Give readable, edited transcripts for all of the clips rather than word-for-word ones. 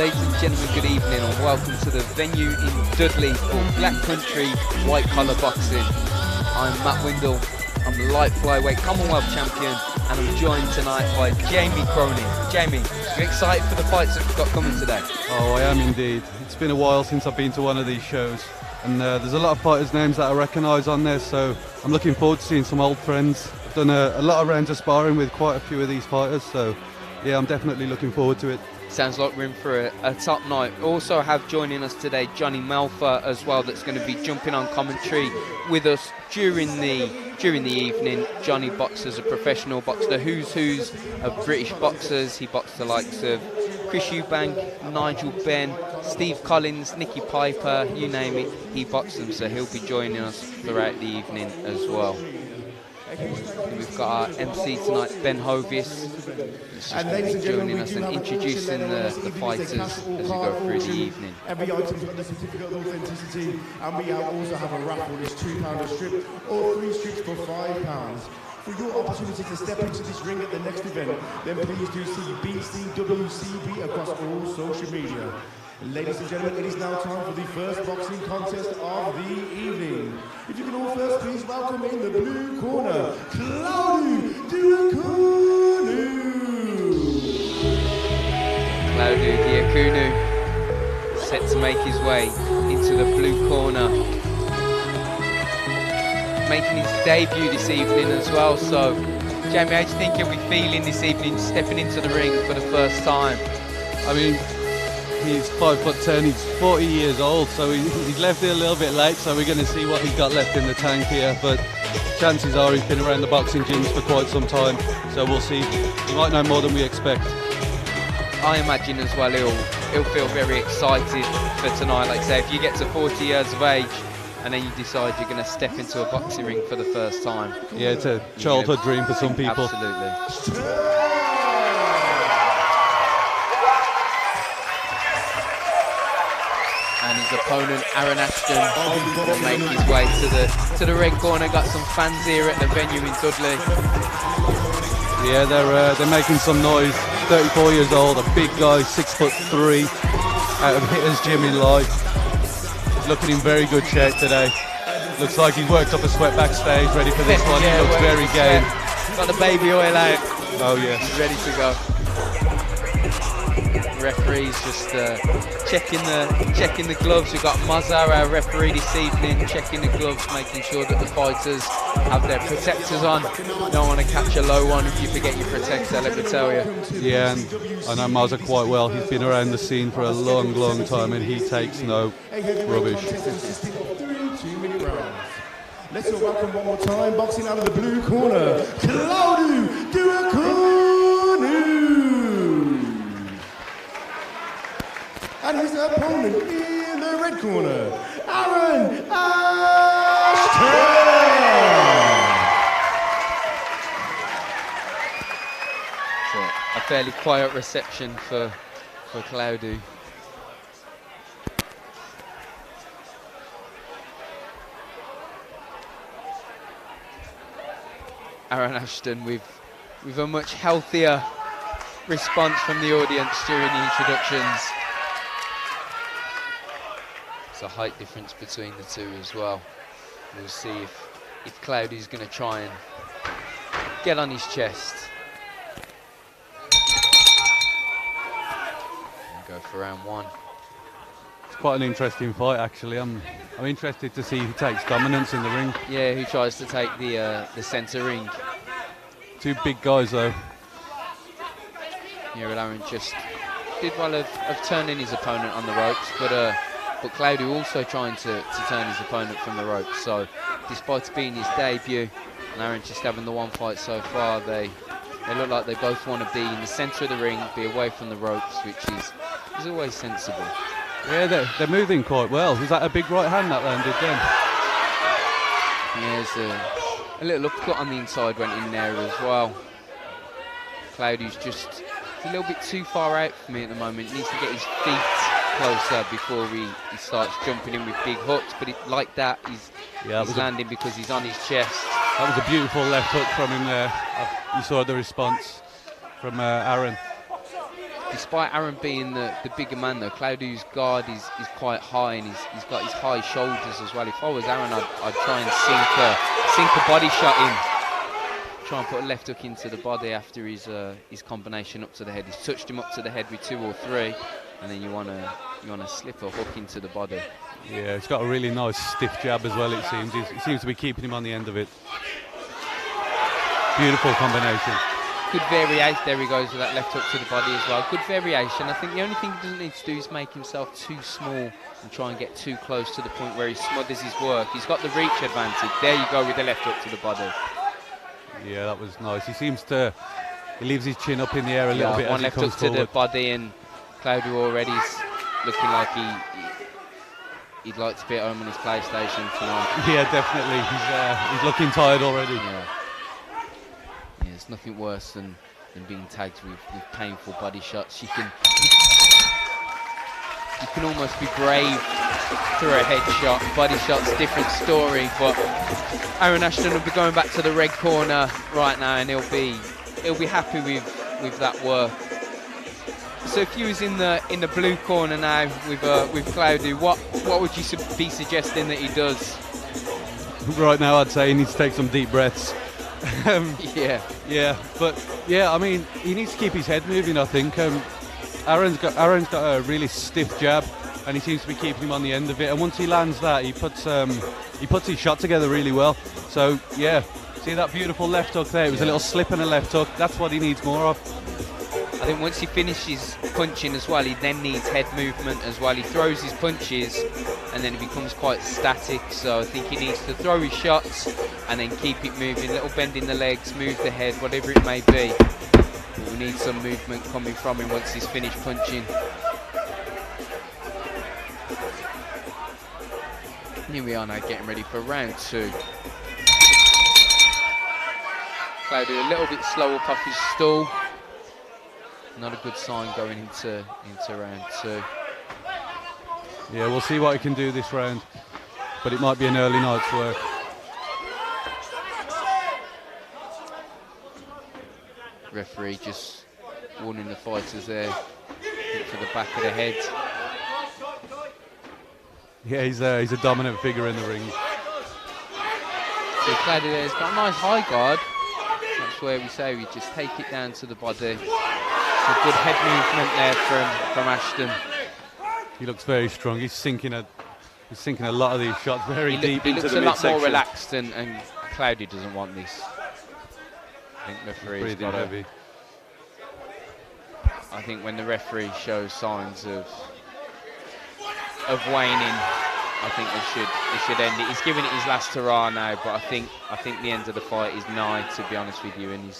Ladies and gentlemen, good evening and welcome to the venue in Dudley for Black Country White Collar Boxing. I'm Matt Windle, I'm the light flyweight Commonwealth champion, and I'm joined tonight by Jamie Cronin. Jamie, you excited for the fights that we've got coming today? Oh, I am indeed. It's been a while since I've been to one of these shows, and there's a lot of fighters' names that I recognise on there, so I'm looking forward to seeing some old friends. I've done a lot of rounds of sparring with quite a few of these fighters, so yeah, I'm definitely looking forward to it. Sounds like we're in for a top night. We also have joining us today Johnny Melfa as well, that's going to be jumping on commentary with us during the evening. Johnny boxes as a professional, boxed the who's of British boxers. He boxed the likes of Chris Eubank, Nigel Benn, Steve Collins, Nicky Piper, you name it, he boxed them, so he'll be joining us throughout the evening as well. We've got our MC tonight, Ben Hovius, who's just joining us and introducing the fighters as we go through the evening. Every item's got the certificate of authenticity, and we also have a raffle. It's £2 a strip, or 3 strips for £5. For your opportunity to step into this ring at the next event, then please do see BCWCB across all social media. Ladies and gentlemen, it is now time for the first boxing contest of the evening. If you can all first please welcome in the blue corner, Claudio Diakunu. Claudio Diakunu set to make his way into the blue corner, making his debut this evening as well. So, Jamie, how do you think he'll be feeling this evening, stepping into the ring for the first time? I mean, he's 5'10", he's 40 years old, so he's left it a little bit late, so we're going to see what he's got left in the tank here, but chances are he's been around the boxing gyms for quite some time, so we'll see. He might know more than we expect. I imagine as well he'll feel very excited for tonight. Like I say, if you get to 40 years of age and then you decide you're going to step into a boxing ring for the first time. Yeah, it's a childhood dream for some people. Absolutely. And his opponent, Aaron Ashton, will make his way to the red corner. Got some fans here at the venue in Dudley. Yeah, they're making some noise. 34 years old, a big guy, 6'3", out of Hitter's Gym in Life. He's looking in very good shape today. Looks like he's worked up a sweat backstage, ready for this one. Yeah, he looks very game. Got the baby oil out. Oh yeah, he's ready to go. Referees just checking the gloves. We've got Mazar, our referee this evening, checking the gloves, making sure that the fighters have their protectors on. You don't want to catch a low one if you forget your protector, let me tell you. Yeah, and I know Mazar quite well. He's been around the scene for a long, long time, and he takes no rubbish. Let's all welcome one more time, boxing out of the blue corner, Claudio Diakunu. And his opponent in the red corner, Aaron Ashton. So, a fairly quiet reception for Claudio. Aaron Ashton with a much healthier response from the audience during the introductions. A height difference between the two as well. We'll see if Claudio's going to try and get on his chest and go for round one. It's quite an interesting fight, actually. I'm interested to see who takes dominance in the ring. Yeah, who tries to take the centre ring. Two big guys though. Yeah, well, Aaron just did well of turning his opponent on the ropes, but Claudio also trying to turn his opponent from the ropes. So, despite it being his debut, and Aaron just having the one fight so far, they look like they both want to be in the centre of the ring, be away from the ropes, which is always sensible. Yeah, they're moving quite well. Was that a big right hand that landed then? Yeah, there's a little uppercut on the inside went in there as well. Claudio's just a little bit too far out for me at the moment. He needs to get his feet closer before he starts jumping in with big hooks, but like that, he's landing because he's on his chest. That was a beautiful left hook from him there. You saw the response from Aaron. despite Aaron being the bigger man though, Claudio's guard is quite high, and he's got his high shoulders as well. If I was Aaron, I'd try and sink a body shot in. Try and put a left hook into the body after his combination up to the head. He's touched him up to the head with 2 or 3, and then you wanna slip a hook into the body. Yeah, it's got a really nice stiff jab as well, it seems. He seems to be keeping him on the end of it. Beautiful combination. Good variation. There he goes with that left hook to the body as well. Good variation. I think the only thing he doesn't need to do is make himself too small and try and get too close to the point where he smothers his work. He's got the reach advantage. There you go with the left hook to the body. Yeah, that was nice. He leaves his chin up in the air a little bit One as left he comes hook to forward. the body, and Claudio already's looking like he'd like to be at home on his PlayStation tonight. Yeah, definitely. He's looking tired already. Yeah, it's nothing worse than being tagged with painful body shots. You can almost be brave through a headshot. Body shot's different story, but Aaron Ashton will be going back to the red corner right now, and he'll be happy with that work. So if you was in the blue corner now with Claudio, what would you be suggesting that he does? Right now, I'd say he needs to take some deep breaths. I mean, he needs to keep his head moving, I think. Aaron's got a really stiff jab, and he seems to be keeping him on the end of it. And once he lands that, he puts his shot together really well. So yeah, see that beautiful left hook there? It was a little slip and a left hook. That's what he needs more of. I think once he finishes punching as well, he then needs head movement as well. He throws his punches and then it becomes quite static. So I think he needs to throw his shots and then keep it moving. Little bend in the legs, move the head, whatever it may be. But we need some movement coming from him once he's finished punching. Here we are now getting ready for round 2. Claudio a little bit slow up off his stool. Not a good sign going into round 2. Yeah, we'll see what he can do this round, but it might be an early night's work. Referee just warning the fighters there for the back of the head. Yeah, he's a dominant figure in the ring. So Claudio has got a nice high guard. That's where we say we just take it down to the body. Some good head movement there from Ashton. He looks very strong. He's sinking a lot of these shots very deep into the midsection. He looks a lot more relaxed, and Claudio doesn't want this. I think the referee's got heavy. I think when the referee shows signs of waning, I think it should end it. He's giving it his last hurrah now, but I think the end of the fight is nigh, to be honest with you. And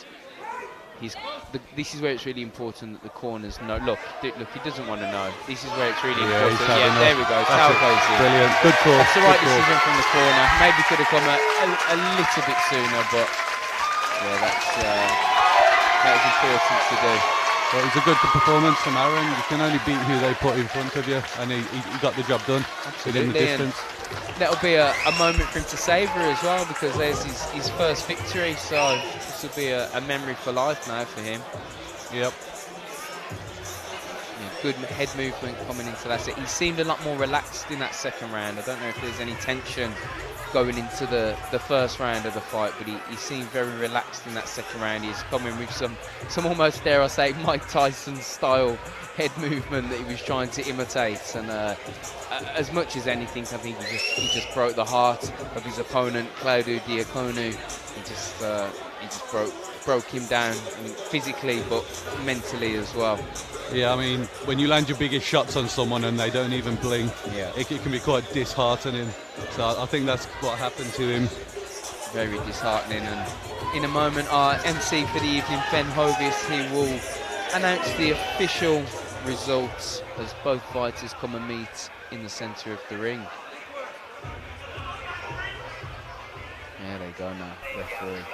this is where it's really important that the corners know. Look, he doesn't want to know. This is where it's really important. Yeah, there we go. Brilliant. Good call. That's the right decision from the corner. Maybe could have come a little bit sooner, but yeah, that was important to do. Well, it was a good performance from Aaron. You can only beat who they put in front of you, and he got the job done. Absolutely. Within the distance. That'll be a moment for him to savour as well, because there's his first victory, so this will be a memory for life now for him. Yep. Yeah, good head movement coming into that set. He seemed a lot more relaxed in that second round. I don't know if there's any tension going into the first round of the fight, but he seemed very relaxed in that second round. He's coming with some almost, dare I say, Mike Tyson style head movement that he was trying to imitate, and as much as anything, I think he just broke the heart of his opponent, Claudio Diaconu. He just broke him down, I mean, physically but mentally as well. Yeah, I mean, when you land your biggest shots on someone and they don't even blink, yeah, it can be quite disheartening. So I think that's what happened to him. Very disheartening. And in a moment, our MC for the evening, Ben Hovis, he will announce the official results as both fighters come and meet in the centre of the ring. There they go now, referee.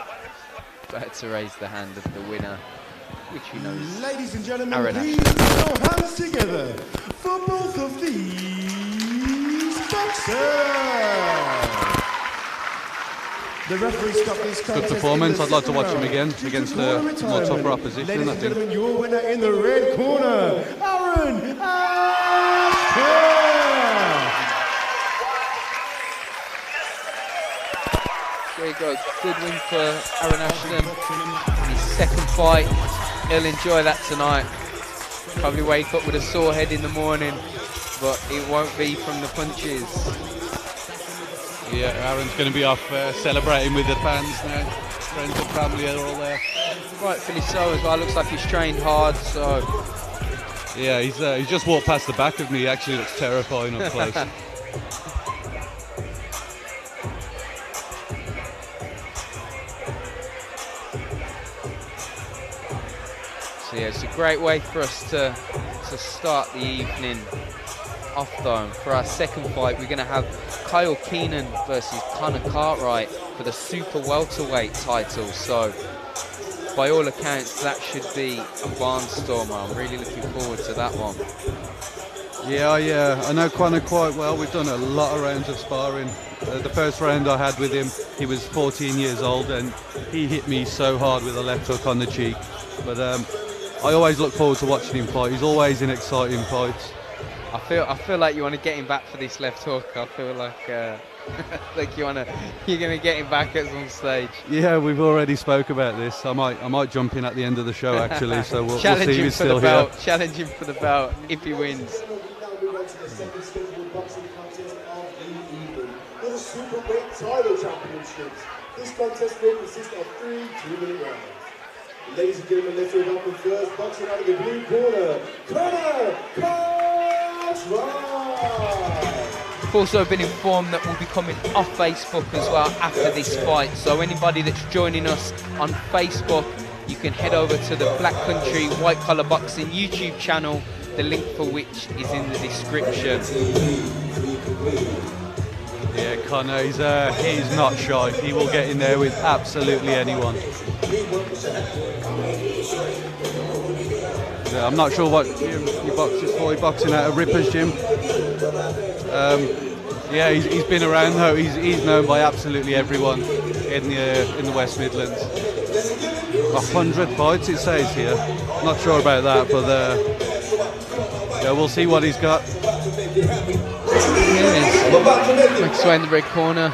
About to raise the hand of the winner, which we know is Ladies and gentlemen, Aaron please Ashton. put your hands together for both of these boxers. The referee stopped this Good contest. performance. In the I'd like to second watch him round again due against to a corner more tougher retirement. opposition, Ladies I and think. gentlemen, your winner in the red corner, Aaron Ashton. There you go, good win for Aaron Ashton. In his second fight, he'll enjoy that tonight. Probably wake up with a sore head in the morning, but it won't be from the punches. Yeah, Aaron's going to be off celebrating with the fans now. Friends and family are all there. Rightfully so as well. Looks like he's trained hard, so Yeah, he's just walked past the back of me. He actually looks terrifying up close. So yeah, it's a great way for us to start the evening off though. For our second fight, we're going to have Kyle Keenan versus Connor Cartwright for the super welterweight title. So by all accounts, that should be a barnstormer. I'm really looking forward to that one. Yeah, I know Connor quite well. We've done a lot of rounds of sparring. The first round I had with him, he was 14 years old and he hit me so hard with a left hook on the cheek. But I always look forward to watching him fight. He's always in exciting fights. I feel like you want to get him back for this left hook. I feel like like you're gonna get him back at some stage. Yeah, we've already spoke about this. I might jump in at the end of the show actually. So we'll see Challenge if him he's for the still belt. here. Challenge him for the belt if he wins. For the super weight title championships. This contest will consist of 3 2-minute rounds. Ladies and gentlemen, let's welcome first boxing out of the blue corner, Connor Cartwright. We've also been informed that we'll be coming off Facebook as well after this fight. So anybody that's joining us on Facebook, you can head over to the Black Country White Collar Boxing YouTube channel, the link for which is in the description. Yeah, Connor, he's not shy. He will get in there with absolutely anyone. Yeah, I'm not sure what gym he boxes for. He's boxing at a Ripper's gym. Yeah, he's been around though. He's known by absolutely everyone in the West Midlands. 100 fights it says here. Not sure about that, but yeah, we'll see what he's got. Yes. Makes way in the red corner.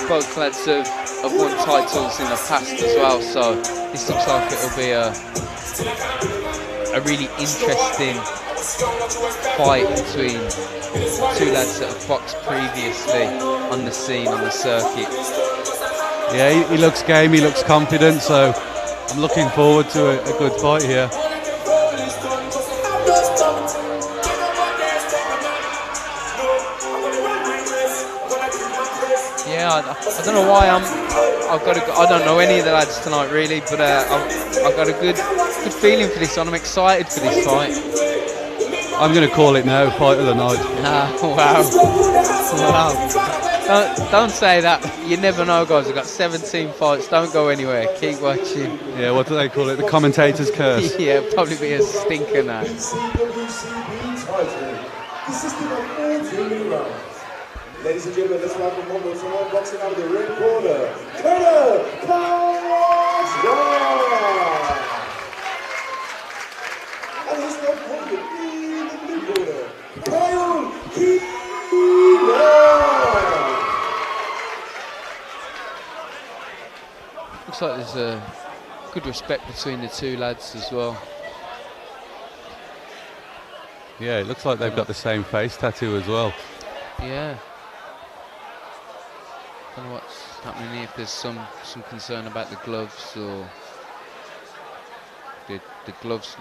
Both lads have won titles in the past as well, so this looks like it'll be a really interesting fight between two lads that have boxed previously on the scene, on the circuit. Yeah, he looks game, he looks confident, so I'm looking forward to a good fight here. Yeah, I don't know why I don't know any of the lads tonight really, but I've got a good feeling for this one. I'm excited for this fight. I'm going to call it now, fight of the night. Wow. Don't say that. You never know, guys. I've got 17 fights. Don't go anywhere. Keep watching. Yeah, what do they call it? The commentator's curse. Yeah, probably be a stinker now. BCWCB title, consisting of 4 2-minute rounds. Ladies and gentlemen, let's welcome one more time, boxing out of the red corner, Connor Cartwright. And his opponent in the blue corner, Kyle Keenan. Looks like there's a good respect between the two lads as well. Yeah, it looks like they've got the same face tattoo as well. Yeah. Don't know what's happening here, if there's some concern about the gloves, or the gloves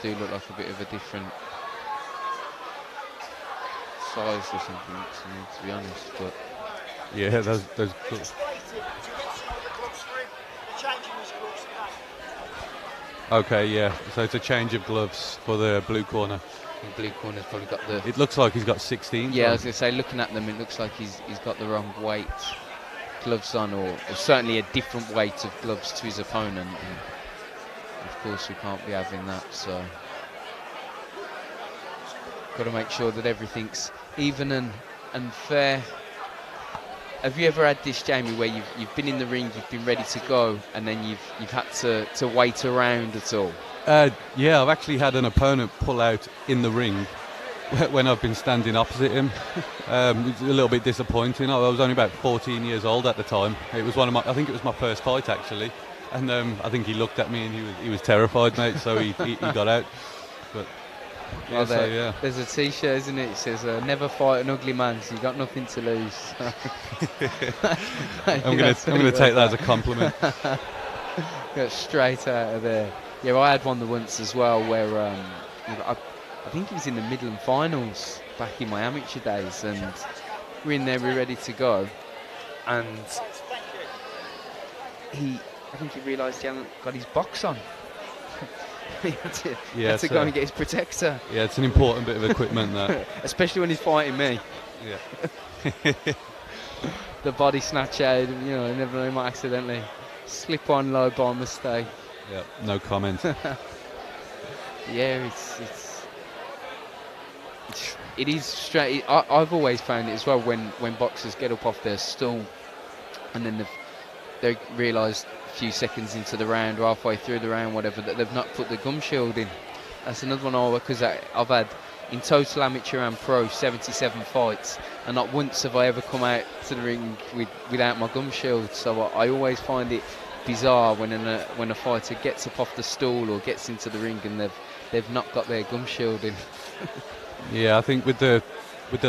do look like a bit of a different size or something to be honest. But Yeah, those gloves. Okay, yeah. So it's a change of gloves for the blue corner. the blue corner's probably got the. It looks like he's got 16. Yeah, I was going to say, looking at them, it looks like he's got the wrong weight gloves on, or certainly a different weight of gloves to his opponent. And of course, we can't be having that. So, got to make sure that everything's even and fair. Have you ever had this, Jamie, where you've been in the ring, you've been ready to go, and then you've had to wait around at all? Yeah, I've actually had an opponent pull out in the ring when I've been standing opposite him. It's a little bit disappointing. I was only about 14 years old at the time. It was I think it was my first fight actually, and I think he looked at me and he was terrified, mate. So he got out. But yeah, well, there's a T-shirt, isn't it? It says, "Never fight an ugly man, so you got nothing to lose." I'm gonna take that as a compliment. Got straight out of there. Yeah, I had one once as well where I think it was in the Midland finals back in my amateur days, and we're in there, we're ready to go, and I think he realised he hadn't got his box on. He had to go and get his protector. Yeah, it's an important bit of equipment, that. Especially when he's fighting me. Yeah. The body snatch out, you never know, he might accidentally slip on low by mistake. Yeah, no comment. Yeah, it is straight. I've always found it as well when boxers get up off their stool and then they realise a few seconds into the round or halfway through the round, whatever, that they've not put the gum shield in. That's another one, because I've had, in total amateur and pro, 77 fights, and not once have I ever come out to the ring without my gum shield. So I always find it bizarre when a fighter gets up off the stool or gets into the ring and they've not got their gum shield in. Yeah, I think with the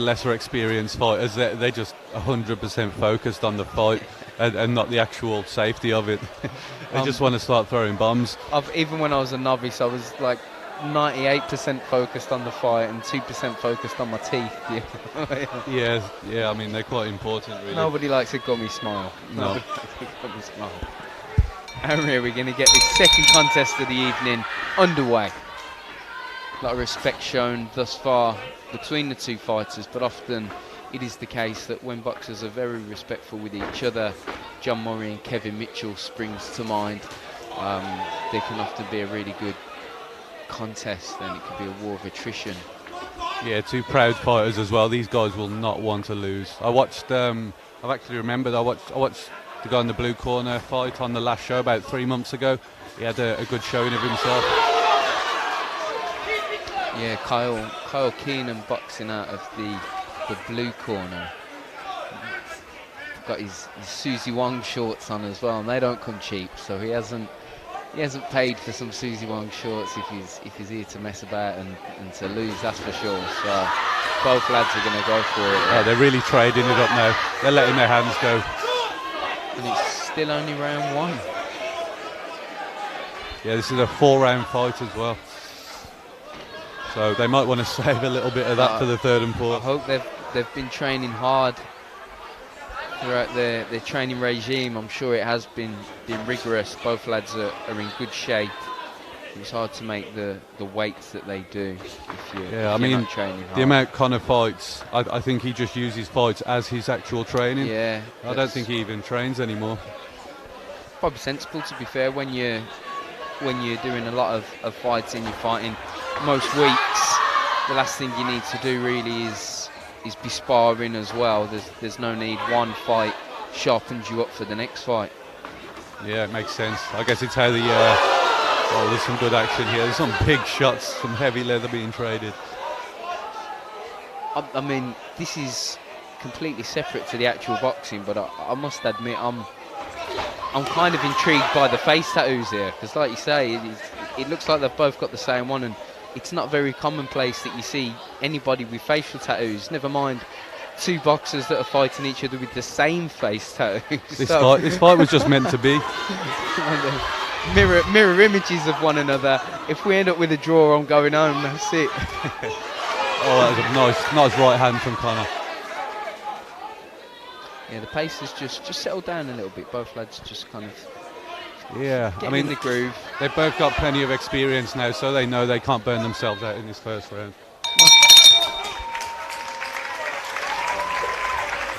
lesser experienced fighters, they're just 100% focused on the fight and not the actual safety of it. They just want to start throwing bombs. Even when I was a novice, I was like 98% focused on the fight and 2% focused on my teeth. Yeah, I mean, they're quite important, really. Nobody likes a gummy smile. No. Nobody likes a gummy smile. And here we're going to get the second contest of the evening underway. A lot of respect shown thus far between the two fighters, but often it is the case that when boxers are very respectful with each other, John Murray and Kevin Mitchell springs to mind. There can often be a really good contest, and it could be a war of attrition. Yeah, two proud fighters as well. These guys will not want to lose. I watched. I've actually remembered. I watched the guy in the blue corner fight on the last show about 3 months ago. He had a good showing of himself. Yeah, Kyle Keenan boxing out of the blue corner. Got his Susie Wong shorts on as well, and they don't come cheap. So he hasn't paid for some Susie Wong shorts if he's here to mess about and to lose, that's for sure. So both lads are going to go for it. Oh, they're really trading it up now. They're letting their hands go. And it's still only round one. Yeah, this is a 4-round fight as well. So they might want to save a little bit of that for the third and fourth. I hope they've been training hard throughout their training regime. I'm sure it has been rigorous. Both lads are in good shape. It's hard to make the weights that they do if you're not training hard. The amount Conor fights, I think he just uses fights as his actual training. Yeah, I don't think he even trains anymore. Probably sensible, to be fair, when you're doing a lot of fighting, you're fighting most weeks. The last thing you need to do really is be sparring as well. There's no need. One fight sharpens you up for the next fight. Yeah, it makes sense. I guess it's how there's some good action here. There's some big shots, some heavy leather being traded. I mean, this is completely separate to the actual boxing, but I must admit I'm kind of intrigued by the face tattoos here, because like you say, it looks like they've both got the same one, and it's not very commonplace that you see anybody with facial tattoos, never mind two boxers that are fighting each other with the same face tattoo. This fight was just meant to be. Mirror images of one another. If we end up with a draw, I'm going home, that's it. Oh, that was a nice right hand from Connor. Yeah, the pace has just settled down a little bit. Both lads just kind of Getting in the groove. They've both got plenty of experience now, so they know they can't burn themselves out in this first round.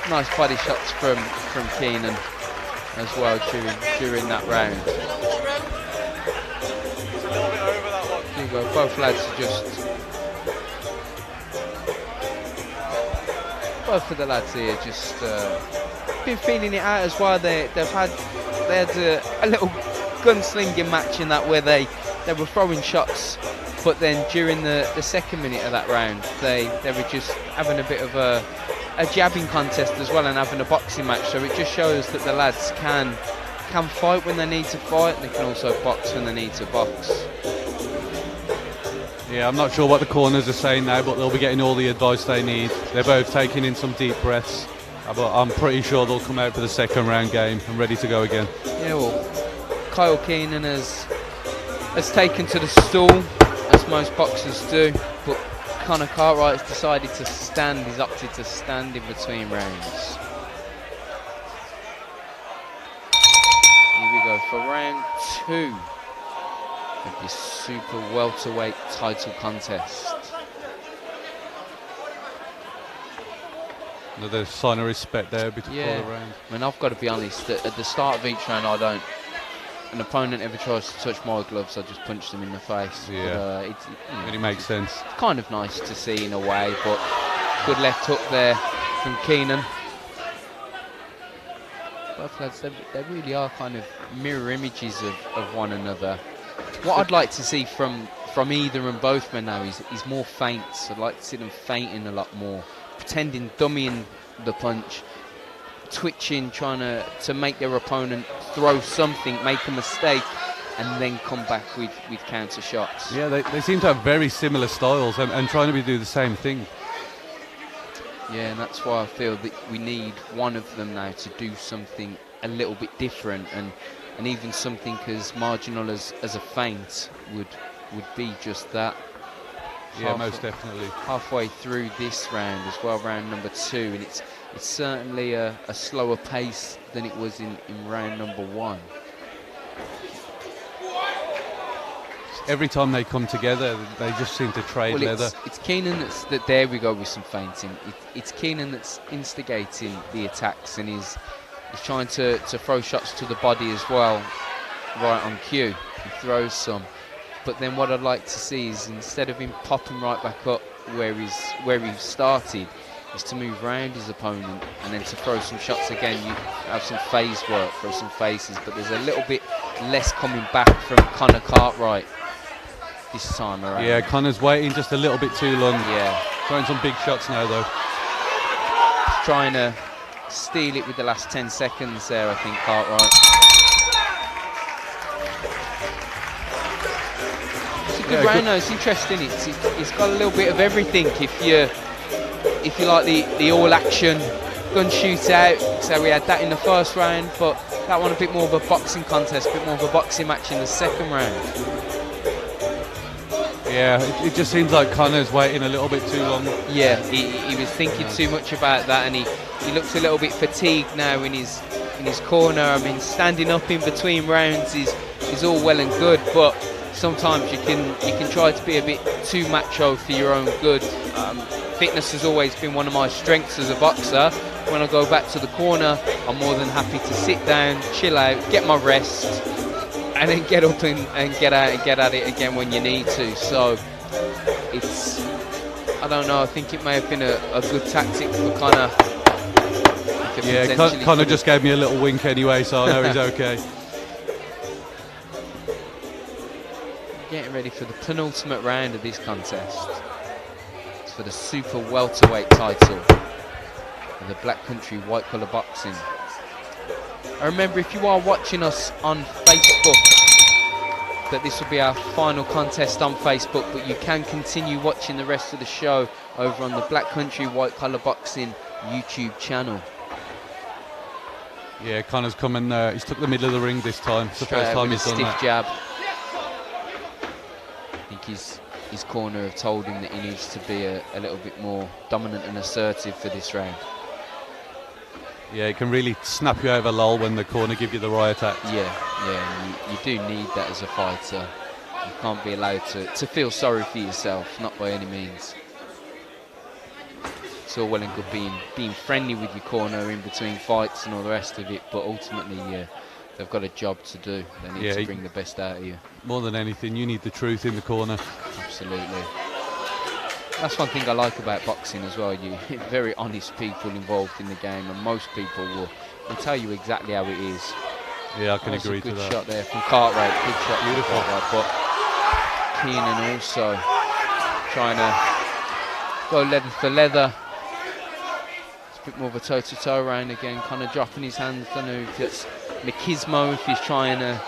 Nice body shots from Keenan as well during that round. There you go, both lads are both of the lads here just been feeling it out as well. They had a little gunslinging match in that where they were throwing shots, but then during the second minute of that round they were just having a bit of a jabbing contest as well and having a boxing match. So it just shows that the lads can fight when they need to fight, and they can also box when they need to box. Yeah, I'm not sure what the corners are saying now, but they'll be getting all the advice they need. They're both taking in some deep breaths, but I'm pretty sure they'll come out for the second round game and ready to go again. Yeah, well, Kyle Keenan has taken to the stool, as most boxers do, but Connor Cartwright has decided to stand. He's opted to stand in between rounds. Here we go for round 2 of this super welterweight title contest. Another sign of respect there before the round. I mean, I've got to be honest, at the start of each round, an opponent ever tries to touch my gloves, I just punch them in the face. Yeah, but, it makes sense. It's kind of nice to see in a way, but good left hook there from Keenan. Both lads, they really are kind of mirror images of one another. What I'd like to see from either and both men now is more feints. I'd like to see them feinting a lot more, pretending, dummying the punch, twitching, trying to make their opponent throw something, make a mistake, and then come back with counter shots. Yeah, they seem to have very similar styles and trying to do the same thing. Yeah, and that's why I feel that we need one of them now to do something a little bit different, and even something as marginal as a feint would be just that. Yeah, most definitely. Halfway through this round as well, round number 2, and it's certainly a slower pace than it was in round number 1. Every time they come together, they just seem to trade leather. It's Keenan there we go with some feinting. It's Keenan that's instigating the attacks, and he's trying to throw shots to the body as well, right on cue. He throws some. But then what I'd like to see is, instead of him popping right back up where he started, is to move around his opponent and then to throw some shots again. You have some phase work, throw some faces, but there's a little bit less coming back from Connor Cartwright this time around. Yeah, Connor's waiting just a little bit too long. Yeah. Throwing some big shots now, though. He's trying to steal it with the last 10 seconds there, I think, Cartwright. It's a good round though, it's interesting. It's got a little bit of everything. If you like the all action gun shootout, so we had that in the first round, but that one a bit more of a boxing contest, a bit more of a boxing match in the second round. Yeah, it just seems like Connor's waiting a little bit too long. Yeah, he was thinking too much about that, and he looks a little bit fatigued now in his corner. I mean, standing up in between rounds is all well and good, but sometimes you can try to be a bit too macho for your own good. Fitness has always been one of my strengths as a boxer. When I go back to the corner, I'm more than happy to sit down, chill out, get my rest, and then get up and get out and get at it again when you need to. So I don't know, I think it may have been a good tactic for Connor. Yeah, Connor just gave me a little wink anyway, so I know he's okay. Getting ready for the penultimate round of this contest. It's for the super welterweight title of the Black Country White Collar Boxing. I remember, if you are watching us on Facebook, that this will be our final contest on Facebook, but you can continue watching the rest of the show over on the Black Country White Collar Boxing YouTube channel. Yeah, Connor's coming, he's took the middle of the ring this time. It's the first time he's done that. Stiff jab. I think he's his corner have told him that he needs to be a little bit more dominant and assertive for this round. Yeah, it can really snap you out of a lull when the corner give you the riot act. Yeah, and you do need that as a fighter. You can't be allowed to feel sorry for yourself, not by any means. It's all well and good being friendly with your corner in between fights and all the rest of it, but ultimately, they've got a job to do. They need to bring the best out of you. More than anything, you need the truth in the corner. Absolutely. That's one thing I like about boxing as well. You very honest people involved in the game, and most people will tell you exactly how it is. Yeah, I can agree to that. Good shot there from Cartwright. Good shot, beautiful. But Keenan also trying to go leather for leather. It's a bit more of a toe-to-toe round again, kind of dropping his hands. Don't know if it's Machismo, if he's trying to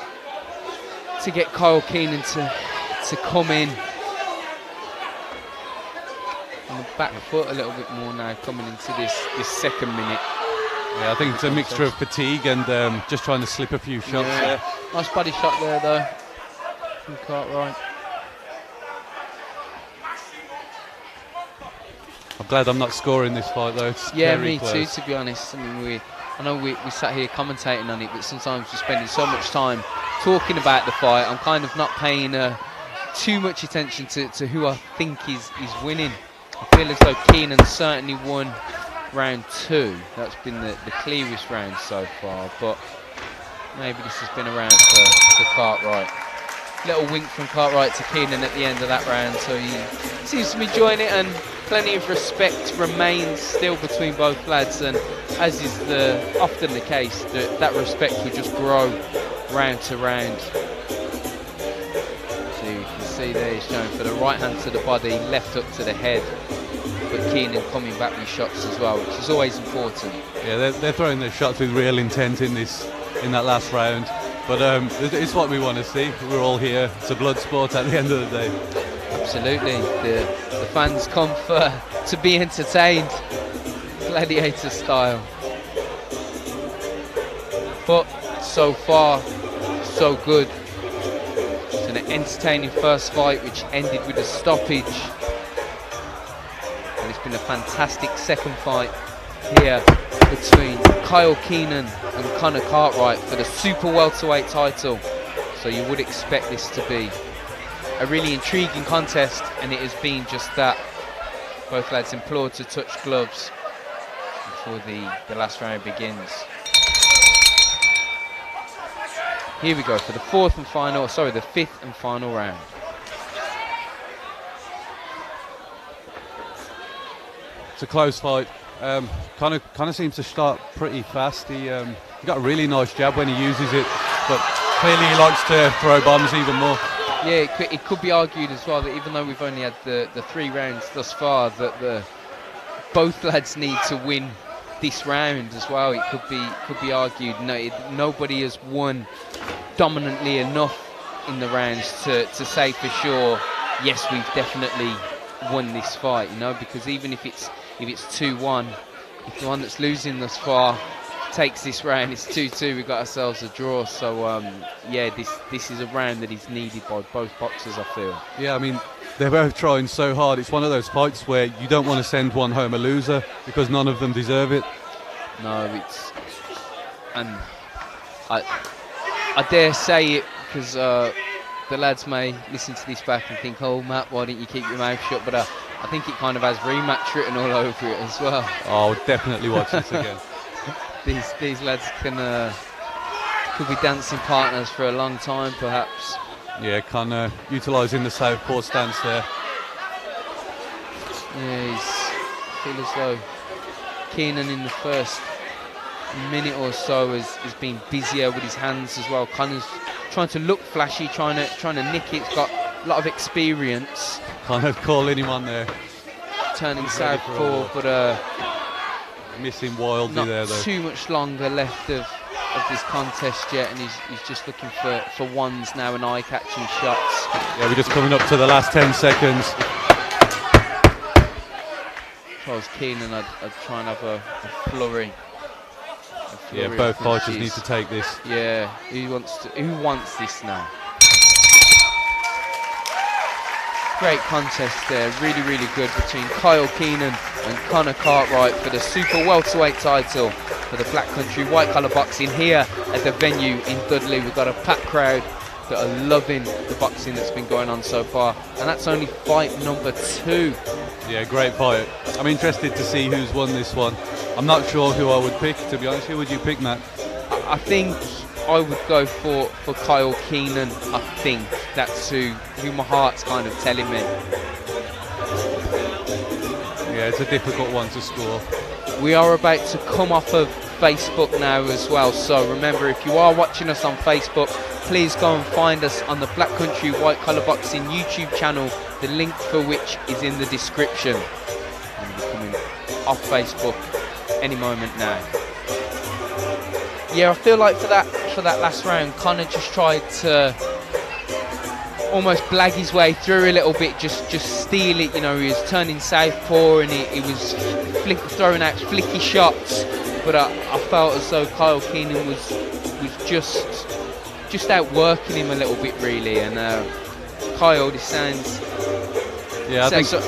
get Kyle Keenan to come in on the back foot a little bit more now, coming into this second minute. Yeah, I think it's a mixture of fatigue and just trying to slip a few shots there. Nice body shot there though from Cartwright. I'm glad I'm not scoring this fight though. It's me close. too, to be honest. I mean, I know we sat here commentating on it, but sometimes we're spending so much time talking about the fight, I'm kind of not paying too much attention to who I think is winning. I feel as though Keenan certainly won round 2. That's been the clearest round so far, but maybe this has been a round for Cartwright. Little wink from Cartwright to Keenan at the end of that round, so he seems to be enjoying it, and plenty of respect remains still between both lads, and as is often the case, that respect will just grow round to round. So you can see there he's showing for the right hand to the body, left up to the head, but Keenan coming back with shots as well, which is always important. Yeah, they're throwing their shots with real intent in that last round, but it's what we want to see. We're all here. It's a blood sport at the end of the day. Absolutely, the fans come to be entertained, gladiator style. But so far, so good. It's an entertaining first fight which ended with a stoppage. And it's been a fantastic second fight here between Kyle Keenan and Conor Cartwright for the super welterweight title. So you would expect this to be a really intriguing contest, and it has been just that. Both lads implored to touch gloves before the last round begins. Here we go for the fifth and final round. It's a close fight. Connor seems to start pretty fast. He got a really nice jab when he uses it, but clearly he likes to throw bombs even more. Yeah, it could be argued as well that even though we've only had the 3 rounds thus far, that both lads need to win this round as well. It could be argued. Nobody has won dominantly enough in the rounds to say for sure, yes, we've definitely won this fight. Because even if it's 2-1, if the one that's losing thus far takes this round, it's 2-2, we've got ourselves a draw. So this is a round that is needed by both boxers, I feel. Yeah, I mean, they're both trying so hard. It's one of those fights where you don't want to send one home a loser because none of them deserve it. No, and I dare say it because the lads may listen to this back and think, oh Matt, why didn't you keep your mouth shut? But I think it kind of has rematch written all over it as well. Oh, I'll definitely watch this again. These lads could be dancing partners for a long time, perhaps. Yeah, Conor utilising the southpaw stance there. Yeah, I feel as though Keenan in the first minute or so has been busier with his hands as well. Conor's trying to look flashy, trying to nick it. He's got a lot of experience. Conor calling him on there. Turning southpaw, but missing wildly there though. Not too much longer left of this contest yet, and he's just looking for ones now and eye-catching shots. Yeah, we're just coming up to the last 10 seconds. If I was Keenan, I'd try and have a flurry. Yeah, both fighters need to take this. Yeah, who wants this now? Great contest there, really, really good between Kyle Keenan and Connor Cartwright for the super welterweight title for the Black Country White Collar Boxing here at the venue in Dudley. We've got a packed crowd that are loving the boxing that's been going on so far, and that's only fight number 2. Yeah, great fight. I'm interested to see who's won this one. I'm not sure who I would pick, to be honest. Who would you pick, Matt? I think I would go for Kyle Keenan. I think that's who my heart's kind of telling me. Yeah, it's a difficult one to score. We are about to come off of Facebook now as well, so remember, if you are watching us on Facebook, please go and find us on the Black Country White Collar Boxing YouTube channel, the link for which is in the description. And we're coming off Facebook any moment now. Yeah, I feel like for that last round, Connor just tried to almost blag his way through a little bit, just steal it. You know, he was turning southpaw and he was throwing out flicky shots. But I felt as though Kyle Keenan was just outworking him a little bit, really. And Kyle, this sounds. Yeah, I think. So,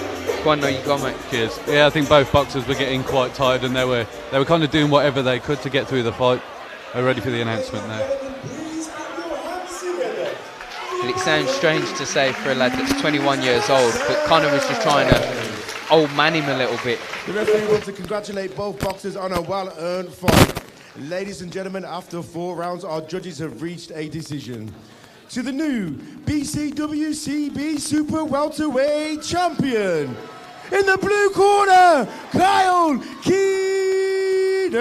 go on, no, you go, mate. Cheers. Yeah, I think both boxers were getting quite tired, and they were kind of doing whatever they could to get through the fight. They're ready for the announcement now. And it sounds strange to say for a lad that's 21 years old, but Connor was just trying to old man him a little bit. The referee wants to congratulate both boxers on a well-earned fight. Ladies and gentlemen, after 4 rounds, our judges have reached a decision. To the new BCWCB Super Welterweight Champion, in the blue corner, Kyle Keenan.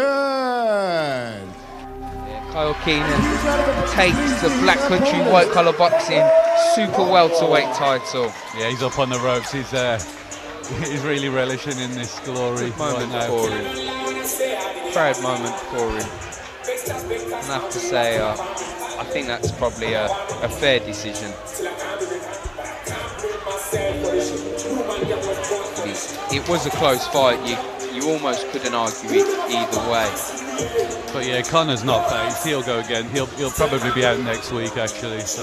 Kyle Keenan takes the Black Country White Collar Boxing Super Welterweight title. Yeah, he's up on the ropes. He's really relishing in this glory right now. For him. Proud moment for him. I have to say, I think that's probably a fair decision. It was a close fight. You almost couldn't argue it either way. But yeah, Connor's not phased. He'll go again. He'll probably be out next week, actually. So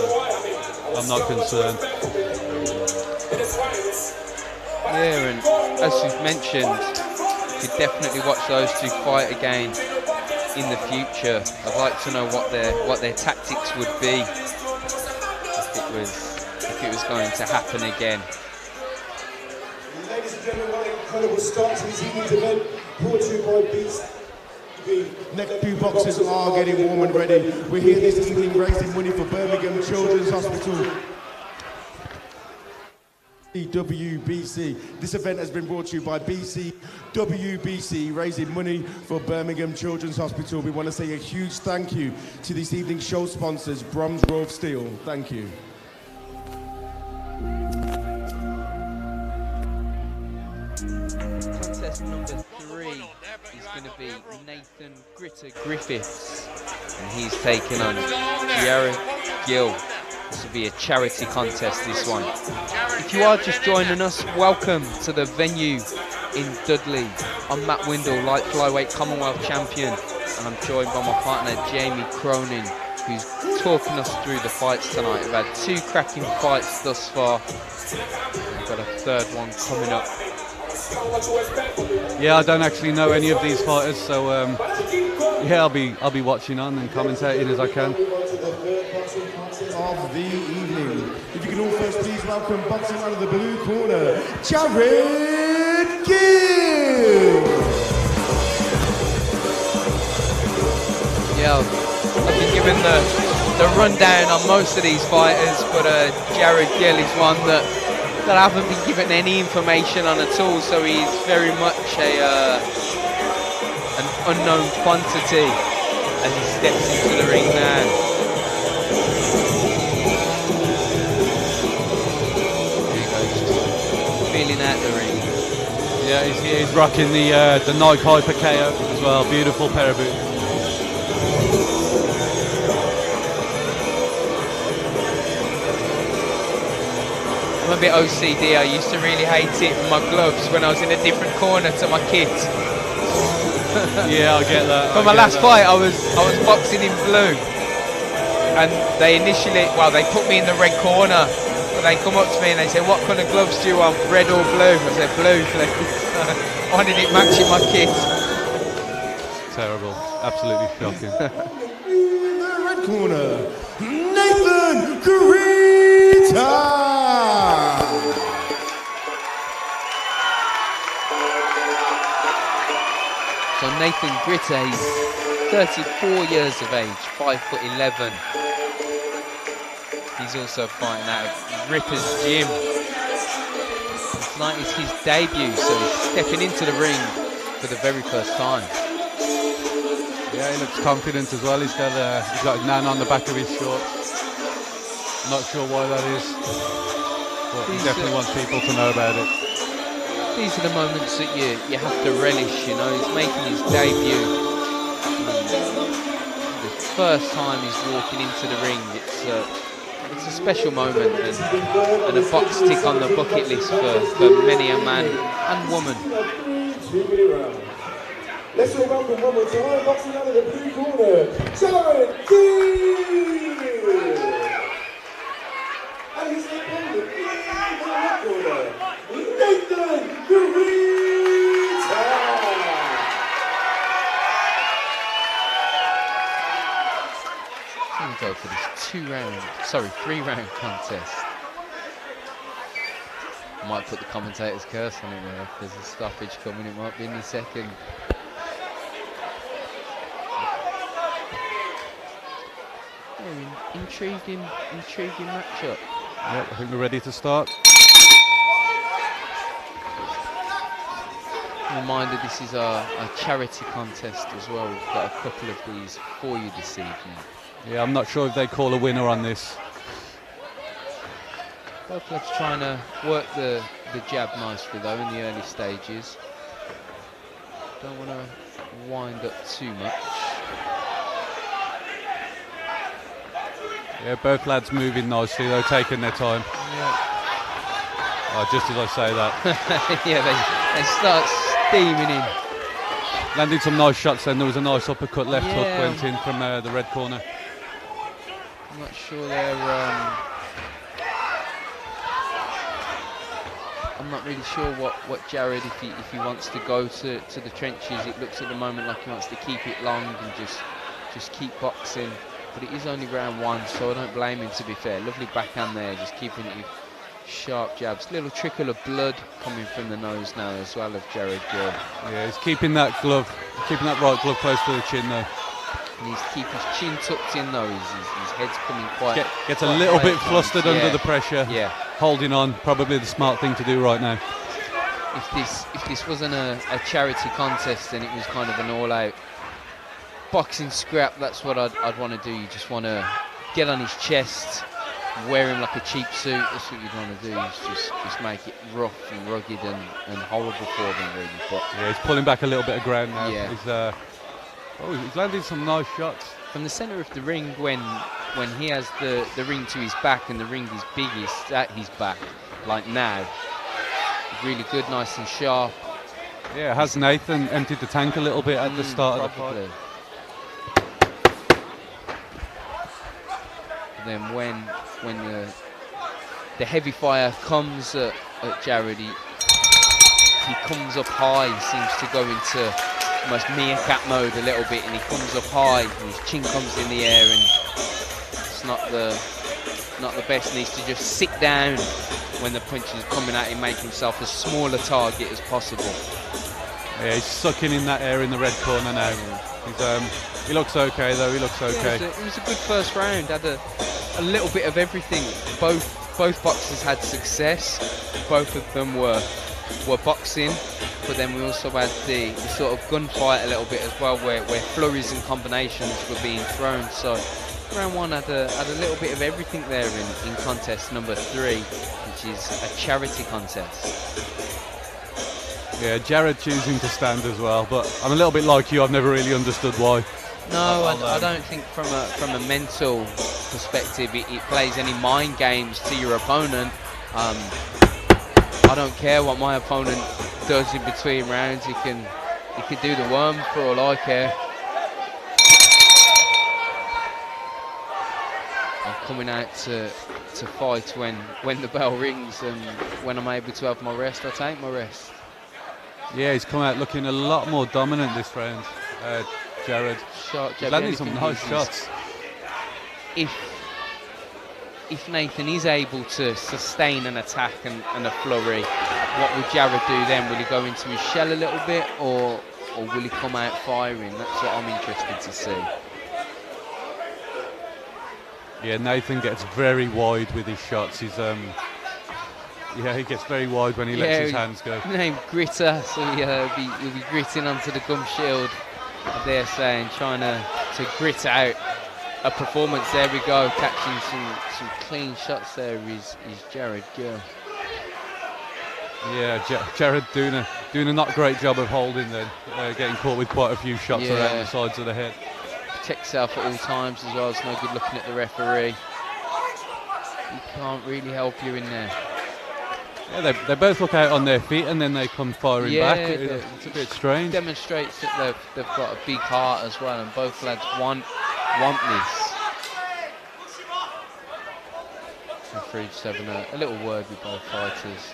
I'm not concerned. Yeah, and as you've mentioned, you could definitely watch those two fight again in the future. I'd like to know what their tactics would be if it was going to happen again. Ladies and gentlemen, what an incredible start to this evening's event, brought to you by BCWCB. Next 2 boxers are getting warm and ready. We're here this evening raising money for Birmingham Children's Hospital. BCWCB. This event has been brought to you by BCWCB, raising money for Birmingham Children's Hospital. We want to say a huge thank you to this evening's show sponsors, Bromsgrove Steel. Thank you. Contest number 3 is going to be Nathan Gritter Griffiths, and he's taking on Jared Gill. This will be a charity contest, this one. If you are just joining us, welcome to the venue in Dudley. I'm Matt Windle, light flyweight Commonwealth champion, and I'm joined by my partner Jamie Cronin, who's talking us through the fights tonight. We've had 2 cracking fights thus far. We've got a 3rd one coming up. Yeah, I don't actually know any of these fighters, so yeah, I'll be watching on and commentating as I can. Of the evening. If you can all first please welcome, boxing out of the blue corner, Jared Gill. Yeah, I've been given the rundown on most of these fighters, but Jared Gill is one that I haven't been given any information on at all, so he's very much an unknown quantity as he steps into the ring now. Feeling out the ring. Yeah, he's rocking the Nike Hyper KO as well. Beautiful pair of boots. I'm a bit OCD. I used to really hate it with my gloves when I was in a different corner to my kit. Yeah, I get that. For my last fight, I was boxing in blue, and they put me in the red corner. But they come up to me and they say, what kind of gloves do you want, red or blue? I said, blue, please. I wanted it matching my kit. Terrible, absolutely shocking. In the red corner, Nathan Greta. So Nathan Gritte, he's 34 years of age, 5'11". He's also fighting out of Ripper's Gym. Tonight is his debut, so he's stepping into the ring for the very first time. Yeah, he looks confident as well. He's got a nan on the back of his shorts. Not sure why that is, but he definitely wants people to know about it. These are the moments that you have to relish, you know. He's making his debut. The first time he's walking into the ring, it's a special moment and a box tick on the bucket list for many a man and woman. Let's all welcome one more time, boxing out of the blue corner, Jared Dean! And his opponent in the red corner, Nathan Greta! Here we go for this 3-round contest. I might put the commentator's curse on it there. If there's a stoppage coming, it might be in the second. Intriguing matchup. Yep, I think we're ready to start. Reminder, this is our charity contest as well. We've got a couple of these for you this evening. Yeah, I'm not sure if they call a winner on this. Both lads trying to work the jab nicely though in the early stages. Don't want to wind up too much. Yeah, both lads moving nicely though, taking their time. Yeah. Oh, just as I say that. Yeah, they start steaming in. Landed some nice shots then. There was a nice uppercut left hook Yeah. went in from the red corner. I'm not sure they're. I'm not really sure what Jared, if he wants to go to the trenches. It looks at the moment like he wants to keep it long and just keep boxing. But it is only round one, so I don't blame him, to be fair. Lovely backhand there, just keeping it with sharp jabs. Little trickle of blood coming from the nose now as well of Jared Gill. Yeah, he's keeping that right glove close to the chin though. And he's keeping his chin tucked in though. His head's coming quite. Gets a little bit flustered under the pressure. Yeah. Holding on, probably the smart thing to do right now. If this wasn't a charity contest, then it was kind of an all-out boxing scrap. That's what I'd want to do. You just want to get on his chest, wear him like a cheap suit. That's what you'd want to do. Is just make it rough and rugged and horrible for them, really. But yeah, he's pulling back a little bit of ground now. Yeah. He's landing some nice shots. From the centre of the ring, when he has the ring to his back and the ring is biggest at his back, like now, really good, nice and sharp. Yeah, has Nathan emptied the tank a little bit at the start of the fight? Then when the heavy fire comes at Jared, he comes up high. He seems to go into almost meerkat mode a little bit, and he comes up high, and his chin comes in the air, and it's not the best. He needs to just sit down when the punch is coming at him, make himself as small a target as possible. Yeah, he's sucking in that air in the red corner now. He looks okay though. He looks okay. It was a good first round. Had a little bit of everything. Both boxers had success. Both of them were boxing, but then we also had the sort of gunfight a little bit as well, where flurries and combinations were being thrown. So round one had a little bit of everything there in contest number 3, which is a charity contest. Yeah, Jared choosing to stand as well, but I'm a little bit like you. I've never really understood why. No, I don't think from a mental perspective it plays any mind games to your opponent. I don't care what my opponent does in between rounds. He could do the worm for all I care. I'm coming out to to fight when the bell rings, and when I'm able to have my rest, I take my rest. Yeah, he's come out looking a lot more dominant this round, Jared. He's landing some nice shots. If Nathan is able to sustain an attack and a flurry, what will Jared do then? Will he go into his shell a little bit, or will he come out firing? That's what I'm interested to see. Yeah, Nathan gets very wide with his shots. He's he gets very wide when he lets his hands go. Named Gritter, so he'll be gritting onto the gum shield, I dare say, and trying to grit out a performance. There we go, catching some clean shots there is Jared Gill. Yeah, Jared doing a not great job of holding then, getting caught with quite a few shots around the sides of the head. Protect yourself at all times as well. It's no good looking at the referee. He can't really help you in there. Yeah, they both look out on their feet and then they come firing back. It's a bit strange. Demonstrates that they've got a big heart as well, and both lads want this. Referee just having a little word with both fighters.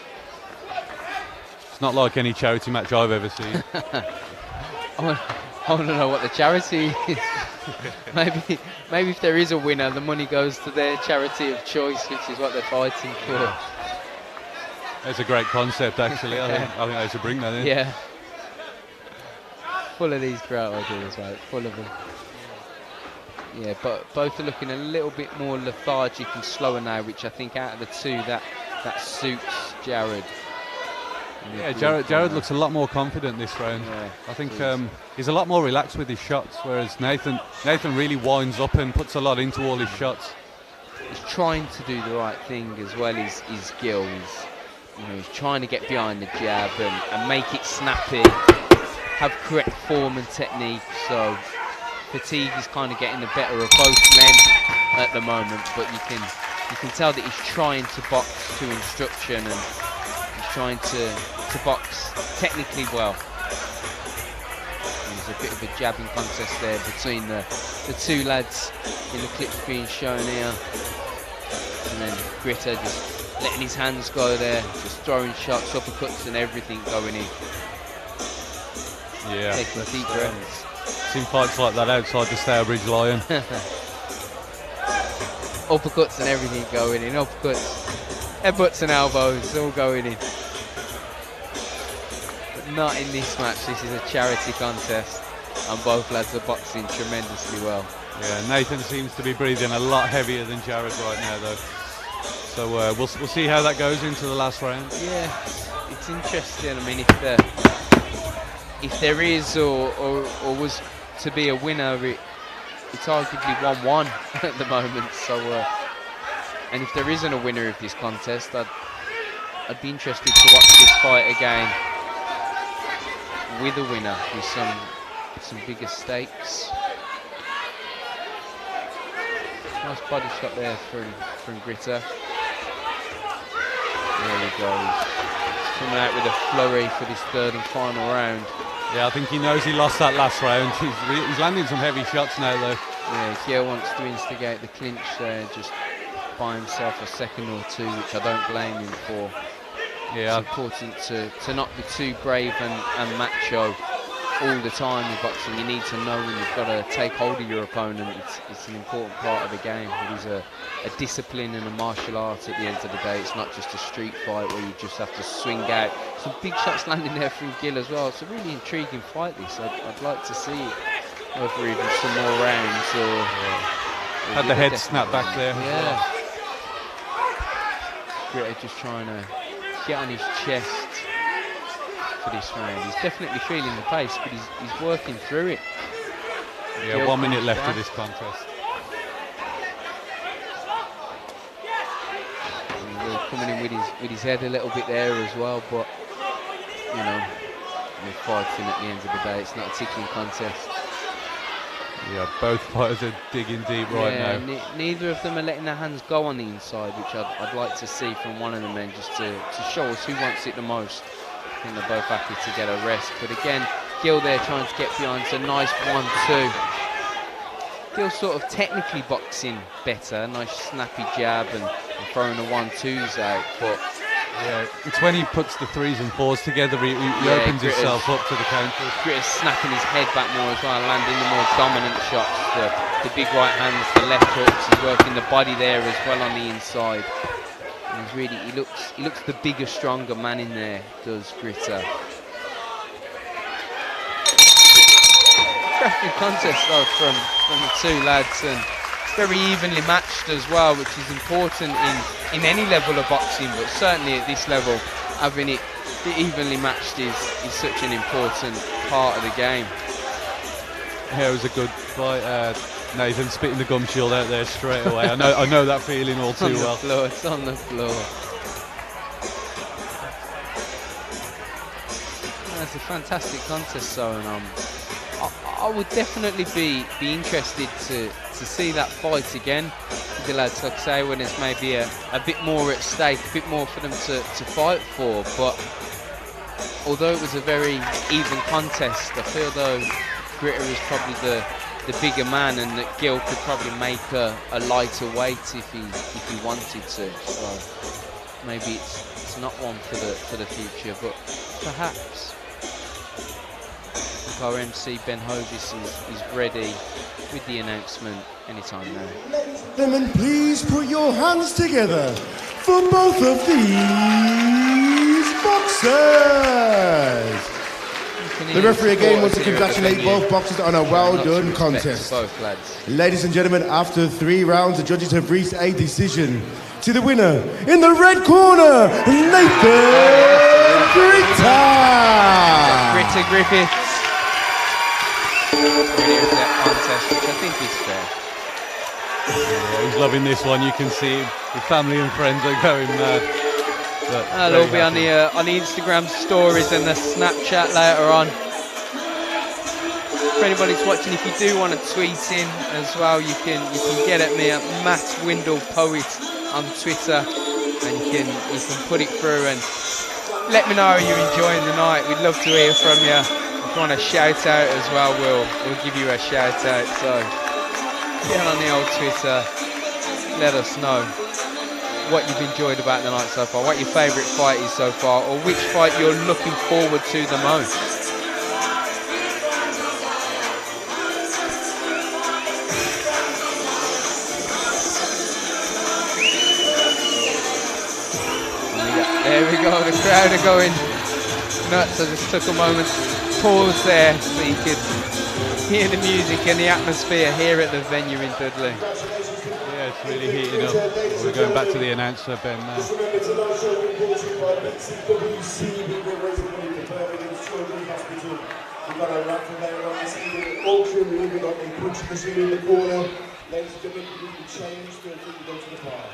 It's not like any charity match I've ever seen. I want to know what the charity is. maybe if there is a winner, the money goes to their charity of choice, which is what they're fighting for. It's a great concept, actually. I think they should bring that in. Yeah. Full of these great ideas, right? Full of them. Yeah, but both are looking a little bit more lethargic and slower now, which I think out of the two, that suits Jared. Yeah, Jared looks a lot more confident this round. Yeah, I think he's a lot more relaxed with his shots, whereas Nathan really winds up and puts a lot into all his shots. He's trying to do the right thing as well as his Gill. He's trying to get behind the jab and make it snappy, have correct form and technique. So fatigue is kind of getting the better of both men at the moment, but you can tell that he's trying to box to instruction, and he's trying to box technically well. There's a bit of a jabbing contest there between the two lads in the clips being shown here, and then Gritter just letting his hands go there, just throwing shots, uppercuts and everything going in. Yeah, taking deep breaths. Seen fights like that outside the Stourbridge Lion. Uppercuts and everything going in, uppercuts, headbutts and elbows all going in. But not in this match. This is a charity contest and both lads are boxing tremendously well. Yeah, Nathan seems to be breathing a lot heavier than Jared right now though. So we'll see how that goes into the last round. Yeah, it's interesting. I mean, if there is or was to be a winner, it's arguably 1-1 at the moment. So, and if there isn't a winner of this contest, I'd be interested to watch this fight again with a winner with some bigger stakes. Nice body shot there from Gritter. There he goes. He's coming out with a flurry for this third and final round. Yeah, I think he knows he lost that last round. He's landing some heavy shots now, though. Yeah, Gill wants to instigate the clinch there, just buy himself a second or two, which I don't blame him for. Yeah, it's important to not be too brave and macho all the time in boxing. You need to know when you've got to take hold of your opponent. It's an important part of the game. It is a discipline and a martial art at the end of the day. It's not just a street fight where you just have to swing out. Some big shots landing there from Gill as well. It's a really intriguing fight this. I'd like to see it over even some more rounds or had the head snap back there. Yeah. Gritter just trying to get on his chest for this round. He's definitely feeling the pace, but he's working through it. Yeah, Gill 1 minute left of this contest. He's coming in with his head a little bit there as well, but you know, we're fighting at the end of the day. It's not a tickling contest. Yeah, both fighters are digging deep right now. Neither of them are letting their hands go on the inside, which I'd like to see from one of the men, just to show us who wants it the most. I think they're both happy to get a rest. But again, Gill there trying to get behind. It's a nice 1-2. Still sort of technically boxing better. Nice snappy jab and throwing the 1-2s out. But yeah, it's when he puts the 3s and 4s together, he opens himself up to the counter. Gritter's snapping his head back more as well, landing the more dominant shots, the big right hands, the left hooks. He's working the body there as well on the inside. And he's really, he looks the bigger, stronger man in there, does Gritter. Cracking contest though from the two lads, and it's very evenly matched as well, which is important in any level of boxing, but certainly at this level, having it evenly matched is such an important part of the game. Yeah, it was a good fight. Nathan spitting the gum shield out there straight away. I know that feeling all too well. It's on the floor. That's a fantastic contest, so I would definitely be interested to see that fight again with the lads. Like I say, when there's maybe a bit more at stake, a bit more for them to fight for. But although it was a very even contest, I feel though Gritter is probably the bigger man, and that Gil could probably make a lighter weight if he wanted to. So maybe it's not one for the future, but perhaps. Our MC Ben Hovis is ready with the announcement anytime now. Gentlemen, please put your hands together for both of these boxers. The referee again wants to congratulate both boxers on a well-done contest. Both lads. Ladies and gentlemen, after 3 rounds, the judges have reached a decision. To the winner, in the red corner, Nathan Gritter Griffiths. Really is that contest, which I think is fair. Yeah, he's loving this one. You can see him. His family and friends are going mad. They'll be on the Instagram stories and the Snapchat later on. For anybody's watching, if you do want to tweet in as well, you can get at me at Matt Windle Poet on Twitter, and you can put it through and let me know how you're enjoying the night. We'd love to hear from you. If you want a shout out as well, we'll give you a shout out. So get on the old Twitter, let us know what you've enjoyed about the night so far, what your favourite fight is so far, or which fight you're looking forward to the most. There we go, the crowd are going nuts. I just took a moment pause there so you could hear the music and the atmosphere here at the venue in Dudley. Yeah, it's really heating up. We're going back to the announcer, Ben, now. We've got a raffle there on this evening. Auction, we've got a punch machine in the corner. Ladies and gentlemen, we need to change, feel free to go to the bar.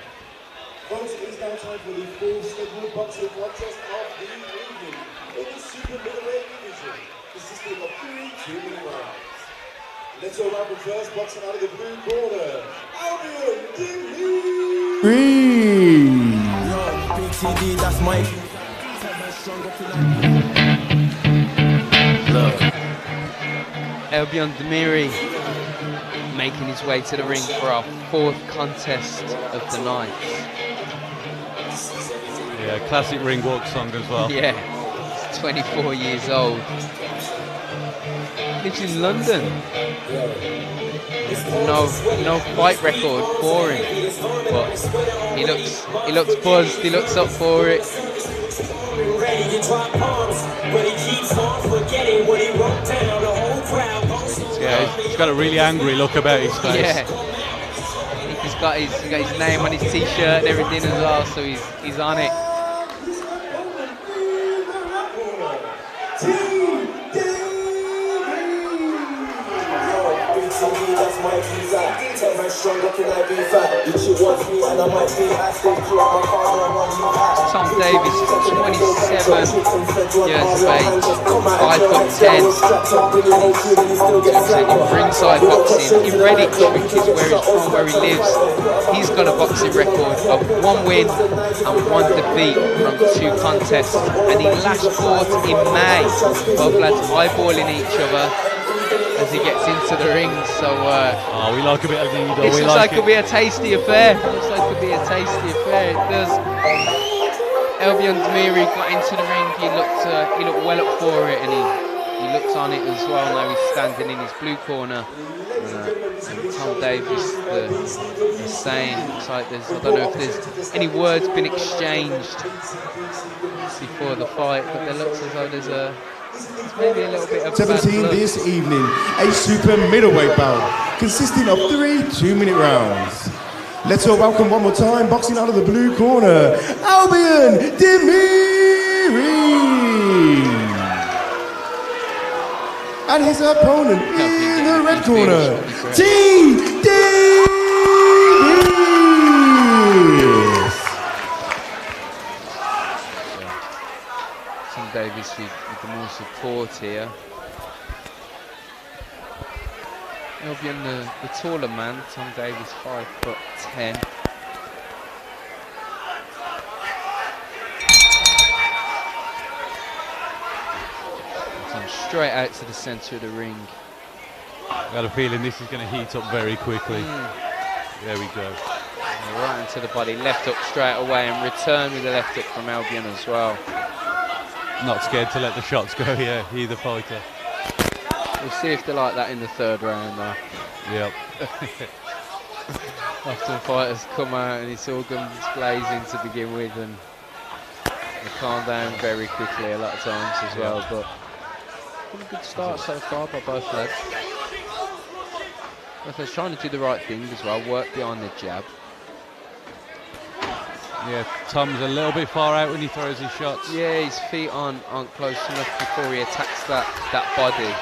Folks, it is now time for the full scheduled boxing contest of the evening. In the super middleweight division, consisting of 3 2-minute rounds. Let's go around the first boxing out of the blue corner. Albion Dudley! Green. Big CD, that's Mike. Albion Demiri making his way to the ring for our 4th contest of the night. Yeah, classic ring walk song as well. Yeah, he's 24 years old. Lives in London. No fight record for him, but he looks buzzed. He looks up for it. Yeah, he's got a really angry look about his face. Yeah, he's got his name on his t-shirt and everything as well, so he's on it. Tom Davis, 27 years of age, 5'10". In ringside boxing in Redditch, which is where he lives. He's got a boxing record of 1 win and 1 defeat from 2 contests, and he last fought in May. Both lads eyeballing each other. as he gets into the ring. So Oh, we like a bit of needle. this looks like it'll be a tasty affair. Looks like it'll be a tasty affair. It does. Albion Demiri got into the ring. He looked well up for it, and he looks on it as well. Now he's standing in his blue corner. And Tom Davis, the same. Looks like there's, I don't know if there's any words been exchanged before the fight, but there looks as though there's maybe a little bit of 17 this evening, a super middleweight bout consisting of 3 2-minute rounds. Let's all welcome one more time, boxing out of the blue corner, Albion Demiri. And his opponent in the red corner, T. Davis. Tom Davis with the more support here. Albion the taller man, Tom Davis 5'10". Straight out to the centre of the ring. I got a feeling this is going to heat up very quickly. There we go. Right into the body, left hook straight away, and return with the left hook from Albion as well. Not scared to let the shots go, yeah, either fighter. We'll see if they're like that in the third round though. Yep. Often fighters come out and it's all guns blazing to begin with, and they calm down very quickly a lot of times as well. But a good start so far by both lads. Both lads trying to do the right thing as well, work behind the jab. Yeah, Tom's a little bit far out when he throws his shots. Yeah, his feet aren't close enough before he attacks that body.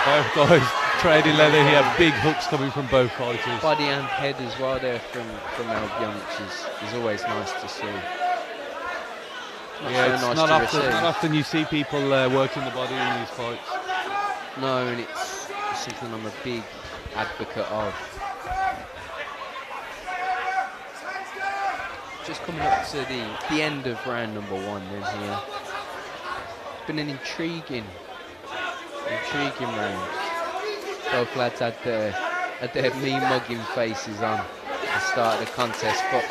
Both guys trading leather here, big hooks coming from both fighters. Body and head as well there from Albion, which is always nice to see. It's not often you see people working the body in these fights. No, and it's something I'm a big advocate of. Just coming up to the end of round number 1 then here. It's been an intriguing round. Both lads had their mean-mugging faces on at the start of the contest, but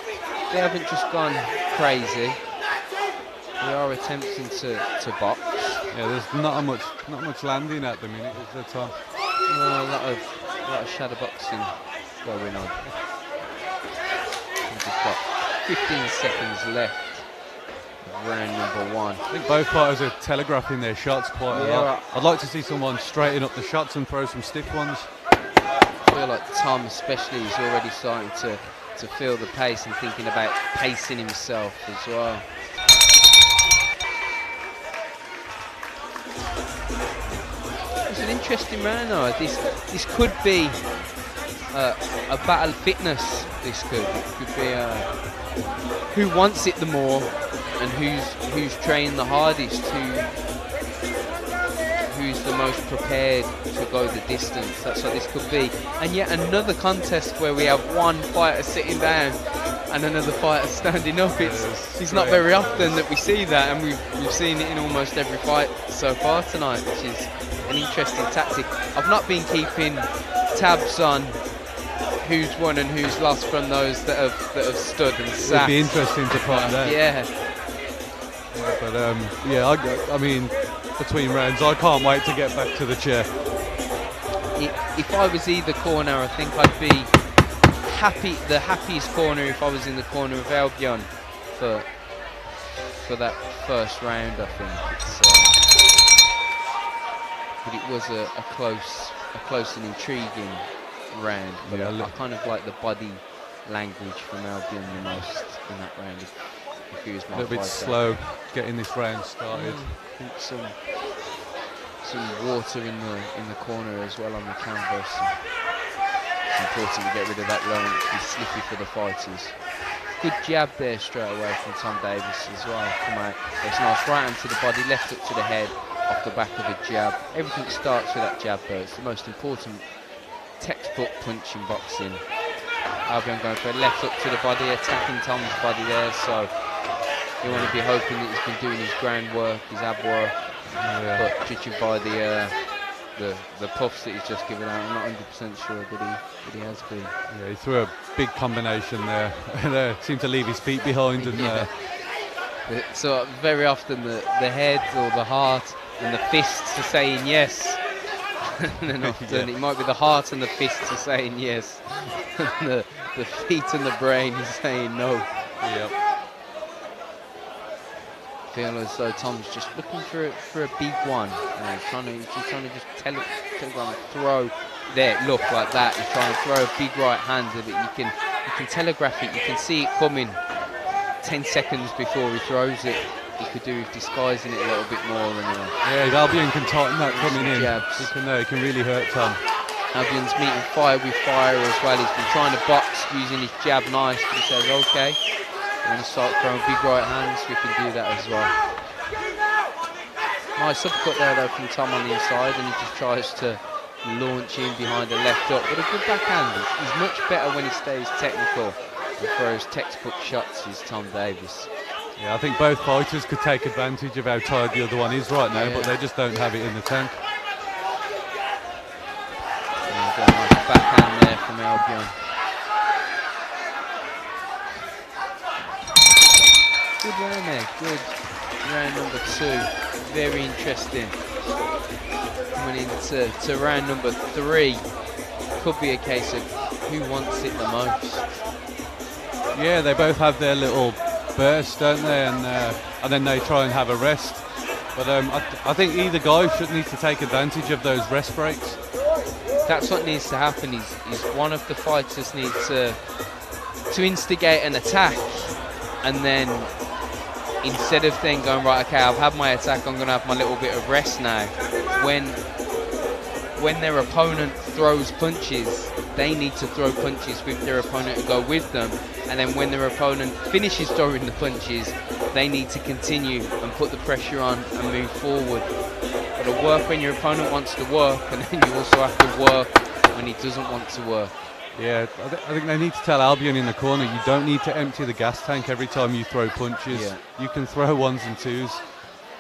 they haven't just gone crazy. We are attempting to box. Yeah, there's not much landing at the minute, is there, Tom? No, a lot of shadow boxing going on. We've just got 15 seconds left of round number 1. I think both fighters are telegraphing their shots quite a lot. I'd like to see someone straighten up the shots and throw some stiff ones. I feel like Tom especially is already starting to feel the pace and thinking about pacing himself as well. It's an interesting round though. This could be a battle of fitness. It could be who wants it the more and who's trained the hardest, who's the most prepared to go the distance. That's what this could be. And yet another contest where we have one fighter sitting down and another fighter standing up. It's not very often that we see that, and we've seen it in almost every fight so far tonight, which is an interesting tactic. I've not been keeping tabs on who's won and who's lost from those that have stood and sat. It'd be interesting to find out. Yeah. But I mean, between rounds, I can't wait to get back to the chair. If I was either corner, I think I'd be the happiest corner if I was in the corner of Albion for that first round. I think but it was a close and intriguing round. But Yeah, I kind of like the body language from Albion the most in that round. If he was my A little bit fighter. slow getting this round started. I think some water in the corner as well on the canvas. It's important to get rid of that long, be slippy for the fighters. Good jab there straight away from Tom Davis as well. Come out, it's nice right hand to the body, left hook to the head, off the back of a jab. Everything starts with that jab though. It's the most important textbook punch in boxing. Albion going for a left hook to the body, attacking Tom's body there. So you want to be hoping that he's been doing his groundwork, his ab work. But judging by the the puffs that he's just given out. I'm not 100% sure, but he has been. Yeah, he threw a big combination there. And seemed to leave his feet behind. And so very often the head or the heart and the fists are saying yes. And then often it might be the heart and the fists are saying yes. And the feet and the brain is saying no. Yep. Feel as though Tom's just looking for a big one. He's trying to just telegram throw there. Look like that. He's trying to throw a big right hand that you can telegraph it. You can see it coming 10 seconds before he throws it. He could do with disguising it a little bit more. Yeah, Albion can tighten that coming in. Jabs. It can really hurt Tom. Albion's meeting fire with fire as well. He's been trying to box using his jab nice, but he says, okay, I'm going to start throwing big right hands. We can do that as well. Nice uppercut there though from Tom on the inside, and he just tries to launch in behind the left up. But a good backhand. He's much better when he stays technical and throws textbook shots, is Tom Davis. Yeah, I think both fighters could take advantage of how tired the other one is right now, but they just don't have it in the tank. Nice backhand there from Albion. Good round there, good. Round number 2, very interesting. Coming into round number 3, could be a case of who wants it the most. Yeah, they both have their little burst, don't they? And then they try and have a rest. But I think either guy needs to take advantage of those rest breaks. That's what needs to happen. Is one of the fighters needs to instigate an attack, and then instead of then going, right, okay, I've had my attack, I'm going to have my little bit of rest now. When their opponent throws punches, they need to throw punches with their opponent and go with them. And then when their opponent finishes throwing the punches, they need to continue and put the pressure on and move forward. But to work when your opponent wants to work, and then you also have to work when he doesn't want to work. Yeah, I think they need to tell Albion in the corner, you don't need to empty the gas tank every time you throw punches. Yeah. You can throw 1s and 2s,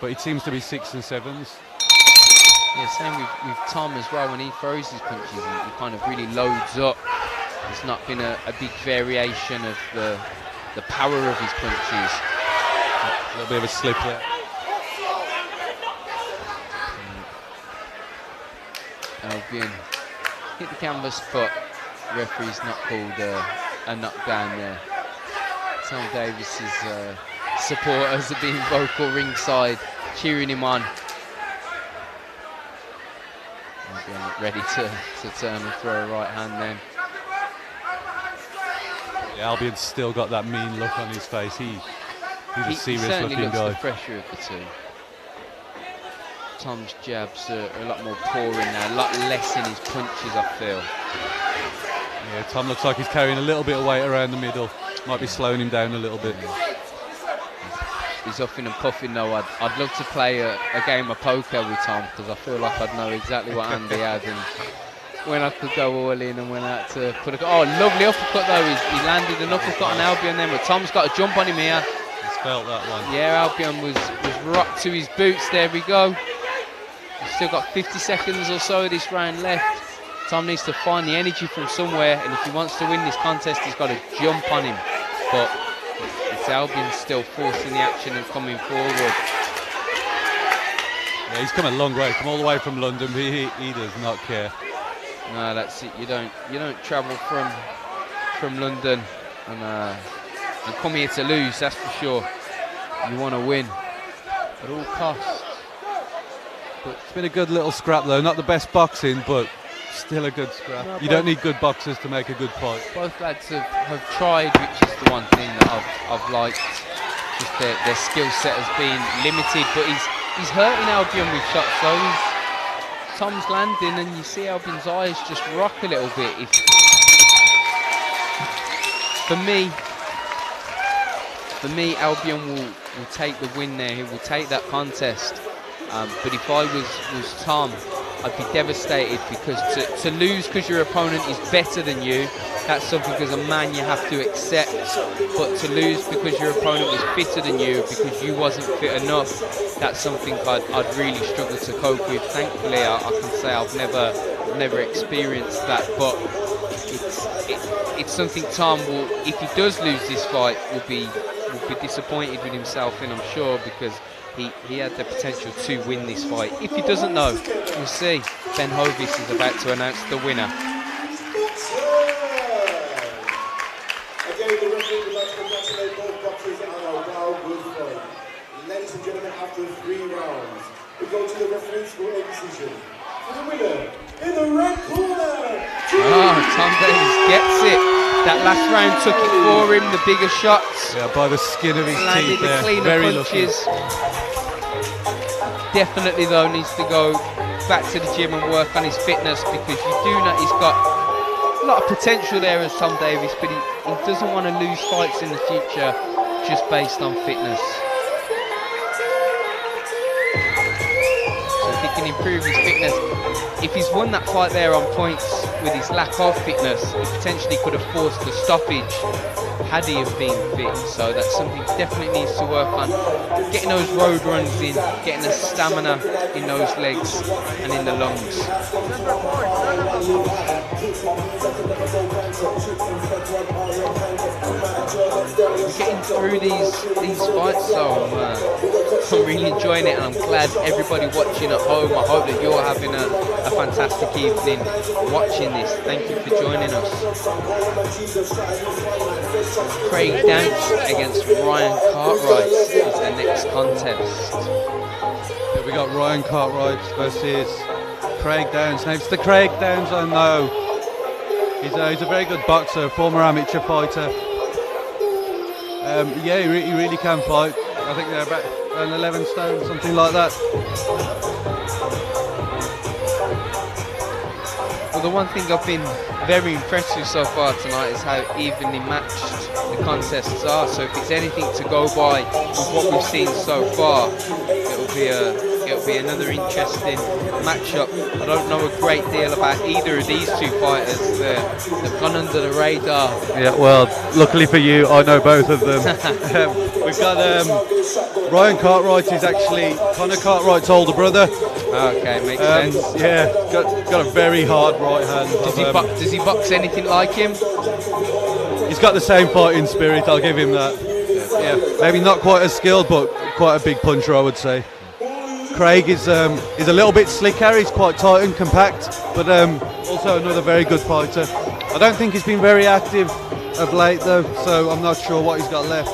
but it seems to be 6s and 7s. Yeah, same with Tom as well. When he throws his punches, he kind of really loads up. There's not been a big variation of the power of his punches. A little bit of a slip there. Albion hit the canvas, but referee's not called a knockdown there. Tom Davis's supporters are being vocal ringside, cheering him on. Ready to turn and throw a right hand then. Yeah, Albion's still got that mean look on his face. He's a serious looking guy. He certainly looks the fresher of the two. Tom's jabs are a lot more pouring now, a lot less in his punches, I feel. Yeah, Tom looks like he's carrying a little bit of weight around the middle. Might be slowing him down a little bit. He's huffing and puffing though. I'd love to play a game of poker with Tom, because I feel like I'd know exactly what hand he had and when I could go all in and when I had to put a... Oh, lovely uppercut though. He landed an uppercut on Albion then, but Tom's got a jump on him here. He's felt that one. Yeah, Albion was rocked to his boots. There we go. He's still got 50 seconds or so of this round left. Tom needs to find the energy from somewhere, and if he wants to win this contest, he's got to jump on him. But it's Albion still forcing the action and coming forward. Yeah, he's come a long way, come all the way from London, but he does not care. No, that's it. You don't travel from London and come here to lose. That's for sure. You want to win at all costs. But it's been a good little scrap though. Not the best boxing, but still a good scrap. No, you don't need good boxers to make a good fight. Both lads have tried, which is the one thing that I've liked. Just their skill set has been limited, but he's hurting Albion with shots though. Tom's landing, and you see Albion's eyes just rock a little bit. For me, Albion will take the win there. He will take that contest. But if I was Tom, I'd be devastated, because to lose because your opponent is better than you that's something as a man you have to accept. But to lose because your opponent was fitter than you, because you wasn't fit enough, that's something I'd really struggle to cope with. Thankfully, I can say I've never experienced that, but it's something Tom will, if he does lose this fight, will be disappointed with himself in, I'm sure, because he had the potential to win this fight. If he doesn't know, we'll see. Ben Hovis is about to announce the winner. Again, the referee would like to congratulate both boxers on a well-good fight. Ladies and gentlemen, after 3 rounds, we go to the referee score a decision. For the winner, in the red corner, Tom Davies gets it. That last round took it for him, the bigger shots. Yeah, by the skin of his teeth The there. cleaner Very punches. Definitely though needs to go back to the gym and work on his fitness, because you do know he's got a lot of potential there as Tom Davies, but he doesn't want to lose fights in the future just based on fitness. So if he can improve his fitness, if he's won that fight there on points with his lack of fitness, he potentially could have forced the stoppage had he have been fit. So that's something he definitely needs to work on. Getting those road runs in, getting the stamina in those legs and in the lungs. Getting through these fights, so I'm really enjoying it, and I'm glad everybody watching at home. I hope that you're having a fantastic evening watching this. Thank you for joining us. Craig Dance against Ryan Cartwright is the next contest. Yeah, we got Ryan Cartwright versus Craig Downs. Now it's the Craig Downs I know. He's a very good boxer, former amateur fighter. Yeah, he really can fight. I think they're about 11 stone, something like that. Well, the one thing I've been very impressed with so far tonight is how evenly matched the contests are. So if it's anything to go by with what we've seen so far, it'll be another interesting matchup. I don't know a great deal about either of these two fighters. They've gone under the radar. Yeah, well, luckily for you, I know both of them. We've got Ryan Cartwright is actually Conor Cartwright's older brother. Okay, makes sense. Yeah, got a very hard right hand. Does he box anything like him? He's got the same fighting spirit, I'll give him that. Yeah, maybe not quite as skilled, but quite a big puncher, I would say. Craig is a little bit slicker, he's quite tight and compact, but also another very good fighter. I don't think he's been very active of late though, so I'm not sure what he's got left.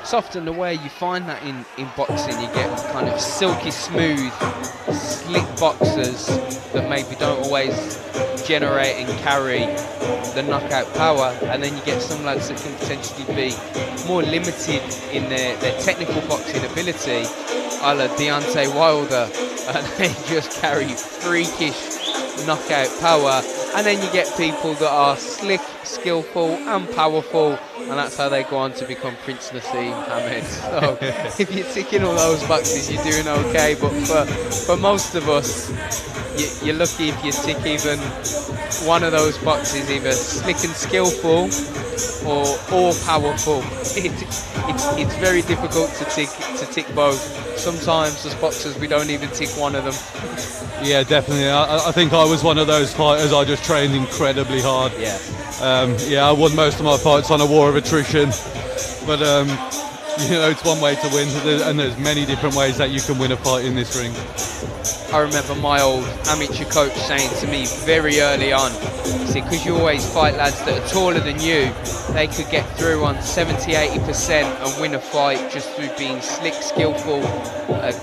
It's often the way you find that in boxing. You get kind of silky smooth, slick boxers that maybe don't always generate and carry the knockout power, and then you get some lads that can potentially be more limited in their technical boxing ability, a la Deontay Wilder, and they just carry freakish knockout power. And then you get people that are slick, skillful and powerful, and that's how they go on to become Prince Nassim Hamed. So if you're ticking all those boxes, you're doing okay, but for most of us, you're lucky if you tick even one of those boxes, either slick and skillful or powerful. It's very difficult to tick both. Sometimes as boxers we don't even tick one of them. Yeah, definitely. I think I was one of those fighters. I just trained incredibly hard. Yeah. I won most of my fights on a war of attrition, but it's one way to win, and there's many different ways that you can win a fight in this ring. I remember my old amateur coach saying to me very early on, he said, because you always fight lads that are taller than you, they could get through on 70-80% and win a fight just through being slick, skillful,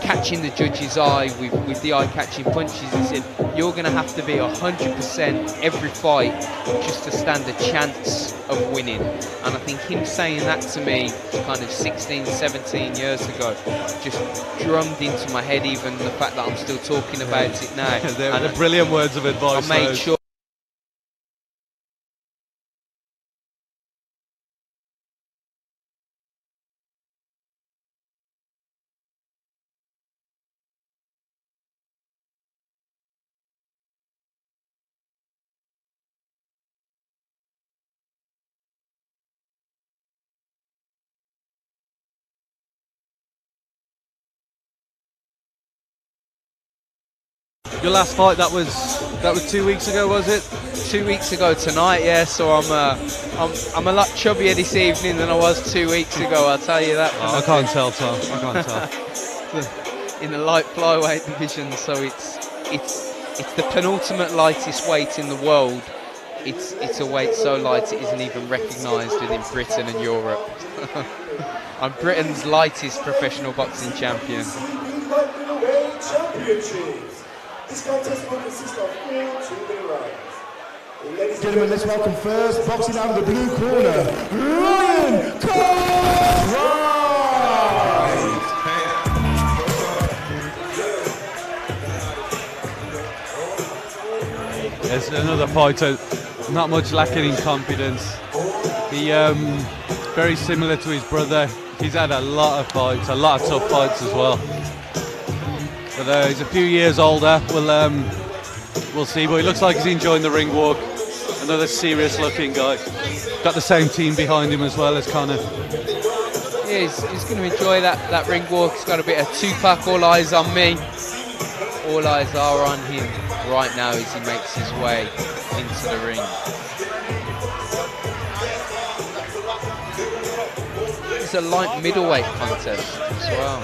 catching the judge's eye with the eye-catching punches. He said, you're going to have to be 100% every fight just to stand a chance of winning. And I think him saying that to me kind of 16, 17 years ago just drummed into my head, even the fact that I'm still talking about it now. They're brilliant words of advice. I made sure Your last fight, that was 2 weeks ago, was it? 2 weeks ago tonight, yeah. So I'm a lot chubbier this evening than I was 2 weeks ago. I'll tell you that. I can't tell, Tom. I can't tell. In the light flyweight division, so it's the penultimate lightest weight in the world. It's a weight so light it isn't even recognised within Britain and Europe. I'm Britain's lightest professional boxing champion. This contest will consist of 4 2-minute rounds. Ladies and Gentlemen, let's welcome first, boxing out of the blue corner, Ryan Cartwright! There's another fighter, not much lacking in confidence. He very similar to his brother. He's had a lot of fights, a lot of tough fights as well. But he's a few years older. We'll see. But he looks like he's enjoying the ring walk. Another serious-looking guy. Got the same team behind him as well as Connor. Yeah, he's going to enjoy that ring walk. He's got a bit of Tupac, all eyes on me. All eyes are on him right now as he makes his way into the ring. It's a light middleweight contest as well.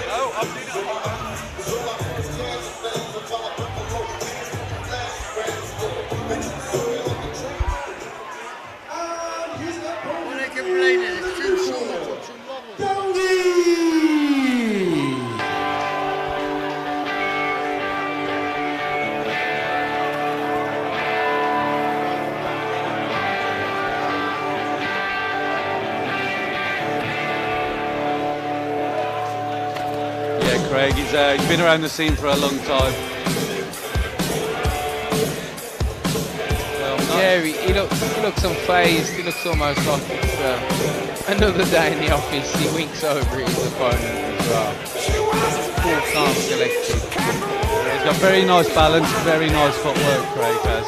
Craig, he's been around the scene for a long time. Yeah, he looks unfazed. He looks almost like it's another day in the office. He winks over at his opponent as well. Full calm, collected. He's got very nice balance, very nice footwork, Craig has.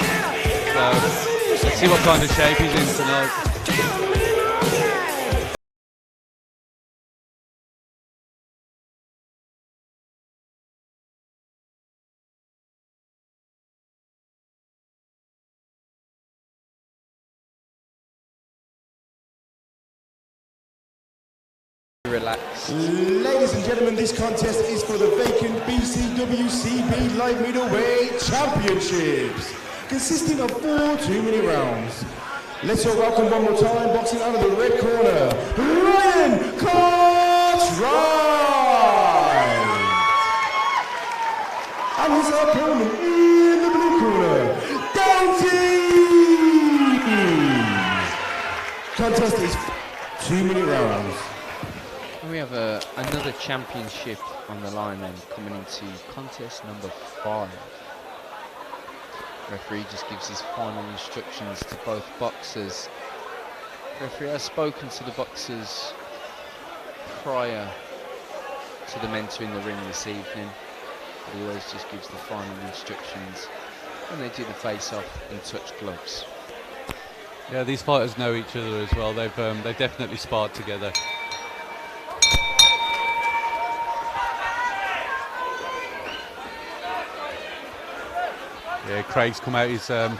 So let's see what kind of shape he's in tonight. Relaxed. Ladies and gentlemen, this contest is for the vacant BCWCB Light Middleweight Championships, consisting of 4 2-minute rounds. Let's all welcome one more time, boxing out of the red corner, Ryan Cartwright! And his opponent in the blue corner, Dudley! Contest is 2-minute rounds. We have another championship on the line then, coming into contest number 5. Referee just gives his final instructions to both boxers. Referee has spoken to the boxers prior to them entering the ring this evening. But he always just gives the final instructions when they do the face-off in touch gloves. Yeah, these fighters know each other as well. They've definitely sparred together. Yeah, Craig's come out. He's started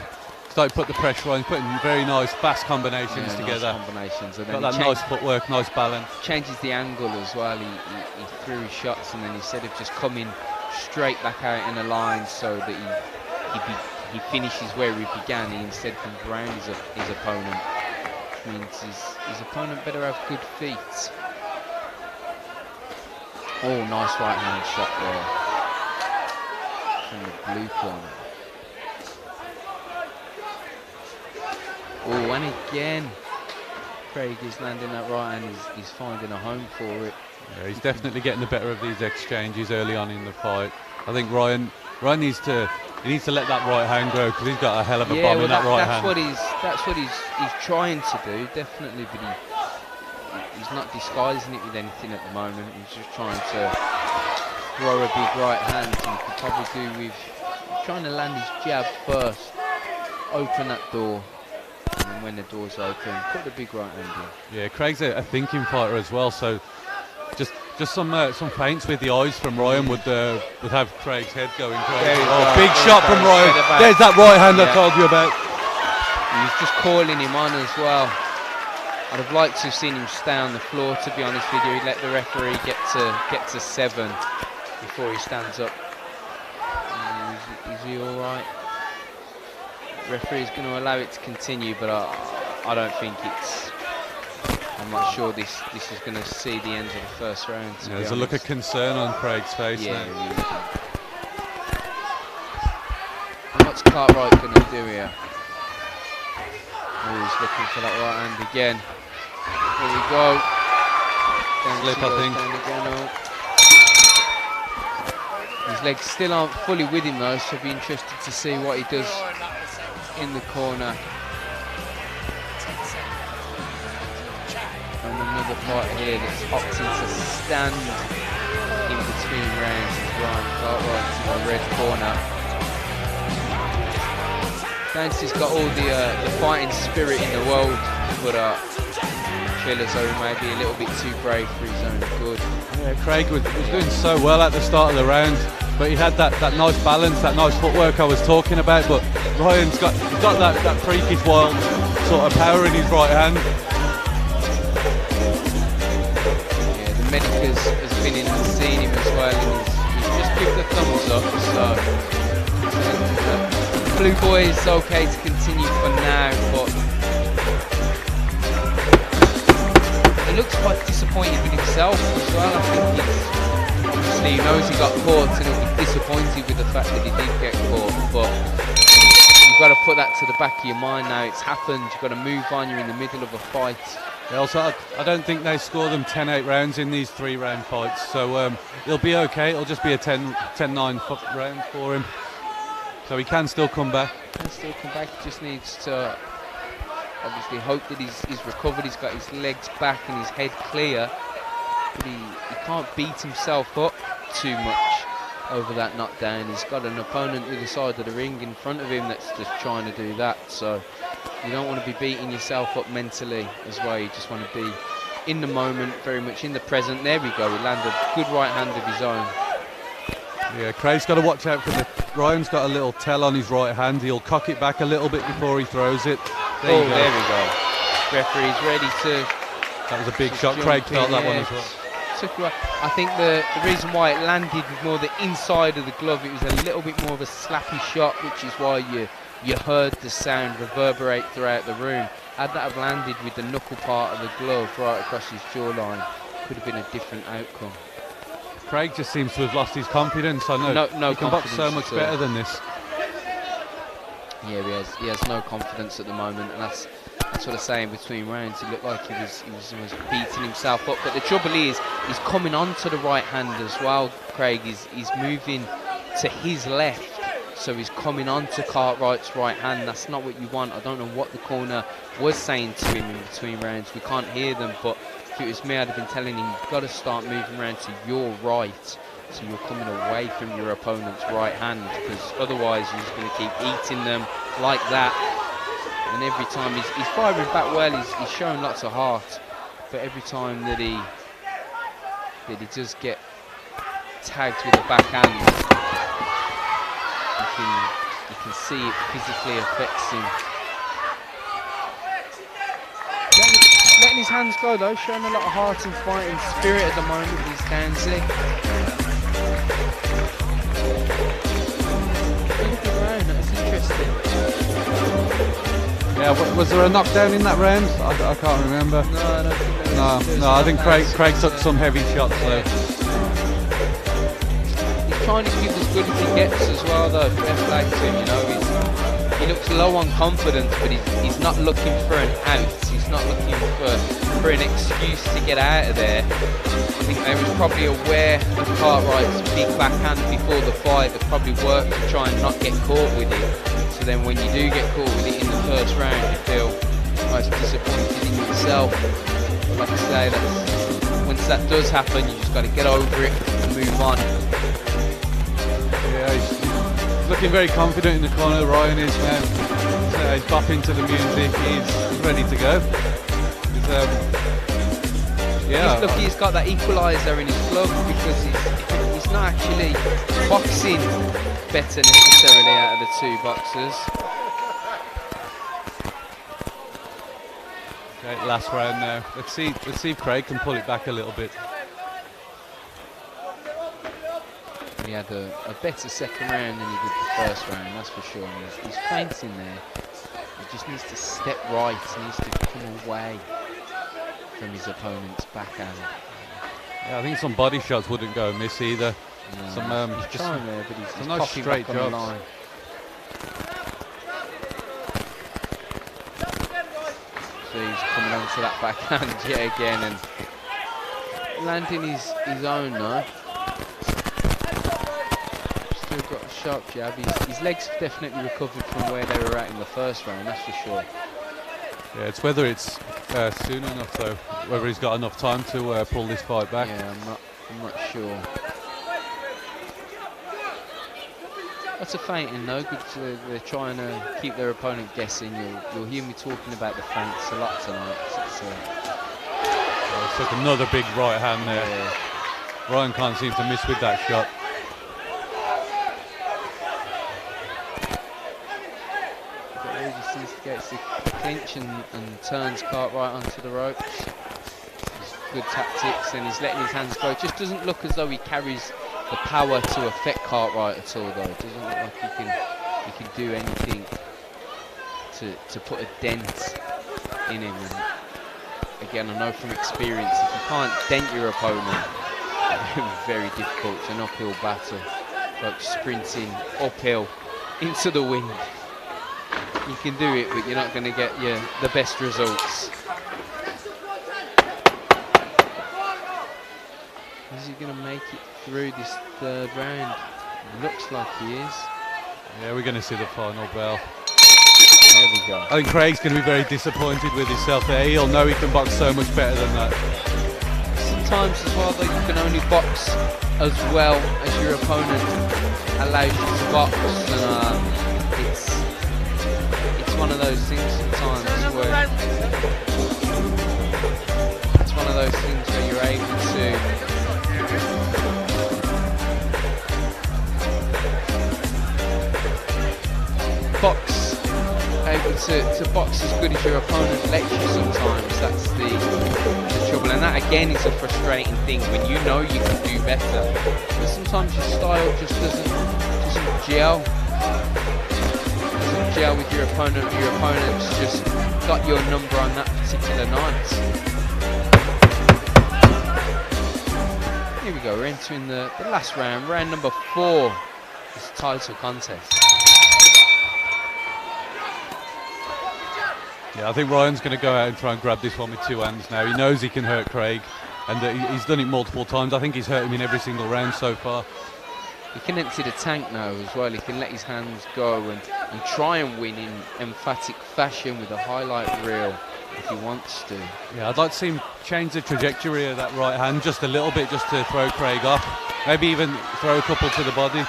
to put the pressure on. He's putting very nice, fast combinations together. Nice combinations. And got that nice footwork, nice balance. Changes the angle as well. He threw his shots, and then instead of just coming straight back out in a line so that he finishes where he began, he instead comes around his opponent, which means his opponent better have good feet. Oh, nice right hand shot there from the blue corner. Oh, and again, Craig is landing that right hand. He's finding a home for it. Yeah, he's definitely getting the better of these exchanges early on in the fight. I think Ryan needs to let that right hand grow, because he's got a hell of a bomb in that right hand. That's what he's trying to do, definitely, but he's not disguising it with anything at the moment. He's just trying to throw a big right hand, and he could probably do with trying to land his jab first, open that door. And then when the door's open, put the big right hand in. Yeah, Craig's a thinking fighter as well, so just Just some feints with the eyes from Ryan would have Craig's head going crazy. Big There shot you from go. Ryan. Centre-back. There's that right hand I Yeah. told you about. He's just calling him on as well. I'd have liked to have seen him stay on the floor, to be honest with you. He let the referee get to 7 before he stands up. Is he all right? Referee's going to allow it to continue, but I don't think it's. I'm not sure this is going to see the end of the first round. Yeah, there's a look of concern on Craig's face Yeah. now. And what's Cartwright going to do here? Oh, he's looking for that right hand again. Here we go. Down Slip, she I goes, think. down again, His legs still aren't fully with him though, so I'll be interested to see what he does in the corner. And another fight here that's opting to stand in between rounds is Ryan Cartwright in the red corner. Dancy's got all the fighting spirit in the world, but feel as though he may be a little bit too brave for his own good. Yeah, Craig was doing so well at the start of the round, but he had that nice balance, that nice footwork I was talking about. But Ryan's got that freakish wild sort of power in his right hand. Yeah, the medic has been in and seen him as well, and he's just given the thumbs up. So Blue Boy is okay to continue for now, but he looks quite disappointed with himself as well. I think obviously he knows he got caught and he'll be disappointed with the fact that he did get caught, but you've got to put that to the back of your mind now. It's happened, you've got to move on, you're in the middle of a fight. Yeah, also, I don't think they score them 10-8 rounds in these 3-round fights, so he'll be okay. It'll just be a 10-9 round for him, so he can still come back. He just needs to obviously hope that he's recovered, he's got his legs back and his head clear, but he can't beat himself up too much over that knockdown. He's got an opponent either side of the ring in front of him that's just trying to do that, so you don't want to be beating yourself up mentally as well. You just want to be in the moment, very much in the present. There we go, he landed a good right hand of his own. Yeah, Craig's got to watch out for Ryan's got a little tell on his right hand. He'll cock it back a little bit before he throws it. There we go. Referee's ready to. That was a big shot. Craig felt that one as well. I think the reason why it landed with more the inside of the glove, it was a little bit more of a slappy shot, which is why you heard the sound reverberate throughout the room. Had that have landed with the knuckle part of the glove right across his jawline, could have been a different outcome. Craig just seems to have lost his confidence. I know no he can box so confidence much better than this. Yeah, he has no confidence at the moment, and that's what I'm saying. Between rounds, he looked like he was almost beating himself up. But the trouble is, he's coming on to the right hand as well. Craig he's moving to his left, so he's coming on to Cartwright's right hand. That's not what you want. I don't know what the corner was saying to him in between rounds. We can't hear them, but if it was me, I'd have been telling him, you've got to start moving around to your right, so you're coming away from your opponent's right hand, because otherwise you're just going to keep eating them like that. And every time he's firing back well, he's showing lots of heart, but every time that he does get tagged with a backhand, you can see it physically affects him. Letting his hands go though, showing a lot of heart and fighting spirit at the moment, he's dancing. Looking around, that's interesting. Yeah, was there a knockdown in that round? I can't remember. No, I don't think there was. No, I think Craig took some heavy shots though. He's trying to give as good as he gets as well though, fair play to him, you know. He looks low on confidence, but he's not looking for an out. He's not looking for an excuse to get out of there. I think they was probably aware of Cartwright's big backhand before the fight. They probably worked to try and not get caught with it. So then when you do get caught with it in the first round, you feel most disappointed in yourself. Like I say, once that does happen, you just got to get over it and move on. Yeah, he's looking very confident in the corner. Ryan is now. He's bopping to the music. He's ready to go. Yeah. He's lucky he's got that equaliser in his glove, because he's not actually boxing better necessarily out of the two boxers. Okay, last round now. Let's see if Craig can pull it back a little bit. He had a better second round than he did the first round, that's for sure. And he's fainting there. He just needs to step right, he needs to come away from his opponent's backhand. Yeah, I think some body shots wouldn't go amiss either. No, Some he's trying there, but he's nice popping straight back on the jobs. line. So he's coming onto that backhand yet again and landing his own though. Still got a sharp jab. His legs definitely recovered from where they were at in the first round, that's for sure. Yeah, it's whether it's soon enough though, whether he's got enough time to pull this fight back. Yeah, I'm not sure. That's a feinting though, good they're trying to keep their opponent guessing. You'll hear me talking about the feints a lot tonight. Took another big right hand there. Yeah. Ryan can't seem to miss with that shot. But he just needs to get the clinch and turns Cartwright onto the ropes. Good tactics, and he's letting his hands go. It just doesn't look as though he carries the power to affect Cartwright at all though. It doesn't look like he can do anything to put a dent in him. And again, I know from experience, if you can't dent your opponent, it's very difficult. It's an uphill battle, like sprinting uphill into the wind. You can do it, but you're not going to get the best results. Is he going to make it through this third round? Looks like he is. Yeah, we're going to see the final bell. There we go. I think Craig's going to be very disappointed with himself there. He'll know he can box so much better than that. Sometimes as well though, you can only box as well as your opponent allows you to box, and it's one of those things sometimes where it's one of those things where you're able to box, able to box as good as your opponent lets you sometimes. That's the trouble, and that again is a frustrating thing when you know you can do better, but sometimes your style just doesn't gel. Doesn't gel with your opponent. Your opponent's just got your number on that particular night. Here we go, we're entering the last round, round number 4, this title contest. Yeah, I think Ryan's going to go out and try and grab this one with two hands now. He knows he can hurt Craig, and he's done it multiple times. I think he's hurt him in every single round so far. He can empty the tank now as well. He can let his hands go and try and win in emphatic fashion with a highlight reel if he wants to. Yeah, I'd like to see him change the trajectory of that right hand just a little bit, just to throw Craig off. Maybe even throw a couple to the body.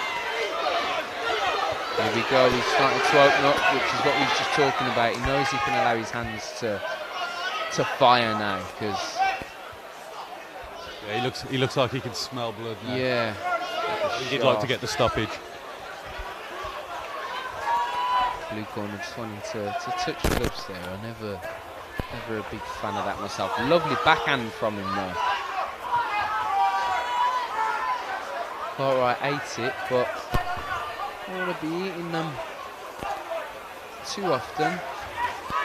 Here we go, he's starting to open up, which is what we were just talking about. He knows he can allow his hands to fire now, because yeah, he looks like he can smell blood now. Yeah, He'd like to get the stoppage. Blue corner just wanting to touch gloves there. I'm never a big fan of that myself. Lovely backhand from him though. Alright, ate it, but I don't want to be eating them too often.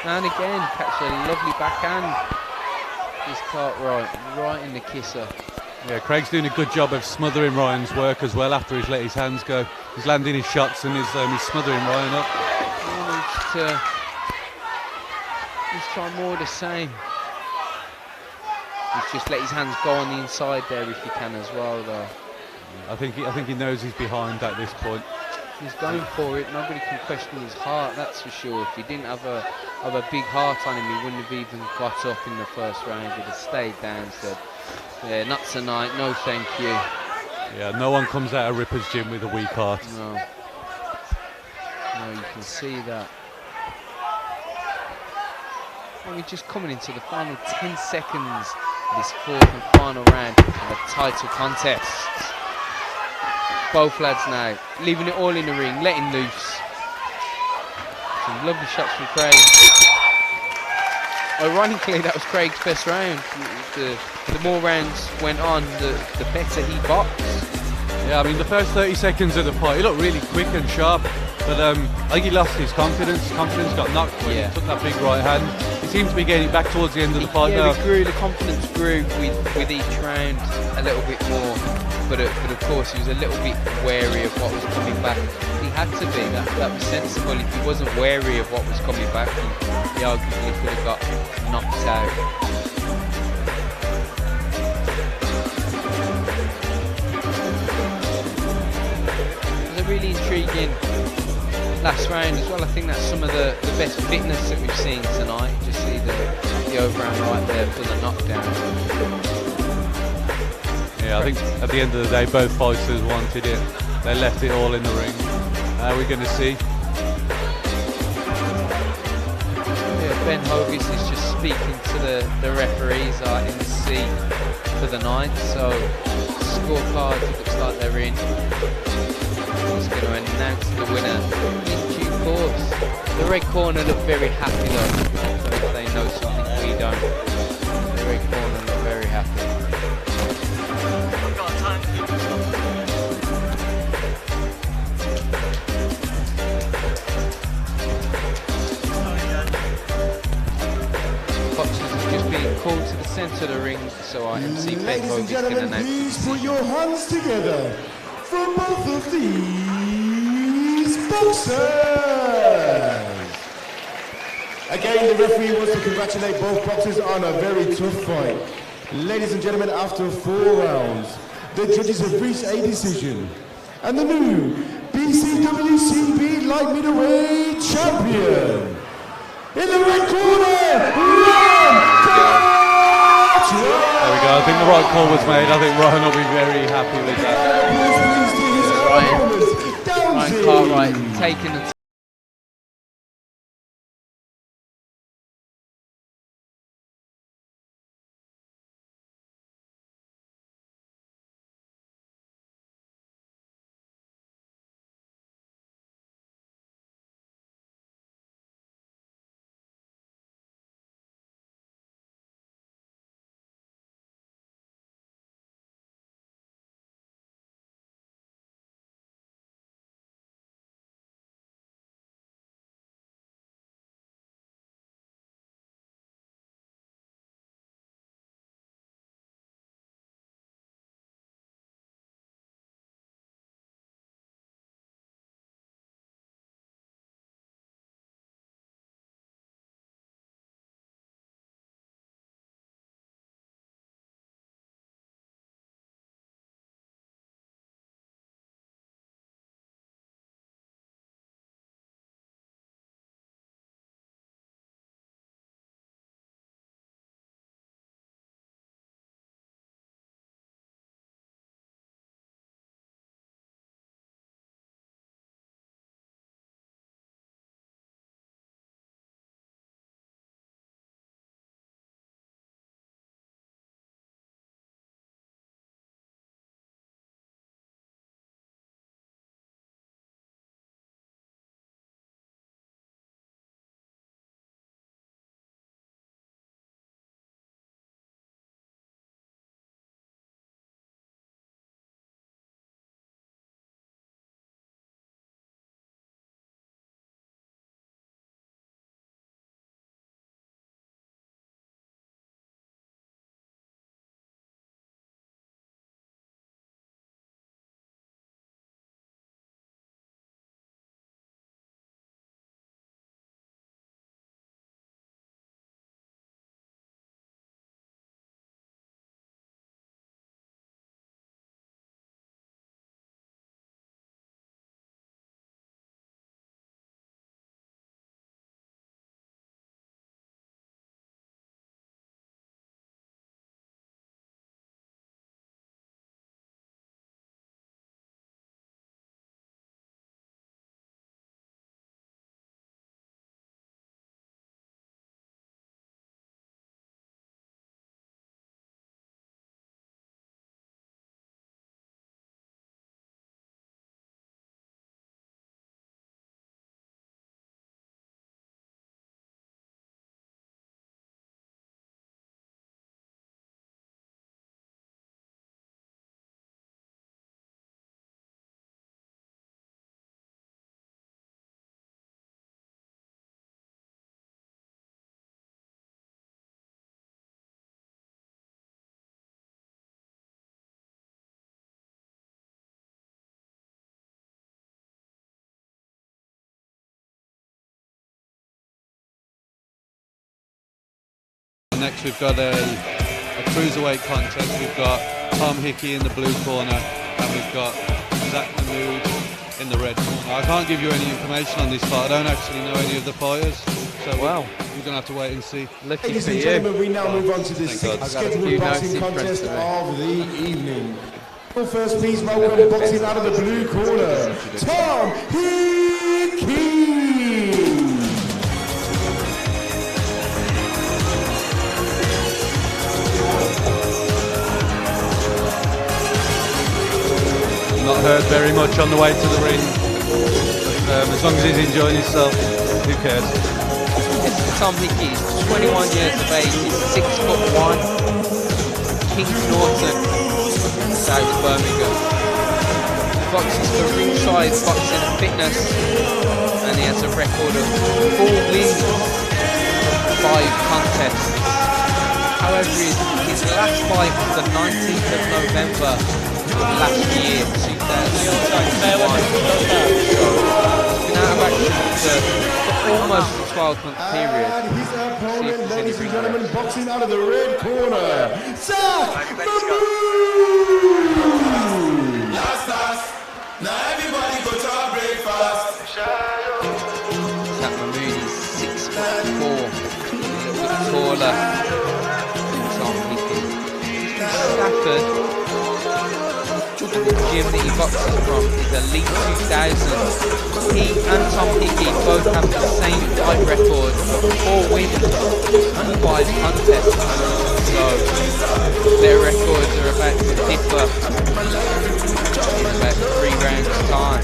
And again, catch a lovely backhand. This Cartwright right in the kisser. Yeah, Craig's doing a good job of smothering Ryan's work as well after he's let his hands go. He's landing his shots and he's smothering Ryan up. He's trying more of the same. He's just let his hands go on the inside there if he can as well though. I think he knows he's behind at this point. He's going for it. Nobody can question his heart, that's for sure. If he didn't have a big heart on him, he wouldn't have even got up in the first round. He'd have stayed down, said, yeah, not tonight, no thank you. Yeah, no one comes out of Ripper's gym with a weak heart. No, you can see that. And we're just coming into the final 10 seconds this fourth and final round of a title contest. Both lads now leaving it all in the ring, letting loose. Some lovely shots from Craig. Ironically, that was Craig's best round. The more rounds went on, the better he boxed. Yeah, I mean, the first 30 seconds of the fight, he looked really quick and sharp, but I think he lost his confidence. Confidence got knocked when he took that big right hand. He seems to be getting back towards the end of the fight now. The confidence grew with each round a little bit more, but of course he was a little bit wary of what was coming back. He had to be, that was sensible. If he wasn't wary of what was coming back, he arguably could have got knocked out. Really intriguing last round as well. I think that's some of the best fitness that we've seen tonight. Just see the overhand right there for the knockdown. Yeah, I think at the end of the day both fighters wanted it. They left it all in the ring. We're going to see. Yeah, Ben Hovis is just speaking to the referees in the seat for the night. So scorecards, it looks like they're in. He's going to announce the winner in due course. The red corner look very happy though, so they know something we don't. The red corner look very happy. Boxers have just been called to the centre of the ring, so IMC Ben Hovis can announce. Please put your hands together for both of these boxers. Again, the referee wants to congratulate both boxers on a very tough fight. Ladies and gentlemen, after 4 rounds, the judges have reached a decision. And the new BCWCB light middleweight champion, in the red corner, There we go. I think the right call was made. I think Ryan will be very happy with that. Ryan Cartwright taking the next we've got a cruiserweight contest. We've got Tom Hickey in the blue corner, and we've got Zach Mahmood in the red corner. I can't give you any information on this fight. I don't actually know any of the fighters, so we're going to have to wait and see. Ladies and gentlemen, we now move on to the sixth scheduled boxing contest of the evening. Well, first, please welcome boxing out of the blue corner, Tom Hickey. Not heard very much on the way to the ring, but as long as he's enjoying himself, who cares? Tom Hickey is 21 years of age, he's 6'1", Kings Norton, South Birmingham. He boxes for Ringside Boxing and Fitness, and he has a record of 4 wins, 5 contests. However, his last fight was the 19th of November of last year, 2021. He's been out of action for almost a 12-month period. And his opponent, ladies and gentlemen, boxing out of the red corner, Zach Mahmood. Now everybody go to our breakfast. Zach Mahmood is 6'4", a little bit taller than Tom Hickey. He's from Stafford. The gym that he boxes from is Elite 2000. He and Tom Hickey both have the same fight record of 4 wins and 5 contests. So their records are about to differ in about 3 rounds time.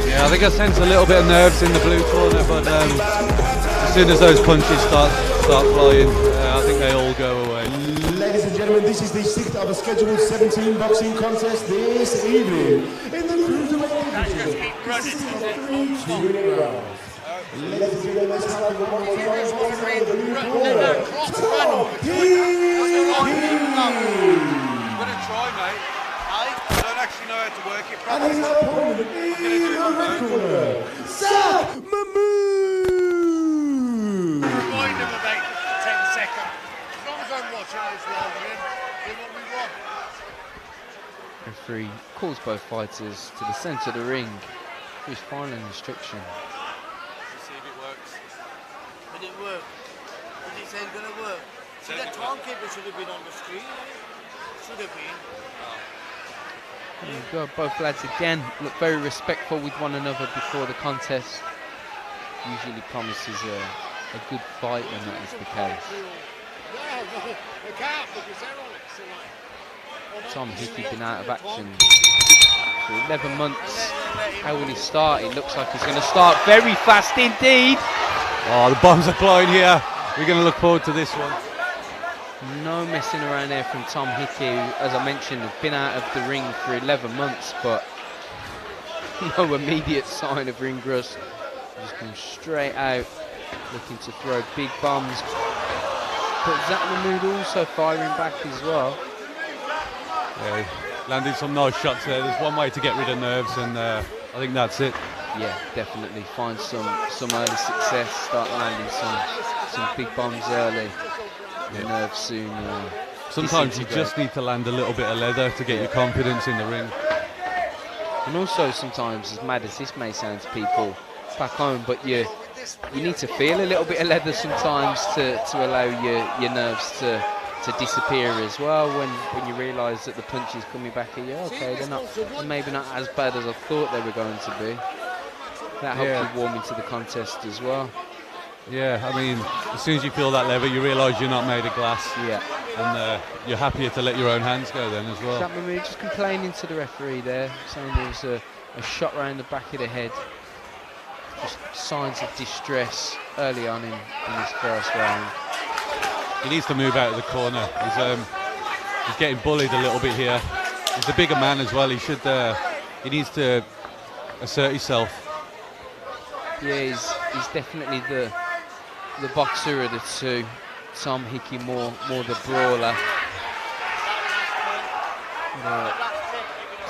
Yeah, I think I sense a little bit of nerves in the blue corner, but as soon as those punches start flying, I think they all go away. Ladies and gentlemen, this is the 6th of a scheduled 17 boxing contest this evening in the cruiserweight division. Consisting of 3 2-minute rounds. Ladies and gentlemen, let's have the one more time boxing out of the blue corner, Tom Hickey. I'm going to try, mate. I don't actually know how to work it properly. And his opponent in the red corner, Zach Mahmood. Remind them about 10 seconds. As long as I'm watching this round, do what we want. Referee calls both fighters to the centre of the ring for his final instruction. See if it works. Did it work? Did he say it's going to work? See, that timekeeper should have been on the screen. Should have been. There you go, both lads again look very respectful with one another before the contest. Usually promises a good fight when that is the case. Tom Hickey been out of action for 11 months. How will he start? It looks like he's going to start very fast indeed. Oh, the bombs are flying here. We're going to look forward to this one. No messing around there from Tom Hickey, who, as I mentioned, has been out of the ring for 11 months, but no immediate sign of ring rust. Just come straight out, looking to throw big bombs. But Zach Mahmood also firing back as well. Yeah, landing some nice shots there. There's one way to get rid of nerves, and I think that's it. Yeah, definitely find some early success, start landing some big bombs early. The nerves soon. Sometimes you just need to land a little bit of leather to get your confidence in the ring. And also sometimes, as mad as this may sound to people back home, but you need to feel a little bit of leather sometimes to allow your nerves to disappear as well when you realise that the punch is coming back at you. Okay, they're maybe not as bad as I thought they were going to be. That helps you warm into the contest as well. Yeah, I mean, as soon as you feel that lever, you realise you're not made of glass. Yeah. And you're happier to let your own hands go then as well. Zach Mahmood just complaining to the referee there, saying there was a shot round the back of the head. Just signs of distress early on in his first round. He needs to move out of the corner. He's getting bullied a little bit here. He's a bigger man as well. He needs to assert himself. Yeah, he's definitely the boxer of the two. Tom Hickey more the brawler.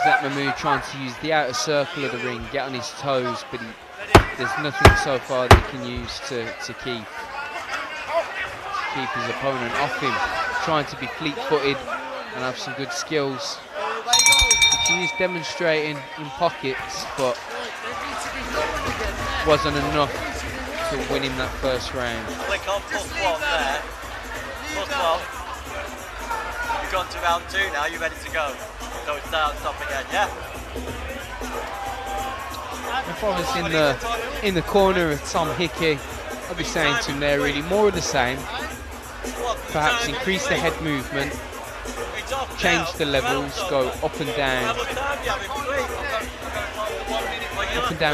Zach Mahmood trying to use the outer circle of the ring, get on his toes, but he there's nothing so far that he can use to keep his opponent off him. Trying to be fleet-footed and have some good skills, which he is demonstrating in pockets, but wasn't enough to win him that first round. Click on +1 there. +1. You've gone to round 2 now, you're ready to go. So start and stop again, yeah? If I was in the corner of Tom Hickey, I'd be saying to him there really more of the same. Perhaps increase the head movement, change the levels, go up and down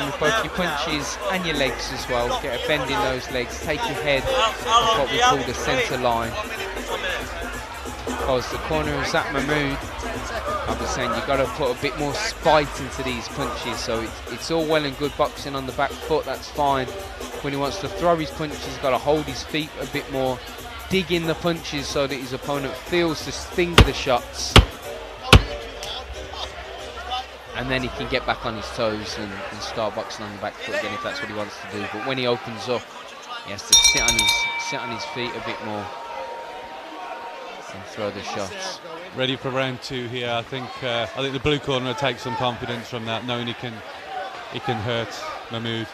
with both your punches and your legs as well. Get a bend in those legs, take your head off what we call the centre line. Because the corner of Zach Mahmood, I've been saying you've got to put a bit more spite into these punches. So it's all well and good boxing on the back foot, that's fine. When he wants to throw his punches, he's got to hold his feet a bit more, dig in the punches so that his opponent feels the sting of the shots. And then he can get back on his toes and start boxing on the back foot again if that's what he wants to do. But when he opens up, he has to sit on his feet a bit more and throw the shots. Ready for round 2 here. I think the blue corner will take some confidence from that, knowing he can hurt Mahmood.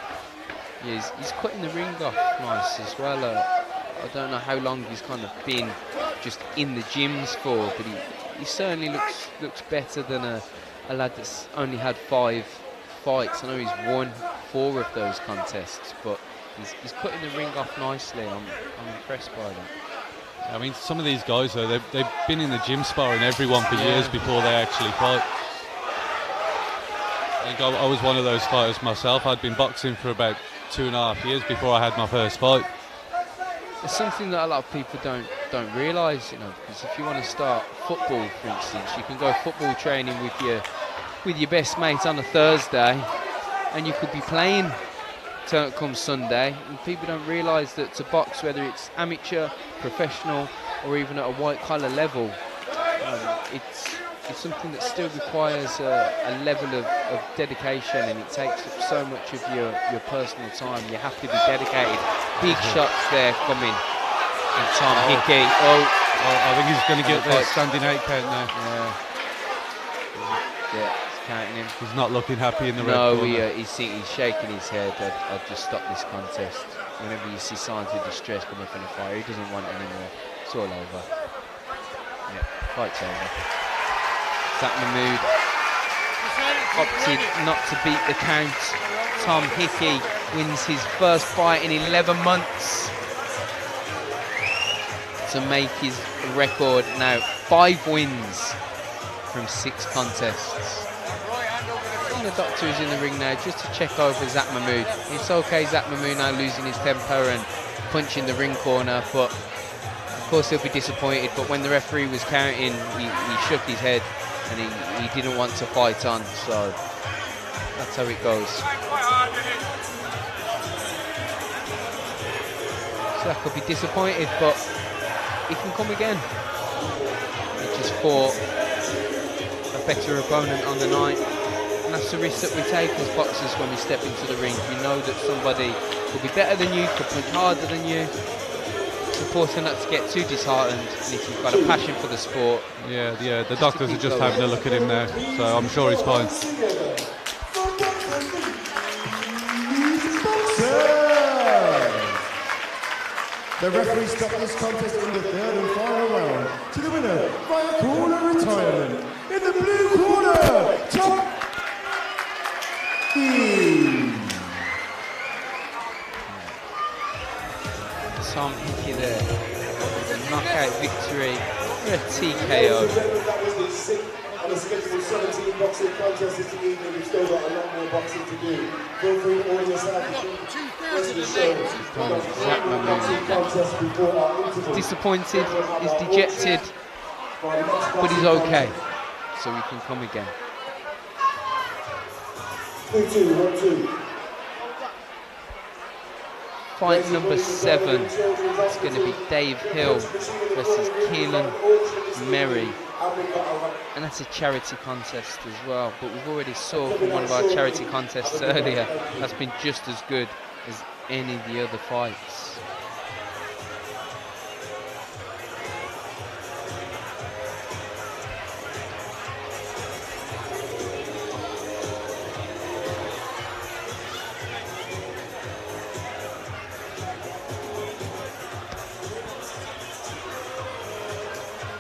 Yeah, he's cutting the ring off nice as well. I don't know how long he's kind of been just in the gyms for, but he certainly looks better than a lad that's only had 5 fights. I know he's won 4 of those contests, but he's cutting the ring off nicely. I'm impressed by that. I mean, some of these guys, though, they've been in the gym sparring everyone for years before they actually fight. I think I was one of those fighters myself. I'd been boxing for about 2.5 years before I had my first fight. It's something that a lot of people don't realise, you know, because if you want to start football, for instance, you can go football training with your best mates on a Thursday, and you could be playing come Sunday, and people don't realise that to box, whether it's amateur, professional, or even at a white-collar level, it's something that still requires a level of dedication, and it takes up so much of your personal time. You have to be dedicated. Big shots there coming. And Tom Hickey. I think he's going to get the standing 8 count now. Yeah, it's counting him. He's not looking happy in the red corner. No, he's shaking his head. I'd just stop this contest. Whenever you see signs of distress coming from the fire, he doesn't want it anymore. It's all over. Yeah, fight's over. Zach Mahmood opted not to beat the count. Tom Hickey wins his first fight in 11 months to make his record now 5 wins from 6 contests. And the doctor is in the ring now just to check over Zach Mahmood. It's okay, Zach Mahmood now losing his temper and punching the ring corner, but of course he'll be disappointed. But when the referee was counting, he shook his head and he didn't want to fight on, so that's how it goes. Zach could be disappointed, but he can come again. He just fought a better opponent on the night, and that's the risk that we take as boxers when we step into the ring. You know that somebody could be better than you, could punch harder than you. It's important not to get too disheartened, and if you've got a passion for the sport. Yeah, the doctors are just having a look at him now, so I'm sure he's fine. The referee stopped this contest in the 3rd and final round to the winner by a corner retirement. In the blue corner, Tom Hickey there. A knockout victory for a TKO. That was the 6th and a scheduled 17 boxing contests this evening. We've still got a lot more boxing to do. Feel free to all yourself. Disappointed, he's dejected, but he's okay, so he can come again. 3-2, 1-2. Fight number 7, it's going to be Dave Hill versus Keelan Merry. And we've got our And that's a charity contest as well, but we've already saw from one of our charity contests earlier, that's been just as good as any of the other fights.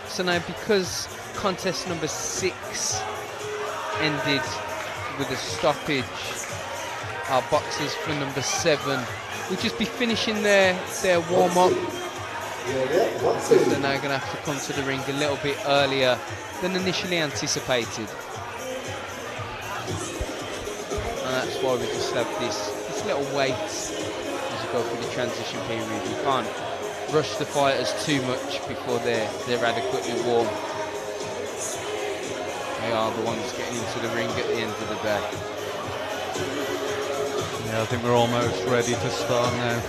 So now, because contest number 6 ended with a stoppage, our boxers for number 7 will just be finishing their warm-up, because they're now going to have to come to the ring a little bit earlier than initially anticipated. And that's why we just have this little wait as we go through the transition period. We can't rush the fighters too much before they're adequately warm. They are the ones getting into the ring at the end of the day. Yeah, I think we're almost ready to start now.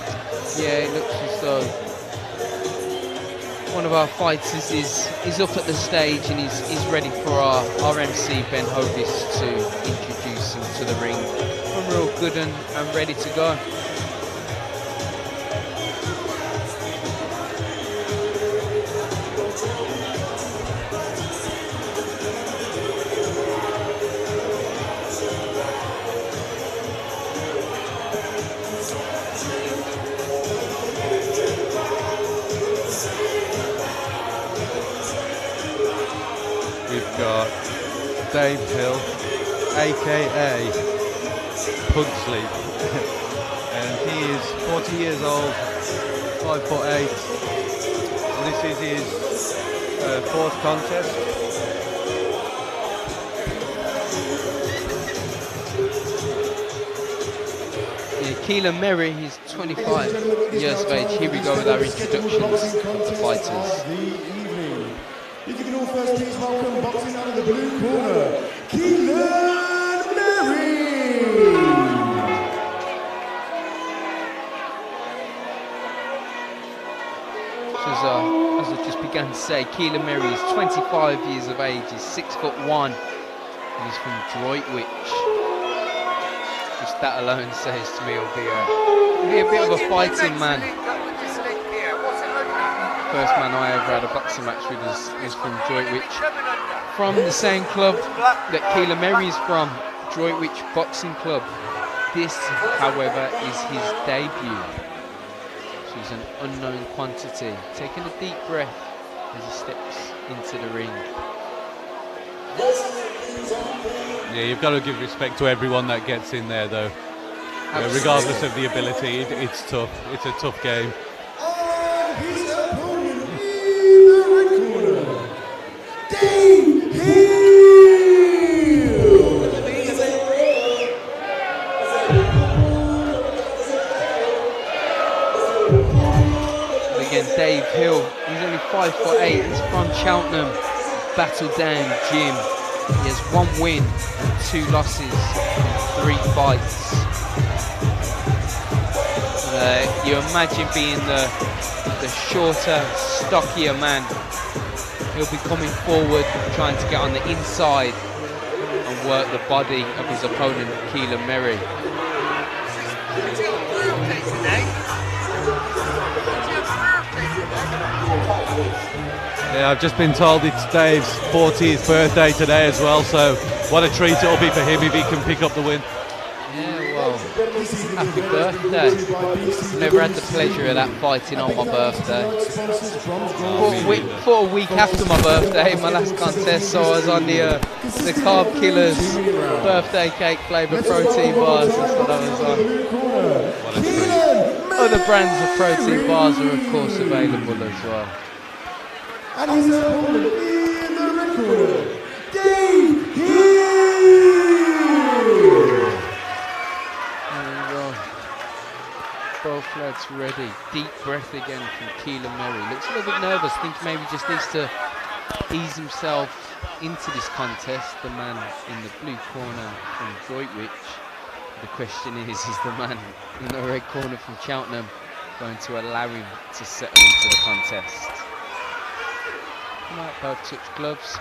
Yeah, it looks as though one of our fighters is up at the stage and is ready for our MC Ben Hovis to introduce him to the ring. I'm real good and ready to go. Dave Hill, aka Pugsley, and he is 40 years old, 5'8", and this is his 4th contest. Yeah, Keelan Merry, he's 25 years of age. Here we go with our introductions of the fighters. If you can all first please welcome, boxing out of the blue corner, Keelan Merry! As I just began to say, Keelan Merry is 25 years of age, he's 6'1", and he's from Droitwich. Just that alone says to me he'll be a bit of a fighting man. First man I ever had a boxing match with is from Droitwich, from the same club that Keelan Merry is from, Droitwich Boxing Club. This, however, is his debut. So he's an unknown quantity, taking a deep breath as he steps into the ring. Yeah, you've got to give respect to everyone that gets in there, though. Regardless of the ability, it's tough. It's a tough game. His opponent in the red corner, Dave Hill! Again, Dave Hill, he's only 5'8", he's from Cheltenham, Battle Down Gym. He has 1 win and 2 losses in 3 fights. You imagine being the shorter, stockier man. He'll be coming forward, trying to get on the inside and work the body of his opponent, Keelan Merry. Yeah, I've just been told it's Dave's 40th birthday today as well, so what a treat it'll be for him if he can pick up the win. Yeah, well, happy birthday. Never had the pleasure of that fighting on my birthday. For a week after my birthday, my last contest, so I was on the Carb Killers birthday cake flavour protein bars. That's what I was on. What a treat. Other brands of protein bars are of course available as well. And his opponent in the red corner, Dave Hill! Both lads ready. Deep breath again from Keelan Merry. Looks a little bit nervous. Think maybe just needs to ease himself into this contest. The man in the blue corner from Droitwich. The question is the man in the red corner from Cheltenham going to allow him to settle into the contest? Come out, both touch gloves,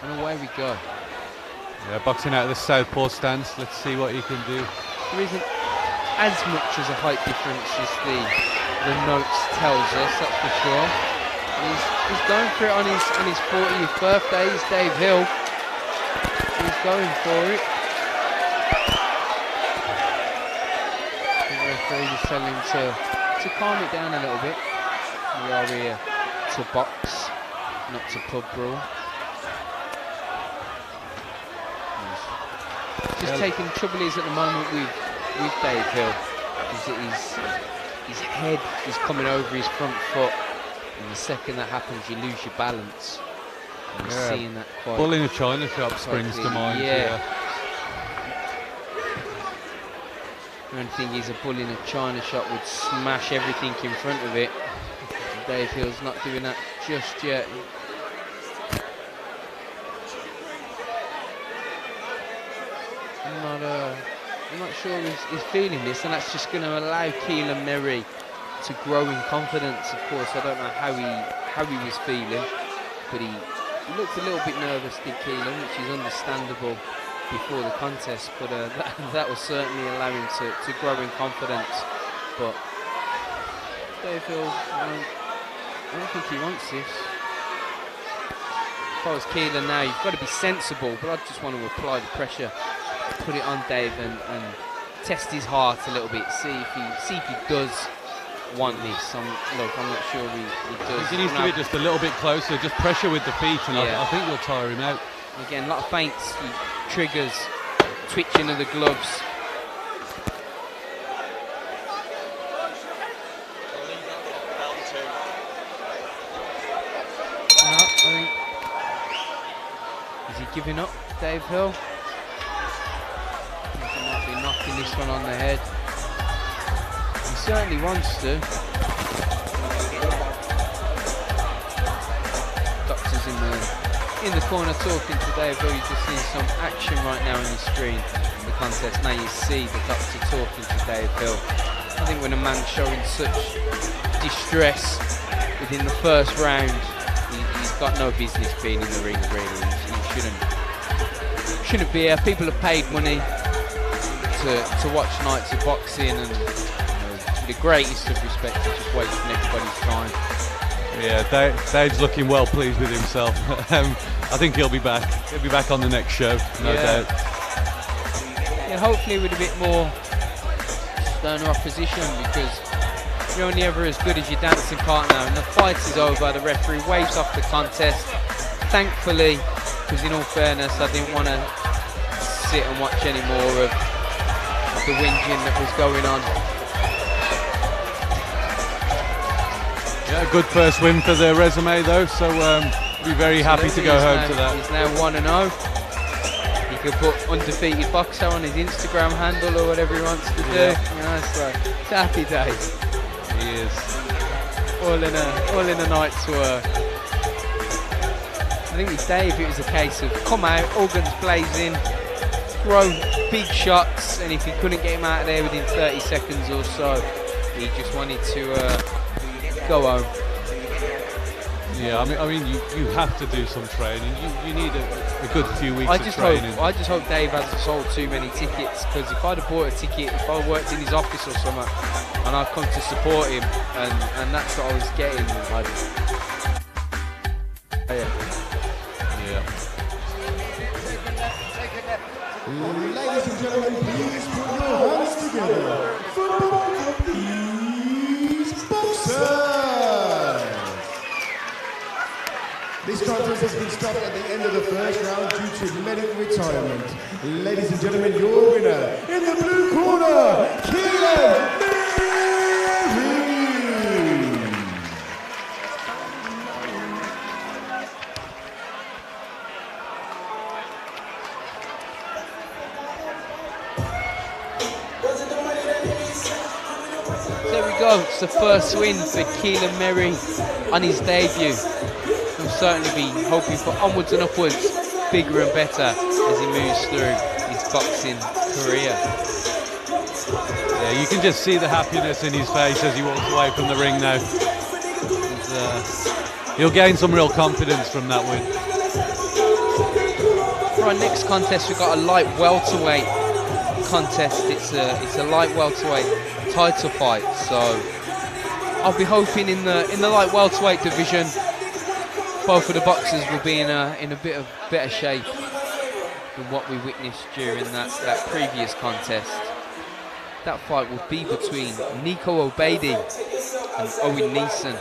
and away we go. Yeah, boxing out of the southpaw stance. Let's see what he can do. There isn't as much as a height difference as the notes tells us, that's for sure. He's going for it on his 40th birthday. He's Dave Hill. He's going for it. The referee is telling him to calm it down a little bit. We are here to box, not to pub brawl. Just taking trouble is at the moment with Dave Hill is that his head is coming over his front foot, and the second that happens you lose your balance. And you're seeing that quite. Bull in a china shop springs to mind. Yeah. The only thing is, a bull in a china shop would smash everything in front of it. Dave Hill's not doing that just yet. I'm not sure he's feeling this, and that's just going to allow Keelan Merry to grow in confidence. Of course, I don't know how he was feeling, but he looked a little bit nervous, did Keelan, which is understandable before the contest, but that will certainly allow him to grow in confidence. But Dave Hill, I don't think he wants this. If I was Keelan now, you've got to be sensible, but I just want to apply the pressure, put it on Dave and test his heart a little bit, see if he does want this. Look, I'm not sure he does. He needs to be just a little bit closer, just pressure with the feet, and I think you'll tire him out. Again, a lot of feints, triggers, twitching of the gloves. Is he giving up, Dave Hill? He might be knocking this one on the head. He certainly wants to. Doctor's in the corner talking to Dave Hill. You're just seeing some action right now on your screen in the contest. Now you see the doctor talking to Dave Hill. I think when a man's showing such distress within the first round, he's got no business being in the ring, really. He shouldn't be here. People have paid money to watch nights of boxing, and with the greatest of respect, he's just wasting everybody's time. Yeah, Dave's looking well pleased with himself. I think he'll be back. He'll be back on the next show, no doubt. Yeah, hopefully with a bit more sterner opposition, because you're only ever as good as your dancing partner. And the fight is over. The referee waves off the contest. Thankfully, because in all fairness, I didn't want to sit and watch any more of the whinging that was going on. Yeah, good first win for their resume though, so be very happy to go home to that. He's now 1-0. He could put undefeated boxer on his Instagram handle or whatever he wants to do. You know, it's happy days. He is. All in a night's work. I think with Dave it was a case of come out, all guns blazing, throw big shots, and if he couldn't get him out of there within 30 seconds or so, he just wanted to go home. Yeah, I mean, you have to do some training. You need a good few weeks of training. I just hope Dave hasn't sold too many tickets, because if I'd have bought a ticket, if I worked in his office or something, and I've come to support him, and that's what I was getting. Ladies and gentlemen, please put your hands together for both of these boxers. This contest has been stopped at the end of the first round due to medical retirement. Ladies and gentlemen, your winner in the blue corner, Keelan Merry. There we go, it's the first win for Keelan Merry on his debut. He'll certainly be hoping for onwards and upwards, bigger and better as he moves through his boxing career. Yeah, you can just see the happiness in his face as he walks away from the ring now. he'll gain some real confidence from that win. For our next contest, we've got a light welterweight contest. It's a light welterweight title fight. So I'll be hoping in the light welterweight division, both of the boxers will be in a bit of better shape than what we witnessed during that previous contest. That fight will be between Nico Obeidi and Owen Neeson.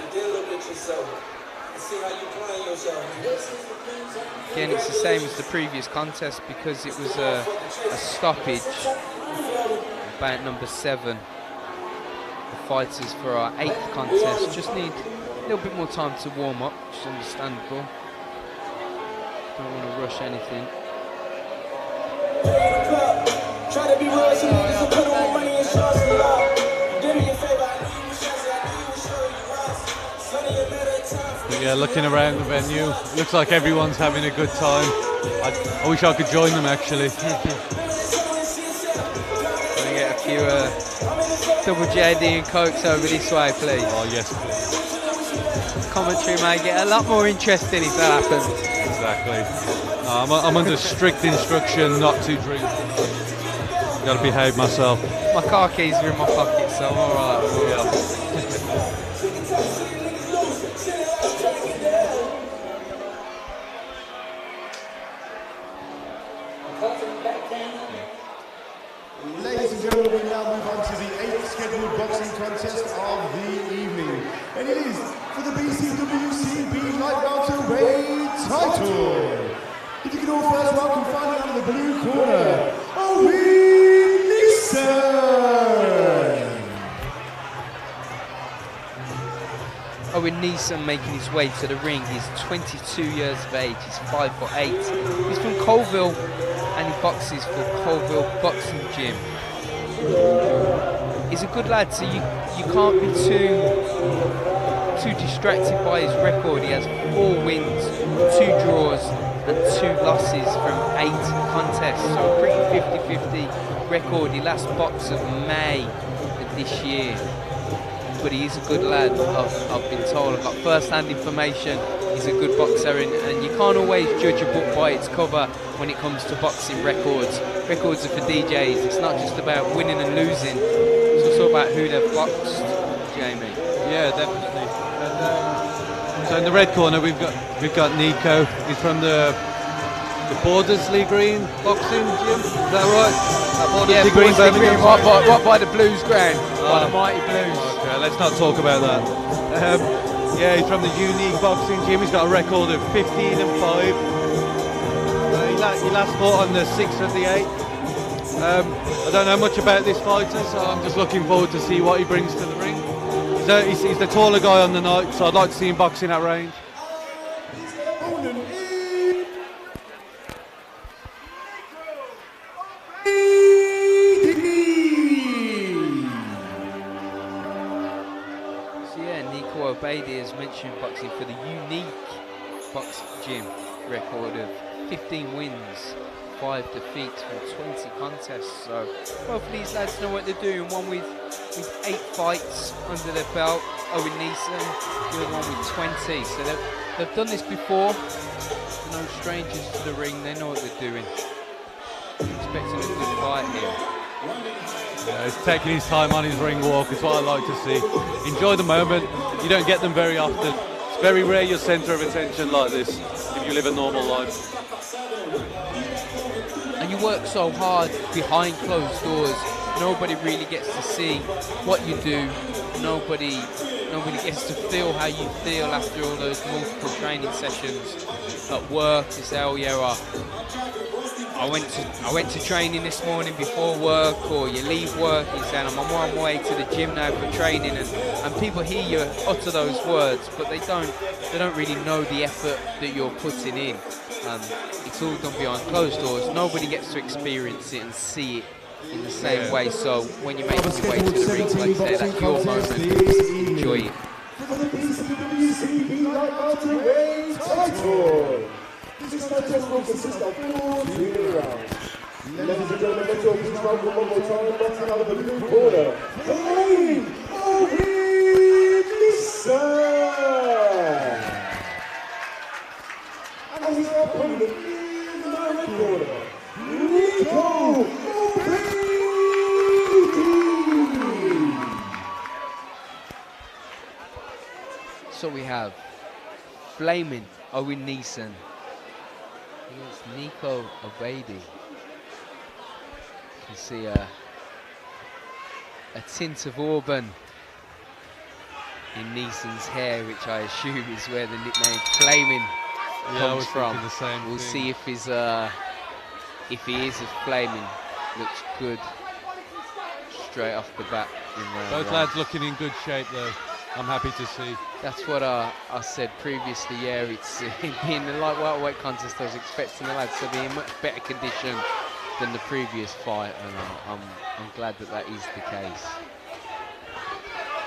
Again, it's the same as the previous contest because it was a stoppage. Bout number 7. The fighters for our 8th contest just need a little bit more time to warm up, which is understandable. Don't want to rush anything. Try to be real, some niggas will put on money and shots a lot. Give me a favor, I need you shots, I need you show you us. Sunny a better time. But yeah, looking around the venue, looks like everyone's having a good time. I wish I could join them actually. Gonna get a few double JD and Cokes over this way, please. Oh yes, please. Commentary may get a lot more interesting if that happens. Exactly. No, I'm under strict instruction not to drink. Got to behave myself. My car keys are in my pocket, so I'm alright. Ladies and gentlemen, we now move on to the 8th scheduled boxing contest of the evening. And it is for the BCWCB Light Welterweight title. If you can all first welcome fighting out of the blue corner, Owen Neeson! Owen Neeson making his way to the ring. He's 22 years of age, he's 5'8". He's from Colville and he boxes for Colville Boxing Gym. He's a good lad, so you can't be too distracted by his record. He has 4 wins, 2 draws and 2 losses from 8 contests, so a pretty 50-50 record. He last boxed of May of this year. But he is a good lad, I've been told. I've got first-hand information. He's a good boxer, and you can't always judge a book by its cover when it comes to boxing records. Records are for DJs. It's not just about winning and losing. It's also about who they've boxed, Jamie. Yeah, definitely. And, so in the red corner we've got Nico. He's from the Bordersley Green Boxing Gym. Is that right? Yeah, Green, Birmingham. What by the Blues ground? By the mighty Blues. Okay, let's not talk about that. Yeah, he's from the Unique Boxing Gym. He's got a record of 15 and 5. He last fought on the 6th of the 8th. I don't know much about this fighter, so I'm just looking forward to see what he brings to the ring. He's the taller guy on the night, so I'd like to see him boxing at range. Obeidi has mentioned boxing for the Unique Box Gym, record of 15 wins, 5 defeats from 20 contests. So both of these lads know what they're doing. One with 8 fights under their belt, Owen Neeson, the other one with 20. So they've done this before. No strangers to the ring. They know what they're doing. Expecting a good fight here. Yeah, he's taking his time on his ring walk. It's what I like to see. Enjoy the moment. You don't get them very often. It's very rare you're centre of attention like this if you live a normal life. And you work so hard behind closed doors. Nobody really gets to see what you do. Nobody gets to feel how you feel after all those multiple training sessions at work. You say, oh yeah, I went to training this morning before work, or you leave work, you say, I'm on my way to the gym now for training, and people hear you utter those words, but they don't really know the effort that you're putting in. It's all done behind closed doors. Nobody gets to experience it and see it in the same way. So when you make your way to the ring, like I say, that's your moment. Enjoy it. For the BCWCB Light Welterweight title. This contest will consist of 4 3 rounds. Ladies and gentlemen, let's all please welcome one more time, boxing out of the blue corner, Owen Neeson! So we have Flaming Owen Neeson against Nico Obeidi. You can see a tint of auburn in Neeson's hair, which I assume is where the nickname Flaming comes from. We'll see if he is as flaming. Looks good straight off the bat. Both lads looking in good shape though. I'm happy to see. That's what I said previously. Yeah, it's being the lightweight contest. I was expecting the lads to be in much better condition than the previous fight, and I'm glad that is the case.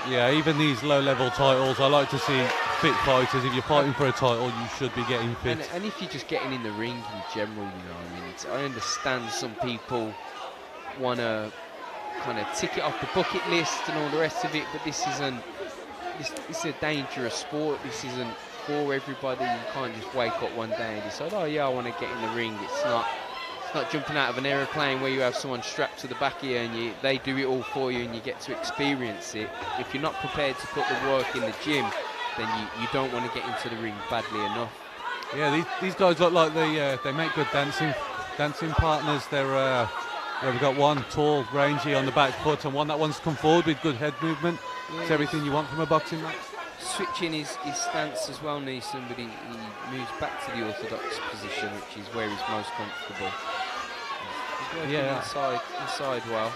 Yeah, even these low-level titles, I like to see fit fighters. If you're fighting for a title, you should be getting fit. And if you're just getting in the ring in general, you know, I mean, I understand some people want to kind of tick it off the bucket list and all the rest of it, but this isn't. This is a dangerous sport. This isn't for everybody. You can't just wake up one day and decide, oh yeah, I want to get in the ring. It's not jumping out of an aeroplane where you have someone strapped to the back of you and they do it all for you and you get to experience it. If you're not prepared to put the work in the gym, then you don't want to get into the ring badly enough. Yeah, these guys look like they make good dancing partners. We've got one tall, rangy on the back foot, and one that wants to come forward with good head movement. Yeah, it's everything you want from a boxing match. Switching his stance as well, Neeson, but he moves back to the orthodox position, which is where he's most comfortable. He's working inside well.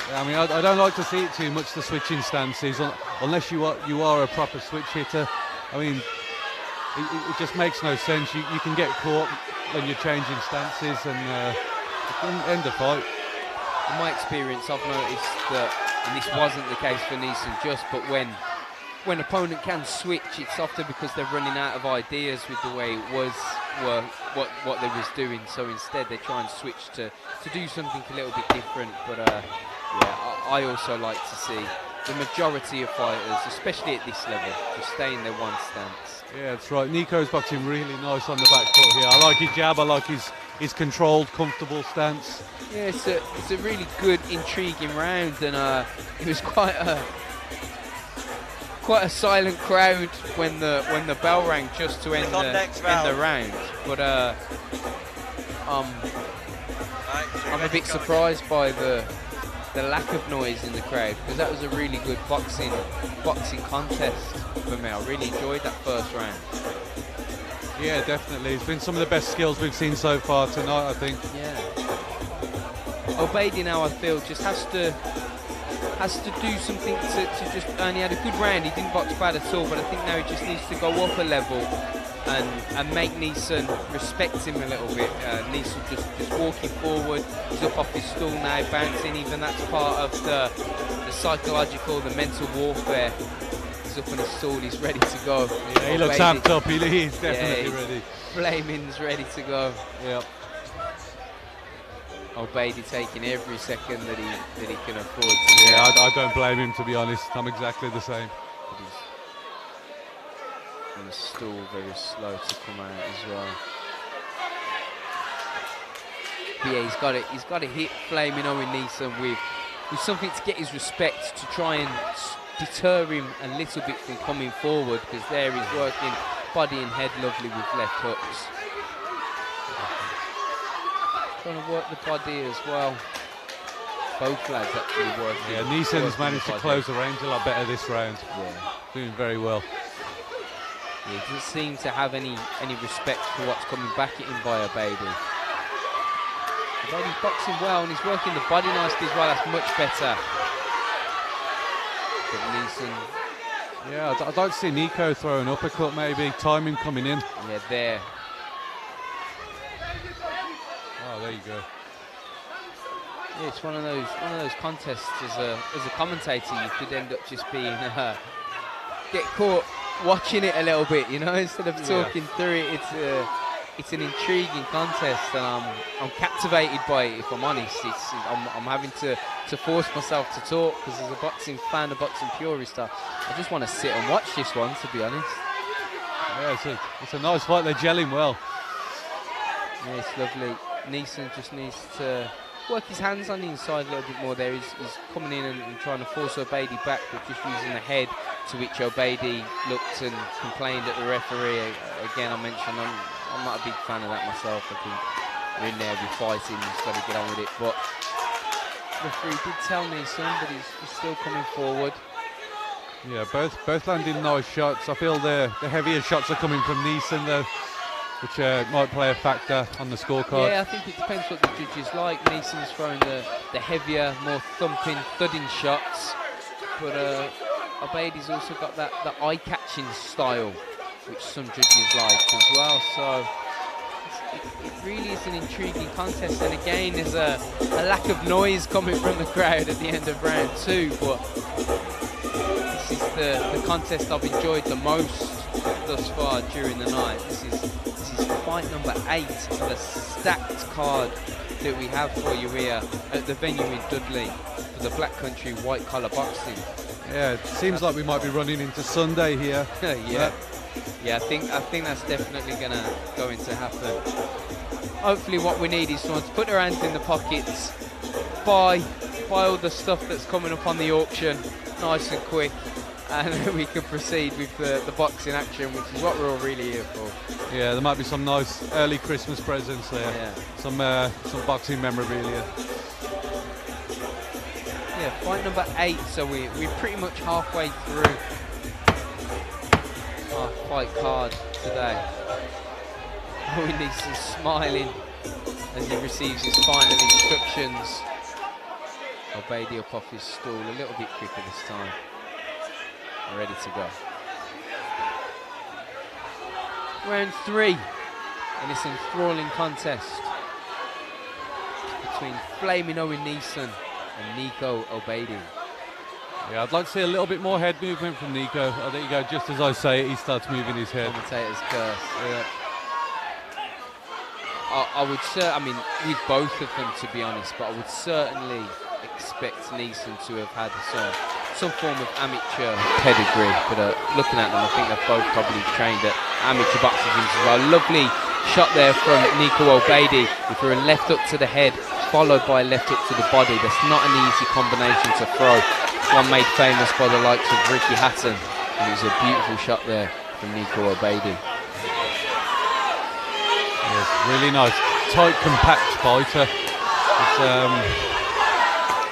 Yeah, I mean, I don't like to see it too much, the switching stances, unless you are a proper switch hitter. I mean, it just makes no sense. You can get caught when you're changing stances and it can end the fight. In my experience, I've noticed that, and this wasn't the case for Neeson but when opponent can switch, it's often because they're running out of ideas with the way it was, what they was doing. So instead, they try and switch to do something a little bit different. But I also like to see the majority of fighters, especially at this level, just stay in their one stance. Yeah, that's right. Nico's boxing really nice on the back foot here. I like his jab. I like his controlled, comfortable stance. Yeah, it's a really good, intriguing round, and it was quite a silent crowd when the bell rang just to end the round. But I'm a bit surprised by the lack of noise in the crowd, because that was a really good boxing contest for me. I really enjoyed that first round. Yeah, definitely. It's been some of the best skills we've seen so far tonight, I think. Yeah. Obeidi now, I feel, just has to do something to just. And he had a good round. He didn't box bad at all, but I think now he just needs to go up a level and make Neeson respect him a little bit. Neeson just walking forward. He's up off his stool now, bouncing. Even that's part of the psychological, the mental warfare. He's up on his stool. He's ready to go. Yeah, he looks amped up. He's definitely ready. Flaming's ready to go. Yep. Obeidi taking every second that he can afford to. Yeah, I don't blame him, to be honest. I'm exactly the same. On the stool, very slow to come out as well. But yeah, he's got to hit Flaming Owen Neeson with something to get his respect, to try and deter him a little bit from coming forward, because there he's working body and head lovely with left hooks. Trying to work the body as well. Both lads actually working. Yeah, Neeson's managed to close the range a lot better this round. Yeah, doing very well. He doesn't seem to have any respect for what's coming back at him by Obeidi. Obeidi's boxing well and he's working the body nicely as well. That's much better. But Neeson. Yeah, I'd like to see Nico throw an uppercut, maybe time him coming in. Yeah, there. Oh, there you go. Yeah, it's one of those contests. As a commentator, you could end up just being get caught watching it a little bit, you know, instead of talking through it. It's an intriguing contest, and I'm captivated by it. If I'm honest, I'm having to force myself to talk, because as a boxing fan, a boxing purist, I just want to sit and watch this one, to be honest. Yeah, it's a nice fight. They're gelling well. Yeah, it's lovely. Neeson just needs to work his hands on the inside a little bit more there. He's coming in and trying to force Obeidi back, but just using the head to which Obeidi looked and complained at the referee. Again, I mentioned I'm not a big fan of that myself. I think you're in there, be fighting, you've got to get on with it. But the referee did tell Neeson, but he's still coming forward. Yeah, both landing nice shots. I feel the heavier shots are coming from Neeson though, which might play a factor on the scorecard. Yeah, I think it depends what the judges like. Neeson's throwing the heavier, more thumping, thudding shots, but Obeidi's also got that eye-catching style, which some judges like as well. So it really is an intriguing contest, and again there's a lack of noise coming from the crowd at the end of round 2, but this is the contest I've enjoyed the most thus far during the night. This is fight number 8 of a stacked card that we have for you here at the venue in Dudley for the Black Country White Collar Boxing. Yeah, it seems like we might be running into Sunday here. Yeah, I think that's definitely going to happen. Hopefully what we need is someone to put their hands in the pockets, buy all the stuff that's coming up on the auction nice and quick, and then we can proceed with the boxing action, which is what we're all really here for. Yeah, there might be some nice early Christmas presents there. Yeah. Some boxing memorabilia. Yeah, fight number 8, so we're pretty much halfway through our fight card today. We need some smiling as he receives his final instructions. Obeidi up off his stool a little bit quicker this time. Ready to go. Round 3 in this enthralling contest between Flaming Owen Neeson and Nico Obeidi. Yeah, I'd like to see a little bit more head movement from Nico. Oh, there you go, just as I say it, he starts moving his head. Commentator's curse. Yeah. I would say, I mean, with both of them to be honest, but I would certainly expect Neeson to have had some form of amateur pedigree. But looking at them, I think they've both probably trained at amateur boxing gyms as well. Lovely shot there from Nico Obeidi. If you're a left hook to the head, followed by a left hook to the body, that's not an easy combination to throw. One made famous by the likes of Ricky Hatton, and it was a beautiful shot there from Nico Obeidi. Yes, really nice, tight, compact fighter.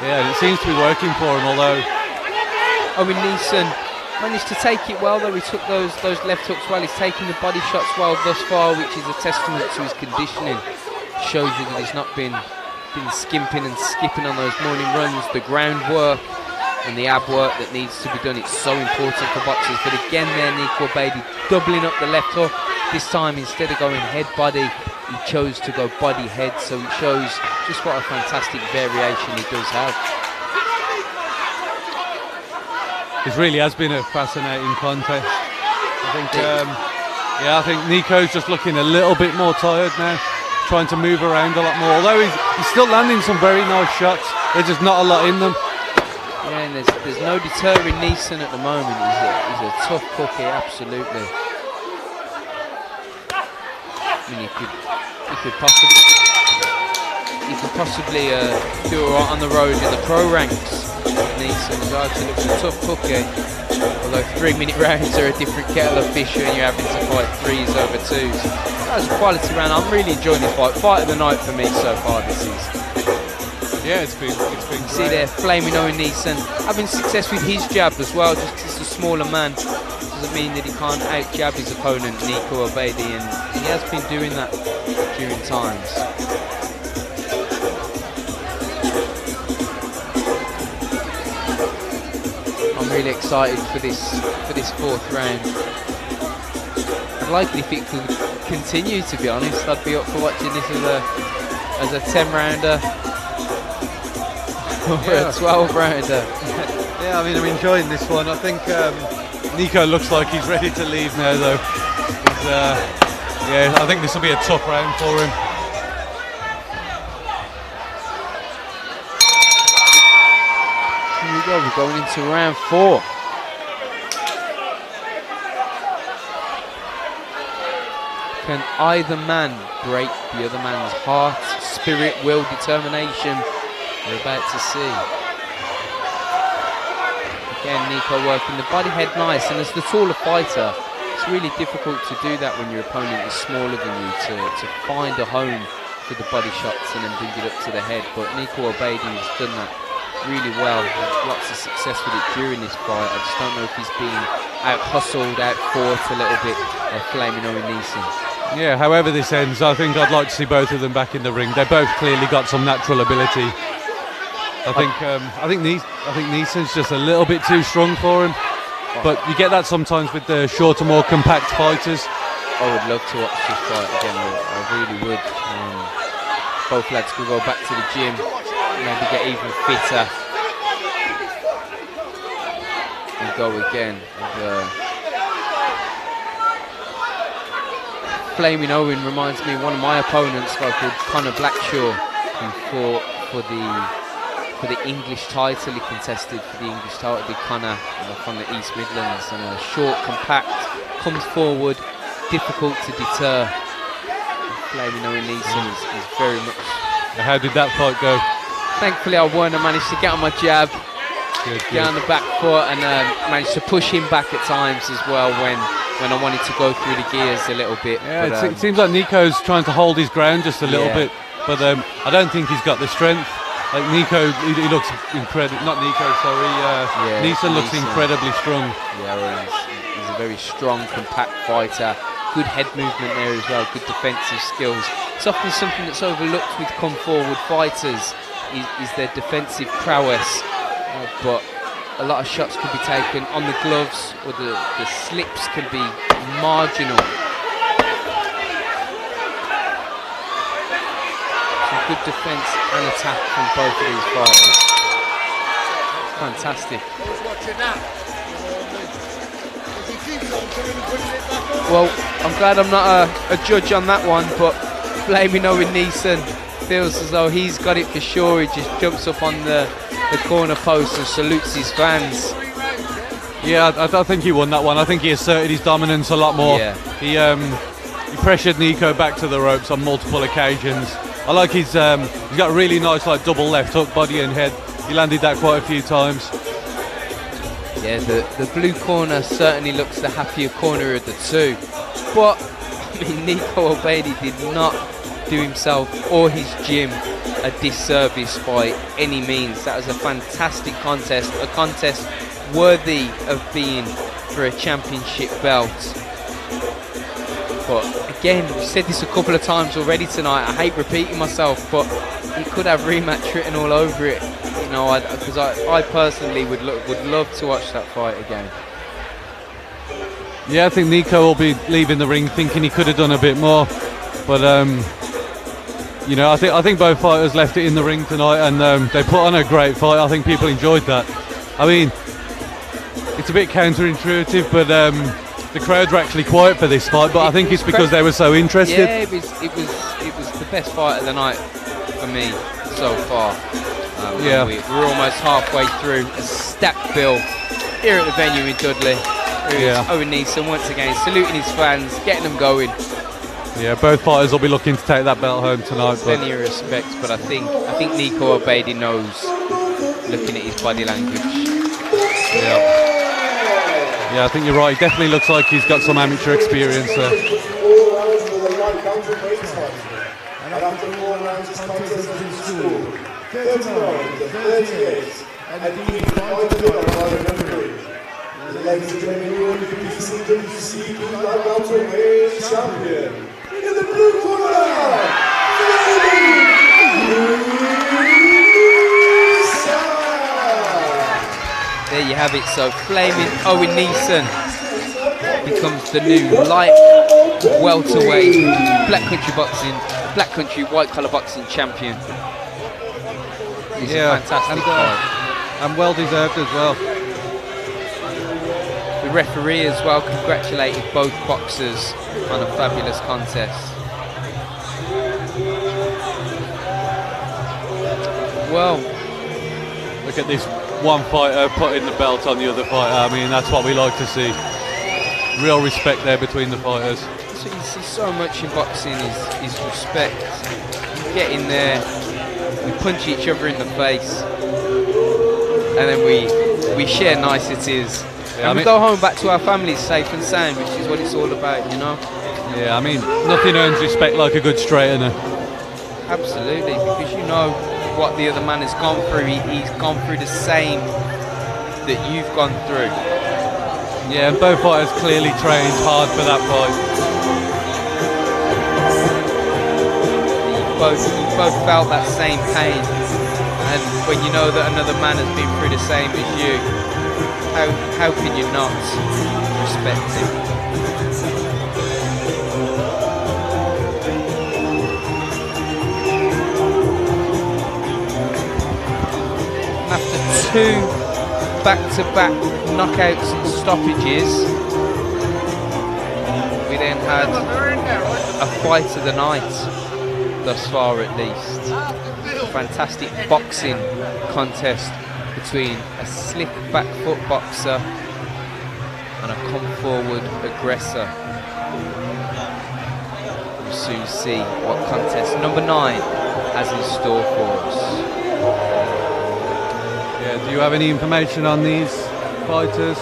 Yeah, it seems to be working for him, although Owen Neeson managed to take it well, though. He took those left hooks well. He's taken the body shots well thus far, which is a testament to his conditioning. Shows you that he's not been skimping and skipping on those morning runs. The groundwork and the ab work that needs to be done, it's so important for boxers. But again there, Nico Obeidi doubling up the left hook. This time, instead of going head body, he chose to go body head, so it shows just what a fantastic variation he does have. It really has been a fascinating contest. I think I think Nico's just looking a little bit more tired now, trying to move around a lot more, although he's still landing some very nice shots. There's just not a lot in them. Yeah, and there's no deterring Neeson at the moment. He's a tough cookie, absolutely. I mean, you could possibly do all right on the road in the pro ranks. Neeson's actually looks a tough cookie. Although 3-minute rounds are a different kettle of fish when you're having to fight 3s over 2s. That was a quality round. I'm really enjoying this fight. Fight of the night for me so far this season. Yeah, it's been great. See there, Flaming Owen Neeson having success with his jab as well. Just because he's a smaller man doesn't mean that he can't out-jab his opponent, Nico Obeidi, and he has been doing that during times. I'm really excited for this 4th round. I'd like it if it could continue, to be honest. I'd be up for watching this as a 10-rounder or a 12-rounder. Yeah, I mean, I'm enjoying this one. I think Nico looks like he's ready to leave now, though. Yeah, I think this will be a tough round for him. Here we go, we're going into round 4. Can either man break the other man's heart, spirit, will, determination? We're about to see. Again, Nico working the body head nice, and as the taller fighter, it's really difficult to do that when your opponent is smaller than you, to find a home for the body shots and then bring it up to the head. But Nico Obeidi has done that really well. Had lots of success with it during this fight. I just don't know if he's been out-hustled, out-fought a little bit by Flaming Owen Neeson. Yeah, however this ends, I think I'd like to see both of them back in the ring. They both clearly got some natural ability. I think Neeson's just a little bit too strong for him, but you get that sometimes with the shorter, more compact fighters. I would love to watch this fight again. I really would. Both lads could go back to the gym, maybe get even fitter, and go again. Flaming Owen reminds me of one of my opponents, a guy called Conor Blackshaw, who fought for the English title. He contested for the English title, big Conor from the East Midlands, and short, compact, comes forward, difficult to deter. Flaming Owen Neeson is very much. How did that fight go? Thankfully, I won. I managed to get on my jab, get on the back foot, and managed to push him back at times as well when I wanted to go through the gears a little bit. Yeah, but, it seems like Nico's trying to hold his ground just a little bit, but I don't think he's got the strength. Like Nico, he looks incredible. Not Nico, sorry. Neeson looks incredibly strong. Yeah, well, he's a very strong, compact fighter. Good head movement there as well. Good defensive skills. It's often something that's overlooked with come forward fighters is their defensive prowess. But a lot of shots can be taken on the gloves, or the slips can be marginal. Some good defence and attack from both of these fighters. Fantastic. Well, I'm glad I'm not a judge on that one, but Flaming Owen Neeson feels as though he's got it for sure. He just jumps up on the corner post and salutes his fans. Yeah, I think he won that one. I think he asserted his dominance a lot more. Yeah. He pressured Nico back to the ropes on multiple occasions. I like he's got a really nice double left hook, body and head. He landed that quite a few times. Yeah, the blue corner certainly looks the happier corner of the two. But, I mean, Nico Obeidi did not do himself or his gym a disservice by any means. That was a fantastic contest, a contest worthy of being for a championship belt. But again, we've said this a couple of times already tonight. I hate repeating myself, but it could have rematch written all over it. You know, because I personally would love to watch that fight again. Yeah, I think Nico will be leaving the ring thinking he could have done a bit more, but you know, I think both fighters left it in the ring tonight, and they put on a great fight. I think people enjoyed that. I mean, it's a bit counterintuitive, but the crowds were actually quiet for this fight. But I think it's because they were so interested. Yeah, it was the best fight of the night for me so far. Yeah, we're almost halfway through a stacked bill here at the venue in Dudley. Owen Neeson once again saluting his fans, getting them going. Yeah, both fighters will be looking to take that belt home tonight. Plenty of respect, but I think Nico Obeidi knows, looking at his body language. Yeah, I think you're right. He definitely looks like he's got some amateur experience there. And after 4 rounds, this contest has been scored 39-38, and being fighted by the referee. Ladies and gentlemen, you are the BCWCB welterweight champion. In the blue corner, there you have it. So Flaming Owen Neeson becomes the new light welterweight black country white collar boxing champion. It's a fantastic fight. And well deserved as well. The referee as well congratulated both boxers on a fabulous contest. Well, look at this one fighter putting the belt on the other fighter. I mean, that's what we like to see. Real respect there between the fighters. So you see so much in boxing is respect. You get in there, we punch each other in the face, and then we we share niceties. Yeah, and we go home back to our families safe and sound, which is what it's all about, you know? Yeah, I mean, nothing earns respect like a good straightener. Absolutely, because you know what the other man has gone through. He's gone through the same that you've gone through. Yeah, and both fighters clearly trained hard for that fight. You both felt that same pain, and when you know that another man has been through the same as you, how can you not respect him? And after 2 back-to-back knockouts and stoppages, we then had a fight of the night, thus far at least. A fantastic boxing contest between a slick back foot boxer and a come-forward aggressor. We'll soon see what contest number 9 has in store for us. Yeah, do you have any information on these fighters?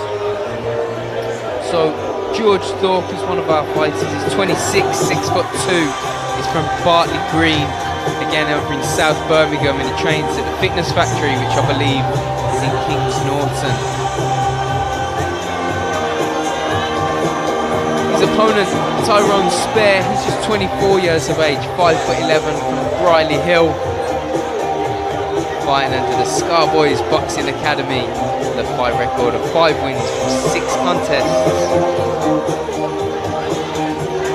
So George Thorpe is one of our fighters. He's 26, 6'2". He's from Bartley Green, again over in South Birmingham, and he trains at the Fitness Factory, which I believe is in Kings Norton. His opponent, Tyrone Spare, he's just 24 years of age, 5'11", from Briley Hill, fighting under the Scarboys Boxing Academy, with a fight record of 5 wins from 6 contests.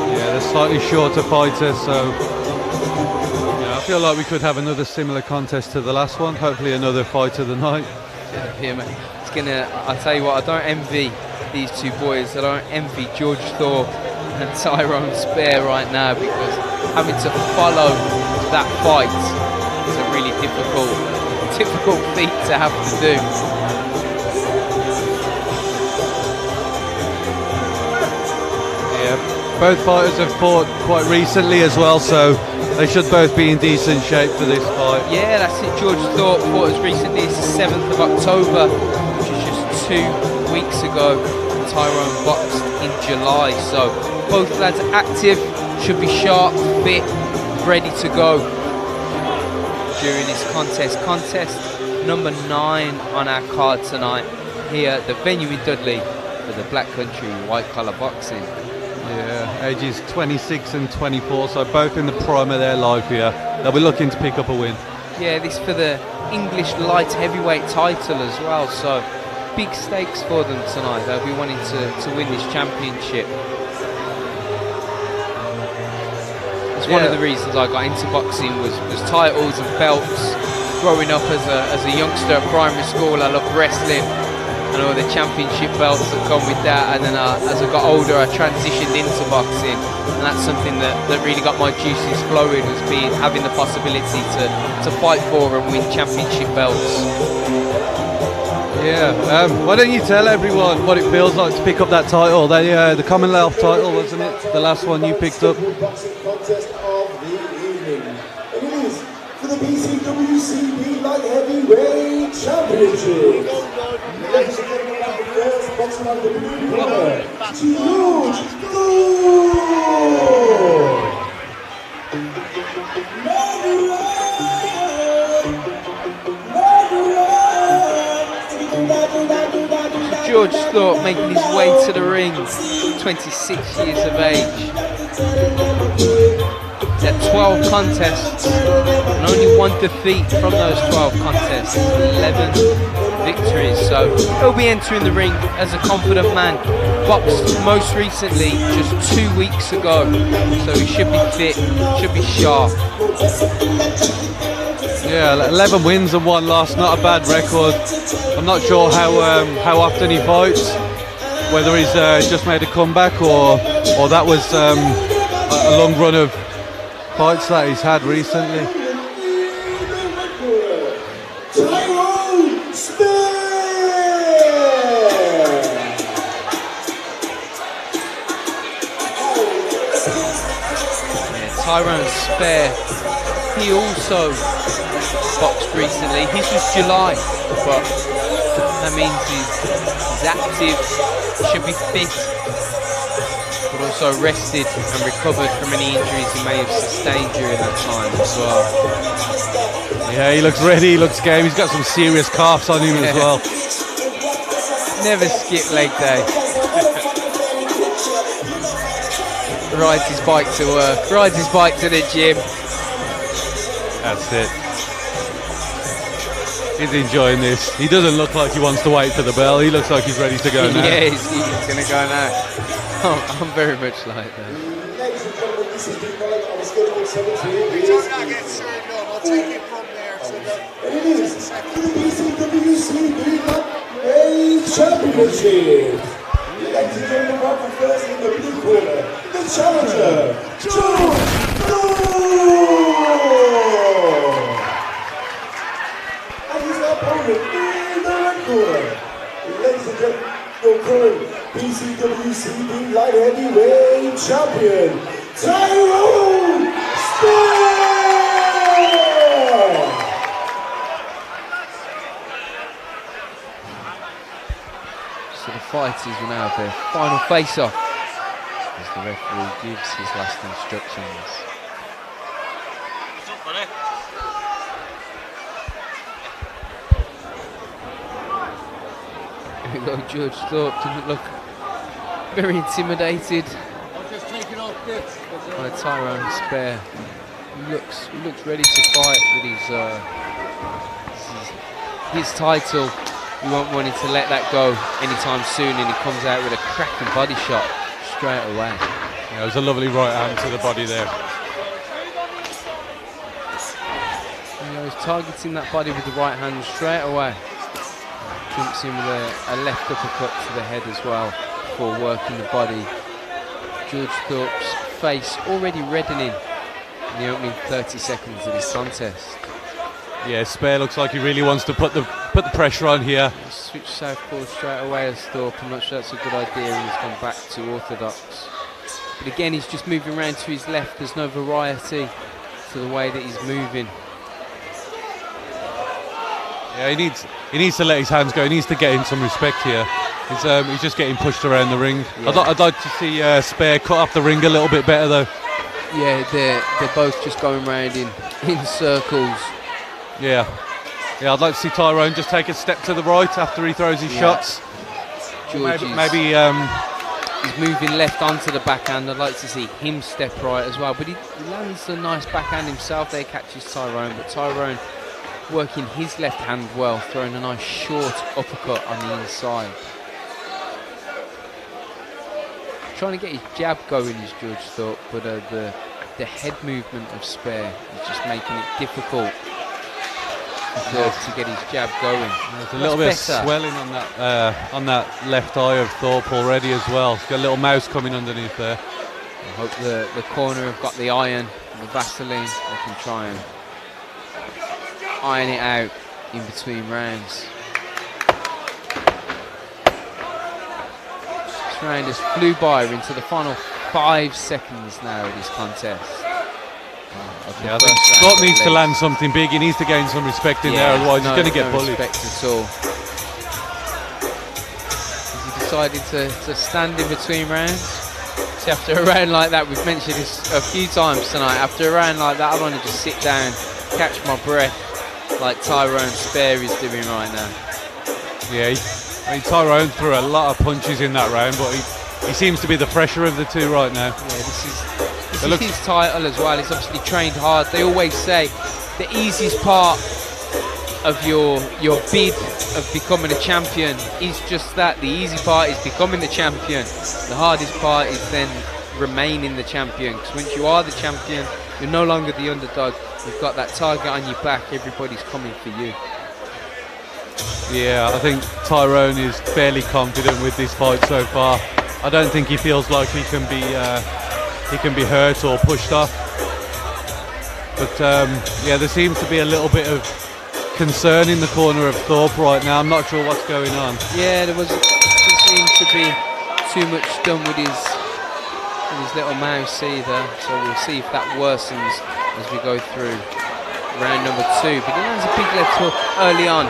Yeah, they're slightly shorter fighters, so yeah, I feel like we could have another similar contest to the last one. Hopefully another fight of the night. Yeah, man. It's gonna. I'll tell you what. I don't envy these two boys. I don't envy George Thorpe and Tyrone Spare right now, because having to follow that fight is a really difficult feat to have to do. Yeah, both fighters have fought quite recently as well, so they should both be in decent shape for this fight. Yeah, that's it. George Thorpe fought as recently as the 7th of October, which is just 2 weeks ago. Tyrone boxed in July, so both lads are active, should be sharp, fit, ready to go during this contest. Contest number 9 on our card tonight here at the venue in Dudley for the Black Country White Collar Boxing. Yeah, ages 26 and 24, so both in the prime of their life here. They'll be looking to pick up a win. Yeah, this for the English light heavyweight title as well, so big stakes for them tonight. They'll be wanting to win this championship. It's one of the reasons I got into boxing was titles and belts. Growing up as a youngster at primary school, I loved wrestling and all the championship belts that come with that, and then as I got older I transitioned into boxing, and that's something that really got my juices flowing, was having the possibility to fight for and win championship belts. Yeah, why don't you tell everyone what it feels like to pick up that title, the Commonwealth title, wasn't it? The last one you picked up. Boxing contest of the evening. And it is for the BCWCB Light Heavyweight Championship. Ladies and gentlemen, the first boxing out of the blue corner, George George Thorpe making his way to the ring, 26 years of age. He's had 12 contests and only 1 defeat from those 12 contests, 11 victories. So he'll be entering the ring as a confident man. Boxed most recently just 2 weeks ago, so he should be fit, should be sharp. Yeah, 11 wins and 1 loss, not a bad record. I'm not sure how often he fights, whether he's just made a comeback or that was a long run of fights that he's had recently. Tyrone Spare! Yeah, Tyrone Spare, he also boxed recently. His was July, but That means he's active, should be fit, but also rested and recovered from any injuries he may have sustained during that time as well. Yeah, he looks ready, he looks game. He's got some serious calves on him as well. Never skip leg day. Rides his bike to work, rides his bike to the gym. That's it. He's enjoying this. He doesn't look like he wants to wait for the bell. He looks like he's ready to go now. Yeah, he's going to go now. I'm very much like that. Ladies and gentlemen, this is the night of schedule 17. I'll take it from there. And it is the BCWCB Lightweight Championship. Ladies and gentlemen, welcome first in the blue corner, the challenger, and his opponent in the red corner. Ladies and gentlemen, your current BCWCB Light Heavyweight Champion, Tyrone Spear! So the fighters will now have their final face-off as the referee gives his last instructions. What's up, buddy? Here we go, Judge Thorpe doesn't look very intimidated by Tyrone Spear. He looks ready to fight with his title. He won't want him to let that go anytime soon, and he comes out with a cracking body shot straight away. Yeah, it was a lovely right hand to the body there. He's targeting that body with the right hand straight away. Jumps in with a left uppercut to the head as well before working the body. George Thorpe's face already reddening in the opening 30 seconds of this contest. Yeah, Spear looks like he really wants to put the pressure on here. Switch southpaw straight away as Thorpe. I'm not sure that's a good idea, and he's gone back to orthodox. But again, he's just moving around to his left. There's no variety to the way that he's moving. Yeah, he needs to let his hands go. He needs to gain some respect here. He's just getting pushed around the ring. Yeah. I'd like to see Spear cut up the ring a little bit better though. Yeah, they're both just going round in circles. Yeah, I'd like to see Tyrone just take a step to the right after he throws his shots. Maybe he's moving left onto the backhand. I'd like to see him step right as well. But he lands a nice backhand himself there, catches Tyrone. But Tyrone working his left hand well, throwing a nice short uppercut on the inside. Trying to get his jab going is George Thorpe, but the head movement of Spear is just making it difficult to get his jab going. There's a little bit of swelling on that left eye of Thorpe already as well. He's got a little mouse coming underneath there. I hope the corner have got the iron and the Vaseline. They can try and iron it out in between rounds. This round has flew by. We're into the final 5 seconds now of this contest. Yeah, I think Thorpe needs to land something big. He needs to gain some respect in there, otherwise he's going to get bullied. Respect at all. Has he decided to stand in between rounds? See, after a round like that, we've mentioned this a few times tonight, after a round like that, I want to just sit down, catch my breath, like Tyrone Spear is doing right now. Yeah, Tyrone threw a lot of punches in that round, but he seems to be the fresher of the two right now. Yeah, this is his title as well. He's obviously trained hard. They always say the easiest part of your bid of becoming a champion is just that. The easy part is becoming the champion. The hardest part is then remaining the champion, because once you are the champion, you're no longer the underdog. You've got that target on your back. Everybody's coming for you. Yeah, I think Tyrone is fairly confident with this fight so far. I don't think he feels like he can be hurt or pushed off. But yeah, there seems to be a little bit of concern in the corner of Thorpe right now. I'm not sure what's going on. Yeah, there seemed to be too much done with his little mouse either. So we'll see if that worsens as we go through round number 2. But he lands a big left hook early on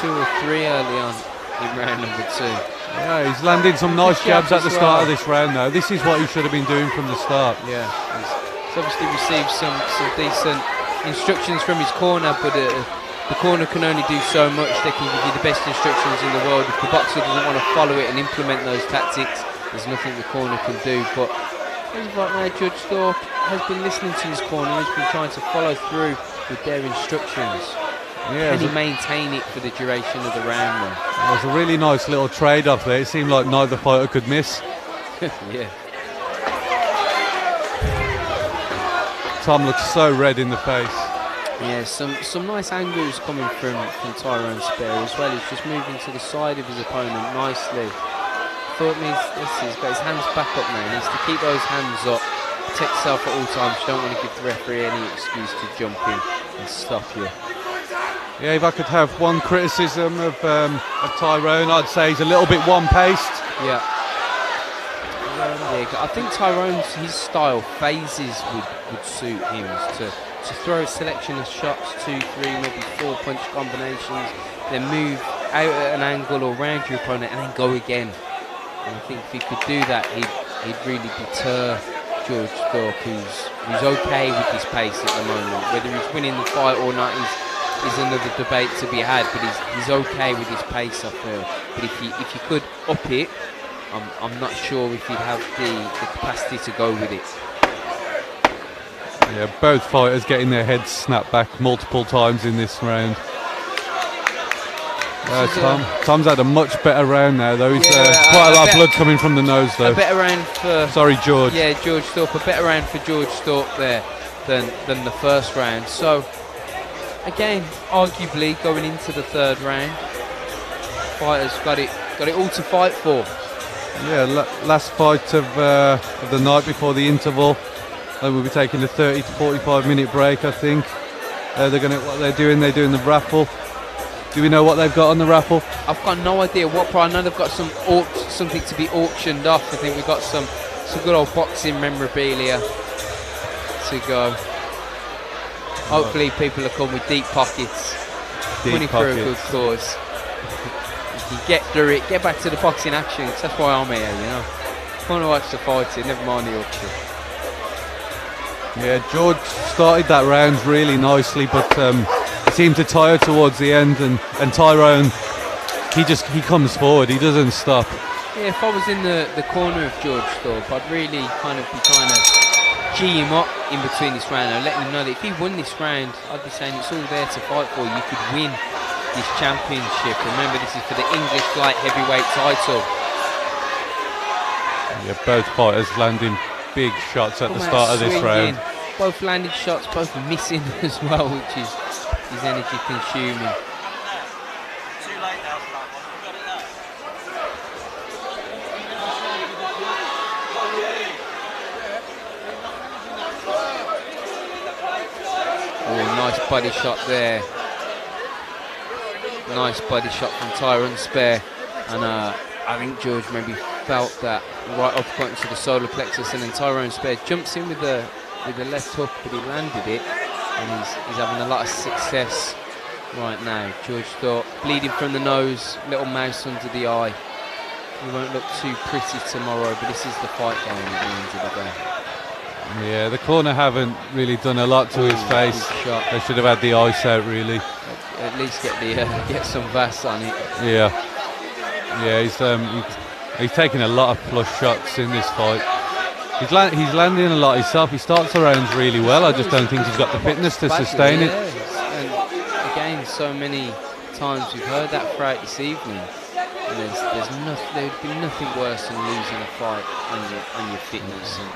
2 or 3 early on in round number 2. Yeah, he's landing some nice jabs at the start of this round though. This is what he should have been doing from the start. Yeah, he's obviously received some decent instructions from his corner, but the corner can only do so much. They can give you the best instructions in the world. If the boxer doesn't want to follow it and implement those tactics, there's nothing the corner can do. But as of right now, Judge Thorpe has been listening to his corner. He's been trying to follow through with their instructions. Yeah, can he maintain it for the duration of the round? It was a really nice little trade-off there. It seemed like neither fighter could miss. Yeah. Tom looks so red in the face. Yeah, some nice angles coming from Tyrone Spare as well. He's just moving to the side of his opponent nicely. Thought he's got his hands back up now. He needs to keep those hands up, protect himself at all times. You don't want to give the referee any excuse to jump in and stop you. Yeah, if I could have one criticism of Tyrone, I'd say he's a little bit one-paced. Yeah. I think Tyrone's his style phases would suit him to throw a selection of shots, 2, 3, maybe 4 punch combinations, then move out at an angle or round your opponent and then go again. And I think if he could do that, he'd really deter George Thorpe, who's okay with his pace at the moment. Whether he's winning the fight or not is another debate to be had, but he's okay with his pace, I feel. But if you could up it, I'm not sure if he'd have the capacity to go with it. Yeah, both fighters getting their heads snapped back multiple times in this round. Tom's had a much better round now, though. He's quite a lot of blood coming from the nose, though. A better round for... Sorry, George. Yeah, George Thorpe. A better round for George Thorpe there than the first round. So, again, arguably going into the third round, fighters got it all to fight for. Yeah, last fight of the night before the interval. We'll be taking a 30 to 45 minute break, I think. They're doing the raffle. Do we know what they've got on the raffle? I've got no idea what prize. I know they've got something to be auctioned off. I think we've got some good old boxing memorabilia to go. Hopefully people will come with deep pockets. Money for a good cause. You can get through it, get back to the boxing action. That's why I'm here, you know. I want to watch the fighting, never mind the auction. Yeah, George started that round really nicely, but he seemed to tire towards the end, and Tyrone, he comes forward, he doesn't stop. Yeah, if I was in the corner of George Thorpe, I'd really kind of be trying to G him up in between this round and let him know that if he won this round, I'd be saying it's all there to fight for. You could win this championship. Remember, this is for the English light heavyweight title. Yeah, both fighters landing big shots at the start of this round. Both landed shots, both missing as well, which is energy consuming. Too late now for that one. We've got it now. Oh, nice body shot there. Nice body shot from Tyrone Spare, and I think George maybe felt that right uppercut into the solar plexus, and then Tyrone Spare jumps in with the left hook, but he landed it, and he's having a lot of success right now. George Thorpe bleeding from the nose, little mouse under the eye. He won't look too pretty tomorrow, but this is the fight game at the end of the day. Yeah, the corner haven't really done a lot to his face. They should have had the ice out, really. At least get some VAS on it. Yeah, he's taking a lot of flush shots in this fight. He's landing a lot himself. He starts the rounds really well. I just don't think he's got the fitness to sustain it. And again, so many times we've heard that throughout this evening. And there would be nothing worse than losing a fight on your fitness. And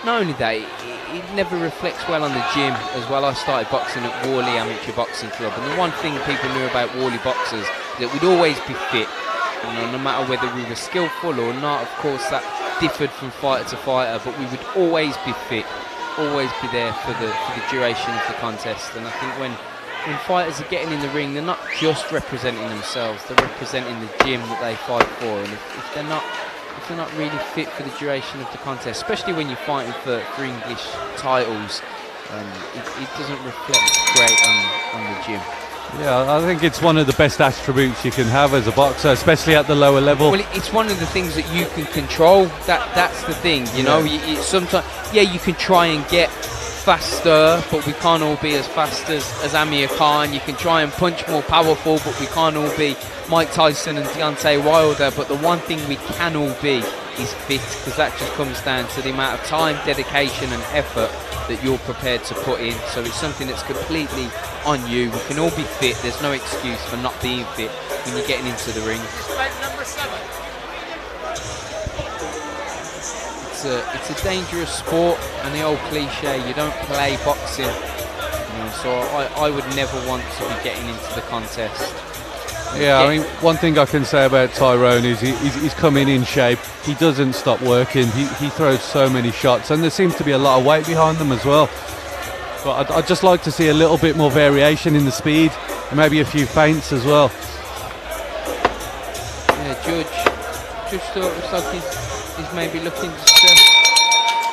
not only that, it never reflects well on the gym as well. I started boxing at Worley Amateur Boxing Club, and the one thing people knew about Worley boxers is that we'd always be fit. You know, no matter whether we were skillful or not. Of course, that differed from fighter to fighter, but we would always be fit, always be there for the duration of the contest. And I think when fighters are getting in the ring, they're not just representing themselves, they're representing the gym that they fight for. And if they're not really fit for the duration of the contest, especially when you're fighting for English titles, it doesn't reflect great on the gym. Yeah, I think it's one of the best attributes you can have as a boxer, especially at the lower level. Well, it's one of the things that you can control. That's the thing, you know. Sometimes, yeah, you can try and get faster, but we can't all be as fast as Amir Khan. You can try and punch more powerful, but we can't all be Mike Tyson and Deontay Wilder. But the one thing we can all be is fit, because that just comes down to the amount of time, dedication and effort that you're prepared to put in. So it's something that's completely on you. We can all be fit. There's no excuse for not being fit when you're getting into the ring. Number 7. It's a dangerous sport, and the old cliche, you don't play boxing. You know, so I would never want to be getting into the contest. Yeah, I mean, one thing I can say about Tyrone is he's coming in shape. He doesn't stop working. He throws so many shots, and there seems to be a lot of weight behind them as well. But I'd just like to see a little bit more variation in the speed, and maybe a few feints as well. Yeah, Judge thought it looks like he's maybe looking just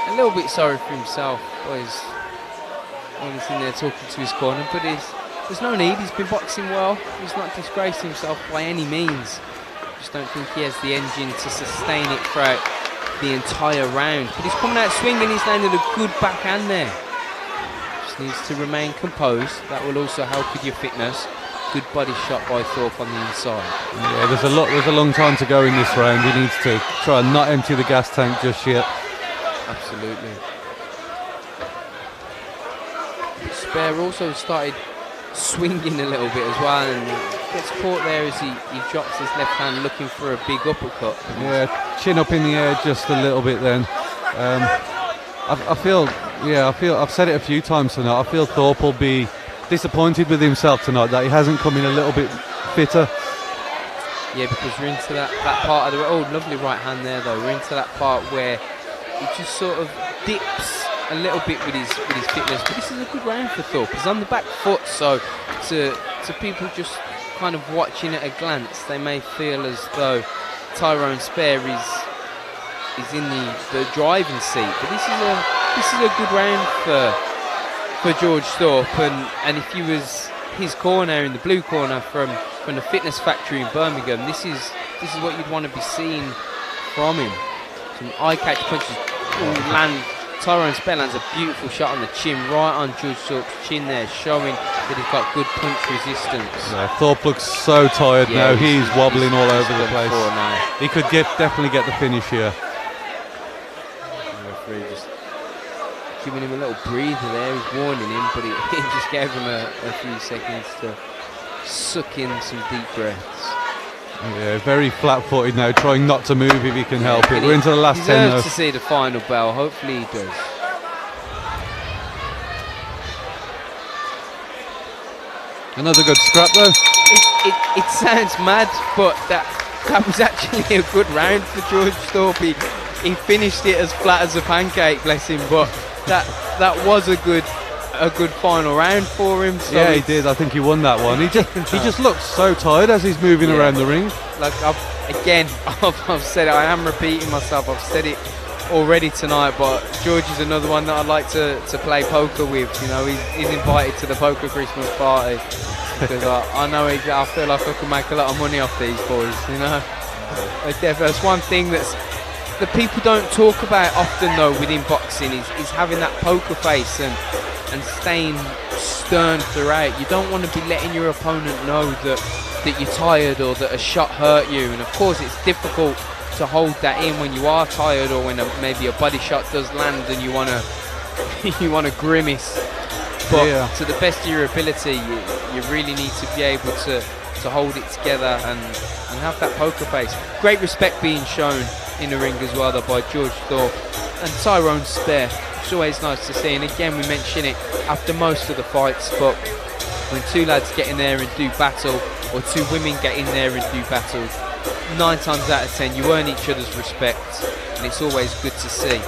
a little bit sorry for himself. While he's in there talking to his corner, but there's no need. He's been boxing well. He's not disgraced himself by any means. Just don't think he has the engine to sustain it throughout the entire round. But he's coming out swinging. He's landed a good backhand there. Just needs to remain composed. That will also help with your fitness. Good body shot by Thorpe on the inside. Yeah, there's a long time to go in this round. He needs to try and not empty the gas tank just yet. Absolutely. Spare also started swinging a little bit as well, and gets caught there as he drops his left hand looking for a big uppercut. Yeah, chin up in the air just a little bit then. I feel I've said it a few times tonight. I feel Thorpe will be disappointed with himself tonight that he hasn't come in a little bit fitter. Yeah, because we're into that part of the... Oh, lovely right hand there though. We're into that part where he just sort of dips a little bit with his fitness, but this is a good round for Thorpe. He's on the back foot, so to people just kind of watching at a glance, they may feel as though Tyrone Spare is in the driving seat. But this is a good round for George Thorpe, and if you was his corner in the blue corner from the fitness factory in Birmingham, this is what you'd want to be seeing from him. Some eye-catch punches land. Tyrone Spare lands a beautiful shot on the chin, right on George Thorpe's chin there, showing that he's got good punch resistance. Yeah, Thorpe looks so tired now. He's wobbling all over the place. He could definitely get the finish here. The referee just giving him a little breather there. He's warning him, but he just gave him a few seconds to suck in some deep breaths. Yeah, very flat-footed now, trying not to move if he can help it. We're into the last 10 now. He deserves to see the final bell. Hopefully he does. Another good scrap though. It sounds mad, but that was actually a good round for George Thorpe. He finished it as flat as a pancake, bless him. But that was a good final round for him. So yeah, he did. I think he won that one. He just looks so tired as he's moving around the ring. Like I've said it. I am repeating myself. I've said it already tonight. But George is another one that I'd like to play poker with. You know, he's invited to the poker Christmas party because I know I feel like I can make a lot of money off these boys. You know, that's one thing that people don't talk about often though within boxing is having that poker face and staying stern throughout. You don't want to be letting your opponent know that you're tired or that a shot hurt you. And of course it's difficult to hold that in when you are tired or when maybe a body shot does land and you want to grimace. But to the best of your ability, you really need to be able to hold it together and have that poker face. Great respect being shown in the ring as well though by George Thorpe and Tyrone Spare. It's always nice to see, and again we mention it after most of the fights, but when two lads get in there and do battle, or two women get in there and do battle, 9 times out of 10 you earn each other's respect, and it's always good to see.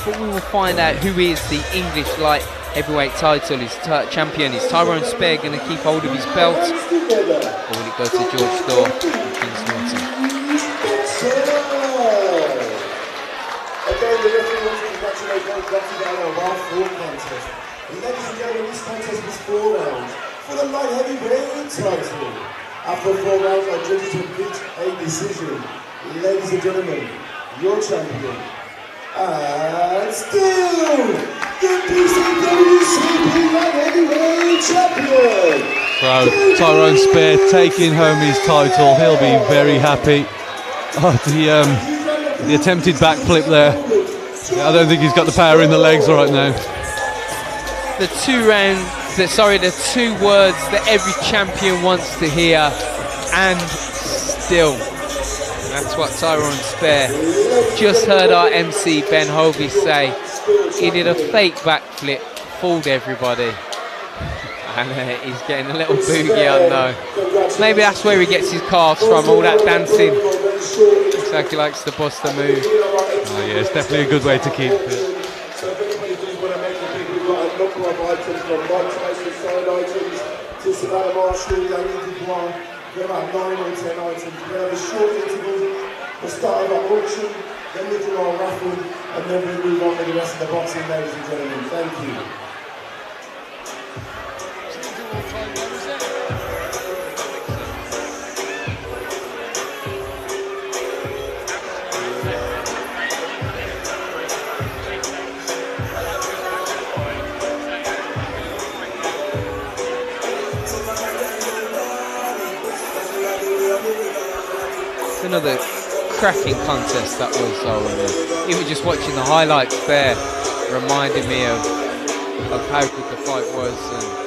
But we will find out who is the English light heavyweight title. His champion is Tyrone Spare going to keep hold of his belt, or will it go to George Thorpe and Kings Norton? Again, the referee wants to congratulate both boxers on a well-fought contest. And ladies and gentlemen, this contest was 4 rounds. for the light heavyweight title. After 4 rounds, our judges have reached a decision. Ladies and gentlemen, your champion, and still the BCWCB light heavyweight champion. So Tyrone Spear taking home his title. He'll be very happy. Oh, the attempted backflip there. I don't think he's got the power in the legs right now. The the 2 words that every champion wants to hear, and still. That's what Tyrone Spear just heard our MC Ben Hovey say. He did a fake backflip, fooled everybody. And he's getting a little boogie on though. Maybe that's where he gets his calves from, all that dancing. Looks like he likes to bust a move. Oh yeah, it's definitely a good way to keep it. So if anybody does want to make a pick, we've got a number of items from Mike Tyson signed items to Savannah Marshall, Daniel Dubois. We have about 9 or 10 items. We have a short interval, the start of our auction, then we do our raffle, and then we move on with the rest of the boxing, ladies and gentlemen. Thank you. Another cracking contest that was though. Even just watching the highlights there reminded me of how good the fight was. And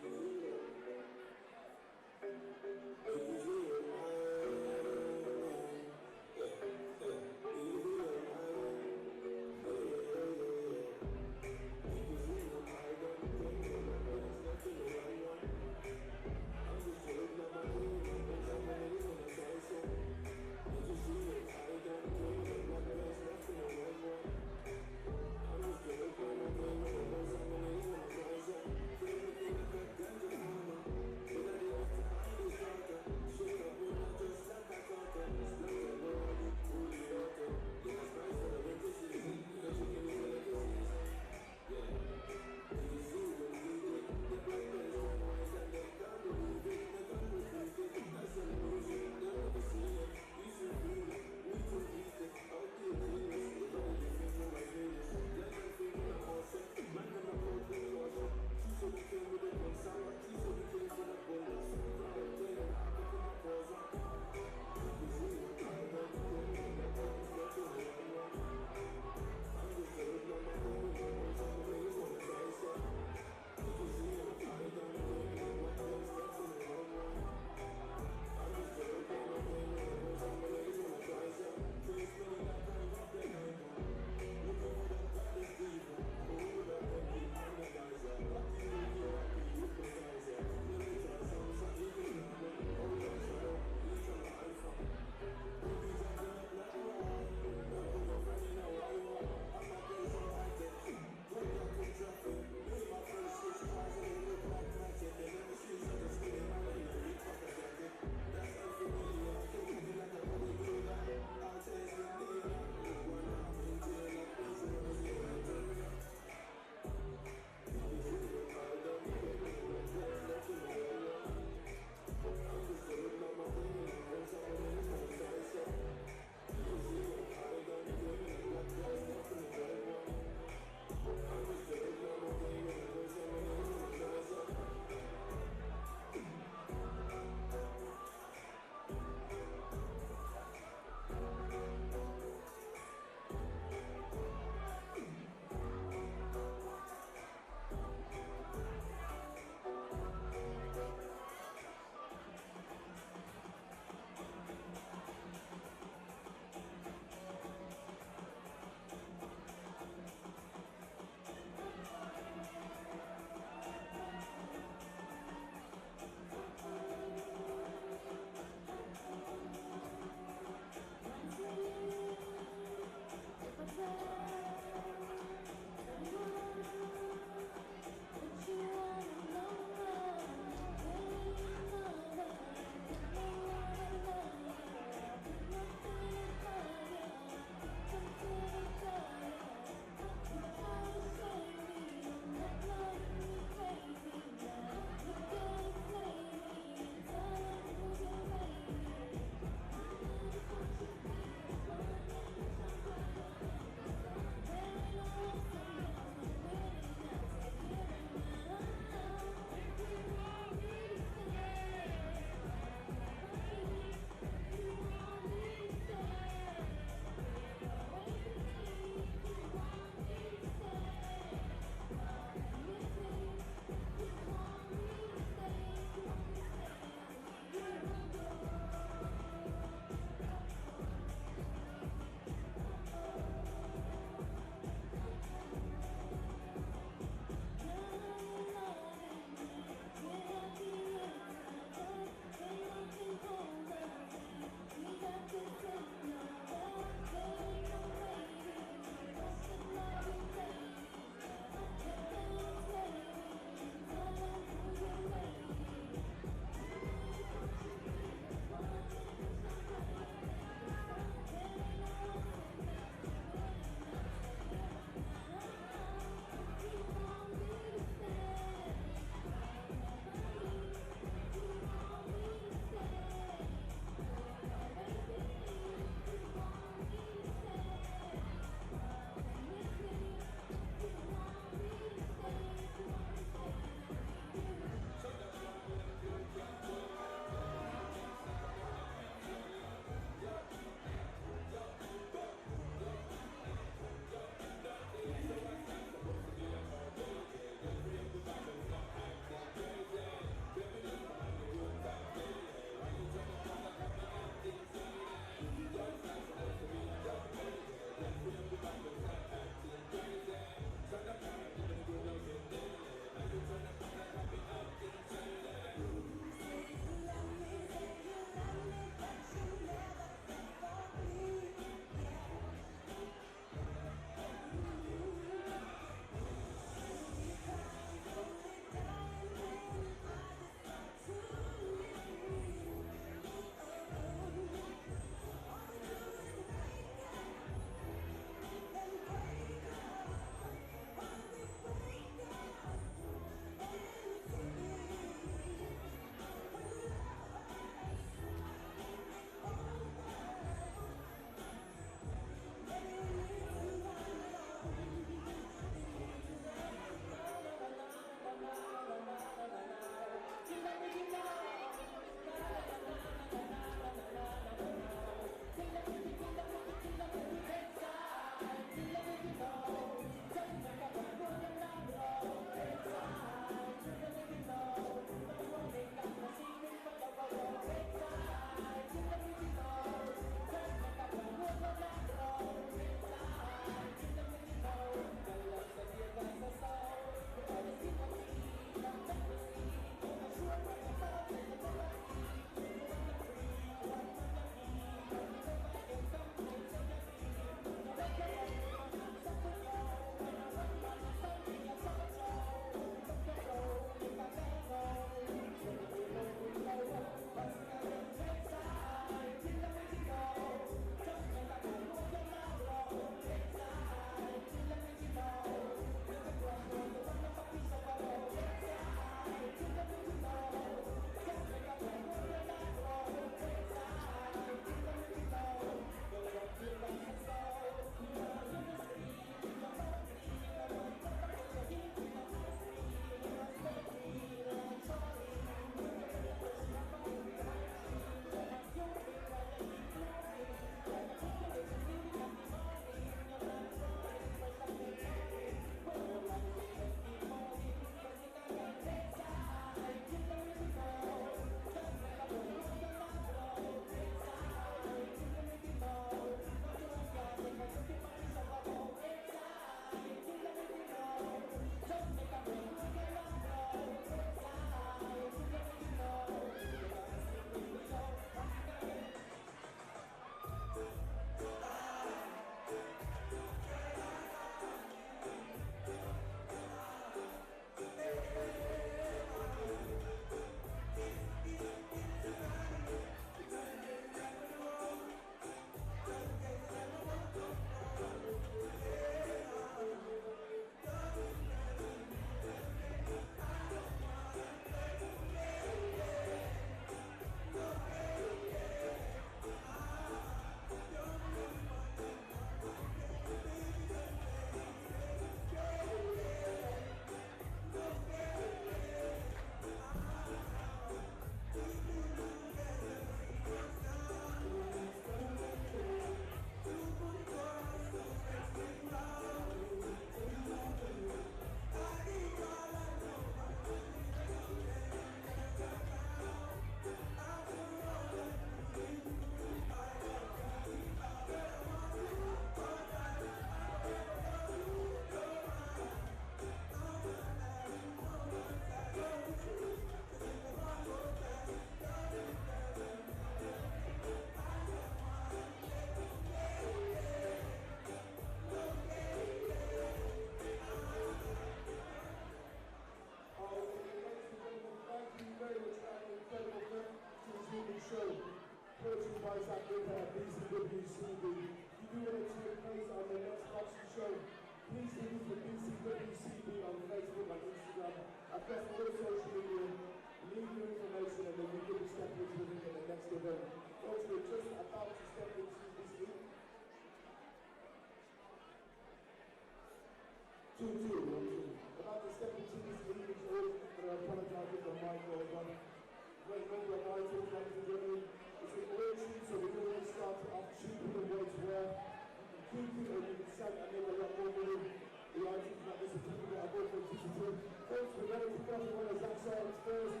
sides first.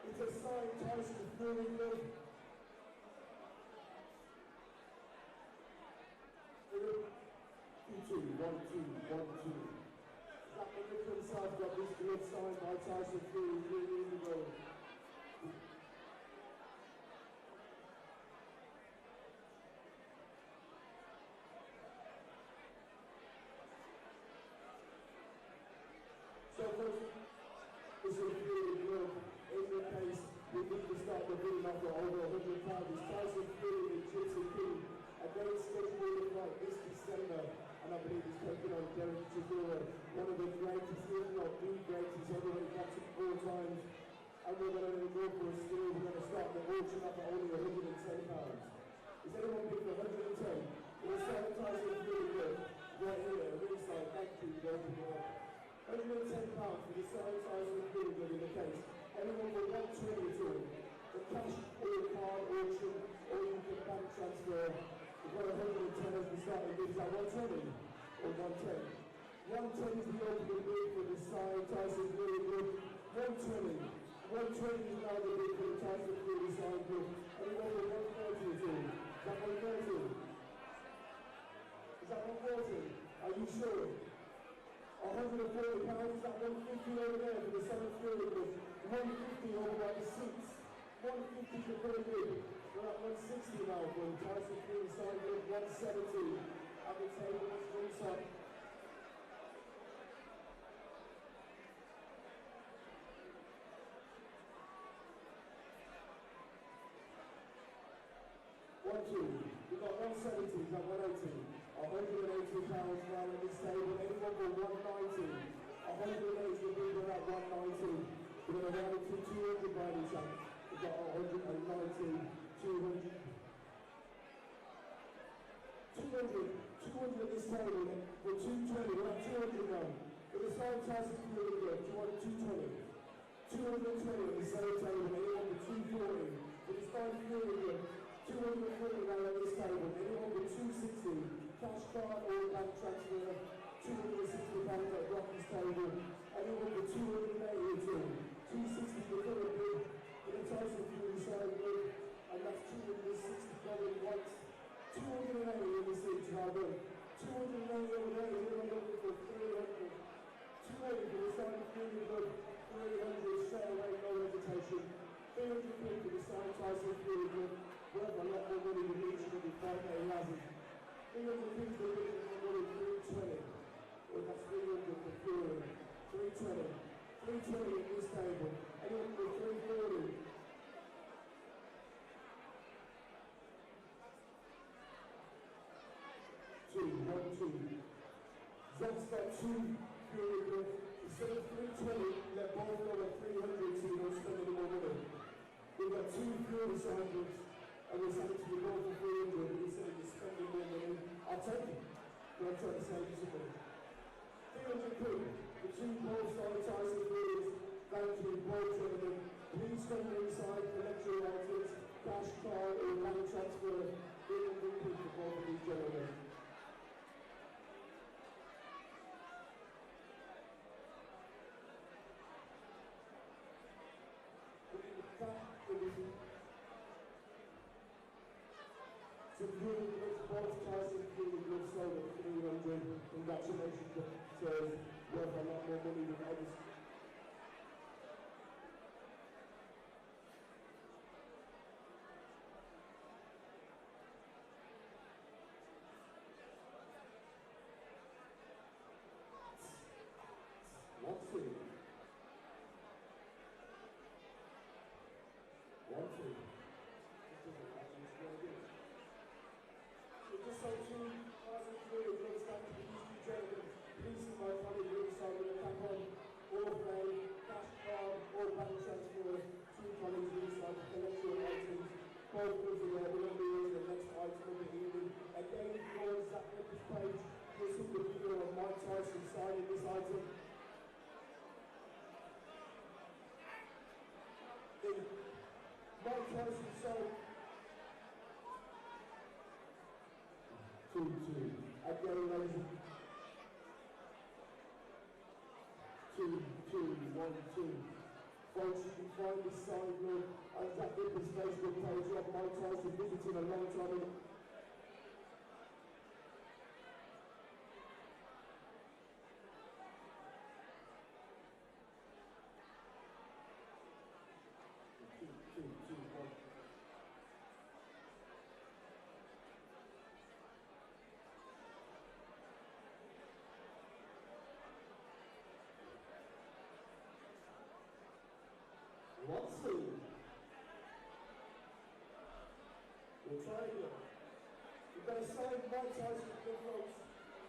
It's a signed Tyson Fury glove. 1, 2, 1, 2. Zach Nicholson's got this glove signed by Tyson Fury 3 years ago. So first, this is a Fury glove. In the case, we need to start the video after over 100 pounds. It's Tyson Fury, the Gypsy King, against scheduled fight this December. And I believe he's taking on Derek Chisora, one of the greatest, if not the greatest heavyweight boxer of all times. And we're going to go for a steal. We're going to start the auction up at only 110 pounds. Is anyone big for 110? We'll start Tyson Fury glove right here, ringside. Thank you, Golden Boy. 110 pounds for the signed Tyson Fury glove in the case. Anyone for 120 at all. The cash or card auction, or you can bank transfer. We've got 110 as we start the bid. Is that 120 or 110? 110 is the opening bid for the signed Tyson Fury glove. 120. 120 is now the bid for the Tyson Fury signed glove. Anyone for 130 at all? Is that 130? Is that 140? Are you sure? 140 pounds, is that 150 over there for the Tyson Fury glove? 150 over by the seats. 150 for very good. We're at 160 now for the Tyson Fury signed glove. 170 at the table. Let's drinks up. We've got 170s at 180, 180 pounds now at this table. Anyone for 190, 180 people at 190. We're going to round it to 200 by this time. We've got 190, 200. 200 at this table. We're 220, we're at 200 now. For the same Tyson Fury glove, do you want 220? 220 at the same table. Anyone for 240. For the same Fury glove, 240 now at this table. Anyone with 260, cash card or bank transfer, 260 pounds at Rocky's table. Anyone with 280 at all, 260 for the bid for the Tyson Fury side glove, and that's 260 going once. 280 in the seats now good. 280 over there, anyone looking for 300. 280 for the Tyson Fury glove, 300 straight away, no hesitation. 300 quid for the side Tyson Fury glove. Worth a lot more money than each and every fight that he hasn't. 300 things to win and money 320. Well, that's 300 for Fury. 320. 320 at this table. Anyone for 340. 1, 2. Zach's got 2 Fury gloves. Instead of 320, let both go at 300 so you don't spend any more money. We've got 2 Fury side gloves. I was able to be going for 300, and he said he's spending more money. I'll take it. But I'm trying to save you some money. 300 quid. The 2 both side Tyson Fury's down to the ball tournament. Please come inside, collect your items, cash card or bank transfer. 300 quid for both of these gentlemen. So Fury gloves, both Tyson Fury gloves sold at 300. Congratulations, doctors. Worth a lot more money than others. Just so 2,000 Fury gloves back to the Eastern Gentlemen. Please see my colleague ringside with a cap on, or play, cash card, or bank transfer. 2 colleagues ringside to collect your items. Both goods are there. We're going to be in the next item of the evening. Again, if you go on Zach Nicholson's page, you'll see the video of Mike Tyson signing this item. Mike Tyson signed 2, 2. Again, ladies and 2, 2, 1, 2. Folks, you can find this sign on Jack Ripper's Facebook page. You have Mike Tyson visiting a long time ago. One, two. We'll try again. We've got a signed Mike Tyson for folks.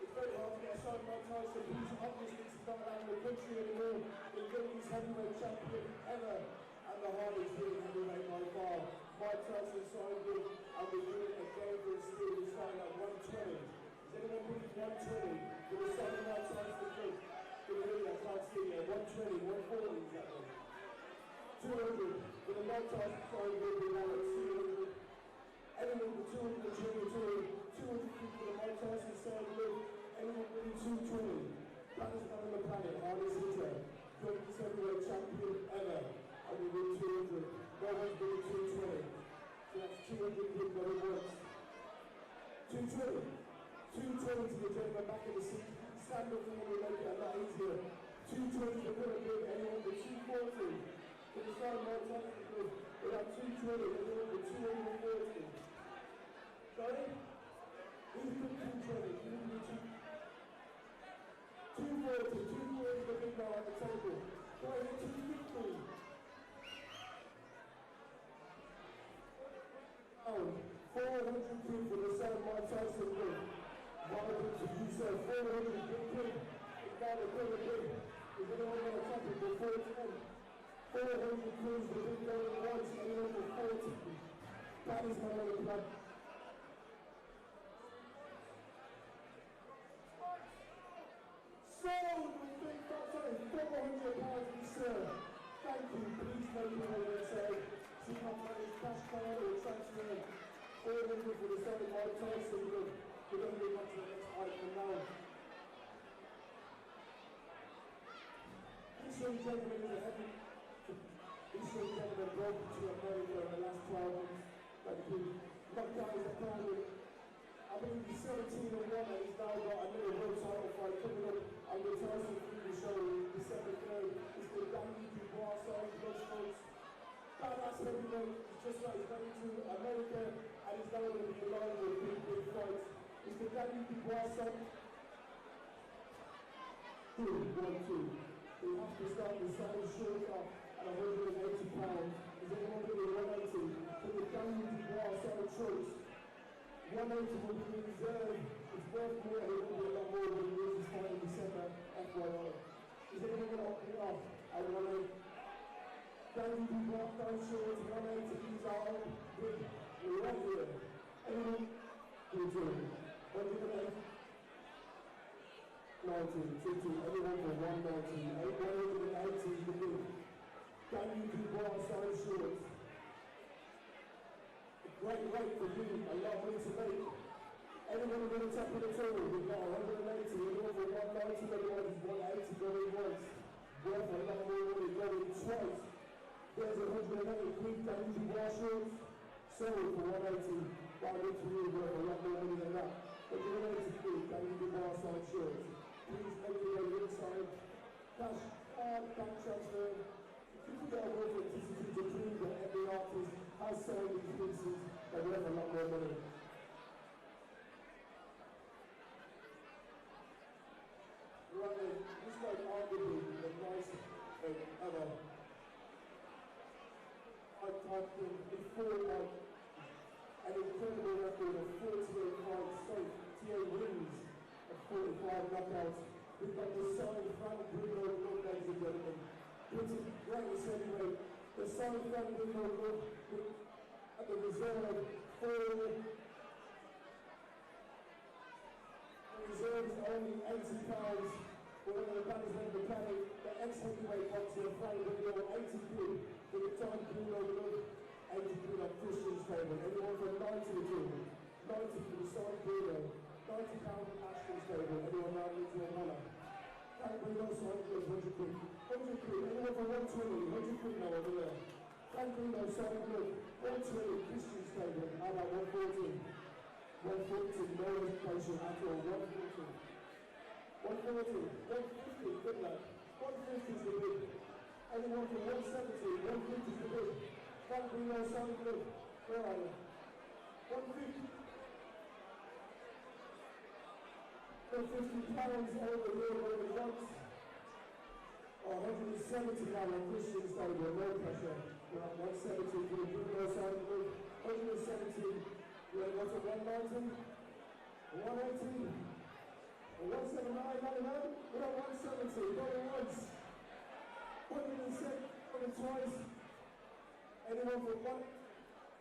It's very hard to get a signed Mike Tyson. He's obviously not around the country anymore. The youngest heavyweight champion ever. And the hardest hitting heavyweight by far. Mike Tyson signed him, and we're doing a game for a steal. We're starting at 120. Is anyone putting 120 for the signed Mike Tyson group? I can't see it. 120, 140 exactly. 200 for the Mike Tyson signed group. We want at 200. Anyone with 200 and 200 for the Mike Tyson signed group. Anyone winning 220. Baddest man on the planet, hardest hitter. Youngest heavyweight champion ever. And we win 200. No one's winning 220. So that's 200 people that it works. 220. 220 to the gentleman back in the seat. Stand up for them, we'll make it a lot easier. 220 to the good. Anyone with 240. For the start of my time, we'll have 220. Anyone with 240. Sorry? Who's put 220? Who's put 240. 240 the big guy at the table. Go ahead, 250. Oh, 400 quid for the same Mike Tyson win. One of them to you, sir. 400 quid. It's down to quid. Is anyone going to tap it before it's in? 400 quid for the big going once, anyone for 40. That is my other club. So, we think that's £400, sir. Thank you. Please make your way and say, see how money cash card or transfer. 400 for the side of Mike Tyson. We're going to move on to the next item now. This young gentleman is a heavy. This young gentleman broke to America in the last 12 months. Thank you. Knockdown is a primary. I believe he's 17 and 1 and he's now got another world title fight coming up on the Tyson Fury show December 3rd. It's the Dudley Dubois signed blood sports. Badass heavyweight, he's just like he's going to America and he's now going to be aligned with big fights. It's the Dudley Dubois signed. 2, 1, 2. We have to start the side short off at £180. Is anyone going to be 180? For the Dudley Dubois signed choice. 180 will be reserved. It's worth more, it will be a lot more than it is fight in December, FYI. Is anyone going to opt me off at 180? Dudley Dubois, down short, 180, he's out. We're right here. Anyone? Who's doing? 180? 90, 50, anyone for 190. 180 is the bid. Dudley Dubois, down short. Great rate for you, a lot of money to make. Anyone going to tap in the total, we've got 180, anyone for 190, anyone is 180 going once. Worth a lot more money going twice. There's 180 quid Dudley Dubois shorts. Sold for 180, but I to you worth a lot more money than that. 180 quid Dudley Dubois side shorts. Please make your way inside. Cash, card, bank transfer. If you get a authenticity to prove that every artist has sold these pieces, they're worth a lot more money. Right then, this might arguably the nicest thing ever. I've typed in before like an incredible record of 48 fights safe, TA wins of 45 knockouts. We've got the signed Frank Bruno, ladies and gentlemen. Britain's greatest heavyweight, the signed Frank Bruno at the reserve for the reserve is only £80 for one of the baddest men of the planet. The ex-heavyweight boxer Frank Bruno, 80 quid for the time Bruno look, 80 quid on Christian's table. Anyone for 90 quid, 90 for the signed Bruno, £90 on Ashton's table. Anyone now needs $1. Frank Bruno signed for 100 quid. 100 quid, anyone for 120 120, 100 now over there. Franklin Sonic Look, 120, Christian Stadium, how about 140? 140, no hesitation at all, 140. 140, 150, good luck. 150 is the bid. Anyone from 170, 150 is the bid. Franklin Sonic Look, where are you? 150. 150 pounds over here where it wants. 170 now on Christian Stadium, no pressure. We're at 170 for the Bruno side of the group. 170, we're at 190, 180, 179, 99, we're at 170, going once. 170, going twice. Anyone for one?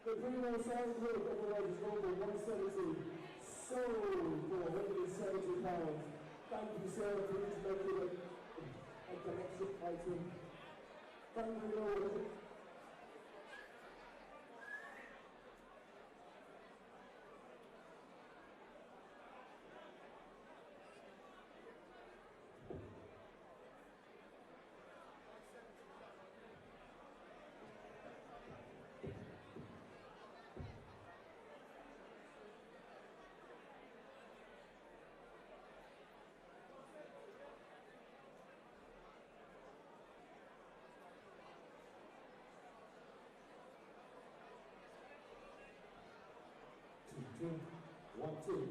The Bruno side of the group, otherwise it's going for 170. Sold for 170 pounds. Thank you, sir. Please make it a collection item. Thank you, Lord. Two, 1, 2. 2,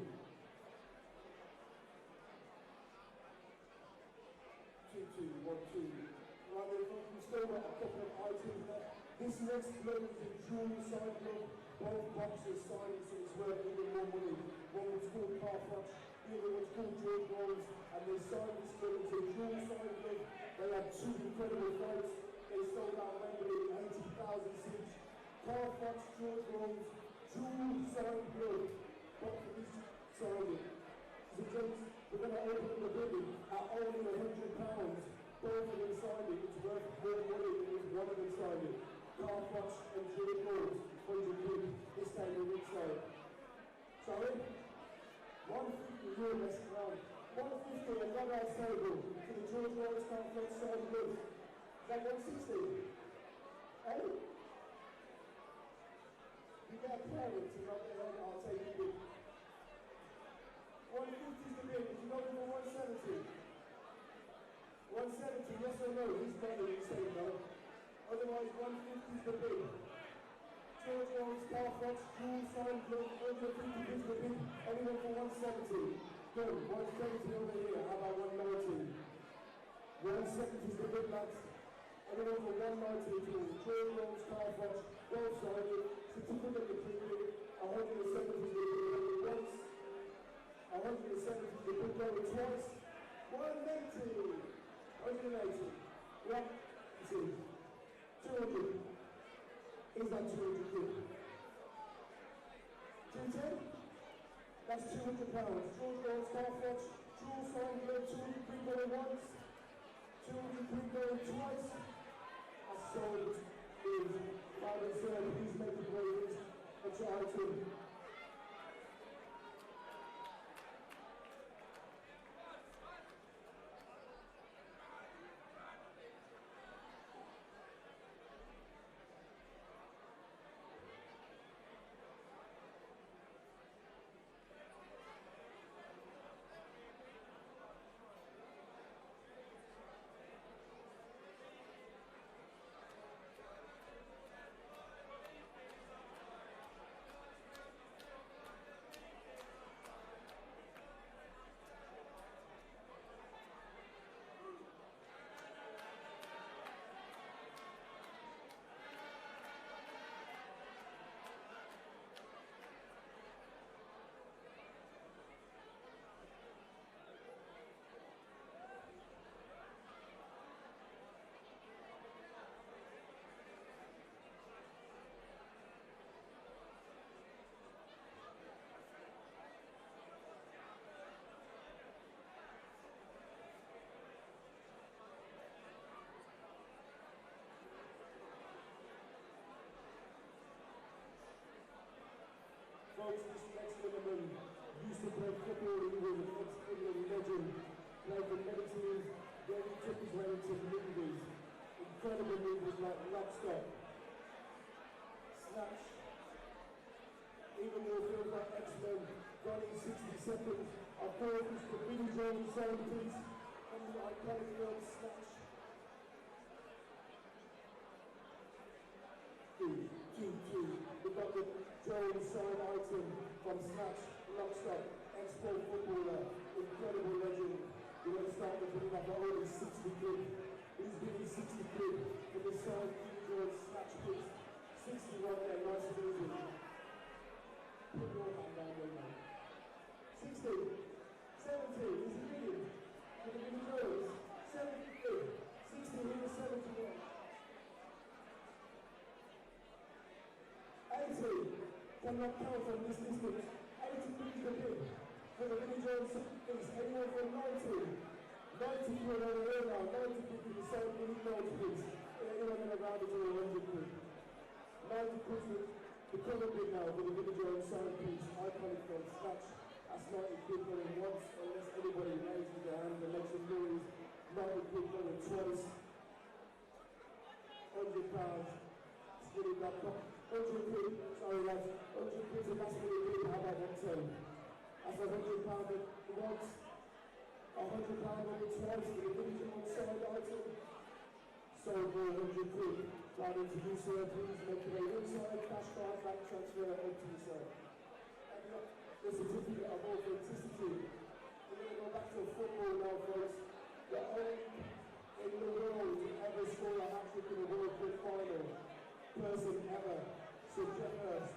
2, 1, 2. Right, we've still got a couple of items there. This next bloke is a jewelry side bloke. Both boxes signed, so it's worth even more money. One was called Carfox, the other one's called George Rose, and they signed this bloke as a jewelry side bloke. They had 2 incredible fights. They sold out Wembley, 80,000 seats. Carfox, George Rose, jewelry side bloke. But for this side, so we're going to open the building at only £100. Both of them signed it. It's worth more money than if one of them signed it. Carfox and George Rose, 100 quid, this time the inside. Sorry? 150 euro less round. 150 and one outside table for the George Rose Carfox side good. Is that 160? Hey? You get a parent to not get home, I'll take you bid. 150 is the bid, if you go for 170. 170, yes or no? He's better than saying no. Otherwise, 150 is the bid. George Rose, Carfox, Jewel, Sign, Blood, 150 bids the bid. Anyone for 170? Good, 170 over here. How about 190? 170 is the bid, lads. Anyone for 190 tools, George Rose, Carfox, both sided, certificate of premium, 170 is the bid once, 170 is the bid going twice, 180. 180. What? Is it 200? Is that 200 quid? 210? That's £200. George Rose, Carfox, Jewel, Sign, Blood, 200 quid going once, 200 quid going twice. That's sold is Father Sir, please make the greatest extra item. Folks, this next gentleman used to play football in England, ex-England legend, played for many teams, then he took his way into the Indies. In incredible movers like lock stop, snatch, even more feels like X-Men, running 60 seconds. Of course, it's the Billy Jones song piece, and the iconic film snatch. We've got the Jones side item from Snatch, Lockstock, ex-pro footballer, incredible legend. We're going to start with putting up only 60 quid. He's giving 60 quid for the side Jones Snatch piece. 60 right there, nice and easy. Put your hand down there, man. 60, 70, is he winning? For the Billy Jones, 70 quid, 60, here's 71. 80, cannot count from this distance. 80 please the bid. For the Billy Jones piece, anyone from 90. 90 quid over here now, 90 quid for the same Billy Jones piece. Anyone going to round it to 100 quid. 90 quid for the colour bid now for the Billy Jones side piece. Iconic from Snatch. That's 90 quid going once, unless anybody raises their hand and makes some noise. 90 quid going twice. £100. Really got 100 quid, sorry lads, 100 quid to last minute bid, how about one time? That's £100 once, £100 on it twice for the Billy Jones side item. So for 100 quid, right into you sir, please make your way inside, cash card, bank transfer, up to you sir. And the certificate of authenticity. We're going to go back to football now folks. The only in the world to ever score a hat-trick in a World Cup final. Person ever, Sir Jeff Hurst.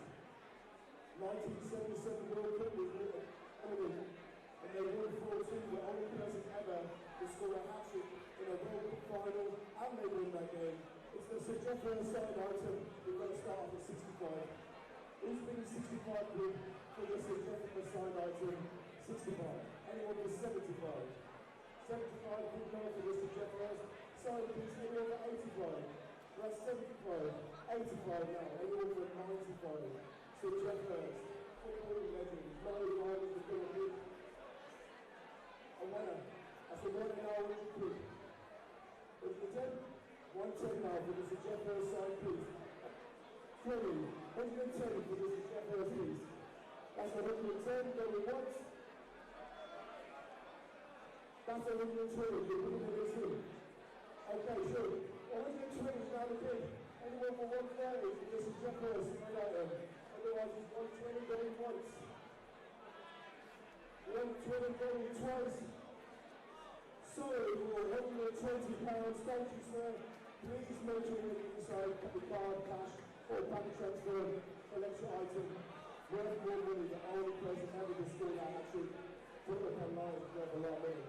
1977 World Cup was England, and they won 4-2, the only person ever to score a hat-trick in a World Cup final, and they won that game. It's the Sir Jeff Hurst side item. We're going to start off at 65. Who's been 65 quid for the Sir Jeff Hurst side item? 65. Anyone for 75? 75 quid now for the Sir Jeff Hurst side piece. Anyone for 85? That's 75, 85 now, anyone for 95. So Jeff Hurst, footballing legend, Larry Ryan is going to be a winner. That's a winner now, 100 quid. What's the 10? 110 now for this Jeff Hurst side piece. 20, 110 for this Jeff Hurst piece. That's 110, going once. That's 120, you're putting this in. Okay, sure. 120 now the bid. Anyone for 130 for this is Jeff Hurst side item. Otherwise it's 120 going once. 120 going twice. Sorry for £120. Thank you sir. Please make sure you inside the card, cash or bank transfer collection item. Worth more money, the only person ever to score that actually put up online worth a lot of money.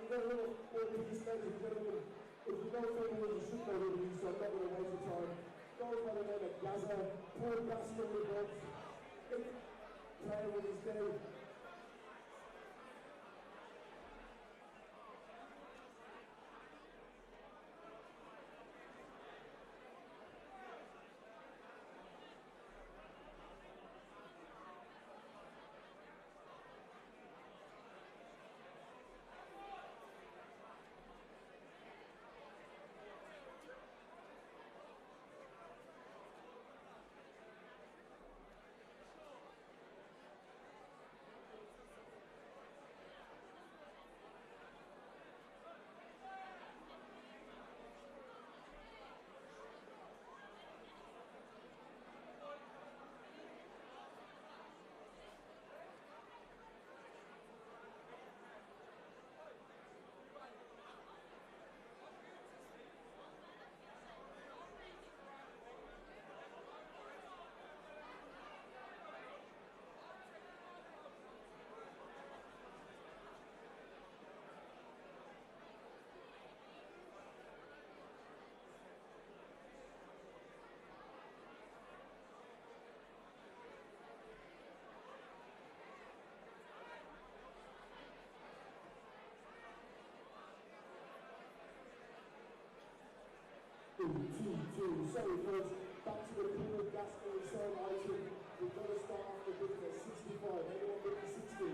We've got a little more piece, ladies and gentlemen. If you don't think you should know who it is, so I'm not going to waste your time. Goes by the name of Gaza, poor bastard with dogs. Playing with his day. Sorry folks, back to the pure gas side item. We've got to start off the bid at 65. Anyone bidding 60?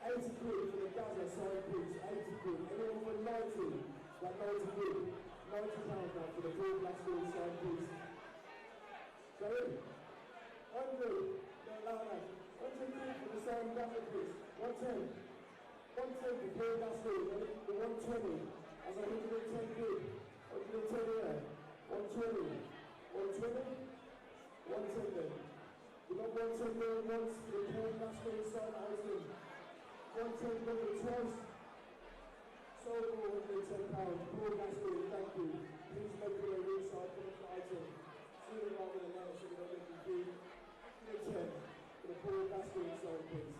80 quid for the Gaza side piece, 80 quid. Anyone for 90? 110. 110 for Paul Gaston, the 120. As 110 quid. 110 here. 120. 120. 110 then. We got 110 going once for the Paul Gaston side item. 110 going twice. Sold for £110. Paul Gaston, thank you. Please make it a ringside for the item. Sooner rather than later, so we don't make you do. 110 for the Paul Gaston side, please.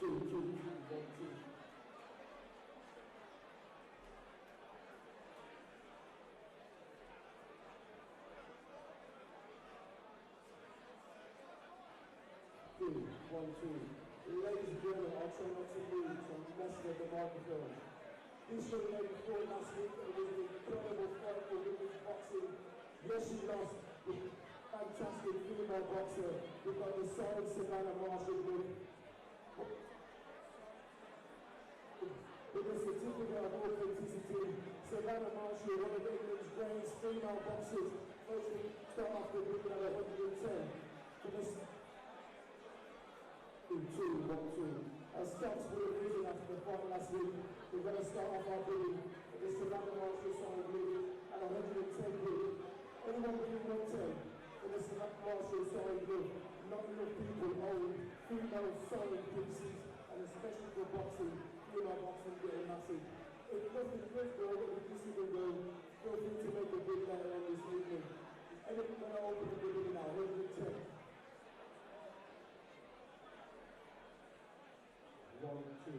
Two. 1, 2. Ladies and gentlemen, I'll try not to move, so I'm messing up the microphone. This should have made before last week, and it was an incredible fight for women's boxing. Yes, she lost with fantastic female boxer. We've got the solid Savannah Marshall with a certificate of authenticity. Savannah Marshall, one of England's greatest female boxers, first to start off the week at 110. 2, 1, 2. As stocks were risen after the fight last week, we're going to start off our bidding with the Savannah Marshall side bid at 110 quid. Anyone bidding 110 for the Savannah Marshall side bid? Not enough people own female sewing pieces, and especially for boxing, female boxing getting massive. If nothing good though, what we see them go, feel free to make a bid later on this evening. Anyone going to open the bidding now? 110. 1, 2.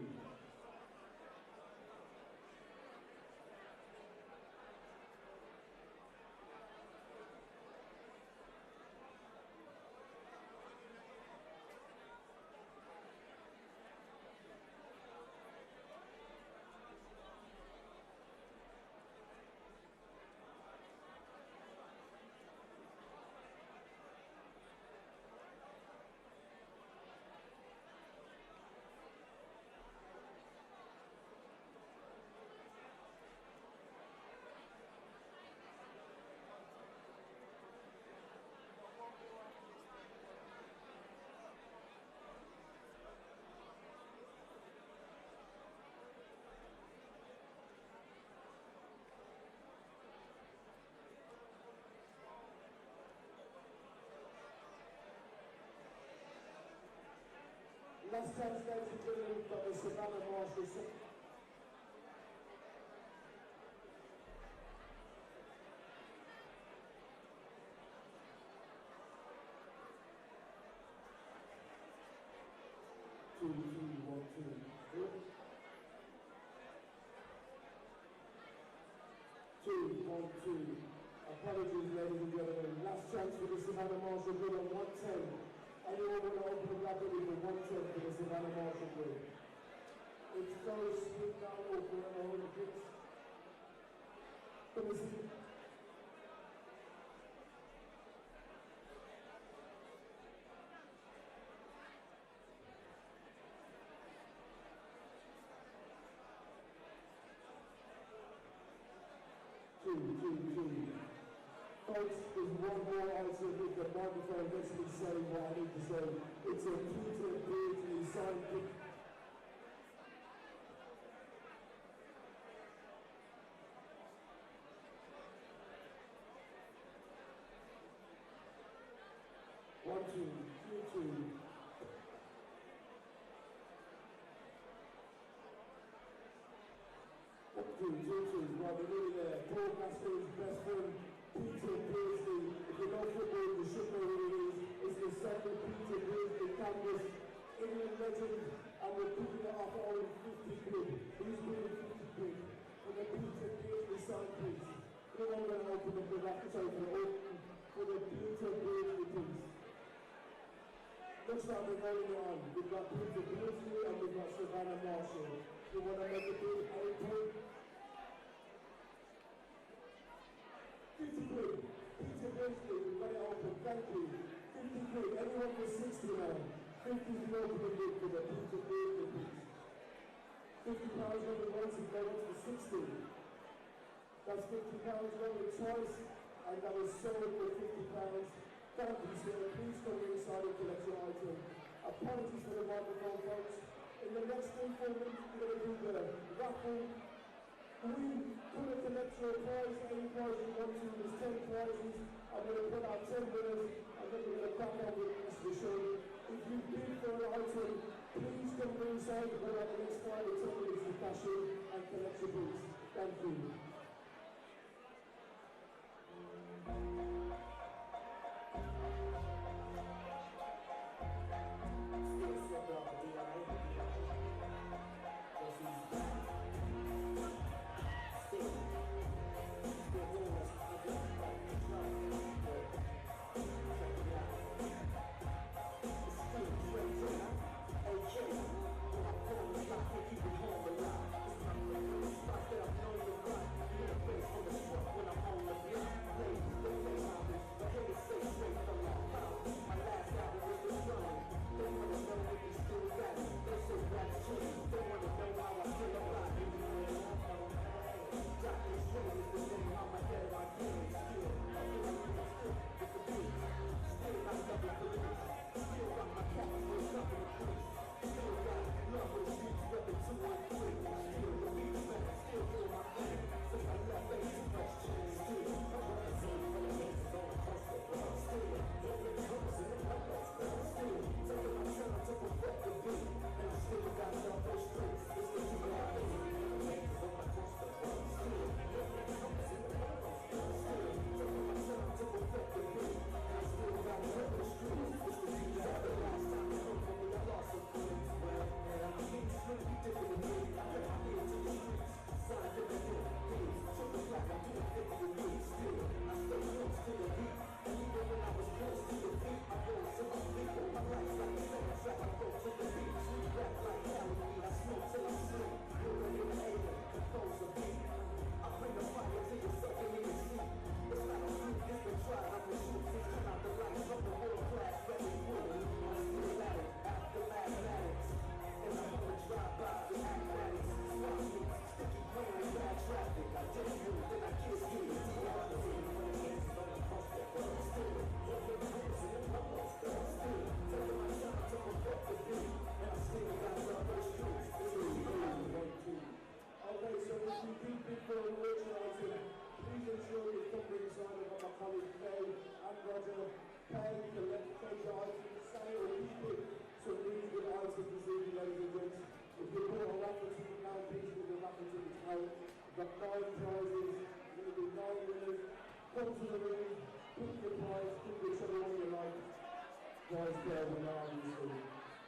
Last chance, ladies and gentlemen, we've got the Savannah Marshall. 2, 1, 2. 2, 1, 2. Apologies, ladies and gentlemen. Last chance for the Savannah Marshall bid on 110. Anyone want to open the bracket with 110 for the Savannah Marshall bid? It's very sweet now, open and all the kids. Let me see. Two. Folks, there's one more item with the microphone lets me say what I need to say. It's a Peter Beardsley signed pick. One, two. Two. Right, we're nearly there. Paul Gaston's best friend. Peter Beardsley, if you know football, you should know who it is. It's the second Peter Beardsley canvas, England legend and we're picking it up only 50 quid. Who's bidding 50 quid? For the Peter Beardsley signed piece. Then I'm going to open up the raffle for the Peter Beardsley piece. Looks like we're rolling it on. We've got Peter Beardsley and we've got Savannah Marshall. You want to make a bid 8 quid? 50 quid. Peter Beardsley, we've got it open. Thank you. 50 quid. Anyone for 60 now? 50 is the opening bid for the Peter Beardsley piece. £50 on the once and go on to 60. That's £50 going twice, and that was sold for £50. Thank you, sir. Please come inside and collect your item. Apologies for the microphone, folks. In the next 3-4 minutes, we're going to do the raffle. We couldn't collect your prize, any prize you want to. There's 10 prizes. I'm going to put out 10 winners, and then we're going to crack on with the rest of the show. If you bid for an item, please come inside and go out the next 5 or 10 minutes to cash in and collect your goods. Thank you.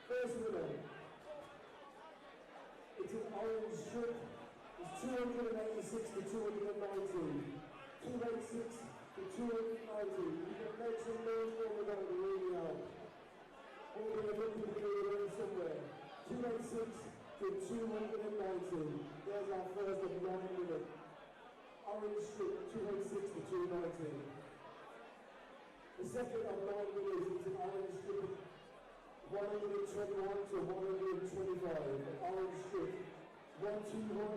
First winner, it's an orange strip, it's 286 to 290, 286 to 290, you can make some noise for me that will really help. We're going to look for the somewhere, 286 to 290, there's our first of 9 minutes. Orange strip, 286 to 290. The second of 9 minutes is an orange strip, 121 to 125, an orange strip, 121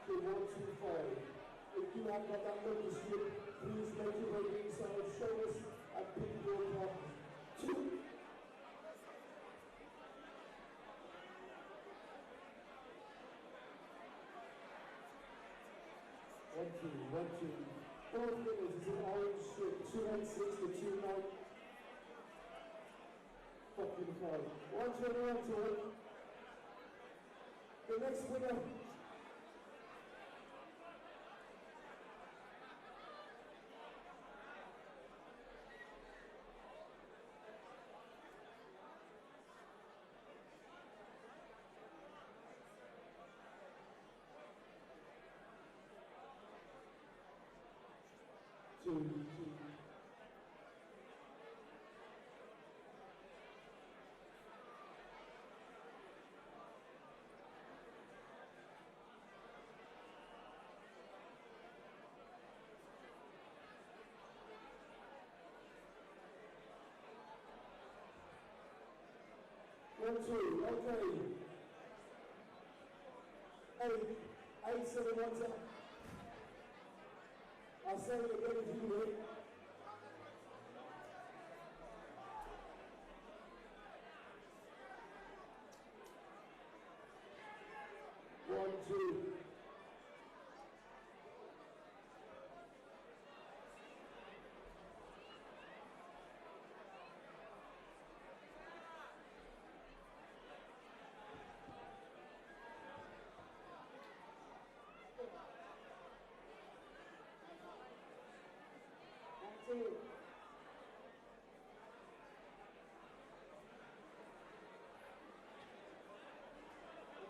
to 125. If you have got that lucky strip, please make your way inside, show us, and pick your card. 1, 2. 4 minutes is an orange strip, 286 to 290. Fucking five. 121 to it. The next winner. 2. 1, 2, okay. 8, 7, 1, 10. I'll say it again if you will. 1, 2.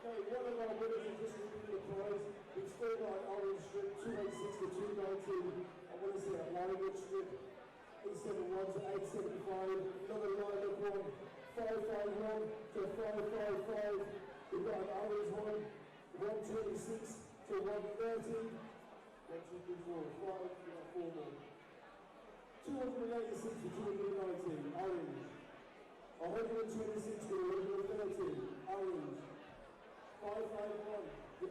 Okay, one of our winners has just received the prize. It's still got an orange strip, 286 to 219. I want to say a lilac strip, 871 to 875. Another lilac one, 551 to 555. We've got an orange one, 126 to 130. 1, 2, 3, 4, 5, we've got 4 more. 286 to 219, orange. 126 to 130, orange. 551,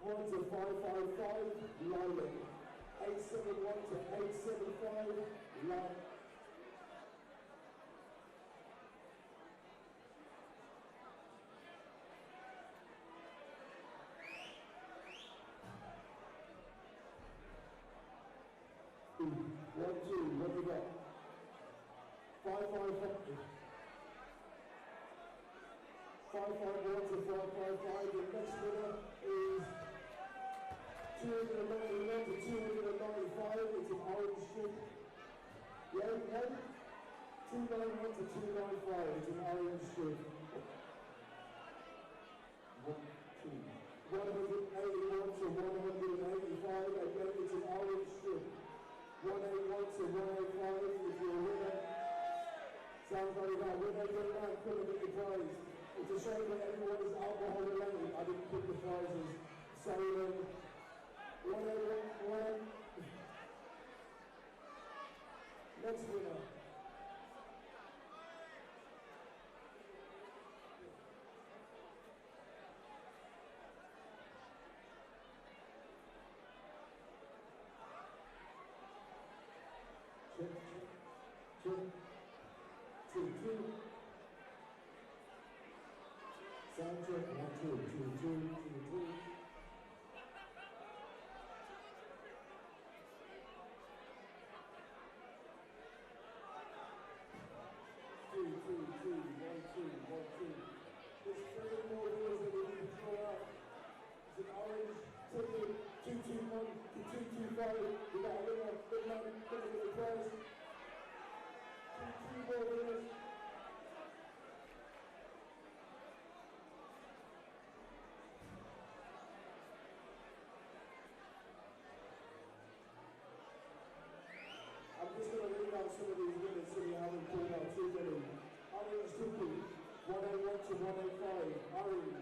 1 to 555, lilac. 871 to 875, lilac. One, two, what do you got? 555. 551 to 555. The next winner is 291 to 295. It's an orange strip. Yeah, okay? 291 to 295. It's an orange strip. 181 to 185. Again, it's an orange strip. 181 to 185. If you're a winner, sounds like that. Winner, get around, couldn't get the prize. It's a shame that everyone is alcohol related. I didn't pick the prizes. So, 181. Next winner. Check. 2. Sound check. 1, 2, 2, 2, 2, 2. There's 3 more winners that we need to throw out. It's an orange ticket, 221 to 225. We got a winner, big man, looking at the prize. 2 more winners. I'm just going to read out some of these winners so you haven't pulled out too many. Orange ticket, 181 to 185. Orange,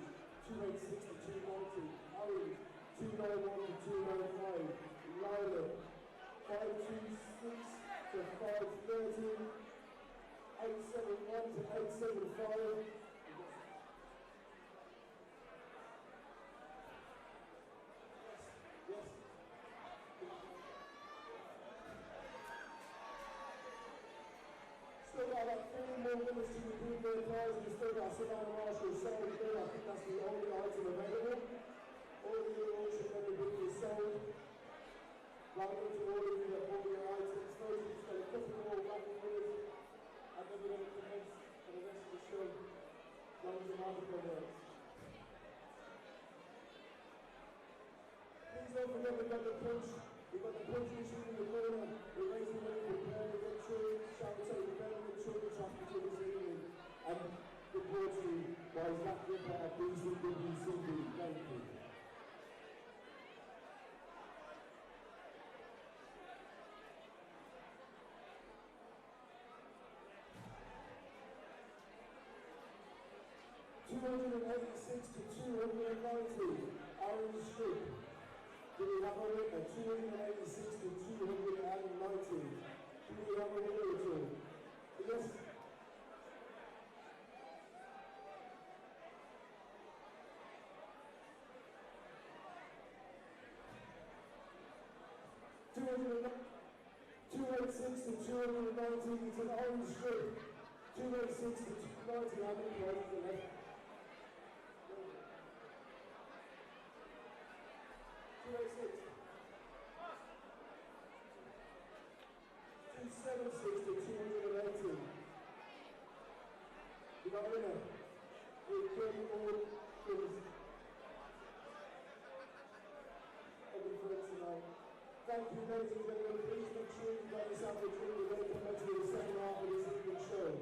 286 to 290. Orange, 291 to 295. Lilac, 526 to 530. 871 to 875. Yes. Still got like 4 more winners to redeem their prize, and still got Savannah Marshall sold there. I think that's the only item available. All of your auction memorabilia is sold. Welcome to all of you that bought your items. Those who've got a couple more raffle winners, and then we're going to commence for the rest of the show. That was a magical words. Please don't forget we've got the punch. We've got the punch machine in the corner. We're raising money for Birmingham children. Shout out to the Birmingham Children's Hospital this evening. And the poetry by Zach Ripper at BCWCB. Thank you. 286 to 290, orange strip. Do we have a winner? 286 to 290. Do we have a winner at all? Yes. 286 to 290, it's an orange strip. 286 to 290, how many prizes are left? 286. 276 to 280. You got a winner? With 30 all winners. Open for it tonight. Thank you, ladies and gentlemen. Please make sure you got yourself a drink. We're going to come back to the second half of this evening show.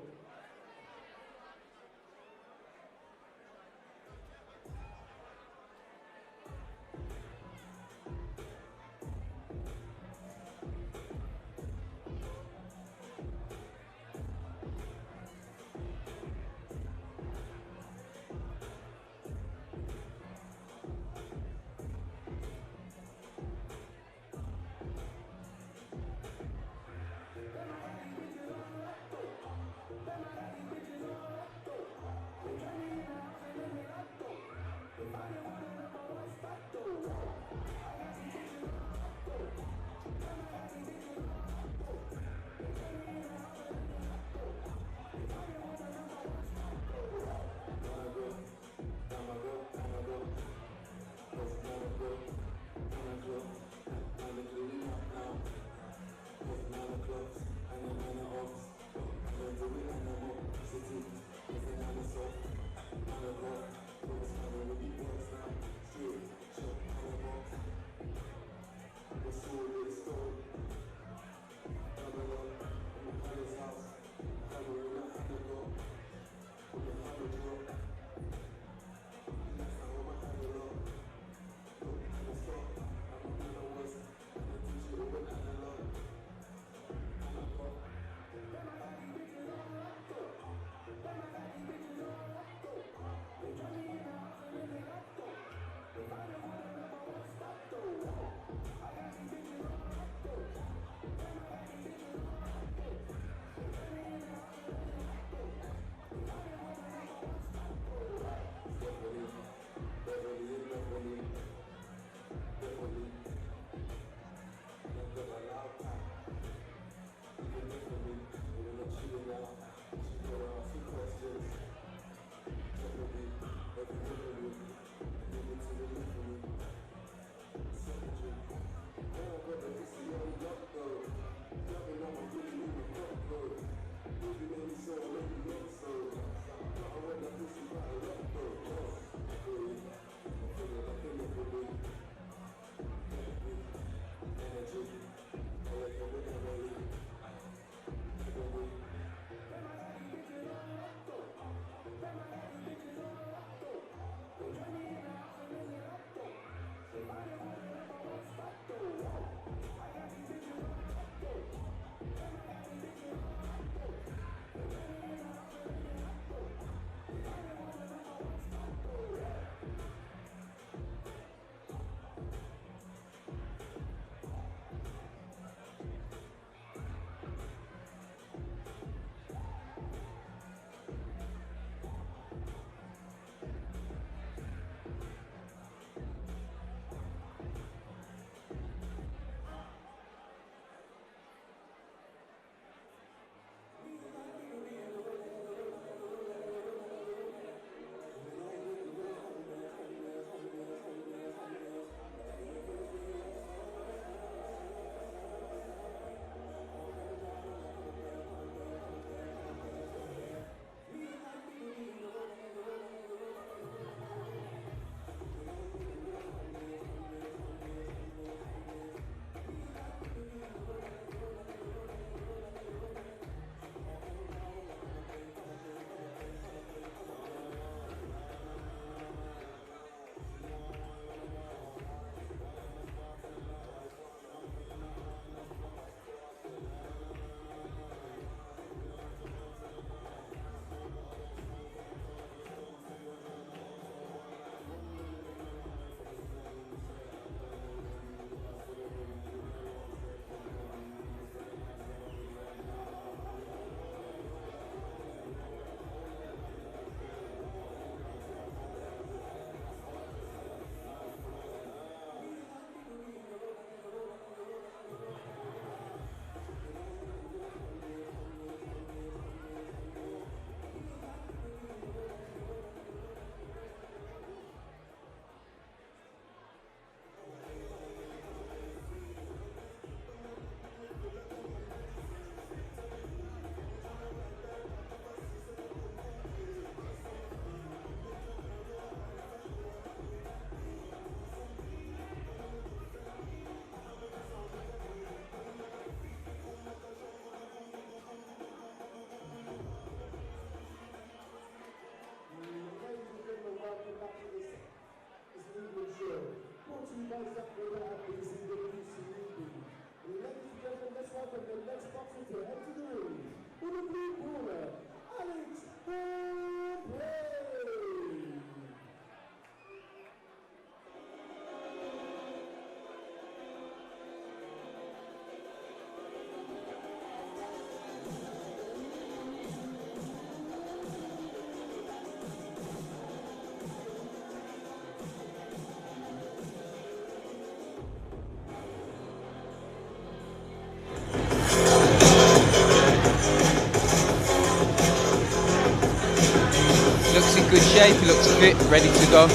shape, he looks fit, ready to go.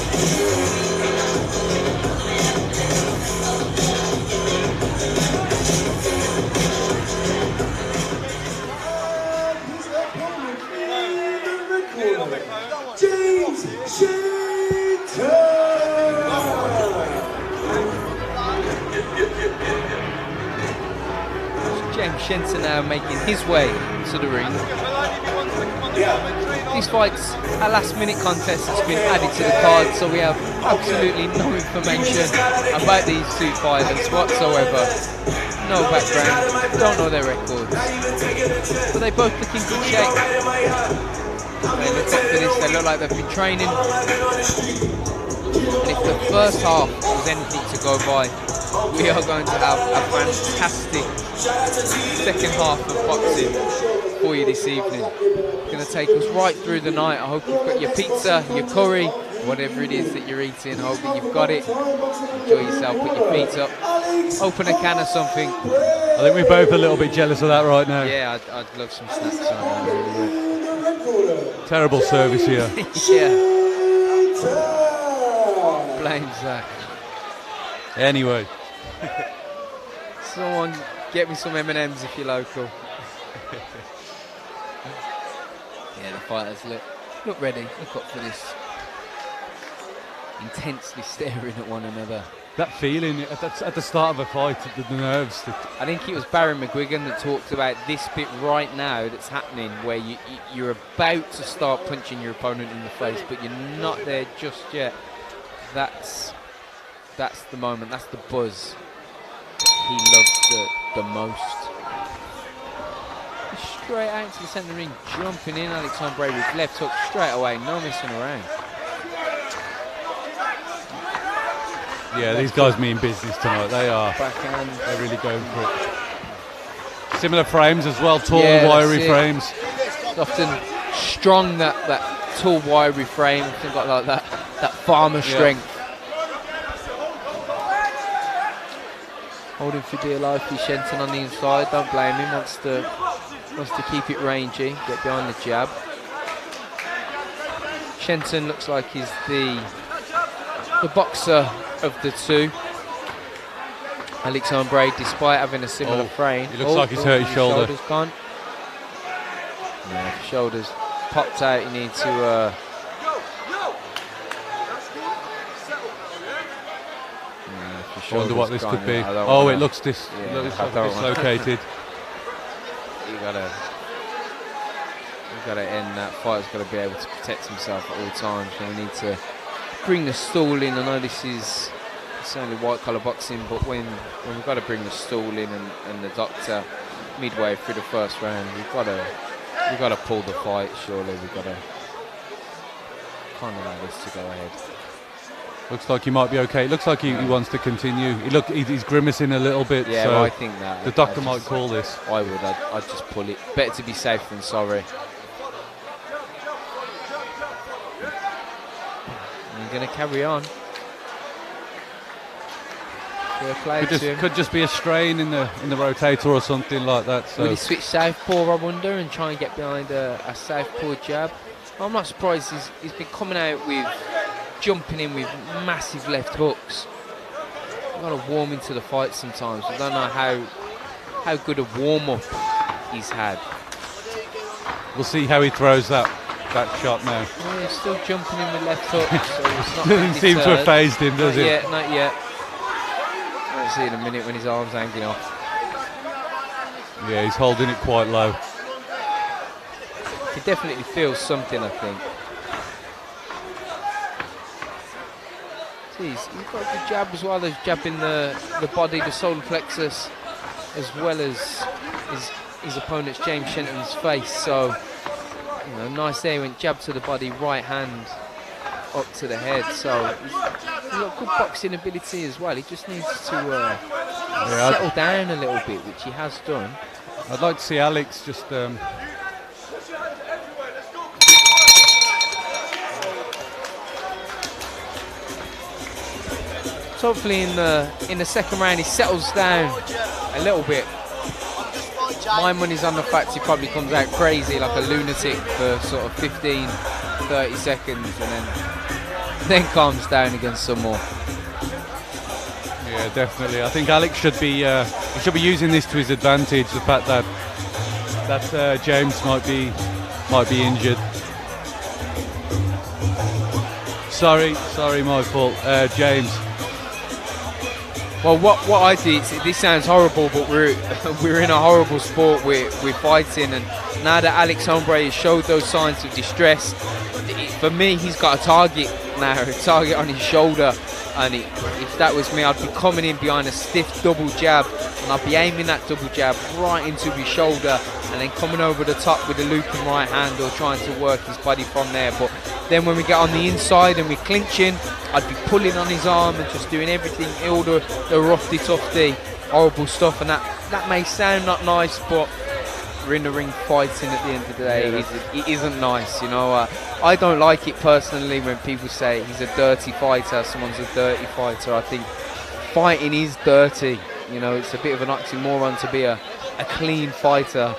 James Shenton now making his way to the ring. These fights are last-minute contests that's been added to the card, so we have absolutely no information about these two fighters whatsoever. No background, don't know their records. But they both look in good shape. They look up for this, they look like they've been training. And if the first half was anything to go by, we are going to have a fantastic second half of boxing for you this evening. It's going to take us right through the night. I hope you've got your pizza, your curry, whatever it is that you're eating. I hope that you've got it. Enjoy yourself, put your feet up, open a can of something. I think we're both a little bit jealous of that right now. Yeah, I'd love some snacks right now, really would. Terrible service here. Yeah. Blame Zach. Anyway. Someone get me some M&Ms if you're local. Yeah, the fighters look ready, look up for this. Intensely staring at one another. That feeling at the start of a fight, the nerves. I think it was Barry McGuigan that talked about this bit right now that's happening, where you're about to start punching your opponent in the face, but you're not there just yet. That's the moment, that's the buzz he loves the most. Straight out to the centre ring, jumping in, Alexander Bray with left hook straight away, no messing around. Yeah, these guys mean business tonight. They are. Backhand. They're really going for it. Similar frames as well, tall, wiry frames. It's often strong, that tall, wiry frame. Often got like that farmer strength. Holding for dear life is Shenton on the inside. Don't blame him. Wants to keep it rangy. Get behind the jab. Shenton looks like he's the boxer of the two. Alexander Bray, despite having a similar frame, he looks like he's hurt his shoulder. Shoulders gone. No, shoulders popped out. You need to. I wonder what this could be. Oh, it looks looks like dislocated. You gotta end that fight. He's got to be able to protect himself at all times. So we need to bring the stool in. I know this is only white collar boxing, but when we've got to bring the stool in and the doctor midway through the first round, we've got to pull the fight. Surely we've got to can't allow this to go ahead. Looks like he might be okay. It looks like he wants to continue. He's grimacing a little bit. Yeah, so well, I think that the doctor might call this. I would. I'd just pull it. Better to be safe than sorry. I'm going to carry on. Could just be a strain in the rotator or something like that. So will he switch southpaw, I wonder, and try and get behind a southpaw jab? I'm not surprised he's been coming out with jumping in with massive left hooks. You've got to warm into the fight sometimes. I don't know how good a warm-up he's had. We'll see how he throws that shot now. Yeah, he's still jumping in with left hooks. So it's not doesn't seem to have phased him, does it? Not yet. We'll see in a minute when his arm's hanging off. Yeah, he's holding it quite low. He definitely feels something, I think. He's got a good jab as well. There's jabbing the body, the solar plexus, as well as his opponent's James Shenton's face. So, nice there. He went jab to the body, right hand up to the head. So he's got good boxing ability as well. He just needs to settle down a little bit, which he has done. I'd like to see Alex just. So hopefully in the second round he settles down a little bit. My money's on the fact he probably comes out crazy like a lunatic for sort of 15, 30 seconds and then calms down again some more. Yeah, definitely. I think Alex should be using this to his advantage. The fact that James might be injured. Sorry, my fault, James. Well, what I did, this sounds horrible, but we're in a horrible sport. We're fighting, and now that Alex Hombre has showed those signs of distress, for me, he's got a target now, a target on his shoulder. And if that was me, I'd be coming in behind a stiff double jab, and I'd be aiming that double jab right into his shoulder, and then coming over the top with a looping right hand or trying to work his body from there. But then when we get on the inside and we're clinching, I'd be pulling on his arm and just doing everything, all the roughy tufty, horrible stuff. And that may sound not nice, but we're in the ring fighting at the end of the day. Yeah, it isn't nice, you know. I don't like it personally when people say he's a dirty fighter, someone's a dirty fighter. I think fighting is dirty, you know. It's a bit of an oxymoron to be a clean fighter.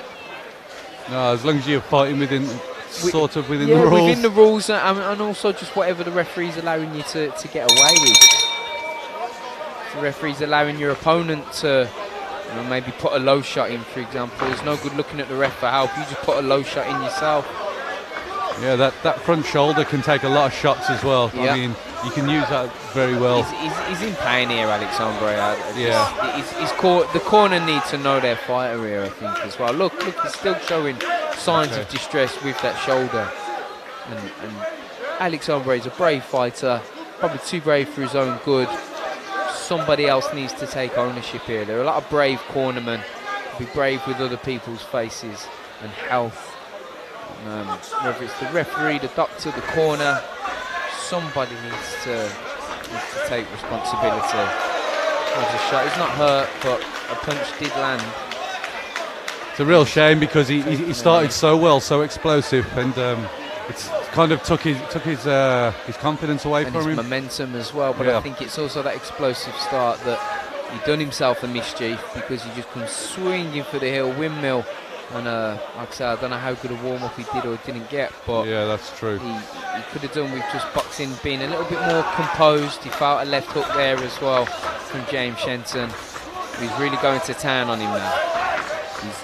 No, as long as you're fighting within the rules. Within the rules, and also just whatever the referee's allowing you to get away with. If the referee's allowing your opponent to, you know, maybe put a low shot in, for example. It's no good looking at the ref for help. You just put a low shot in yourself. Yeah, that front shoulder can take a lot of shots as well. Yeah. I mean, you can use that very well. He's in pain here, Alex Hombre. Yeah. The corner needs to know their fighter here, I think, as well. Look, he's still showing signs of distress with that shoulder. And Alex Hombre is a brave fighter, probably too brave for his own good. Somebody else needs to take ownership here. There are a lot of brave cornermen. Be brave with other people's faces and health. Whether it's the referee, the doctor, the corner, somebody needs to take responsibility. There's a shot. He's not hurt, but a punch did land. It's a real shame because he started so well, so explosive, and it's kind of took his confidence away and from his him. momentum as well. But yeah. I think it's also that explosive start that he done himself a mischief, because he just comes swinging for the hill windmill. And like I say, I don't know how good a warm-up he did or didn't get, but yeah, that's true. He could have done with just boxing, being a little bit more composed. He felt a left hook there as well from James Shenton. He's really going to town on him now.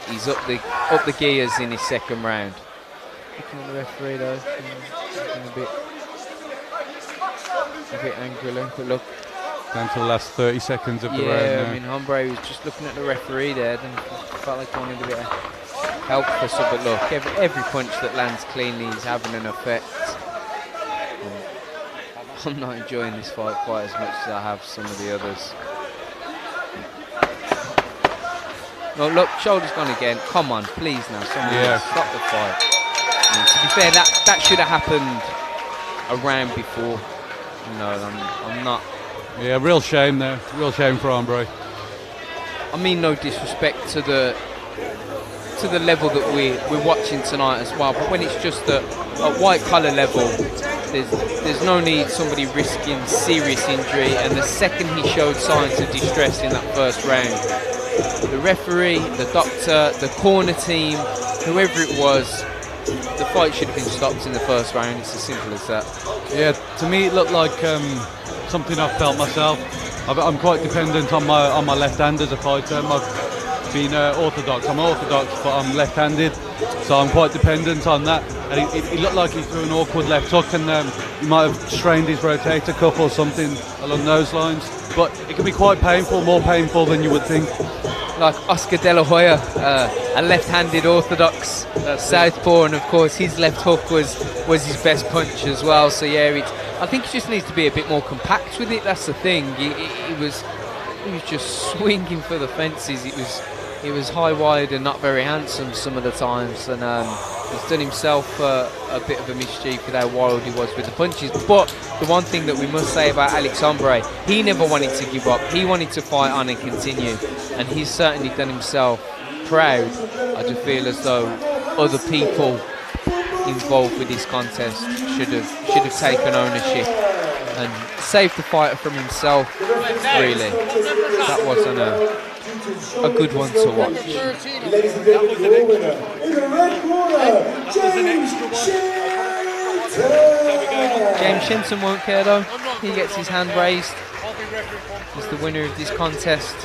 He's up the gears in his second round. Looking at the referee though, looking a bit angry. Look. Down to the last 30 seconds of the round now. Yeah, I mean, Hombre was just looking at the referee there, and felt like he wanted a bit of help for some. But look, every punch that lands cleanly is having an effect. I'm not enjoying this fight quite as much as I have some of the others. No, look, shoulder's gone again. Come on, please now, someone stop the fight. I mean, to be fair, that should have happened a round before. No, I'm not. Yeah, real shame there. Real shame for Hombre. I mean, no disrespect to the level that we're watching tonight as well, but when it's just at white collar level, there's no need somebody risking serious injury. And the second he showed signs of distress in that first round, the referee, the doctor, the corner team, whoever it was, the fight should have been stopped in the first round. It's as simple as that. Yeah, to me it looked like something I've felt myself. I'm quite dependent on my left hand as a fighter. I've been orthodox. I'm orthodox, but I'm left-handed, so I'm quite dependent on that. And it looked like he threw an awkward left hook, and he might have strained his rotator cuff or something along those lines. But it can be quite painful, more painful than you would think. Like Oscar De La Hoya, a left-handed orthodox southpaw, and of course his left hook was his best punch as well. So yeah, I think he just needs to be a bit more compact with it. That's the thing. He was just swinging for the fences. It was high, wide, and not very handsome some of the times. And he's done himself a bit of a mischief with how wild he was with the punches. But the one thing that we must say about Alex Hombre, he never wanted to give up. He wanted to fight on and continue. And he's certainly done himself proud. I just feel as though other people involved with this contest should have taken ownership and saved the fighter from himself. Really, that wasn't a good one to watch. Ladies and gentlemen, the winner in the red corner, James Shenton. James Shenton won't care though. He gets his hand raised. He's the winner of this contest,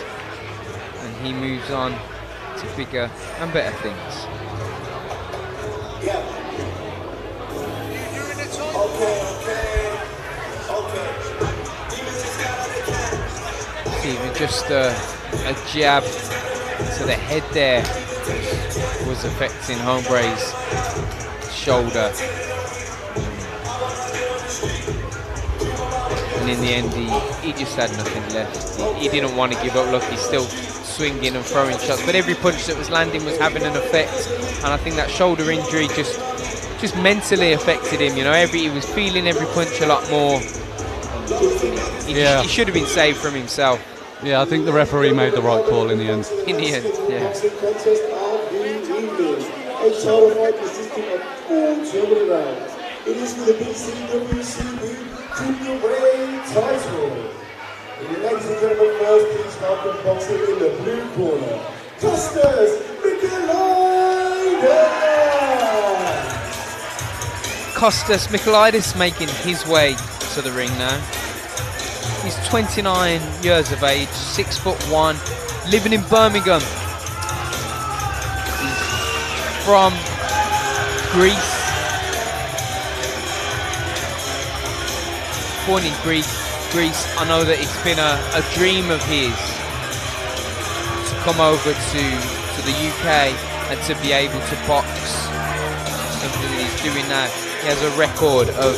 and he moves on to bigger and better things. Even just a jab to the head there was affecting Homebray's shoulder. And in the end, he just had nothing left. He didn't want to give up. Look, he's still swinging and throwing shots, but every punch that was landing was having an effect. And I think that shoulder injury just mentally affected him. You know, he was feeling every punch a lot more. He should have been saved from himself. Yeah, I think the referee made the right call in the end. In the end, yeah. Contest of the evening. A title fight consisting of 4 tournament rounds. It is for the BCWCB Cruiserweight title. Ladies and gentlemen, first please welcome boxing in the blue corner, Costas Michailidis. Costas Michailidis making his way to the ring now. He's 29 years of age, 6'1", living in Birmingham. He's from Greece. Born in Greece. I know that it's been a dream of his to come over to the UK and to be able to box. Something that he's doing now. He has a record of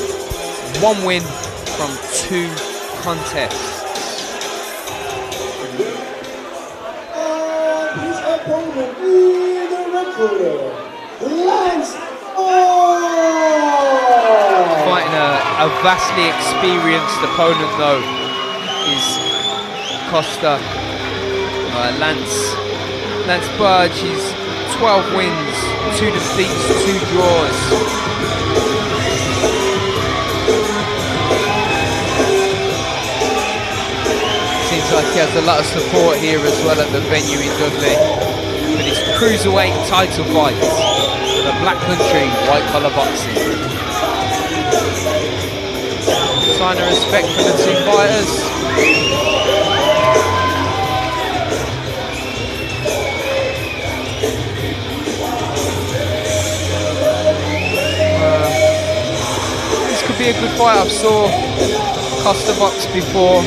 1 win from 2 contests. And his opponent in the red corner, Lance Fighting a vastly experienced opponent though is Costa. Lance Burge. He's 12 wins, 2 defeats, 2 draws. Seems like he has a lot of support here as well at the venue in Dudley. But it's cruiserweight title fight for the Black Country White Collar Boxing. Sign of respect for the 2 fighters. This could be a good fight. I've saw Costa box before.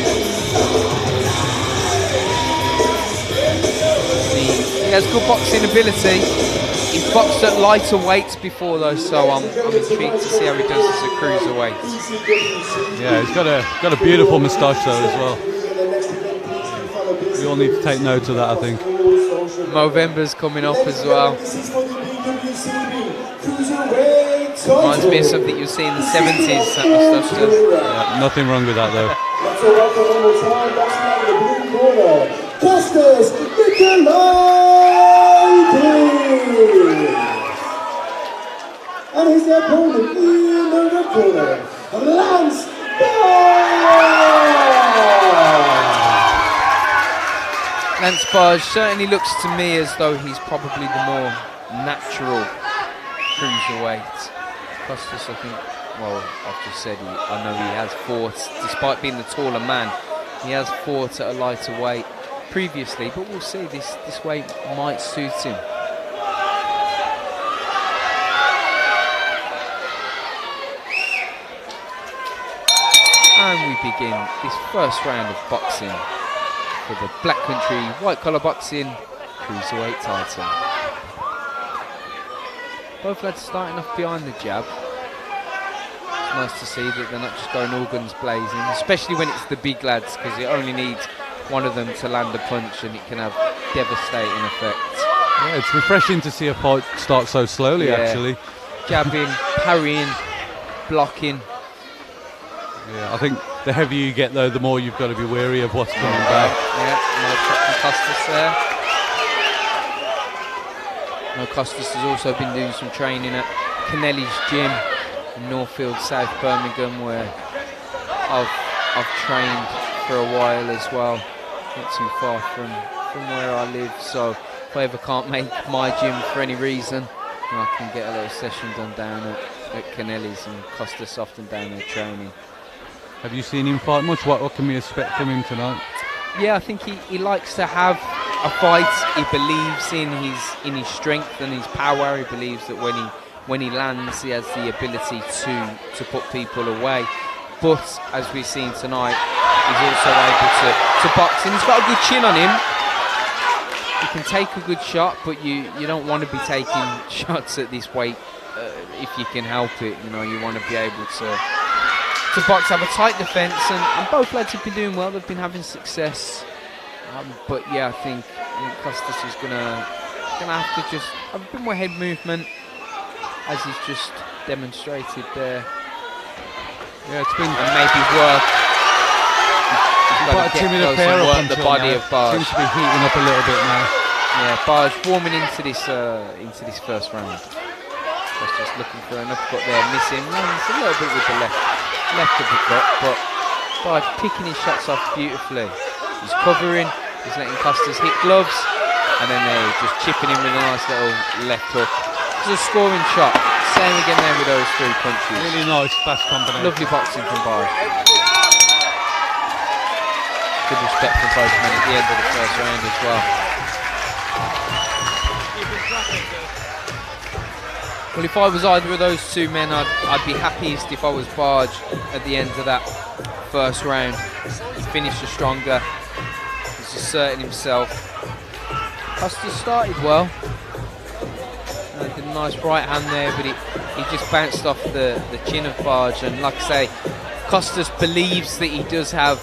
He has good boxing ability. He's boxed at lighter weights before though, so I'm intrigued to see how he does as a cruiserweight. Yeah, he's got a beautiful moustache though as well. We all need to take note of that, I think. Movember's coming up as well. Reminds me of something you see in the 70s, that moustache does. Yeah, nothing wrong with that though. Let's all welcome one more time, boxing out of the blue corner, Costas Michailidis. And his opponent in the red corner, Lance Burge. Lance Burge certainly looks to me as though he's probably the more natural cruiserweight. Costas, I think, well, I've just said I know he has fought, despite being the taller man, he has fought at a lighter weight previously, but we'll see, this weight might suit him. And we begin this first round of boxing for the Black Country White Collar Boxing Cruiserweight title. Both lads starting off behind the jab. It's nice to see that they're not just going all guns blazing, especially when it's the big lads, because it only needs one of them to land a punch and it can have devastating effects. Yeah, it's refreshing to see a fight start so slowly, actually. Jabbing, parrying, blocking. Yeah, I think the heavier you get though, the more you've got to be wary of what's coming back. Yeah, no Captain Costas there. No, Costas has also been doing some training at Kennelly's gym in Northfield, South Birmingham, where I've trained for a while as well, not too far from where I live. So if I ever can't make my gym for any reason, I can get a little session done down at at Canelli's, and Costas often down there training. Have you seen him fight much? What can we expect from him tonight? Yeah, I think he likes to have a fight. He believes in his strength and his power. He believes that when he lands, he has the ability to put people away. But as we've seen tonight, he's also able to box, and he's got a good chin on him. He can take a good shot, but you don't want to be taking shots at this weight if you can help it. You know, you want to be able to box, have a tight defence, and both lads have been doing well. They've been having success. But yeah, I think Costas is gonna have to just have a bit more head movement, as he's just demonstrated there. Yeah, it's been and maybe work. quite a timid affair up until the body now. of Barge. Seems to be heating up a little bit now. Yeah, Barge warming into this first round. Just looking for an uppercut there, missing. Lands a little bit with the left uppercut, but Barge picking his shots off beautifully. He's covering, he's letting Costas hit gloves, and then they're just chipping in with a nice little left hook. It's a scoring shot. Same again there with those 3 punches. Really nice, fast combination. Lovely boxing from Barge. Good respect from both men at the end of the first round as well. Well, if I was either of those 2 men, I'd be happiest if I was Barge at the end of that first round. He finished stronger. He's asserting himself. Costas started well. Did a nice right hand there, but he just bounced off the chin of Barge. And like I say, Costas believes that he does have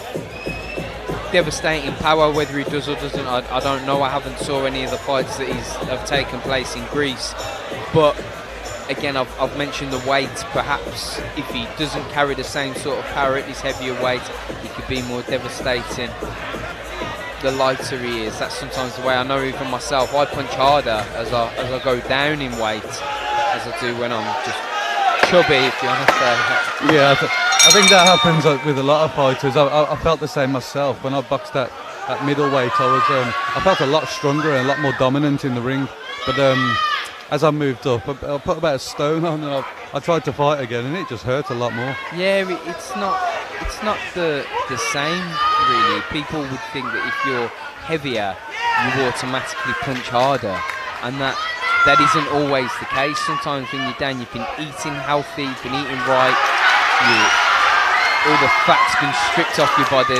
devastating power. Whether he does or doesn't, I don't know. I haven't saw any of the fights that have taken place in Greece. But again, I've mentioned the weight. Perhaps if he doesn't carry the same sort of power at his heavier weight, he could be more devastating the lighter he is. That's sometimes the way. I know even myself, I punch harder as I go down in weight as I do when I'm just chubby, if you want to say that. Yeah, I think that happens with a lot of fighters. I felt the same myself when I boxed at middleweight. I felt a lot stronger and a lot more dominant in the ring. But as I moved up, I put about a stone on, and I tried to fight again, and it just hurt a lot more. Yeah, it's not the same really. People would think that if you're heavier, you automatically punch harder, and that isn't always the case. Sometimes when you're down, you've been eating healthy, you've been eating right, all the fat's been stripped off your body.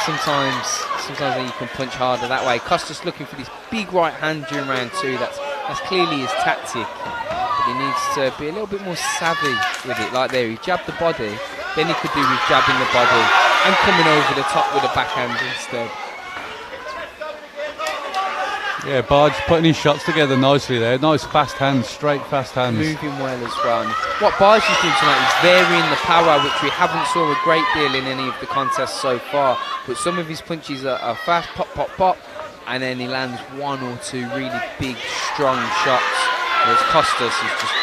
Sometimes then you can punch harder that way. Costas looking for this big right hand during round 2. That's clearly his tactic. But he needs to be a little bit more savvy with it. Like there, he jabbed the body, then he could do with jabbing the body and coming over the top with a backhand instead. Yeah, Barge putting his shots together nicely there. Nice fast hands, straight fast hands. Moving well as well. And what Barge is doing tonight is varying the power, which we haven't saw a great deal in any of the contests so far. But some of his punches are fast, pop, pop, pop, and then he lands 1 or 2 really big, strong shots. Whereas Costas is just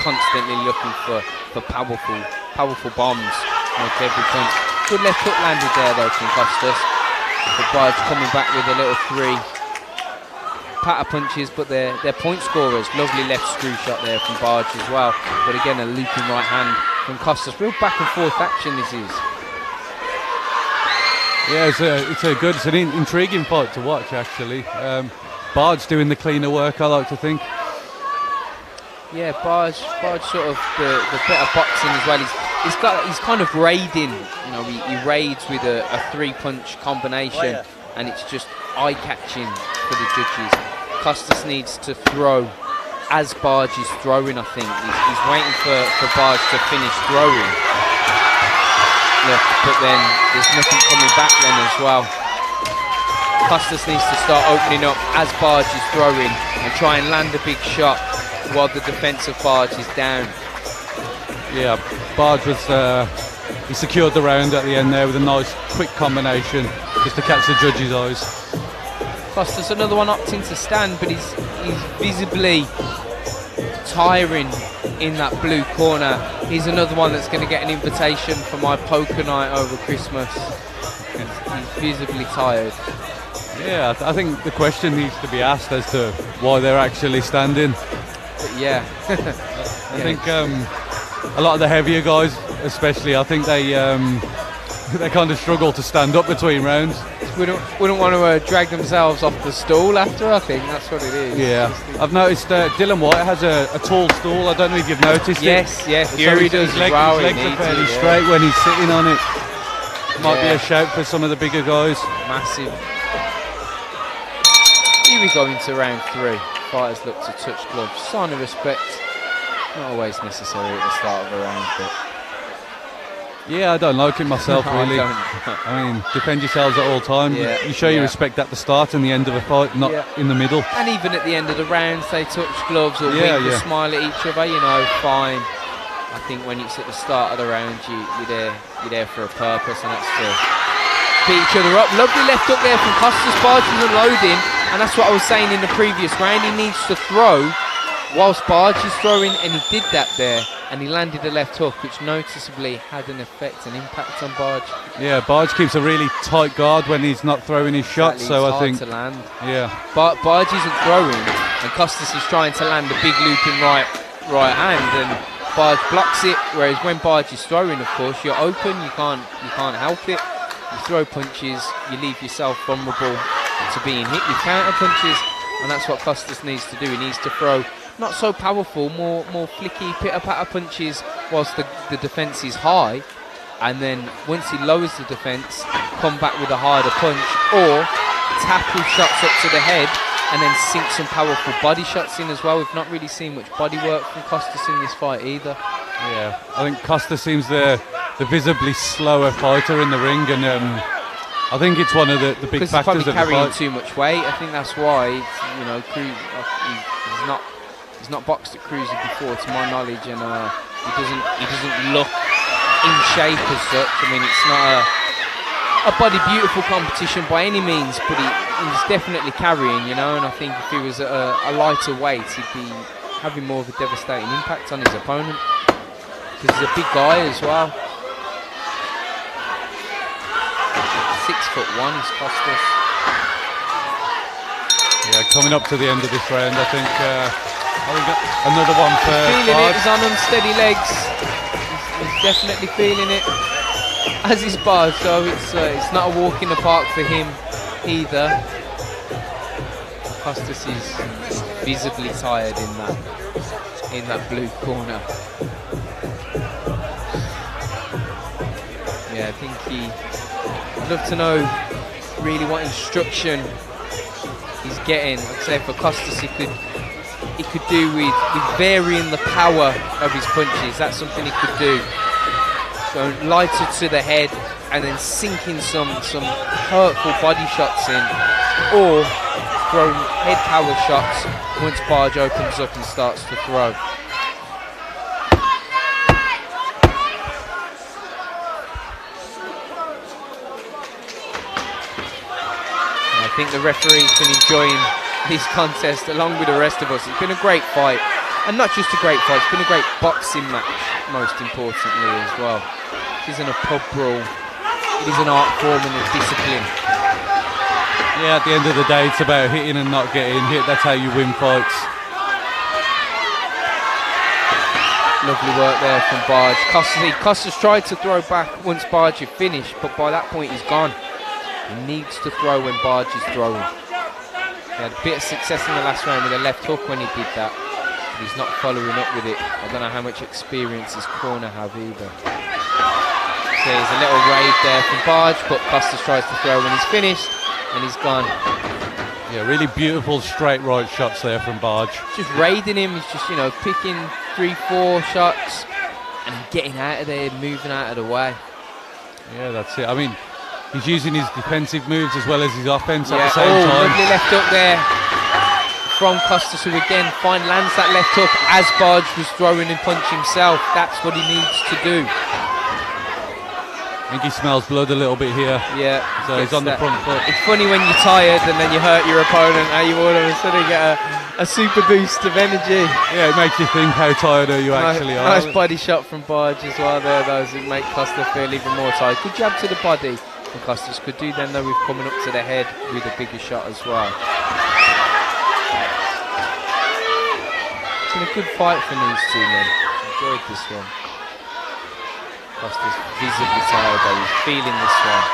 constantly looking for powerful bombs. Like every punch. Good left hook landed there though from Costas. But Barge coming back with a little 3 patter punches, but they're point scorers. Lovely left screw shot there from Barge as well. But again, a looping right hand from Costas. Real back and forth action this is. Yeah, it's an intriguing fight to watch actually. Barge doing the cleaner work, I like to think. Yeah, Barge sort of the better boxing as well. He's kind of raiding. You know, he raids with a 3-punch combination, and it's just eye-catching for the judges. Costas needs to throw as Barge is throwing. I think he's waiting for Barge to finish throwing. Look, but then there's nothing coming back then as well. Costas needs to start opening up as Barge is throwing and try and land a big shot while the defence of Barge is down. Yeah, Barge was he secured the round at the end there with a nice quick combination just to catch the judges' eyes. Costas, another one opting to stand, but he's visibly tiring in that blue corner. He's another one that's going to get an invitation for my poker night over Christmas. He's visibly tired. Yeah, I think the question needs to be asked as to why they're actually standing. But yeah. I think a lot of the heavier guys, especially, I think they they kind of struggle to stand up between rounds. Wouldn't want to drag themselves off the stool after. I think that's what it is. Yeah, I've noticed Dylan White has a tall stool. I don't know if you've noticed it. Yes, Fury does his legs well. are fairly straight when he's sitting on it. Might be a shout for some of the bigger guys. Massive. Here we go into round 3. Fighters look to touch gloves. Sign of respect. Not always necessary at the start of a round, but yeah, I don't like it myself, really. I mean, defend yourselves at all times. Yeah, you show your respect at the start and the end of a fight, not in the middle. And even at the end of the rounds, they touch gloves or wink or smile at each other. You know, fine. I think when it's at the start of the round, you're there for a purpose, and that's to beat each other up. Lovely left hook there from Costas. Barge was unloading, and that's what I was saying in the previous round. He needs to throw whilst Barge is throwing, and he did that there, and he landed a left hook, which noticeably had an effect, an impact on Barge. Yeah, Barge keeps a really tight guard when he's not throwing his shots, so I think to land. Yeah, but Barge isn't throwing, and Costas is trying to land a big looping right hand, and Barge blocks it. Whereas when Barge is throwing, of course, you're open. You can't help it. You throw punches, you leave yourself vulnerable to being hit with counter punches, and that's what Costas needs to do. He needs to throw not so powerful, more flicky, pitter-patter punches whilst the defence is high, and then once he lowers the defence, come back with a harder punch, or tackle shots up to the head and then sink some powerful body shots in as well. We've not really seen much body work from Costas in this fight either. Yeah, I think Costas seems the visibly slower fighter in the ring, and I think it's one of the big factors of the fight. He's probably carrying too much weight. I think that's why. You know, he's not boxed at cruiser before, to my knowledge, and he doesn't look in shape as such. I mean, it's not a body beautiful competition by any means, but he's definitely carrying, you know. And I think if he was at a lighter weight, he'd be having more of a devastating impact on his opponent, because he's a big guy as well. 6'1" is Costas. Yeah, coming up to the end of this round, I think another one for feeling Barge. it. He's on unsteady legs. He's definitely feeling it, as is Barge. So it's not a walk in the park for him either. Costas is visibly tired in that blue corner. Yeah, I think I'd love to know really what instruction he's getting. I'd say for Costas, he could do with varying the power of his punches. That's something he could do. Going lighter to the head and then sinking some hurtful body shots in, or throwing head power shots once Barge opens up and starts to throw. I think the referee's been enjoying this contest along with the rest of us. It's been a great fight, and not just a great fight, it's been a great boxing match, most importantly as well. It isn't a pub brawl, it is an art form and a discipline. Yeah, at the end of the day, it's about hitting and not getting hit. That's how you win fights. Lovely work there from Barge. Costas tried to throw back once Barge had finished, but by that point he's gone. He needs to throw when Barge is throwing. He had a bit of success in the last round with a left hook when he did that, but he's not following up with it. I don't know how much experience his corner have either. So there's a little raid there from Barge, but Costas tries to throw when he's finished, and he's gone. Yeah, really beautiful straight right shots there from Barge. Just raiding him, he's just, you know, picking 3-4 shots and getting out of there, moving out of the way. Yeah, that's it. I mean, he's using his defensive moves as well as his offense at the same time. Lovely left hook there from Costas, who again lands that left hook as Barge was throwing and punching himself. That's what he needs to do. I think he smells blood a little bit here. Yeah. So he's on the front foot. It's funny when you're tired and then you hurt your opponent, how you all of a sudden get a super boost of energy. Yeah, it makes you think how tired you actually are. Nice body shot from Barge as well there, those who make Costas feel even more tired. Good jab to the body. And Costas could do then, though, with coming up to the head with a bigger shot as well. It's been a good fight from these two men. Enjoyed this one. Costa's visibly tired though, he's feeling this one.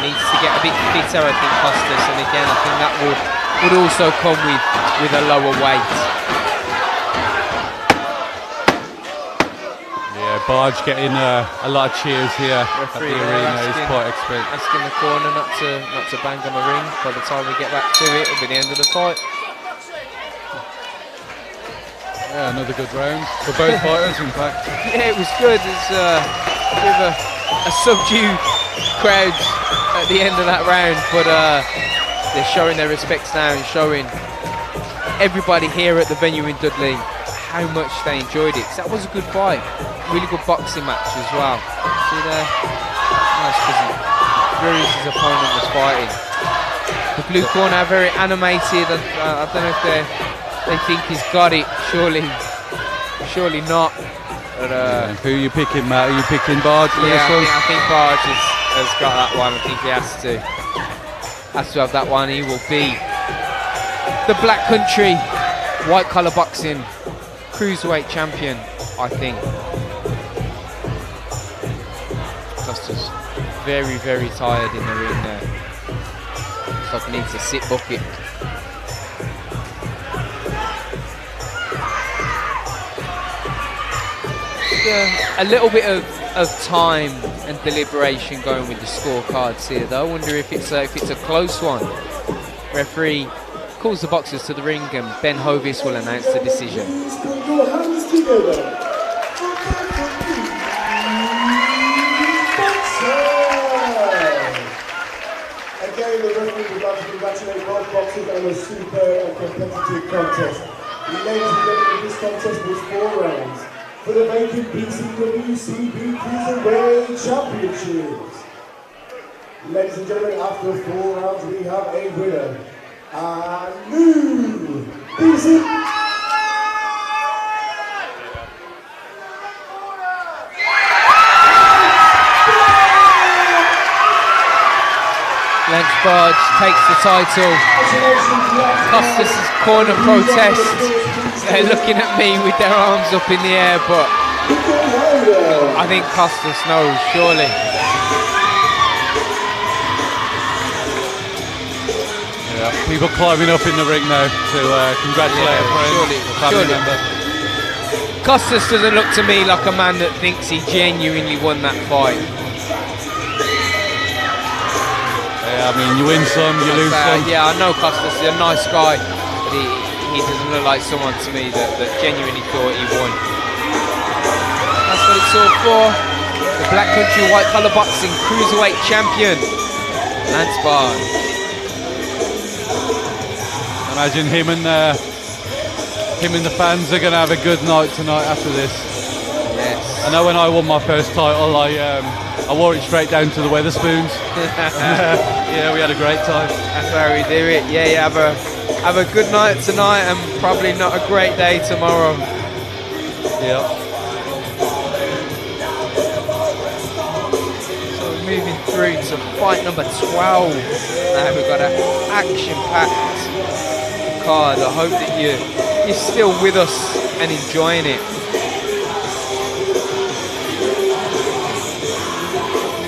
Needs to get a bit fitter, I think, Costas, and again, I think that would also come with a lower weight. Yeah, Barge getting a lot of cheers here at the arena. He's quite expensive. Asking the corner not to bang on the ring. By the time we get back to it, it'll be the end of the fight. Yeah, another good round for both fighters, in fact. Yeah, it was good. It's a bit of a subdued crowd at the end of that round, but they're showing their respects now and showing everybody here at the venue in Dudley how much they enjoyed it. 'Cause that was a good fight, really good boxing match as well. See there, nice because Bruce's opponent was fighting. The blue corner very animated. I don't know if they think he's got it. Surely not. But, who are you picking, Matt? Are you picking Barge for this one? I think Barge has got that one. I think he has to have that one. He will be the Black Country white collar boxing cruiserweight champion, I think. Costa's very, very tired in the ring there. Looks like he needs a sit bucket. A little bit of time and deliberation going with the scorecards here, though. I wonder if it's a close one. Referee calls the boxers to the ring, and Ben Hovis will announce the decision. Please put your hands together. Again, the referee would like to congratulate both boxers on a super and competitive contest. Ladies and gentlemen, this contest was 4 rounds for the vacant BCWCB Presents Championships. Ladies and gentlemen, after 4 rounds, we have a winner. A new BC. Lance Barge takes the title. Costas' corner protest. They're looking at me with their arms up in the air, but I think Costas knows, surely. Yeah, people climbing up in the ring now to congratulate a friend or family member. Costas doesn't look to me like a man that thinks he genuinely won that fight. Yeah, I mean, you win some, you lose some. Yeah, I know Costas is a nice guy, but he doesn't look like someone to me that genuinely thought he won. That's what it's all for. The Black Country White Collar Boxing Cruiserweight Champion, Lance Barge. Imagine him and the fans are going to have a good night tonight after this. Yes. I know when I won my first title, I wore it straight down to the Weatherspoons. Yeah, we had a great time. That's how we do it. Yeah, have a good night tonight and probably not a great day tomorrow. Yeah. So we're moving through to fight number 12. Now we've got an action-packed card. I hope that you're still with us and enjoying it.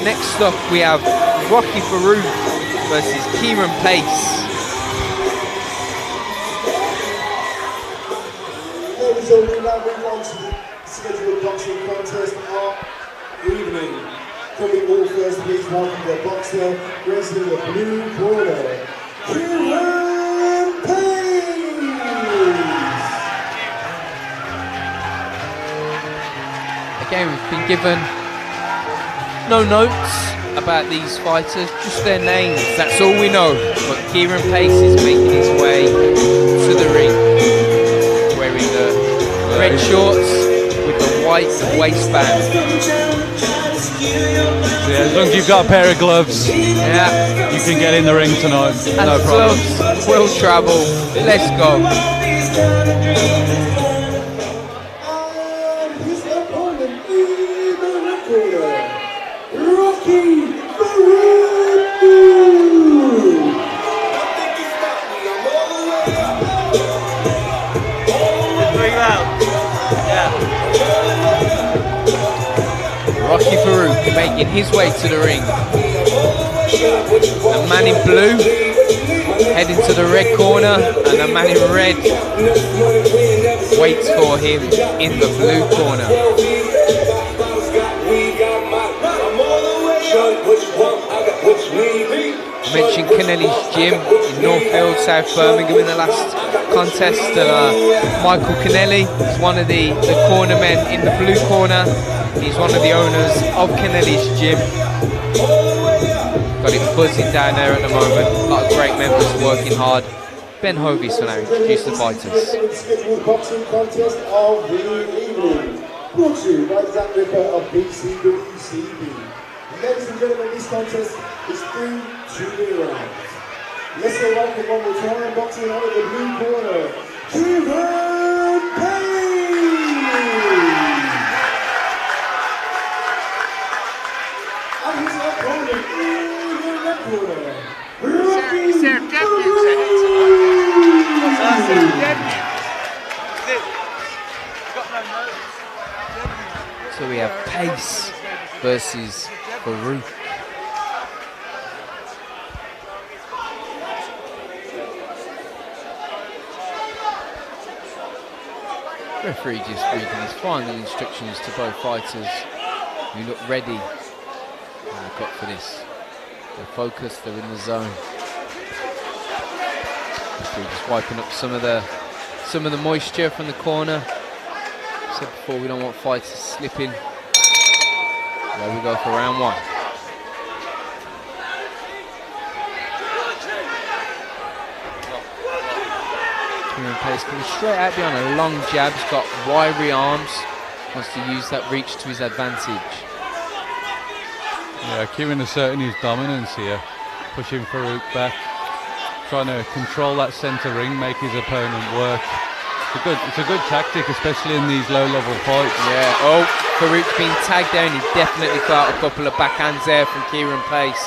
Next up we have Rocky Farouk versus Kieran Pace. Ladies and gentlemen, now move on to the scheduled boxing contest of the evening. Coming all first, please welcome the boxer wrestling the blue corner, Kieran Pace. Again, we've been given no notes about these fighters, just their names, that's all we know. But Kieran Pace is making his way to the ring, wearing the red shorts with the white waistband. Yeah, as long as you've got a pair of gloves, Yeah, you can get in the ring tonight. No and problem. gloves will travel. Let's go. And his opponent in the red corner, Rocky Farouk. Three rounds. Yeah. making his way to the ring. The man in blue heading to the red corner, and the man in red waits for him in the blue corner. I mentioned Kennelly's gym in Northfield, South Birmingham in the last contest. Michael Kennelly is one of the cornermen in the blue corner. He's one of the owners of Kennelly's gym. Got it buzzing down there at the moment. A lot of great members working hard. Ben Hovis will now introduce the fighters. Scheduled boxing contest of the evening. Brought to you by Zach Ripper of BCWCB. Ladies and gentlemen, this contest is 3 2-minute rounds. Let's go welcome one more time, boxing out of the blue corner, Kieran Payne! And his opponent in the red corner, Rocky So we have Pace versus Farouk. Referee just reading his final instructions to both fighters who look ready and look up for this. They're focused, they're in the zone. Referee just wiping up some of the moisture from the corner. Said before, we don't want fighters slipping. There we go for round one. Kieran Pace coming straight out behind a long jab. He's got wiry arms. Wants to use that reach to his advantage. Yeah, Kieran asserting his dominance here. Pushing Farouk back. Trying to control that centre ring, make his opponent work. It's a good tactic, especially in these low-level fights. Yeah, oh, Farouk's been tagged down. He definitely got a couple of backhands there from Kieran Pace.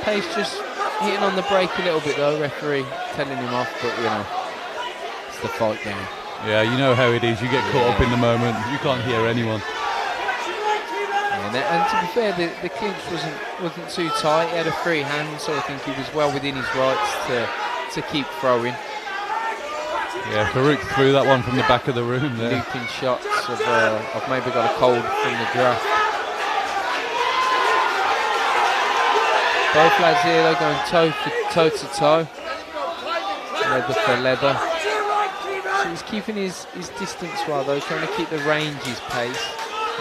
Pace just hitting on the brake a little bit though, referee telling him off, but you know, it's the fight game. Yeah, you know how it is. You get caught up in the moment. You can't hear anyone. And to be fair, the clinch wasn't too tight. He had a free hand, so I think he was well within his rights to keep throwing. Yeah, Farouk threw that one from the back of the room there. Looping shots I've maybe got a cold from the draft. Both lads here, they're going toe to toe. Leather for leather. So he's keeping his distance well though, trying to keep the range his pace.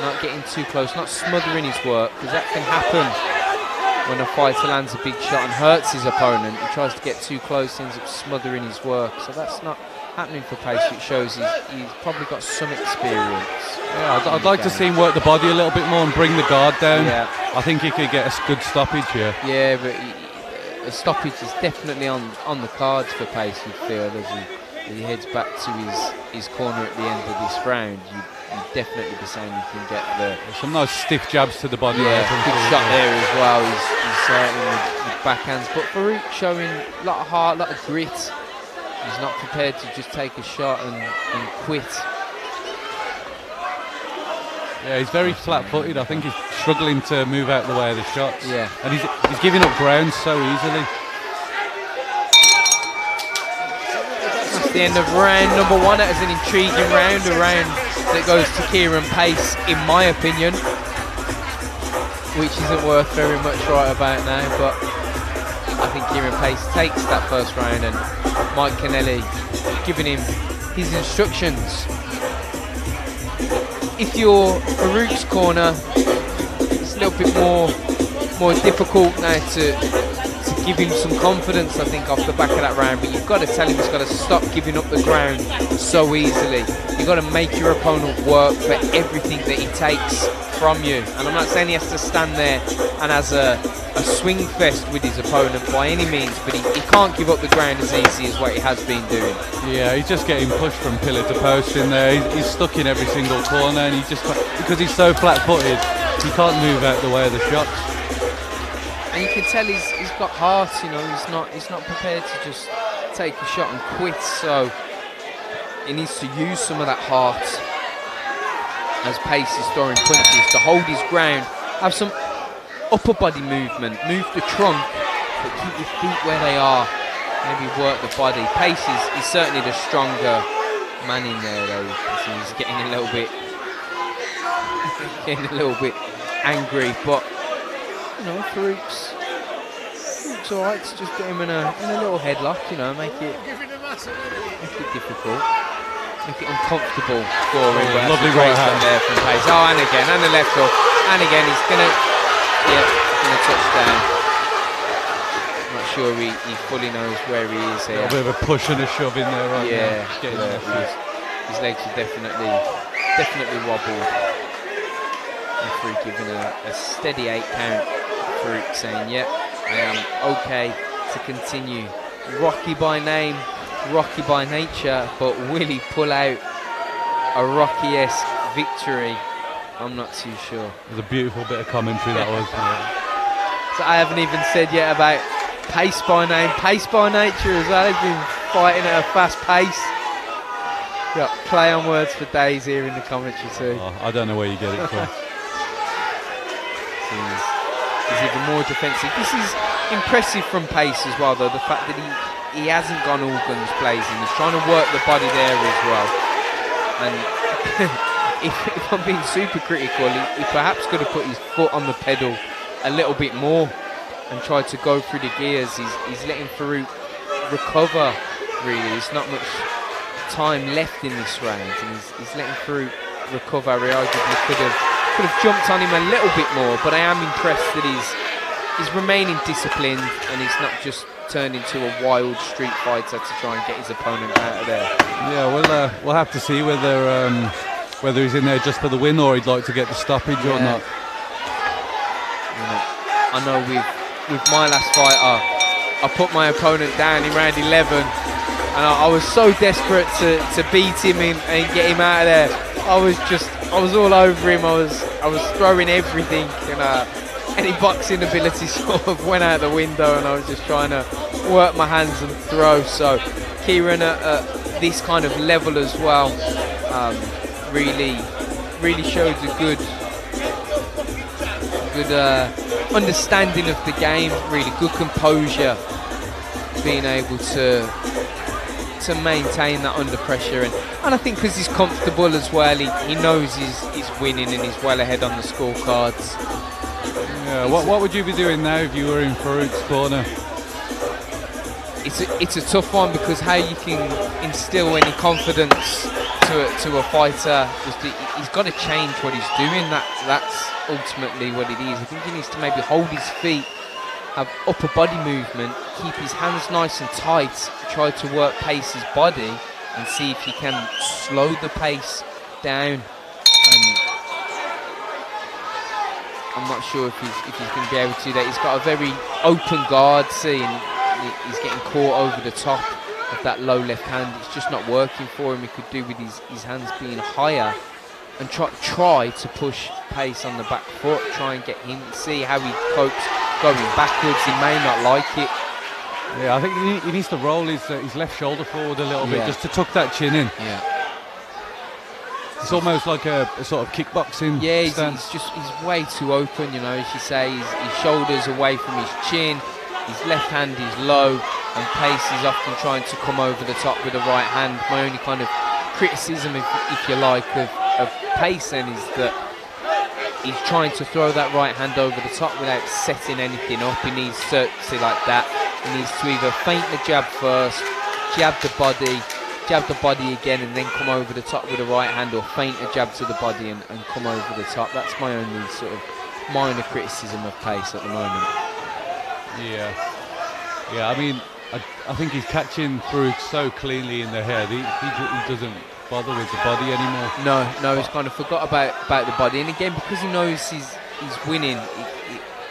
Not getting too close, not smothering his work, because that can happen when a fighter lands a big shot and hurts his opponent. He tries to get too close, ends up smothering his work. So that's not happening for Pace. It shows he's probably got some experience. Yeah, I'd like to see him work the body a little bit more and bring the guard down. Yeah. I think he could get a good stoppage here. Yeah, but a stoppage is definitely on the cards for Pace, you feel, as he heads back to his corner at the end of this round. You'd definitely be saying you can get some nice stiff jabs to the body. Yeah, good shot there as well. He's starting with backhands, but Farouk showing a lot of heart, a lot of grit. He's not prepared to just take a shot and quit. Yeah, he's very flat-footed. I think he's struggling to move out the way of the shots. Yeah, and he's giving up ground so easily. That's the end of round number one. That is an intriguing round, a round that goes to Kieran Pace, in my opinion, which isn't worth very much right about now, but I think Kieran Pace takes that first round, and Mike Kennelly giving him his instructions. If you're Farouk's corner, it's a little bit more difficult now to give him some confidence, I think, off the back of that round, but you've got to tell him he's got to stop giving up the ground so easily. You've got to make your opponent work for everything that he takes from you. And I'm not saying he has to stand there and has a swing fest with his opponent by any means, but he can't give up the ground as easy as what he has been doing. Yeah, he's just getting pushed from pillar to post in there. He's stuck in every single corner, and because he's so flat-footed, he can't move out the way of the shots. And you can tell he's got heart, you know, he's not prepared to just take a shot and quit, so he needs to use some of that heart as Pace is throwing punches to hold his ground have some upper body movement, move the trunk, but keep your feet where they are. Maybe work the body. Pace is certainly the stronger man in there, though. He's getting a little bit angry, but you know, Farouk's alright to just get him in a little headlock, you know, make it difficult, make it uncomfortable for him. But lovely right hand there from Pace. Oh, and again, and the left hook, and again he's gonna touch down. Not sure he fully knows where he is here. A bit of a push and a shove in there, right? Yeah, his legs are definitely wobbled. Referee giving a steady 8 count. Farouk saying, "Yep, I am okay to continue." Rocky by name, rocky by nature, but will he pull out a Rocky-esque victory? I'm not too sure. It was a beautiful bit of commentary that was. So I haven't even said yet about pace by name, pace by nature as well. They've been fighting at a fast pace. Got play on words for days here in the commentary too. Oh, I don't know where you get it from. He's even more defensive. This is impressive from Pace as well, though, the fact that he hasn't gone all guns blazing. He's trying to work the body there as well. And if I'm being super critical, he perhaps could have put his foot on the pedal a little bit more and tried to go through the gears. He's letting Farouk recover, really. There's not much time left in this round, and he's letting Farouk recover. He arguably could have jumped on him a little bit more, but I am impressed that he's remaining disciplined and he's not just turned into a wild street fighter to try and get his opponent out of there. Yeah, we'll have to see whether he's in there just for the win or he'd like to get the stoppage or not. I know with my last fight, I put my opponent down in round 11, and I was so desperate to beat him and get him out of there. I was all over him. I was throwing everything, any boxing ability sort of went out the window, and I was just trying to work my hands and throw. So Kieran at this kind of level as well, really shows a good understanding of the game, really good composure, being able to maintain that under pressure, and I think because he's comfortable as well, he knows he's winning and he's well ahead on the scorecards. Yeah, what would you be doing now if you were in Farouk's corner? It's a tough one, because how you can instill any confidence to a fighter is he's got to change what he's doing. That's ultimately what it is. I think he needs to maybe hold his feet, have upper body movement, keep his hands nice and tight, try to work Pace's body and see if he can slow the pace down. And I'm not sure if he's going to be able to do that. He's got a very open guard, see, and he's getting caught over the top of that low left hand. It's just not working for him. He could do with his hands being higher and try to push Pace on the back foot, try and get him, see how he copes going backwards. He may not like it. Yeah, I think he needs to roll his left shoulder forward a little bit just to tuck that chin in. Yeah. It's almost like a sort of kickboxing stance. He's way too open, as you say. His shoulders away from his chin, his left hand is low, and Pace is often trying to come over the top with the right hand. My only kind of criticism, if you like, of Pace then is that he's trying to throw that right hand over the top without setting anything up. He needs to see like that. He needs to either feint the jab first, jab the body again, and then come over the top with a right hand, or feint a jab to the body and come over the top. That's my only sort of minor criticism of Pace at the moment. Yeah, I mean, I think he's catching Farouk so cleanly in the head. He doesn't bother with the body anymore. No, he's kind of forgot about the body. And again, because he knows he's winning,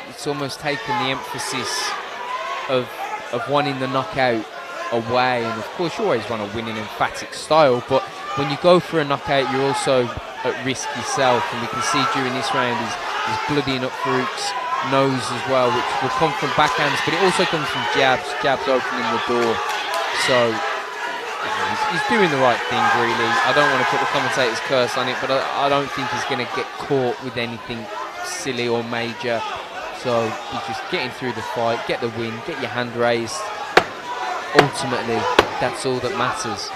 it's almost taken the emphasis of wanting the knockout away. And of course, you always want to win in emphatic style, but when you go for a knockout, you're also at risk yourself. And we can see during this round he's bloodying up Farouk's nose as well, which will come from backhands, but it also comes from jabs opening the door. So he's doing the right thing, really. I don't want to put the commentator's curse on it, but I don't think he's going to get caught with anything silly or major. So you're just getting through the fight, get the win, get your hand raised. Ultimately, that's all that matters.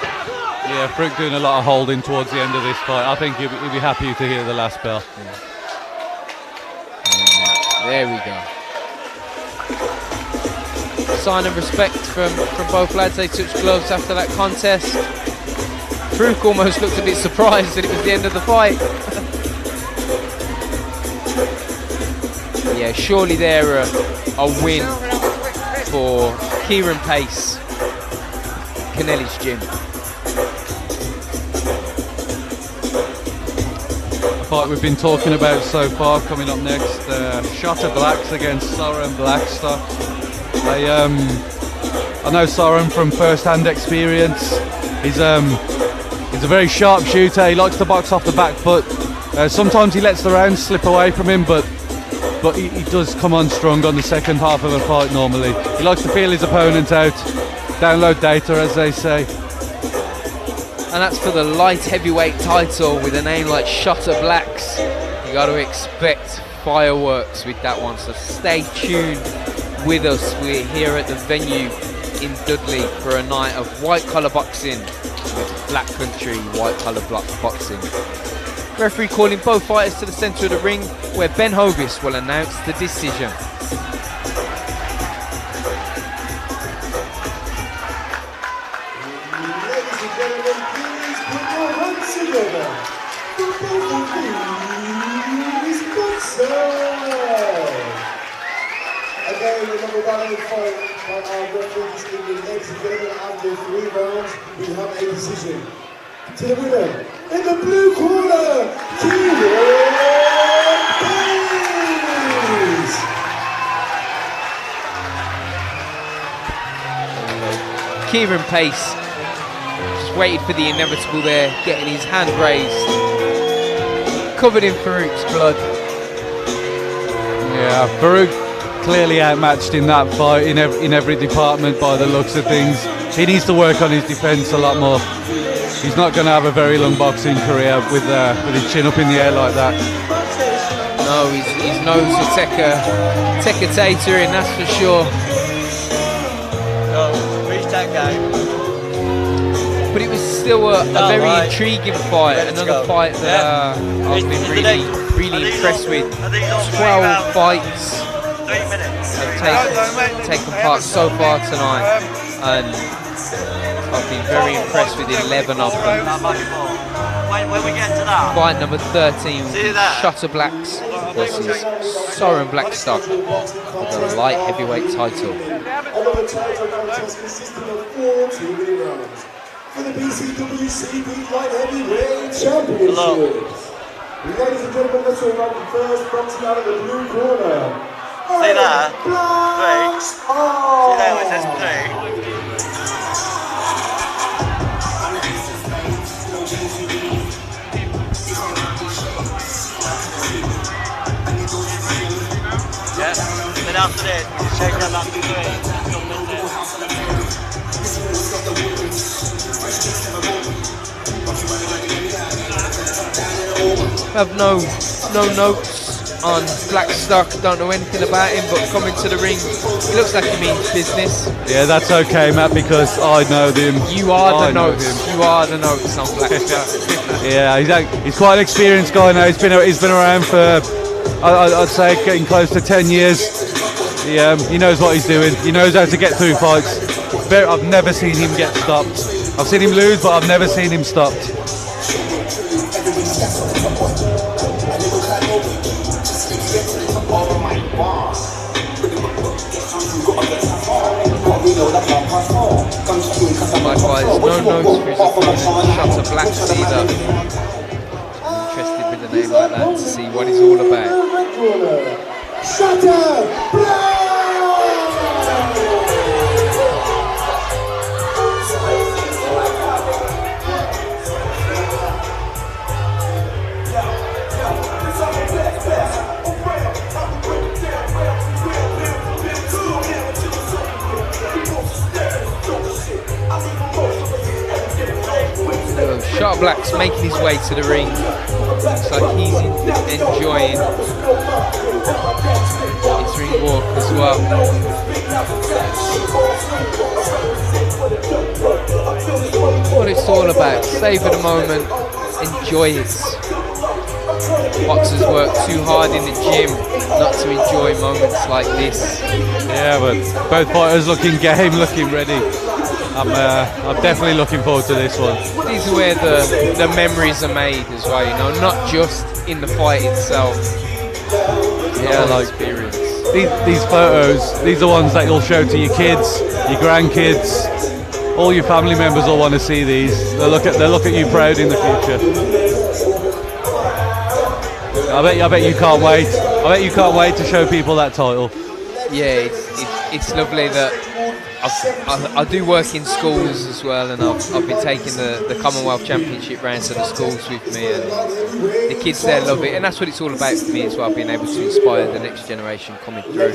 Yeah, Farouk doing a lot of holding towards the end of this fight. I think he'll be happy to hear the last bell. There we go. Sign of respect from both lads. They touched gloves after that contest. Farouk almost looked a bit surprised that it was the end of the fight. Yeah, surely they're a win for Kieran Pace, Kennelly's gym. The fight we've been talking about so far coming up next, Shotta Blacks against Soren Blackstock. I know Soren from first-hand experience. He's a very sharp shooter. He likes to box off the back foot. Sometimes he lets the rounds slip away from him, but he does come on strong on the second half of a fight normally. He likes to feel his opponent out, download data as they say. And that's for the light heavyweight title with a name like Shotta Blacks. You got to expect fireworks with that one, so stay tuned with us. We're here at the venue in Dudley for a night of white collar boxing with Black Country white collar boxing. Referee calling both fighters to the centre of the ring where Ben Hovis will announce the decision. Ladies and gentlemen, please put your hands together for both of these boxers. Again, another valid fight by our referees in the next together after 3 rounds. We have a decision. To the winner, in the blue corner, Kieran Pace. Kieran Pace just waited for the inevitable there, getting his hand raised, covered in Farouk's blood. Yeah, Farouk clearly outmatched in that fight in every department by the looks of things. He needs to work on his defence a lot more. He's not going to have a very long boxing career with his chin up in the air like that. No, his nose will take a tater in, that's for sure. No, reach that game. But it was still a very intriguing fight. Another fight that I've been really impressed with. 12 fights 3 minutes. have taken part so far tonight, and I've been very impressed with 11 of them. When we get to that. Fight number 13, Shotta Blacks versus Soren Blackstock for the light heavyweight title. Another title contest consisting of 4 2-minute rounds for the BCWCB Light Heavyweight Championships. Ladies and gentlemen, let's all round the first boxing out of the blue corner. See that? 3. See there where it says 3? Yeah, then after this, we just check them after 3. I have no notes on Blackstock, don't know anything about him, but coming to the ring, he looks like he means business. Yeah, that's okay, Matt, because I know him. You are the notes. You are the notes on Blackstock. Yeah, he's quite an experienced guy now. He's been around for, I'd say, getting close to 10 years. He knows what he's doing. He knows how to get through fights. I've never seen him get stopped. I've seen him lose, but I've never seen him stopped. Likewise, no notes for his opponent, Shotta Blacks either. Interested with a name like that to see what he's all about. Shotta Blacks! Shutter Black's making his way to the ring. Looks like he's enjoying his ring walk as well. What it's all about, savor the moment, enjoy it. Boxers work too hard in the gym not to enjoy moments like this. Yeah, but both fighters looking game, looking ready. I'm definitely looking forward to this one. These are where the memories are made as well, you know, not just in the fight itself. Yeah, like experience. These photos, these are ones that you'll show to your kids, your grandkids, all your family members will want to see these. They'll look at you proud in the future. I bet you can't wait. I bet you can't wait to show people that title. Yeah, it's lovely that I do work in schools as well, and I've been taking the Commonwealth Championship round to the schools with me, and the kids there love it, and that's what it's all about for me as well, being able to inspire the next generation coming through.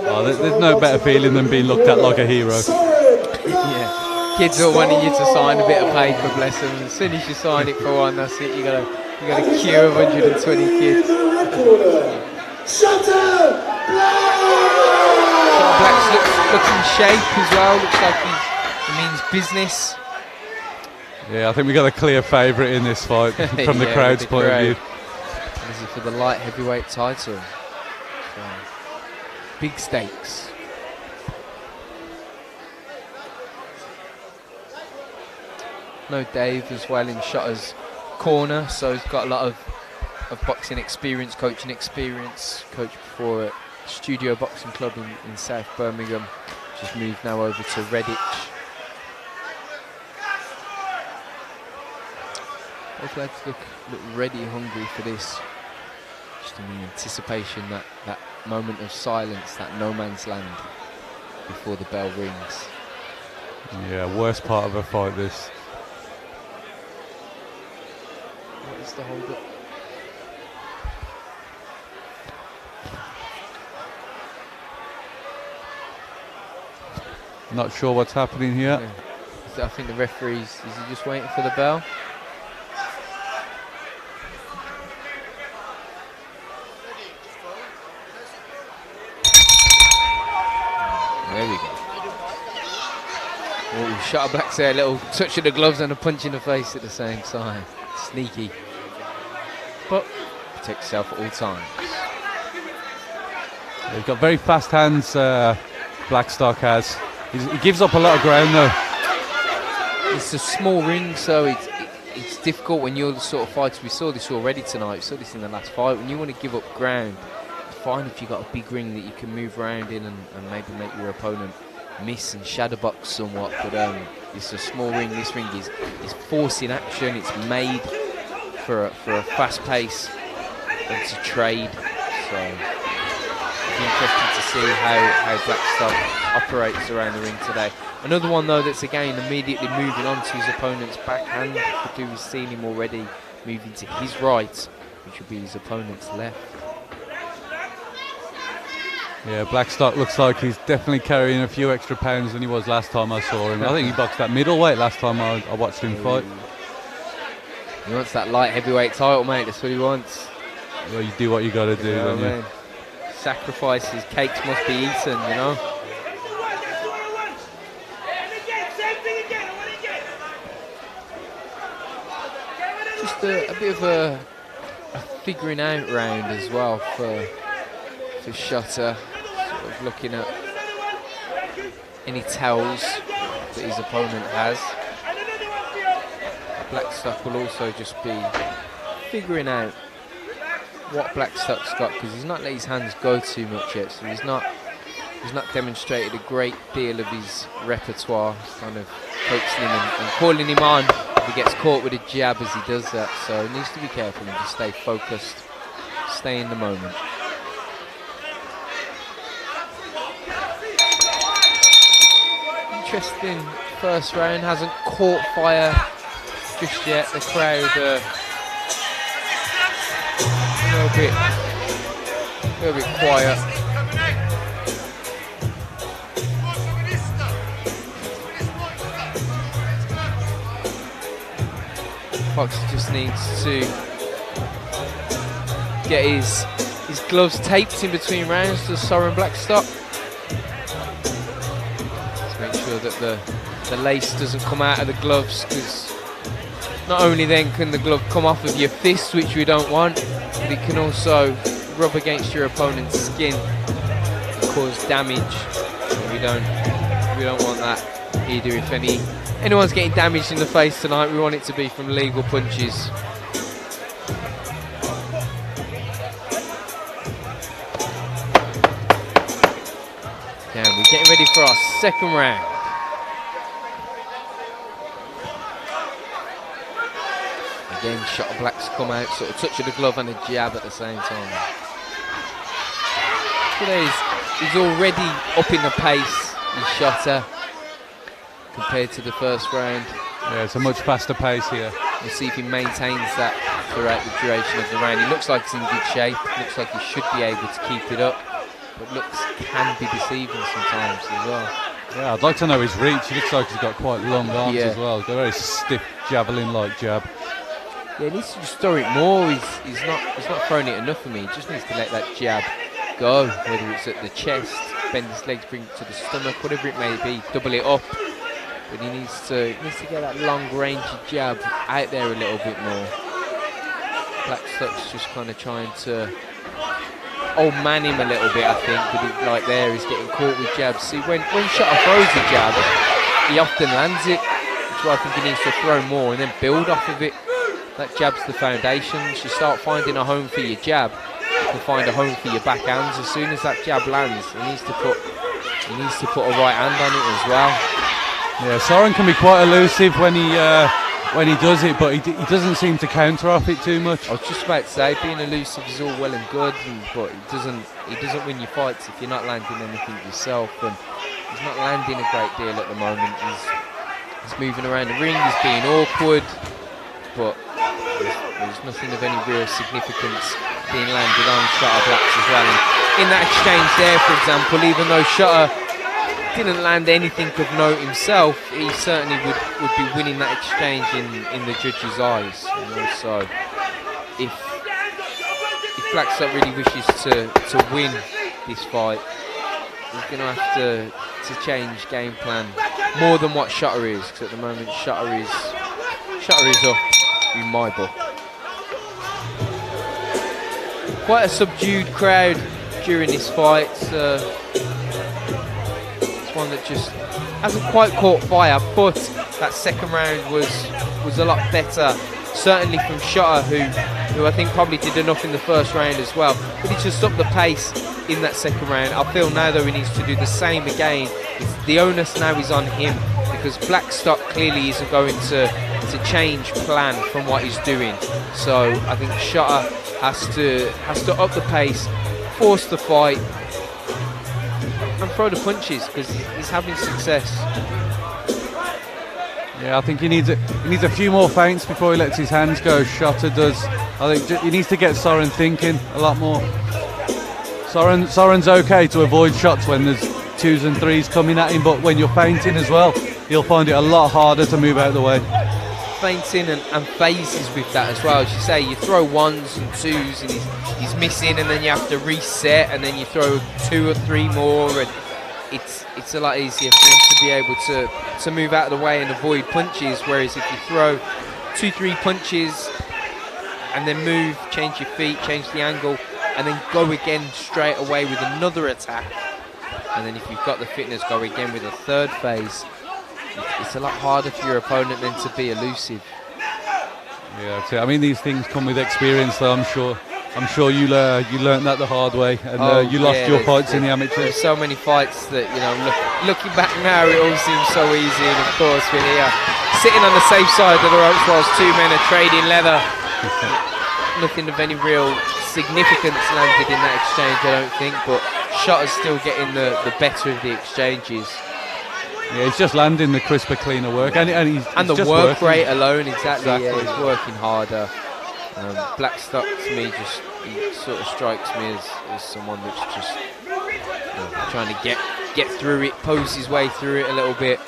Oh, there's no better feeling than being looked at like a hero. Yeah, kids are wanting you to sign a bit of paper, bless them. As soon as you sign it for one, that's it. You got a queue of 120 kids. Shutter Black's looks in shape as well. Looks like he means business. Yeah, I think we got a clear favourite in this fight from the crowd's point of view. This is for the light heavyweight title. So, big stakes. No Dave as well in Shutter's corner, so he's got a lot of boxing experience, coaching experience. Coached before at Studio Boxing Club in South Birmingham. Just moved now over to Redditch. Both lads look ready, hungry for this. Just in anticipation, that moment of silence, that no man's land before the bell rings. Yeah, worst part of a fight this. What is the hold up? Not sure what's happening here. Yeah. I think the referee's, is he just waiting for the bell? There we go. Oh, Shutter Black's there, a little touch of the gloves and a punch in the face at the same time. Sneaky. But protect yourself at all times. He's got very fast hands, Blackstock has. He gives up a lot of ground though. It's a small ring, so it's difficult when you're the sort of fighter. We saw this already tonight, we saw this in the last fight. When you want to give up ground, it's fine if you've got a big ring that you can move around in and maybe make your opponent miss and shadow box somewhat, but it's a small ring. This ring is forcing action. It's made for a fast pace and to trade, so it'll be interesting to see how Blackstock operates around the ring today. Another one though that's again immediately moving on to his opponent's backhand. We've seen him already moving to his right, which will be his opponent's left. Yeah, Blackstock looks like he's definitely carrying a few extra pounds than he was last time I saw him. I think he boxed at middleweight last time I watched him fight. He wants that light heavyweight title, mate. That's what he wants. Well, you do what you got to do, don't you? Sacrifices, cakes must be eaten, you know. Just a bit of a figuring out round as well for Shutter. Sort of looking at any tells that his opponent has. Blackstock will also just be figuring out what Blackstock's got, because he's not let his hands go too much yet, so he's not demonstrated a great deal of his repertoire. He's kind of coaxing him and calling him on if he gets caught with a jab as he does that, so he needs to be careful and just stay focused, stay in the moment. Interesting first round, hasn't caught fire just yet. The crowd a little bit quiet. Fox just needs to get his gloves taped in between rounds to Soren Blackstock. Let's make sure that the lace doesn't come out of the gloves, because not only then can the glove come off of your fist, which we don't want, but it can also rub against your opponent's skin and cause damage. And we don't want that either. If anyone's getting damaged in the face tonight, we want it to be from legal punches. Now we're getting ready for our second round. Again, Shutter Blacks come out, sort of touch of the glove and a jab at the same time. Today he's already up in the pace, his Shutter, compared to the first round. Yeah, it's a much faster pace here. We'll see if he maintains that throughout the duration of the round. He looks like he's in good shape. Looks like he should be able to keep it up, but looks can be deceiving sometimes as well. Yeah, I'd like to know his reach. He looks like he's got quite long arms as well. He's got a very stiff javelin-like jab. Yeah, he needs to just throw it more. He's not throwing it enough for me. He just needs to let that jab go, whether it's at the chest, bend his legs, bring it to the stomach, whatever it may be, double it up. But he needs to get that long-range jab out there a little bit more. Blackstock's just kind of trying to old man him a little bit, I think, but like there, he's getting caught with jabs. See, when Shutter throws a jab, he often lands it. That's why I think he needs to throw more and then build off of it. That jab's the foundation. Once you start finding a home for your jab, you can find a home for your backhands. As soon as that jab lands, he needs to put a right hand on it as well. Yeah, Soren can be quite elusive when he does it, but he doesn't seem to counter off it too much. I was just about to say, being elusive is all well and good, but he doesn't win your fights if you're not landing anything yourself. And he's not landing a great deal at the moment. He's moving around the ring, he's being awkward, but there's nothing of any real significance being landed on Shutter Blacks as well. And in that exchange there, for example, even though Shutter didn't land anything of note himself, he certainly would be winning that exchange in the judge's eyes. And also, if Blackstock really wishes to win this fight, he's going to have to change game plan more than what Shutter is, because at the moment Shutter is up in my book. Quite a subdued crowd during this fight. One that just hasn't quite caught fire, but that second round was a lot better, certainly from Shutter, who I think probably did enough in the first round as well, but he just upped the pace in that second round. I feel now though he needs to do the same again. The onus now is on him, because Blackstock clearly isn't going to change plan from what he's doing. So I think Shutter has to up the pace, force the fight, and throw the punches, because he's having success. Yeah, I think he needs a few more feints before he lets his hands go. Shutter does. I think he needs to get Soren thinking a lot more. Soren's okay to avoid shots when there's 2s and 3s coming at him, but when you're feinting as well, he'll find it a lot harder to move out of the way. Feinting and phases with that as well. As you say, you throw 1s and 2s and he's missing, and then you have to reset, and then you throw 2 or 3 more, and it's a lot easier for him to be able to move out of the way and avoid punches. Whereas if you throw 2-3 punches and then move, change your feet, change the angle, and then go again straight away with another attack, and then if you've got the fitness, go again with a third phase, it's a lot harder for your opponent then to be elusive. Yeah, that's it. I mean, these things come with experience, though. I'm sure you learned that the hard way, and you lost your fights in the amateurs. There's so many fights that, you know, looking back now, it all seems so easy. And of course, we're here sitting on the safe side of the ropes whilst 2 men are trading leather. Nothing of any real significance landed in that exchange, I don't think. But Shutter's still getting the better of the exchanges. Yeah, he's just landing the crisper, cleaner work, and the just work working. rate alone, exactly. Yeah, he's working harder. Blackstock to me he sort of strikes me as someone that's just trying to get through it, pose his way through it a little bit,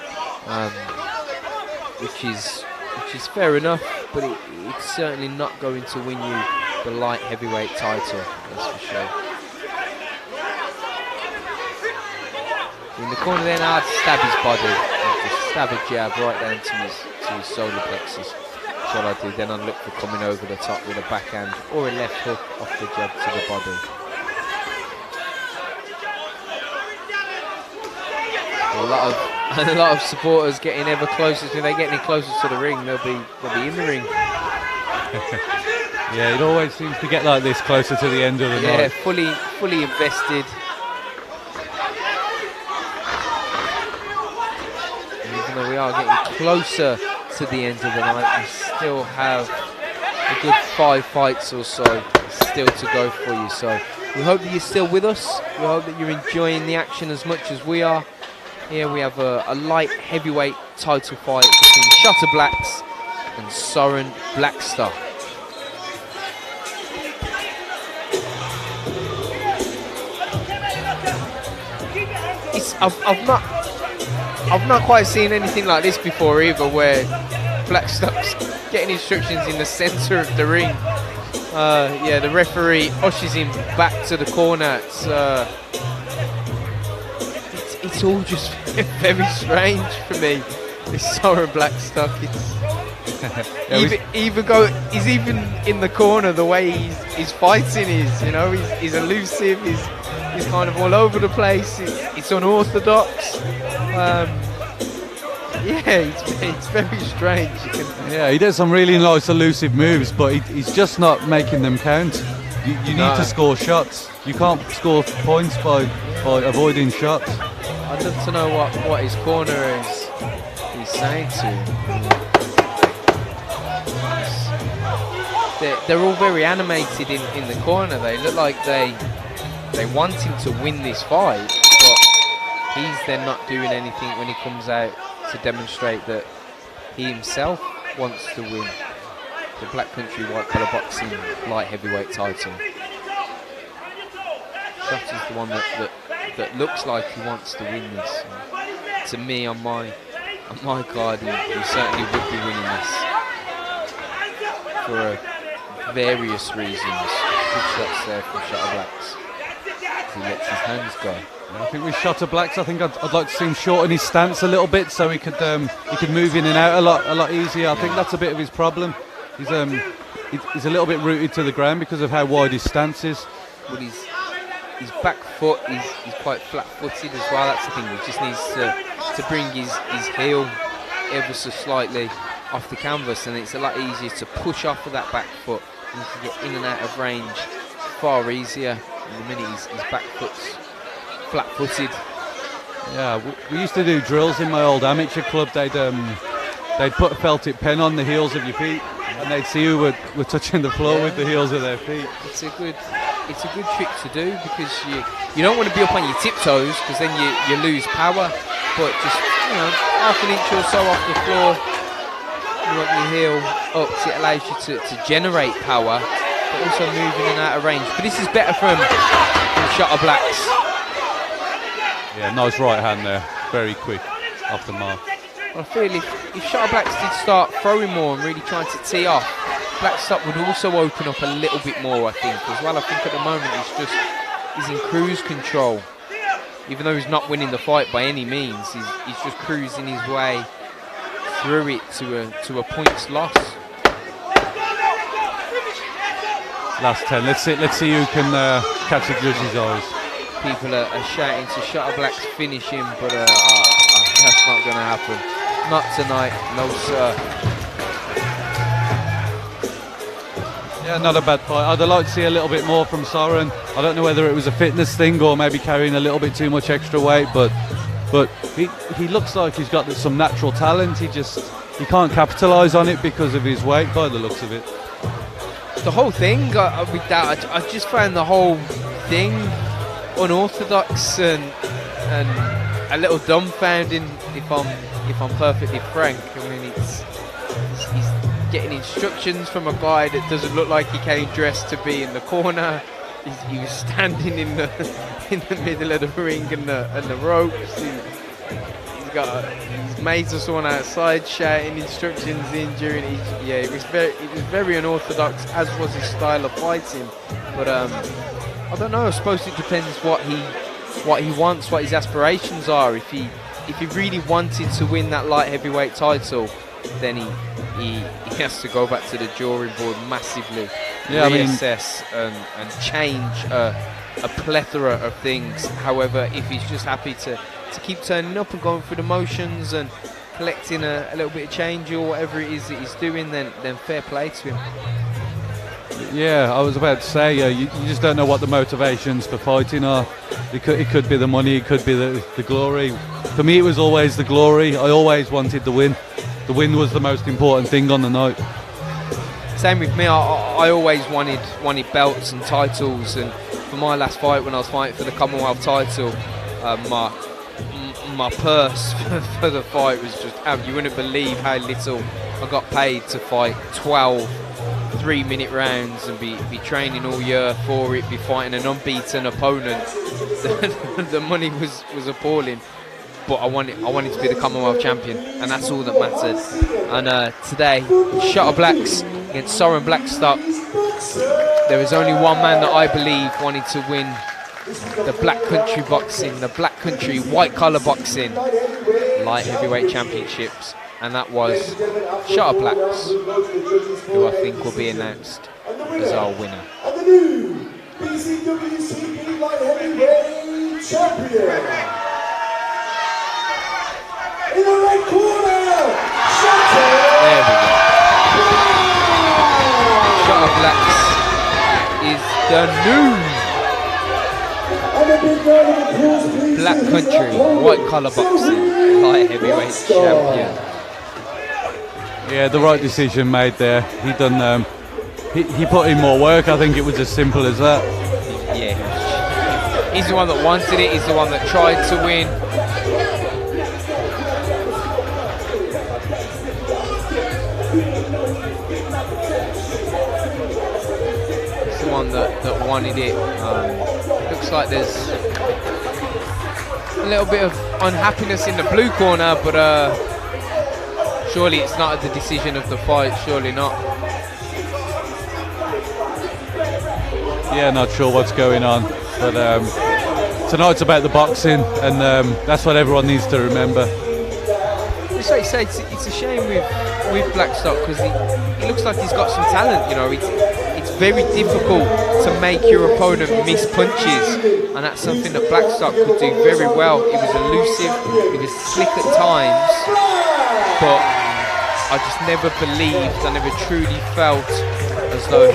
which is which is fair enough, but it's certainly not going to win you the light heavyweight title, that's for sure. In the corner there now, I'd stab his body, just stab a jab right down to his solar plexus. That's what I do. Then I'd look for coming over the top with a backhand or a left hook off the jab to the body. A lot of supporters getting ever closer. When they get any closer to the ring, they'll be in the ring. Yeah, it always seems to get like this closer to the end of the night. Yeah, fully invested. Even though we are getting closer to the end of the night, we still have a good 5 fights or so still to go for you. So we hope that you're still with us. We hope that you're enjoying the action as much as we are. Here we have a light heavyweight title fight between Shutter Blacks and Soren Blackstar. I've not quite seen anything like this before either, where Blackstar's getting instructions in the centre of the ring. Yeah, the referee ushers him back to the corner. It's all just very strange for me. This Soren Blackstar, he's even in the corner. The way he's fighting is, you know, he's elusive. He's kind of all over the place. It's unorthodox. Yeah, it's very strange. Yeah, he does some really nice elusive moves, but he's just not making them count. You need to score shots. You can't score points by avoiding shots. I'd love to know what his corner is saying to him. They're all very animated in the corner. They look like they want him to win this fight, but he's then not doing anything when he comes out to demonstrate that he himself wants to win the Black Country White Collar Boxing light heavyweight title. Shutter's the one that looks like he wants to win this. And to me, on my card, he certainly would be winning this for various reasons. Good shots there from Shutter Blacks. He lets his hands go. I think with Shutter Blacks, I think I'd like to see him shorten his stance a little bit so he could move in and out a lot easier. I think that's a bit of his problem. He's a little bit rooted to the ground because of how wide his stance is. But his back foot is quite flat-footed as well. That's the thing. He just needs to bring his heel ever so slightly off the canvas, and it's a lot easier to push off of that back foot and to get in and out of range far easier. In the minute his back foot's flat-footed. Yeah, we used to do drills in my old amateur club. They'd put a felt tip pen on the heels of your feet, and they'd see who were touching the floor with the heels of their feet. It's a good trick to do, because you don't want to be up on your tiptoes, because then you lose power. But just, you know, half an inch or so off the floor, you want your heel up, so it allows you to generate power, but also move in and out of range. But this is better from Shutter Blacks. Yeah, nice right hand there, very quick off the mark. I feel if Shutter Blacks did start throwing more and really trying to tee off, Blackstar would also open up a little bit more, I think, as well. I think at the moment he's in cruise control. Even though he's not winning the fight by any means, he's just cruising his way through it to a points loss. Last 10. Let's see who can catch the judge's eyes. People are shouting to Shutter Blacks finish him, but that's not going to happen. Not tonight, no sir. Yeah, not a bad fight. I'd like to see a little bit more from Soren. I don't know whether it was a fitness thing or maybe carrying a little bit too much extra weight, but he looks like he's got some natural talent. He can't capitalise on it because of his weight, by the looks of it. The whole thing, I just found the whole thing unorthodox and a little dumbfounding, if I'm perfectly frank. I mean, he's getting instructions from a guy that doesn't look like he came dressed to be in the corner. He was standing in the middle of the ring and the ropes. He's mates or someone outside shouting instructions in during each. Yeah, it was very unorthodox, as was his style of fighting. But I don't know. I suppose it depends what he wants, what his aspirations are. If he really wanted to win that light heavyweight title, then he has to go back to the drawing board massively, reassess and change a plethora of things. However, if he's just happy to keep turning up and going through the motions and collecting a little bit of change or whatever it is that he's doing, then fair play to him. Yeah, I was about to say, you just don't know what the motivations for fighting are. It could be the money, it could be the glory. For me, it was always the glory. I always wanted the win. The win was the most important thing on the night. Same with me. I always wanted belts and titles, and for my last fight, when I was fighting for the Commonwealth title, my purse for the fight was just, you wouldn't believe how little I got paid to fight 12 3-minute rounds and be training all year for it, be fighting an unbeaten opponent. The money was appalling, but I wanted to be the Commonwealth champion, and that's all that mattered. And today, Shutter Blacks against Soren Blackstock, there was only one man that I believe wanted to win the Black Country boxing, the Black Country white collar boxing light heavyweight championships, and that was Shutter Blacks, who I think will be announced as our winner. And the new BCWCB light heavyweight champion, in the right corner, Shutter. There we go. Shutter Blacks is the new Black Country white collar boxing light heavyweight champion. Yeah, the right decision made there. He put in more work. I think it was as simple as that. Yeah, he's the one that wanted it. He's the one that tried to win. He's the one that wanted it. Looks like there's a little bit of unhappiness in the blue corner, but surely it's not the decision of the fight. Surely not. Yeah, not sure what's going on, but tonight's about the boxing, and that's what everyone needs to remember. It's like you say, it's a shame with Blackstock, because he looks like he's got some talent. You know, it's very difficult to make your opponent miss punches, and that's something that Blackstock could do very well. He was elusive, he was slick at times, but I just never believed, I never truly felt as though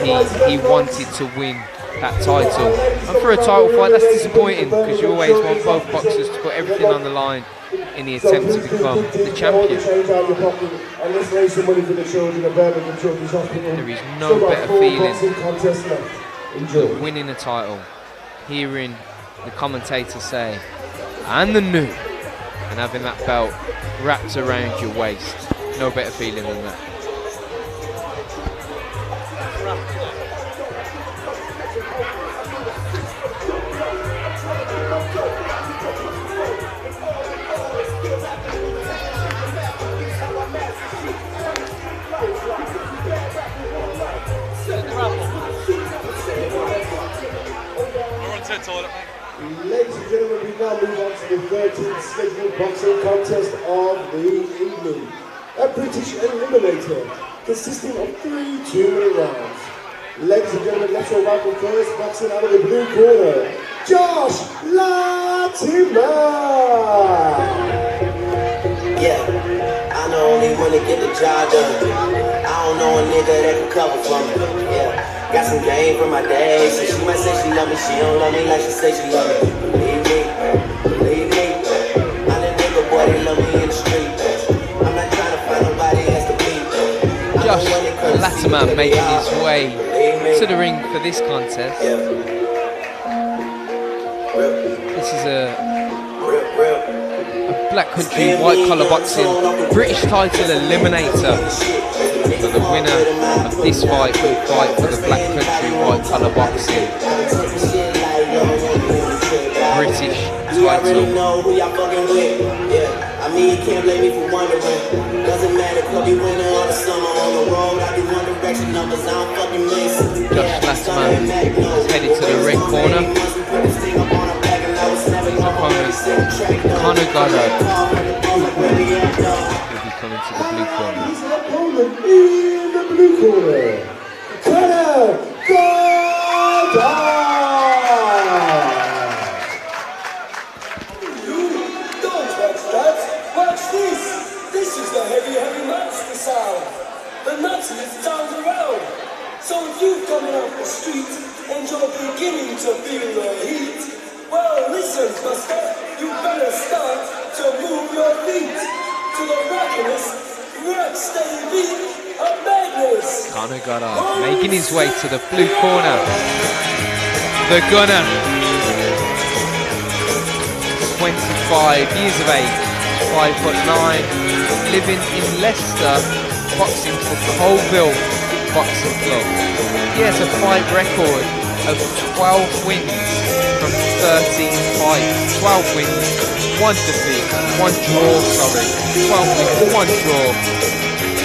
he wanted to win that title. And for a title fight, that's disappointing, because you always want both boxers to put everything on the line in the attempt to become the champion. There is no better feeling than winning a title, hearing the commentator say, and the new, and having that belt wrapped around your waist. No better feeling than that. Ladies and gentlemen, we now move on to the 13th scheduled boxing contest of the evening. A British eliminator consisting of 3 2-minute rounds. Ladies and gentlemen, let's go back with first, boxing out of the blue corner, Josh Latimer. Yeah, I know only one to get the job done. I don't know a nigga that can cover for me. Yeah. Got some game from my day, so she might say she love me, she don't love me like she say she love me. Believe me, I'm the nigga boy, they love me in the street. I'm not trying to find nobody else to beat. Josh Latimer making his way to the ring for this contest. This is a Black Country white collar boxing British title eliminator. So the winner of this fight will fight for the Black Country white collar boxing British title. I mean, you can't blame me for wondering. Doesn't matter, could be winter or the summer. On the road, I do one direction numbers, I don't fucking miss. Josh Latimer is headed to the red corner. His opponent, Conor Goddard, will be coming to the blue corner. His opponent in the blue corner, Conor Goddard. Don't watch that. Watch this. This is the heavy monster sound. The nuttiest sound around. So if you're coming off the street and you're beginning to feel the heat, well, listen, Buster, you better start to move your feet to the rockiness, rock-steady beat of madness. Conor Goddard making his way to the blue corner. The Gunner, 25 years of age, 5'9", living in Leicester, boxing for Colville Boxing Club. He has a fight record of 12 wins from 13 fights. 12 wins, 1 defeat, 1 draw, 12 wins, 1 draw.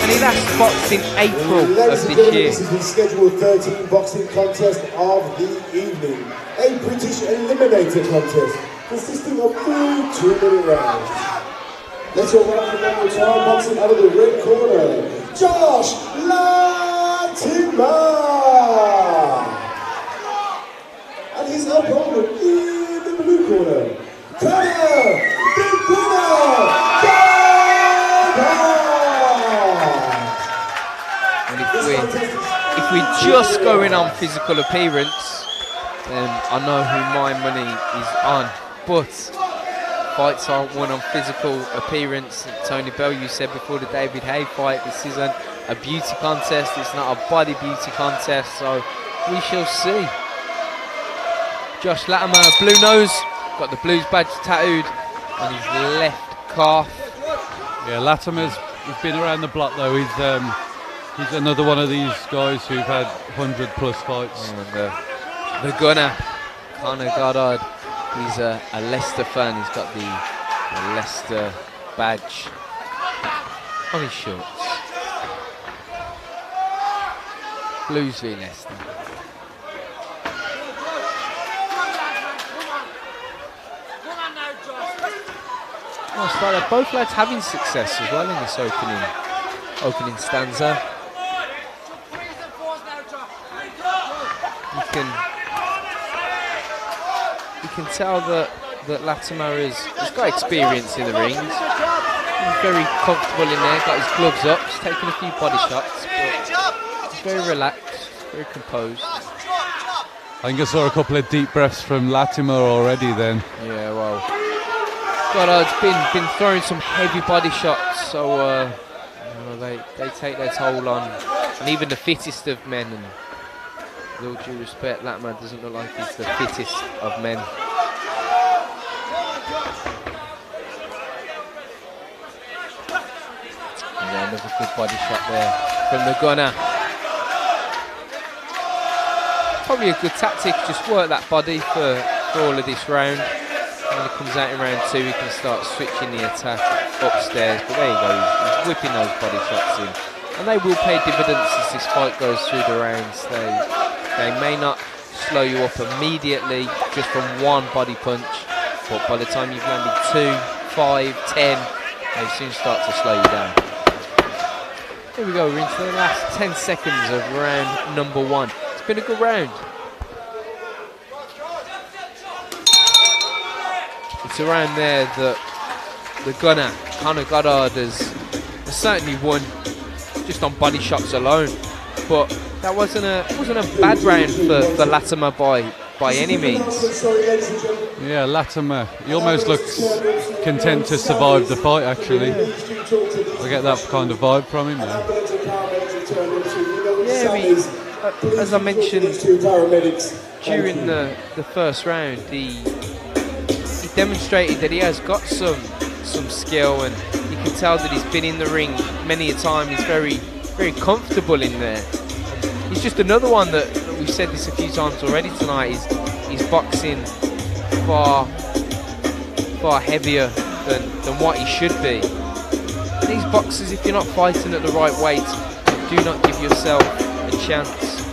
And he last boxed in April of this year. This is the scheduled 13 boxing contest of the evening. A British Eliminator contest consisting of 3 2-minute rounds. Let's all welcome one more time, boxing out of the red corner, Josh Latimer! And his opponent in the blue corner, Conor If we're just going on physical appearance, then I know who my money is on. But fights aren't won on physical appearance. Tony Bell, you said before the David Hay fight, this isn't a beauty contest, it's not a body beauty contest, so we shall see. Josh Latimer, blue nose, got the Blues badge tattooed on his left calf. Yeah, Latimer's he's been around the block though. He's another one of these guys who've had 100+ fights. The Gunner, Conor Goddard, he's a Leicester fan. He's got the Leicester badge on his shorts. Blues v Leicester. Nice fight there. Both lads having success as well in this opening stanza. You can tell that Latimer has got experience in the rings. He's very comfortable in there, got his gloves up, he's taking a few body shots, but he's very relaxed, very composed. I think I saw a couple of deep breaths from Latimer already then. Yeah, well, Goddard's been throwing some heavy body shots, so they take their toll on, and even the fittest of men, and with all due respect, Latimer doesn't look like he's the fittest of men. Yeah, another good body shot there from the Gunner. Probably a good tactic, just work that body for all of this round. When he comes out in round 2, he can start switching the attack upstairs. But there you go, he's whipping those body shots in. And they will pay dividends as this fight goes through the rounds. They may not slow you up immediately just from one body punch, but by the time you've landed 2, 5, 10, they soon start to slow you down. Here we go, we're into the last 10 seconds of round number 1. It's been a good round. It's around there that the Gunner, Conor Goddard, has certainly won just on body shots alone. But that wasn't a bad round for Latimer by any means. Yeah, Latimer, he almost looks content to survive the fight actually. I get that kind of vibe from him now. Yeah, I mean, as I mentioned during the first round, he demonstrated that he has got some skill, and you can tell that he's been in the ring many a time. He's very comfortable in there. He's just another one that we've said this a few times already tonight. He's boxing far heavier than what he should be. These boxers, if you're not fighting at the right weight, do not give yourself a chance.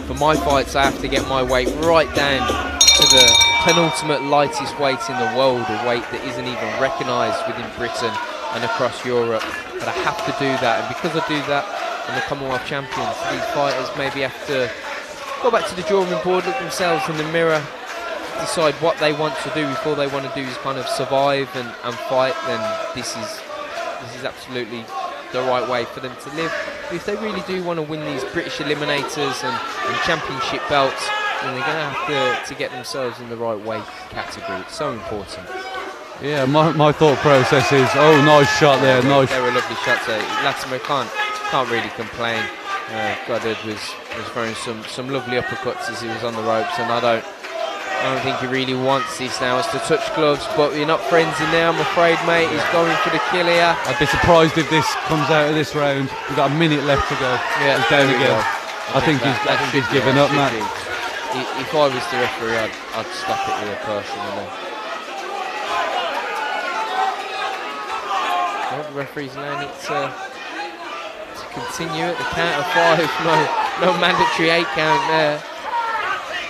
For my fights, I have to get my weight right down to the penultimate lightest weight in the world, a weight that isn't even recognised within Britain and across Europe. But I have to do that, and because I do that, I'm the Commonwealth champion. So these fighters maybe have to go back to the drawing board, look themselves in the mirror, decide what they want to do. Before they want to do is kind of survive and fight, then this is absolutely the right way for them to live. But if they really do want to win these British eliminators and championship belts, then they're going to have to get themselves in the right weight category. It's so important. Yeah, my thought process is, oh, nice shot there, nice. They were lovely shots there. Latimer can't really complain. Goddard was throwing some lovely uppercuts as he was on the ropes, and I don't think he really wants this now. It's to touch gloves, but you're not friends in there, I'm afraid, mate. He's going for the kill here. I'd be surprised if this comes out of this round. We've got a minute left to go. Yeah, he's down again. I think he's given up, Matt. If I was the referee, I'd stop it here personally. Well, the referee's allowing it to continue at the count of 5. No mandatory 8 count there.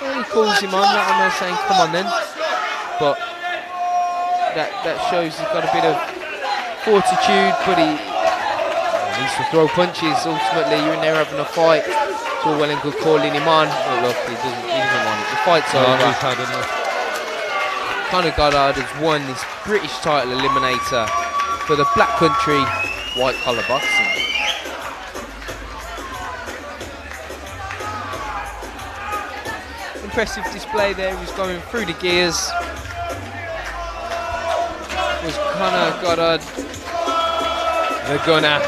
Well, he calls him on, that I'm saying, come on then. But that shows he's got a bit of fortitude, but he needs to throw punches. Ultimately, you're in there having a fight. It's all well and good calling him on. But look, he doesn't want it. The fight's over. He's had enough. Conor Goddard has won this British title eliminator for the Black Country White Collar Boxing. Impressive display there. He's going through the gears. Was Conor Goddard the gunner?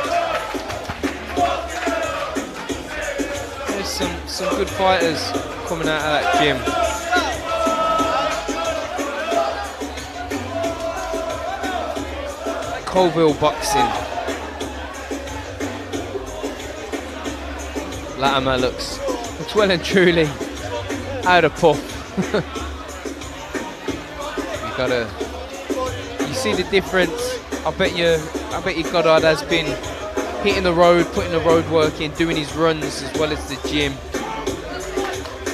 There's some good fighters coming out of that gym. Colville Boxing. Latimer looks well and truly out of puff. You see the difference. I bet you Goddard has been hitting the road, putting the road work in, doing his runs as well as the gym.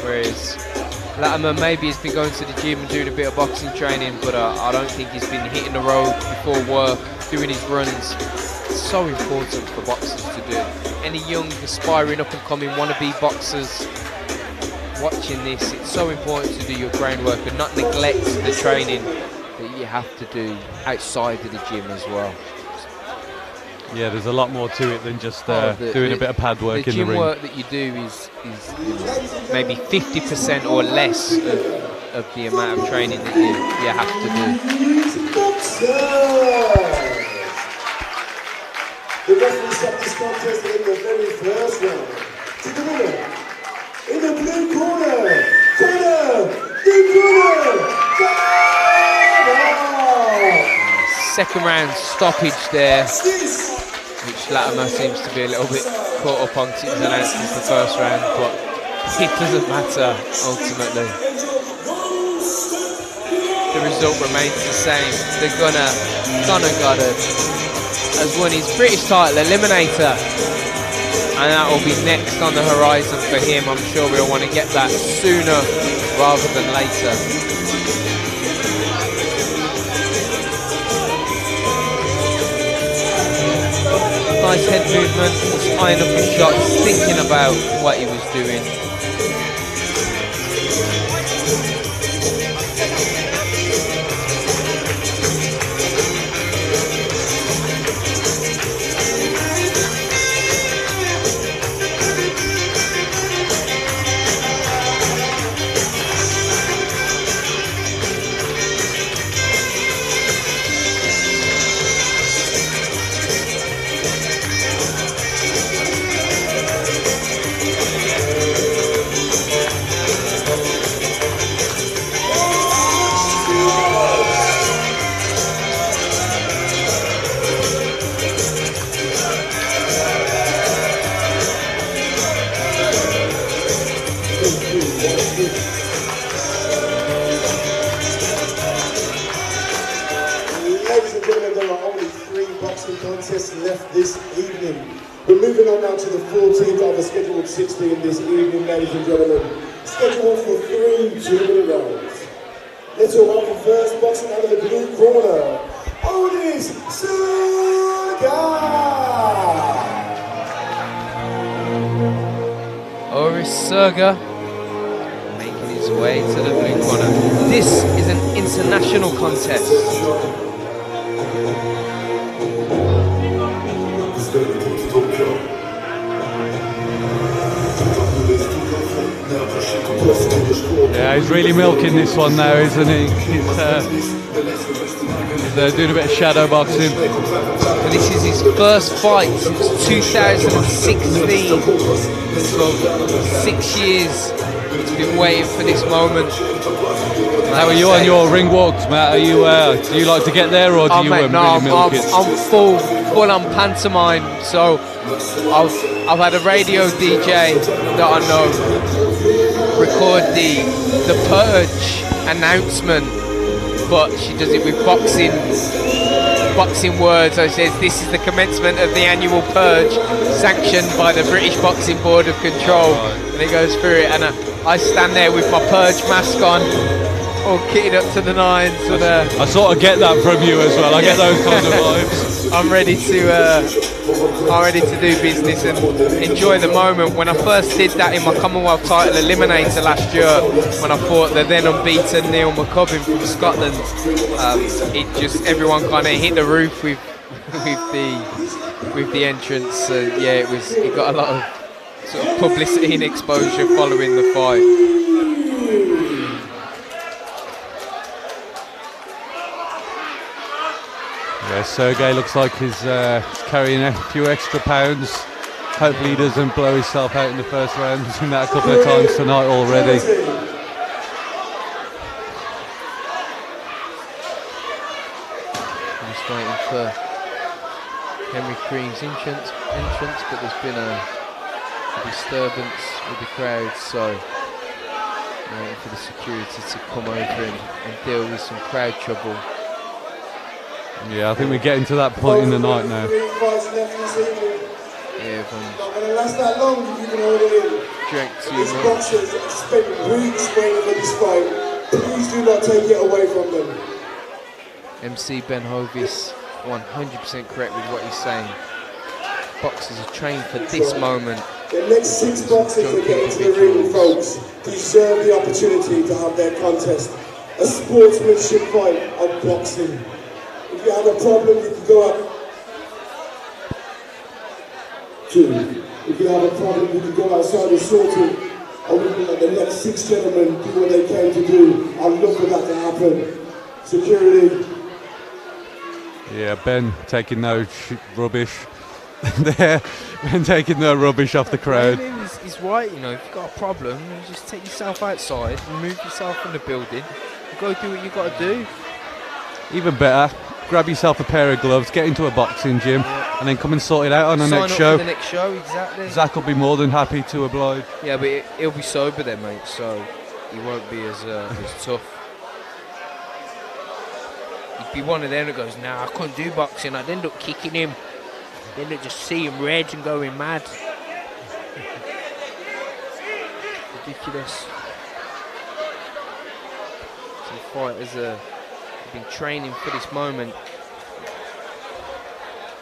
Whereas Latimer maybe has been going to the gym and doing a bit of boxing training, but I don't think he's been hitting the road before work, doing his runs. It's so important for boxers to do. Any young, aspiring, up-and-coming wannabe boxers watching this, it's so important to do your groundwork and not neglect the training that you have to do outside of the gym as well. Yeah, there's a lot more to it than just doing a bit of pad work in the ring. The gym work that you do is maybe 50% or less of the amount of training that you have to do. The referee stopped this contest in the very first round. To the winner, in the blue corner, Second round stoppage there, which Latimer seems to be a little bit caught up on. It was announced as the first round, but it doesn't matter ultimately. The result remains the same. The gunner, Conor Goddard, has won his British title eliminator, and that will be next on the horizon for him. I'm sure we'll want to get that sooner rather than later. Nice head movement, was eyeing up his shots, thinking about what he was doing. gentlemen, there are only 3 boxing contests left this evening. We're moving on now to the 14th of the scheduled 16 this evening, ladies and gentlemen. Scheduled for 3 2-minute rounds. Let's all welcome first, boxing out of the blue corner, Otis Suga! Oris Surga making his way to the blue corner. This is an international contest. Yeah, he's really milking this one now, isn't he? He's doing a bit of shadow boxing. But this is his first fight since 2016. So 6 years he's been waiting for this moment. How are you on your ring walks, Matt? Are you? Do you like to get there, or do you mate, no, really milk it? I'm full on pantomime. So I've had a radio DJ that I know record the Purge announcement, but she does it with boxing words. So it says, "This is the commencement of the annual Purge, sanctioned by the British Boxing Board of Control," and it goes through it, and I stand there with my Purge mask on, all kitted up to the nines. And, I sort of get that from you as well. I get those kind of vibes. I'm ready to do business and enjoy the moment. When I first did that in my Commonwealth title eliminator last year, when I fought the then unbeaten Neil McCubbin from Scotland, everyone kind of hit the roof with the entrance. Yeah, it got a lot of sort of publicity and exposure following the fight. Yeah, Sergey looks like he's carrying a few extra pounds. Hopefully he doesn't blow himself out in the first round. He's seen that a couple of times tonight already. I'm just waiting for Henry Crean's entrance, but there's been a disturbance with the crowd, so waiting for the security to come over and deal with some crowd trouble. Yeah, I think we're getting to that point in the night now. Yeah, not going to last that long if you can hold it in. Drank too These much. boxers have spent weeks waiting for this fight. Please do not take it away from them. MC Ben Hovis 100% correct with what he's saying. Boxers are trained for this moment. The next 6 boxers that get into the ring, folks, deserve the opportunity to have their contest. A sportsmanship fight of boxing. If you have a problem, you can go up. 2. If you have a problem, you can go outside and sort it. I would let the next 6 gentlemen do what they came to do. I'd love for that to happen. Security. Yeah, Ben taking no rubbish there. Ben taking no rubbish off the crowd. He's right, you know, if you've got a problem, you just take yourself outside, remove yourself from the building, and go do what you've got to do. Even better, grab yourself a pair of gloves, get into a boxing gym, and then come and sort it out on the next show. For the next show, exactly. Zach will be more than happy to oblige. Yeah, but he'll be sober then, mate, so he won't be as tough. He'd be one of them that goes, nah, I couldn't do boxing. I'd end up kicking him. Then I'd just see him red and going mad. Ridiculous. Some fighters have been training for this moment.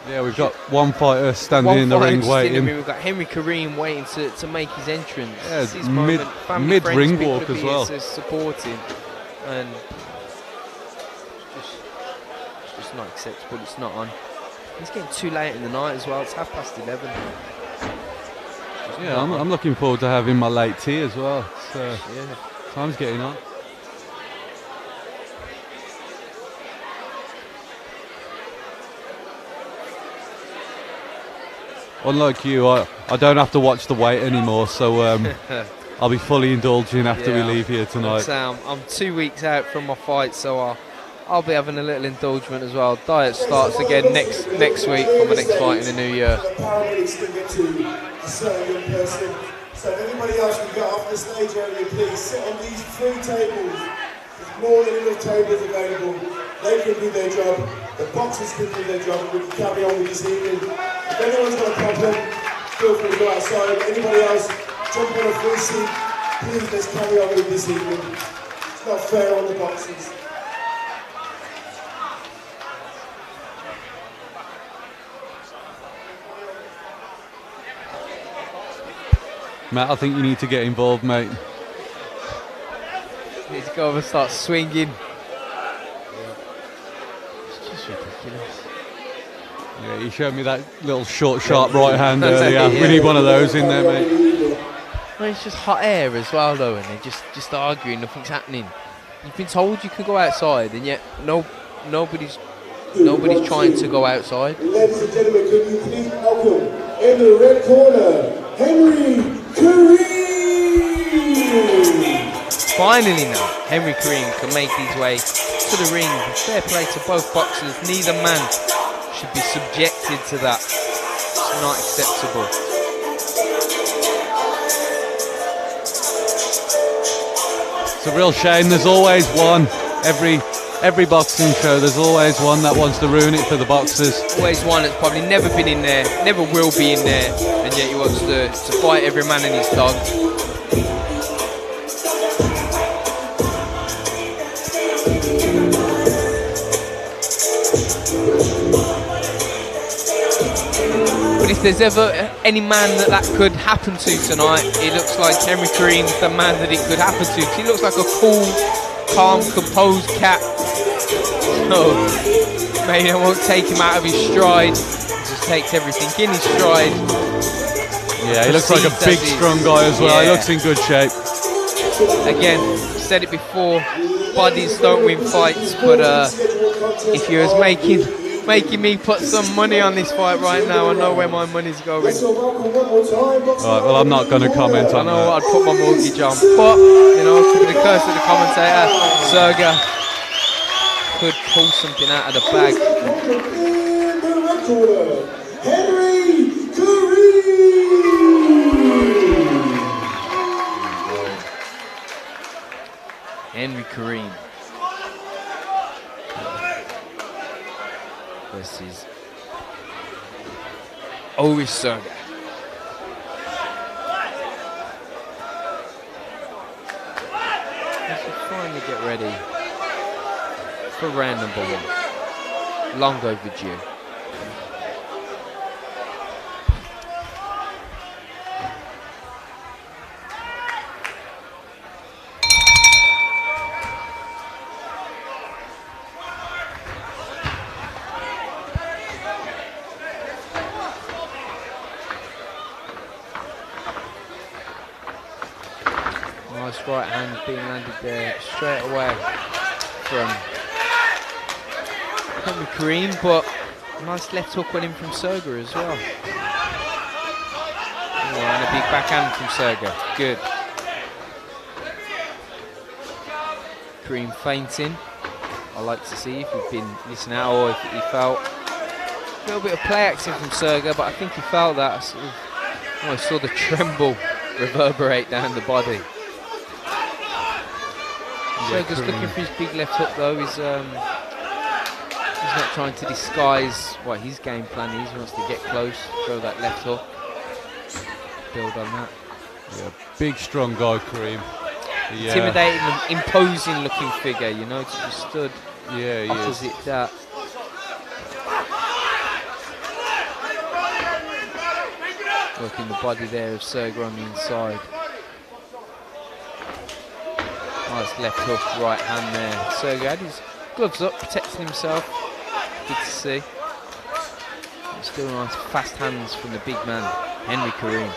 Yeah, we've got one fighter standing in the ring waiting. We've got Henry Kareem waiting to make his entrance. Yeah, it's his moment. Family, mid friends, ring people walk to as be well. Supporting, and it's just not acceptable. It's not on. It's getting too late in the night as well. It's 11:30. Yeah, I'm looking forward to having my late tea as well. So yeah, time's getting on. Unlike you, I don't have to watch the weight anymore, so I'll be fully indulging after we leave here tonight. I'm 2 weeks out from my fight, so I'll be having a little indulgence as well. Diet starts again next week for my next fight in the new year. The paramedics can get to a certain young person. So if anybody else can get off the stage area, please sit on these 3 tables. There's more than enough tables available. They can do their job. The boxers can do their job, we can carry on with this evening. If anyone's got a problem, feel free to go outside. Anybody else, jump on a free seat. Please, let's carry on with this evening. It's not fair on the boxers. Matt, I think you need to get involved, mate. Need to go over and start swinging. It's just ridiculous. Yeah, you showed me that little short, sharp right hand earlier. Yeah. We need one of those in there, mate. Well, it's just hot air as well, though, and they're just arguing. Nothing's happening. You've been told you can go outside, and yet nobody's trying to go outside. Ladies and gentlemen, could you please welcome in the red corner, Henry Kareem! Finally now, Henry Kareem can make his way to the ring. Fair play to both boxers. Neither man should be subjected to that. It's not acceptable. It's a real shame. There's always one. Every boxing show, there's always one that wants to ruin it for the boxers. Always one that's probably never been in there, never will be in there, and yet he wants to fight every man and his dog. But if there's ever any man that could happen to tonight, it looks like Henry Kareem's the man that it could happen to. He looks like a cool, calm, composed cat. So maybe I won't take him out of his stride. He just takes everything in his stride. Yeah, he looks like a big, strong guy as well. Yeah. He looks in good shape. Again, said it before, bodies don't win fights, but if you was making me put some money on this fight right now, I know where my money's going. Right, well, I'm not going to comment on that. I know what I'd put my mortgage on, but, you know, it could be the curse of the commentator. Serger could pull something out of the bag. Henry Kareem! Henry Kareem versus Oris Serger. Let's finally get ready for round number one. Long overdue. Nice right hand being landed there straight away from Henry Kareem, but nice left hook went in from Serger as well. Oh, and a big backhand from Serger. Good. Kareem feinting. I like to see if you've been listening out or if he felt a little bit of play action from Serger, but I think he felt that. I saw the tremble reverberate down the body. Serger's looking for his big left hook though. He's not trying to disguise what his game plan is. He wants to get close, throw that left hook, build on that. Yeah, big, strong guy, Kareem. Yeah. Intimidating, imposing looking figure, you know, to be stood opposite that. Working the body there of Serger on the inside. Nice left hook, right hand there. Serger had his gloves up, protecting himself. Good to see. Still nice fast hands from the big man, Henry Kareem.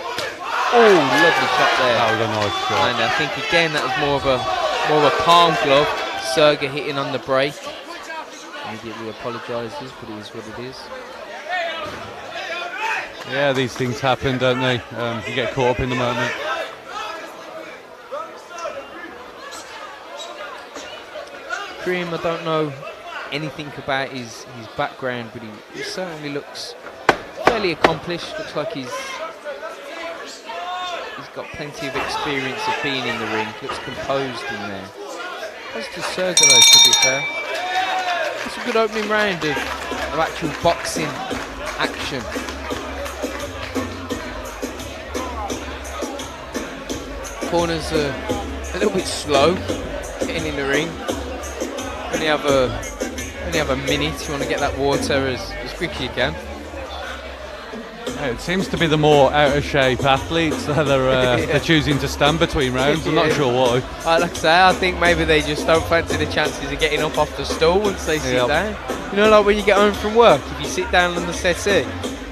Oh, lovely shot there. That was a nice shot. And I think again that was more of a palm glove. Serger hitting on the break. Immediately apologises, but it is what it is. Yeah, these things happen, don't they? You get caught up in the moment. Kareem, I don't know anything about his background, but he certainly looks fairly accomplished. Looks like he's got plenty of experience of being in the ring. Looks composed in there. As to Serger though, to be fair. it's a good opening round of actual boxing action. Corners are a little bit slow getting in the ring. Only have a minute. You want to get that water as quick as you can. It seems to be the more out of shape athletes that they're choosing to stand between rounds. I'm not sure why. Like I say, I think maybe they just don't fancy the chances of getting up off the stool once they sit down. You know, like when you get home from work, if you sit down on the settee,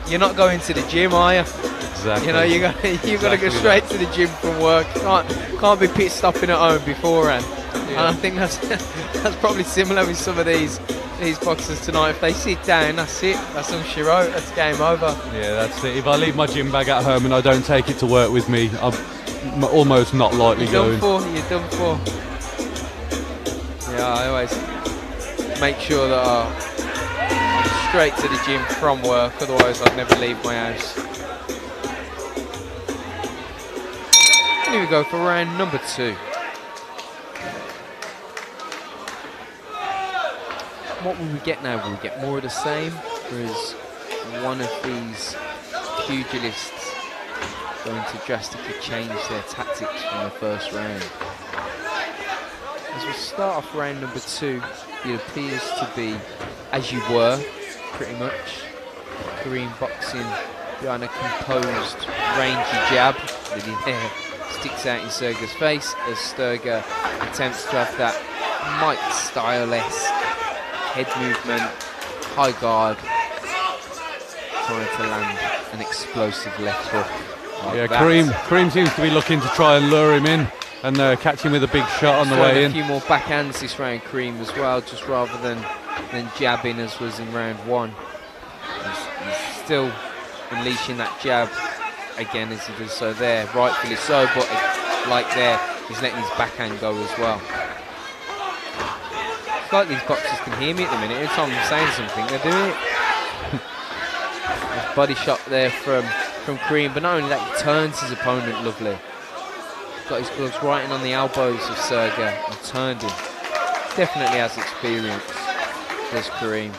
you're not going to the gym, are you? Exactly. You know, you got to go straight to the gym from work. Can't be pit stopping at home beforehand. And I think that's probably similar with some of these boxers tonight. If they sit down, that's it. That's on Shiro. That's game over. Yeah, that's it. If I leave my gym bag at home and I don't take it to work with me, I'm almost not likely going. You're done for. Yeah, I always make sure that I'm straight to the gym from work. Otherwise, I'd never leave my house. Here we go for round number 2. What will we get now? Will we get more of the same? Or is one of these pugilists going to drastically change their tactics from the first round? As we start off round number 2, it appears to be as you were, pretty much. Kareem boxing behind a composed, rangy jab that he sticks out in Serger's face as Sturger attempts to have that Mike style-esque head movement, high guard, trying to land an explosive left hook. Like Kareem seems to be looking to try and lure him in and catch him with a big shot on the way in. A few more backhands this round, Kareem, as well, just rather than jabbing as was in round 1. He's still unleashing that jab again as he does so there, rightfully so, but like there, he's letting his backhand go as well. It's like these boxers can hear me at the minute. Every time I'm saying something, they're doing it. Nice body shot there from Kareem, but not only that, he turns his opponent lovely. Got his gloves right in on the elbows of Serger and turned him. Definitely has experience, this Kareem.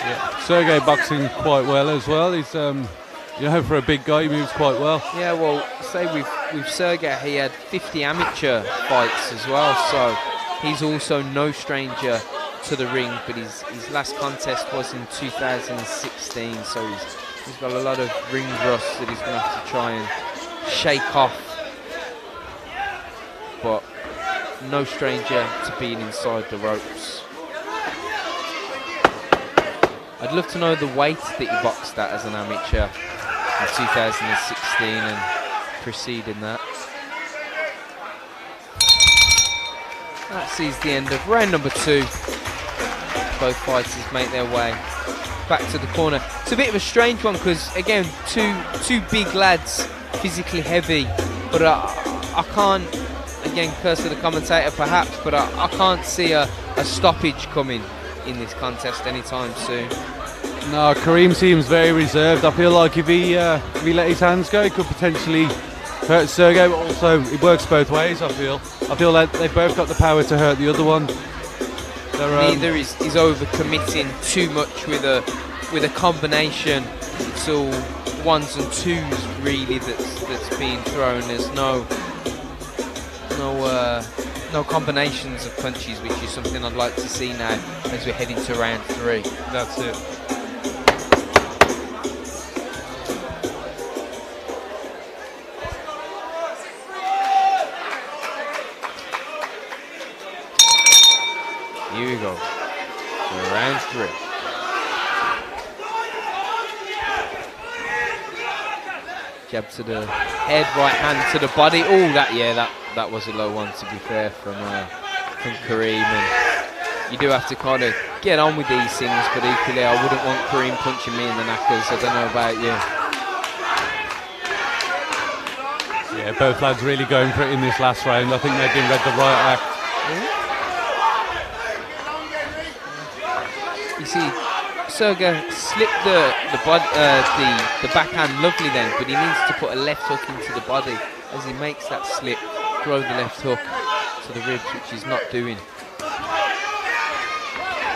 Yeah, Sergey boxing quite well as well. He's, for a big guy, he moves quite well. Yeah, well, say with Sergey, he had 50 amateur fights as well, so he's also no stranger to the ring, but his last contest was in 2016, so he's got a lot of ring rust that he's going to have to try and shake off. But no stranger to being inside the ropes. I'd love to know the weight that he boxed at as an amateur in 2016 and preceding that. That sees the end of round number 2. Both fighters make their way back to the corner. It's a bit of a strange one because, again, two big lads, physically heavy, but I can't, again, curse to the commentator perhaps, but I can't see a stoppage coming in this contest anytime soon. No, Kareem seems very reserved. I feel like if he let his hands go, he could potentially hurt Sergey, but also it works both ways. I feel like they've both got the power to hurt the other one. Neither is over-committing too much with a combination. It's all ones and twos really that's being thrown. There's no combinations of punches, which is something I'd like to see now as we're heading to round 3. That's it. Here we go. So round 3. Jab to the head, right hand to the body. Oh, that was a low one, to be fair, from Kareem. And you do have to kind of get on with these things, but equally I wouldn't want Kareem punching me in the knackers. I don't know about you. Yeah, both lads really going for it in this last round. I think they've been read the right act. You see, Serger slipped the backhand lovely then, but he needs to put a left hook into the body. As he makes that slip, throw the left hook to the ribs, which he's not doing.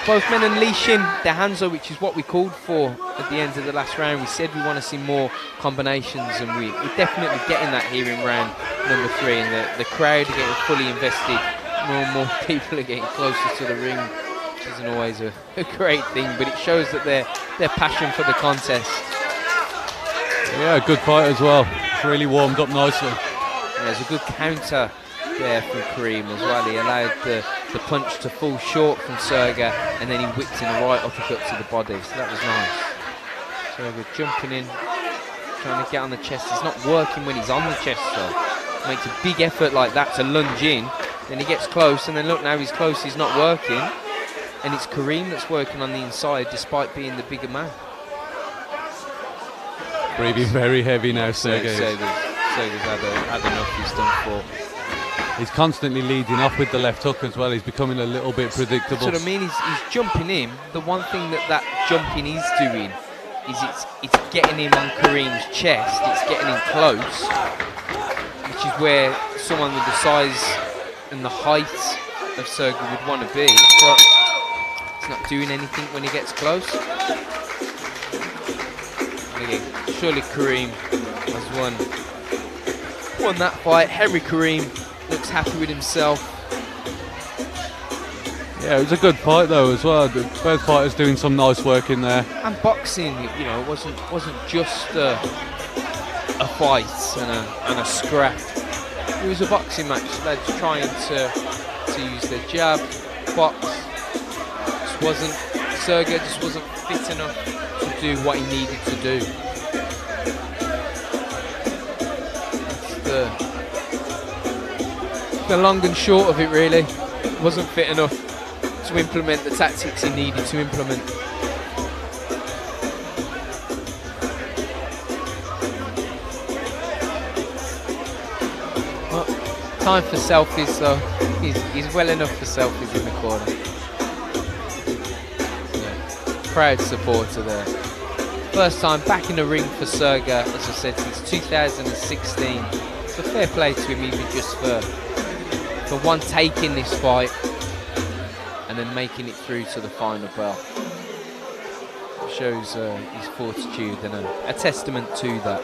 Both men unleashing their hands, which is what we called for at the end of the last round. We said we want to see more combinations, and we're definitely getting that here in round number 3. And the crowd are getting fully invested. More and more people are getting closer to the ring, which isn't always a great thing, but it shows that their passion for the contest. Yeah, good fight as well. It's really warmed up nicely. Yeah, there's a good counter there from Kareem as well. He allowed the punch to fall short from Serger, and then he whipped in a right uppercut to the body, so that was nice. Serger jumping in, trying to get on the chest. It's not working when he's on the chest though. Makes a big effort like that to lunge in, then he gets close, and then look, now he's close, he's not working, and it's Kareem that's working on the inside despite being the bigger man. Breathing very heavy now, Sergey. Sergey's had enough, he's done for. He's constantly leading off with the left hook as well. He's becoming a little bit predictable. So I mean, he's jumping in. The one thing that jumping is doing is it's getting him on Kareem's chest. It's getting him close, which is where someone with the size and the height of Sergey would want to be. But it's not doing anything when he gets close. And again, surely Kareem has won that fight. Henry Kareem looks happy with himself. Yeah, it was a good fight though as well. Both fighters doing some nice work in there. And boxing, you know, wasn't just a fight and a scrap. It was a boxing match. Lads trying to use their jab, box. Sergey just wasn't fit enough to do what he needed to do. That's the long and short of it, really. Wasn't fit enough to implement the tactics he needed to implement. Well, time for selfies though. He's well enough for selfies in the corner. Yeah. Proud supporter there. First time back in the ring for Sergey, as I said, since 2016. So fair play to him, even just for one taking this fight and then making it through to the final bell. It shows his fortitude and a testament to that.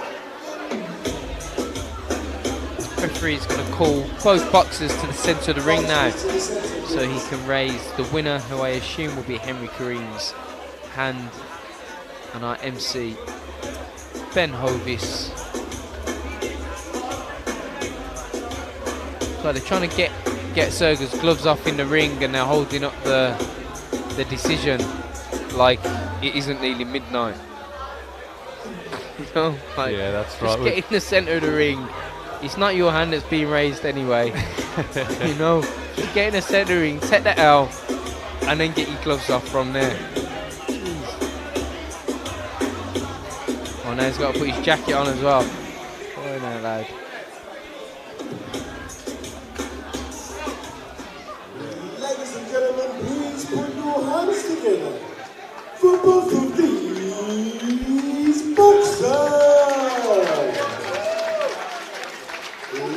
The referee is going to call both boxers to the centre of the ring now, so he can raise the winner, who I assume will be Henry Kareem's hand, and our MC Ben Hovis. So they're trying to get Sergey's gloves off in the ring, and they're holding up the decision like it isn't nearly midnight. You know, like, yeah, that's right. Just get in the centre of the ring. It's not your hand that's being raised anyway. You know, just get in the centre of the ring, take that L, and then get your gloves off from there. Jeez. Oh, now he's got to put his jacket on as well. Oh no, lad. Ladies and gentlemen, please put your hands together for both of these boxers.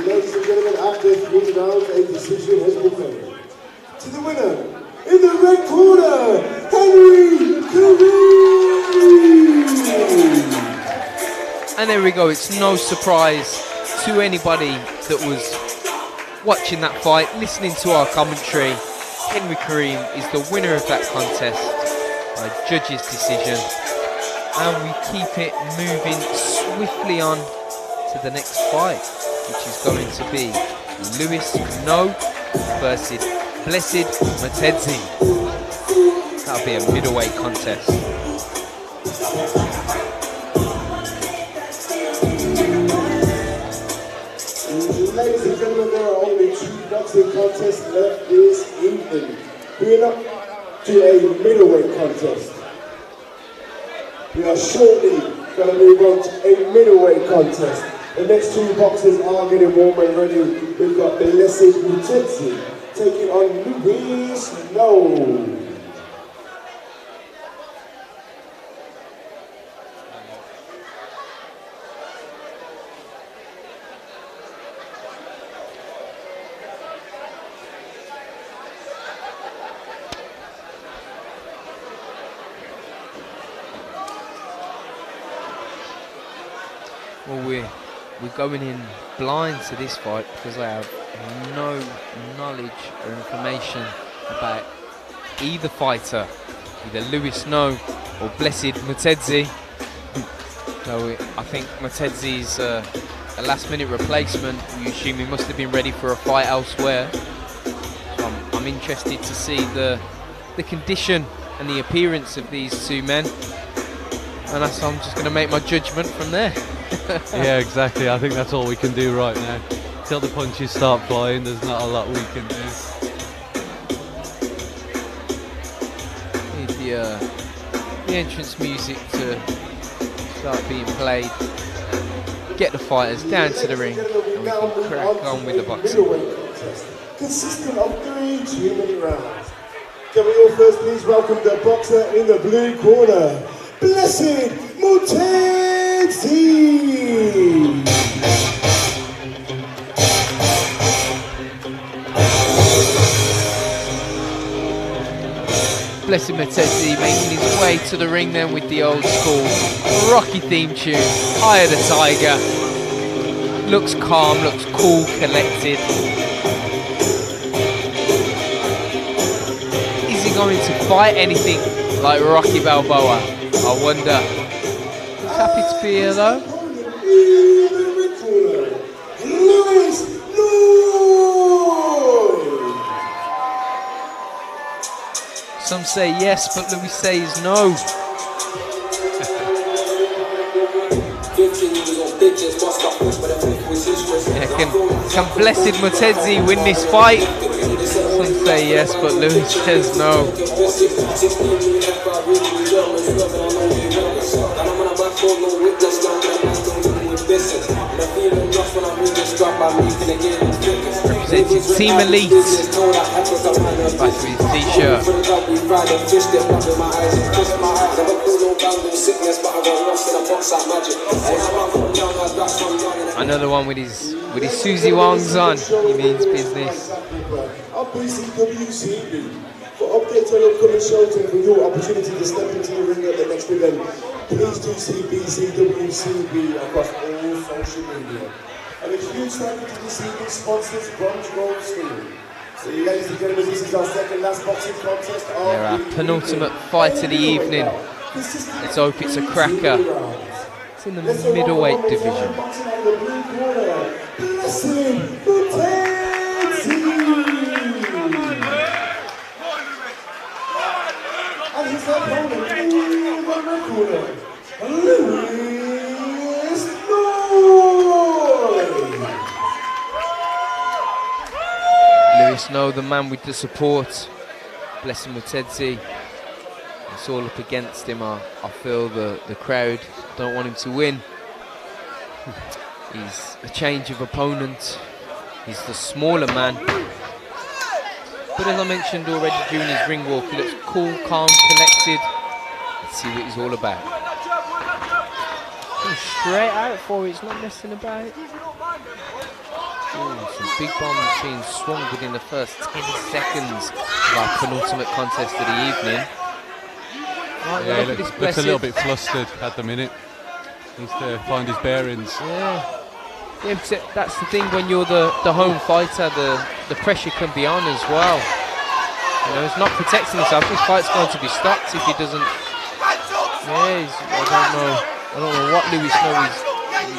Ladies and gentlemen, after 3 rounds, a decision has been made. To the winner, in the red corner, Henry Kareem. And there we go. It's no surprise to anybody that was watching that fight, listening to our commentary. Henry Kareem is the winner of that contest by judge's decision. And we keep it moving swiftly on to the next fight, which is going to be Lewis No versus Blessed Matedzi. That'll be a middleweight contest. Ladies and gentlemen, there are only 2 boxing contests left this evening. We're up to a middleweight contest. We are shortly going to move on to a middleweight contest. The next 2 boxers are getting warm and ready. We've got Blessed Matedzi taking on Lewis No. Well, we're going in blind to this fight because I have no knowledge or information about either fighter, either Lewis No or Blessed Mutedzi. So I think Mutedzi's a last-minute replacement. We assume he must have been ready for a fight elsewhere. I'm interested to see the condition and the appearance of these two men, and I'm just going to make my judgment from there. Yeah, exactly. I think that's all we can do right now. Till the punches start flying, there's not a lot we can do. Need the entrance music to start being played. Get the fighters down to the ring, and we can crack on with the boxing. Consisting of 3 2-minute rounds. Can we all first please welcome the boxer in the blue corner, Blessed Mutedzi. Blessed Mutedzi making his way to the ring then with the old school Rocky theme tune, Eye of the Tiger. Looks calm, looks cool, collected. Is he going to fight anything like Rocky Balboa? I wonder. He's happy to be here though. Some say yes, but Louis says no. Yeah, can Blessed Mutedzi win this fight? Some say yes, but Louis says no. Representing Team Elite. Back with his t-shirt. Another one with his Susie Wongs on. He means business. BCWCB. For updates on upcoming shows and for your opportunity to step into the ring at the next event, please do see BCWCB across all social media. And a huge thank you to this evening's sponsors, Bronze Gold Steel. So ladies and gentlemen, this is our second last boxing contest of our penultimate fight of the evening. Let's hope it's a cracker. It's in the middleweight division. And his opponent in the red corner, Lewis Lewis No, the man with the support. Blessed Mutedzi. It's all up against him. I feel the crowd don't want him to win. He's a change of opponent. He's the smaller man. But as I mentioned already during his ring walk, he looks cool, calm, collected. Let's see what he's all about. Going straight out for it, he's not messing about. Ooh, some big bombs being swung within the first 10 seconds of our penultimate contest of the evening. Right, yeah, he looks a little bit flustered at the minute. Needs to find his bearings. Yeah, that's the thing when you're the home fighter, the pressure can be on as well. You know, he's not protecting himself. This fight's going to be stopped if he doesn't. Yeah, I don't know what Lewis knows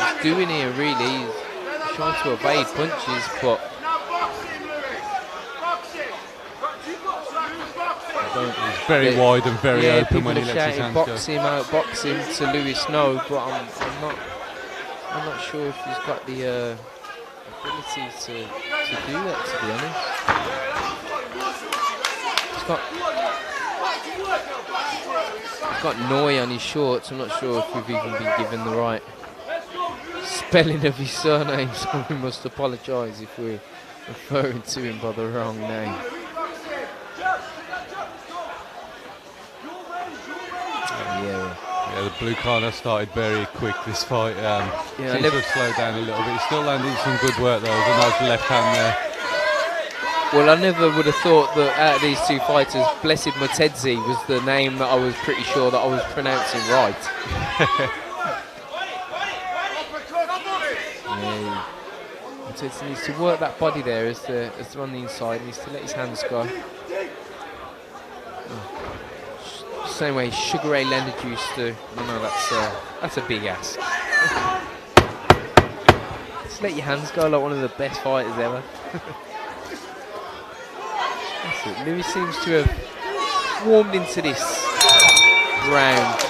he's doing here really. He's trying to evade punches, but he's very wide and very open when he lets his hands box him, outbox him to Lewis No, but I'm not sure if he's got the ability to do that, to be honest. He's got Noy on his shorts. I'm not sure if we've even been given the right spelling of his surname, so we must apologise if we're referring to him by the wrong name. Yeah, the blue corner started very quick this fight. Seems to have slowed down a little bit. He's still landing some good work though. There's a nice left hand there. Well, I never would have thought that out of these two fighters, Blessed Mutedzi was the name that I was pretty sure that I was pronouncing right. He needs to work that body there as they're on the inside. He needs to let his hands go. Same way Sugar Ray Leonard used to. That's a big ask. Just let your hands go like one of the best fighters ever. That's it. Lewis seems to have warmed into this round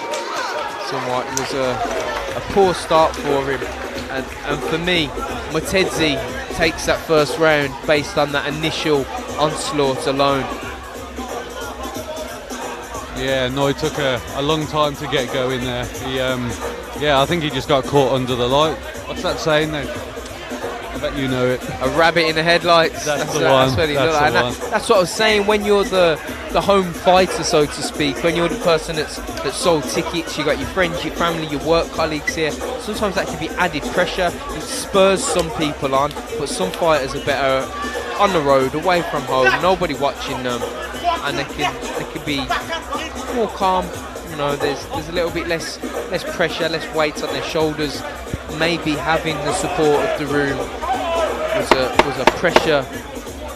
somewhat. It was a poor start for him, and for me, Motedzi takes that first round based on that initial onslaught alone. Yeah, Noy took a long time to get going there. He, I think he just got caught under the light. What's that saying then? I bet you know it. A rabbit in the headlights. That's what he looked like. That's what I was saying. When you're the home fighter, so to speak, when you're the person that's sold tickets, you got your friends, your family, your work colleagues here. Sometimes that can be added pressure. It spurs some people on, but some fighters are better on the road, away from home, nobody watching them, and they can be more calm. You know, there's a little bit less pressure, less weight on their shoulders. Maybe having the support of the room was a pressure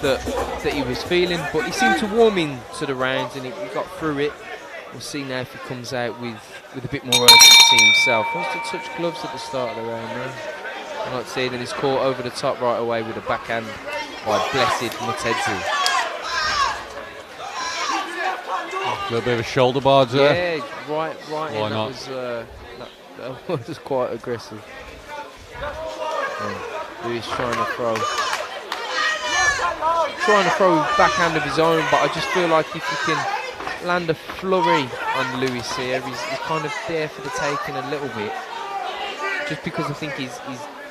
that he was feeling, but he seemed to warm into the rounds and he got through it. We'll see now if he comes out with a bit more urgency himself. Wants to touch gloves at the start of the round now. I'm not seeing that he's caught over the top right away with a backhand by Blessed Motedzi. A little bit of a shoulder barge there. Yeah, right. Why not? That was quite aggressive. Lewis trying to throw backhand of his own, but I just feel like if he can land a flurry on Lewis here, he's kind of there for the taking a little bit. Just because I think his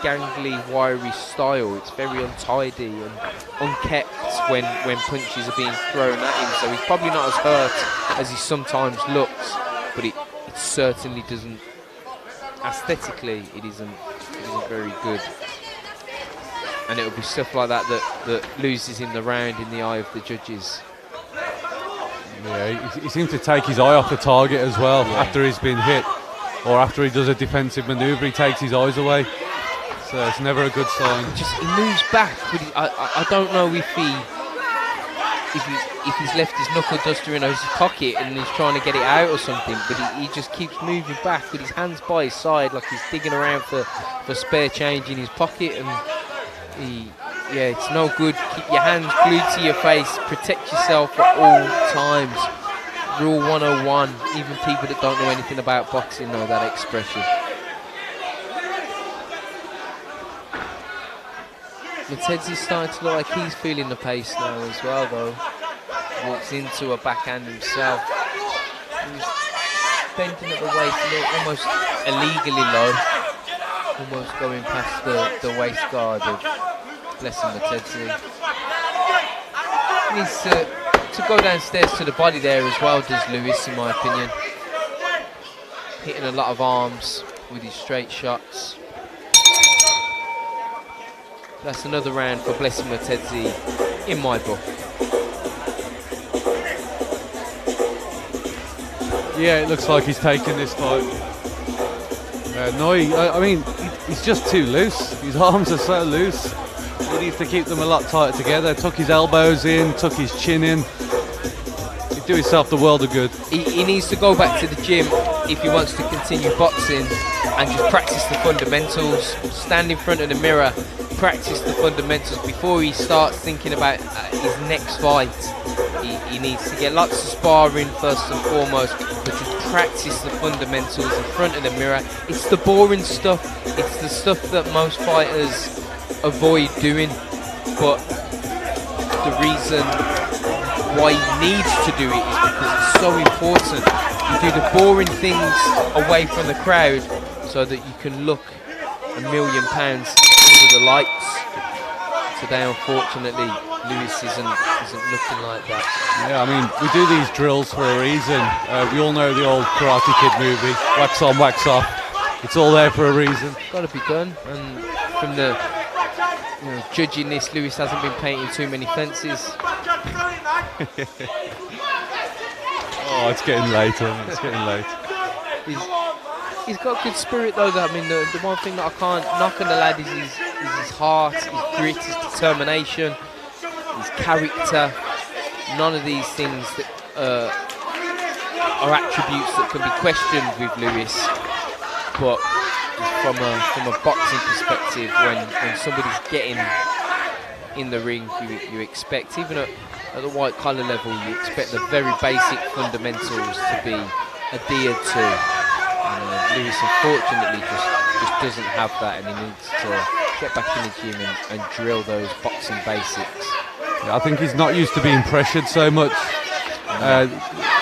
gangly, wiry style, it's very untidy and unkept when punches are being thrown at him. So he's probably not as hurt as he sometimes looks, but it certainly doesn't. Aesthetically, it isn't very good. And it'll be stuff like that loses him the round in the eye of the judges. Yeah, he seems to take his eye off the target as well after he's been hit, or after he does a defensive manoeuvre, he takes his eyes away. So it's never a good sign. He moves back, but I don't know if he's left his knuckle duster in his pocket and he's trying to get it out or something, but he just keeps moving back with his hands by his side like he's digging around for spare change in his pocket, and it's no good. Keep your hands glued to your face, protect yourself at all times. Rule 101, even people that don't know anything about boxing know that expression. Motedzi's starting to look like he's feeling the pace now as well, though. Walks into a backhand himself. He's bending at the waist almost illegally low. Almost going past the waist guard of Blessed Motedzi. He needs to go downstairs to the body there as well, does Lewis, in my opinion. Hitting a lot of arms with his straight shots. That's another round for Blessed Motedzi in my book. Yeah, it looks like he's taking this fight. I mean, he's just too loose. His arms are so loose. He needs to keep them a lot tighter together. Tuck his elbows in, tuck his chin in. He'd do himself the world of good. He needs to go back to the gym if he wants to continue boxing and just practice the fundamentals. Stand in front of the mirror, practice the fundamentals before he starts thinking about his next fight. He needs to get lots of sparring first and foremost, but just practice the fundamentals in front of the mirror. It's the boring stuff. It's the stuff that most fighters avoid doing, but the reason why he needs to do it is because it's so important. You do the boring things away from the crowd so that you can look £1 million under the lights. Today, unfortunately, Lewis isn't looking like that. Yeah, I mean, we do these drills for a reason. We all know the old Karate Kid movie, wax on, wax off. It's all there for a reason. Got to be done. And from the judging this, Lewis hasn't been painting too many fences. Oh, it's getting late, isn't it? It's getting late. He's got good spirit though. I mean, the one thing that I can't knock on the lad is his heart, his grit, his determination, his character. None of these things that are attributes that can be questioned with Lewis. But from a boxing perspective, when somebody's getting in the ring, you expect, even at the white collar level, you expect the very basic fundamentals to be adhered to. Lewis unfortunately just doesn't have that, and he needs to get back in the gym and drill those boxing basics. Yeah, I think he's not used to being pressured so much.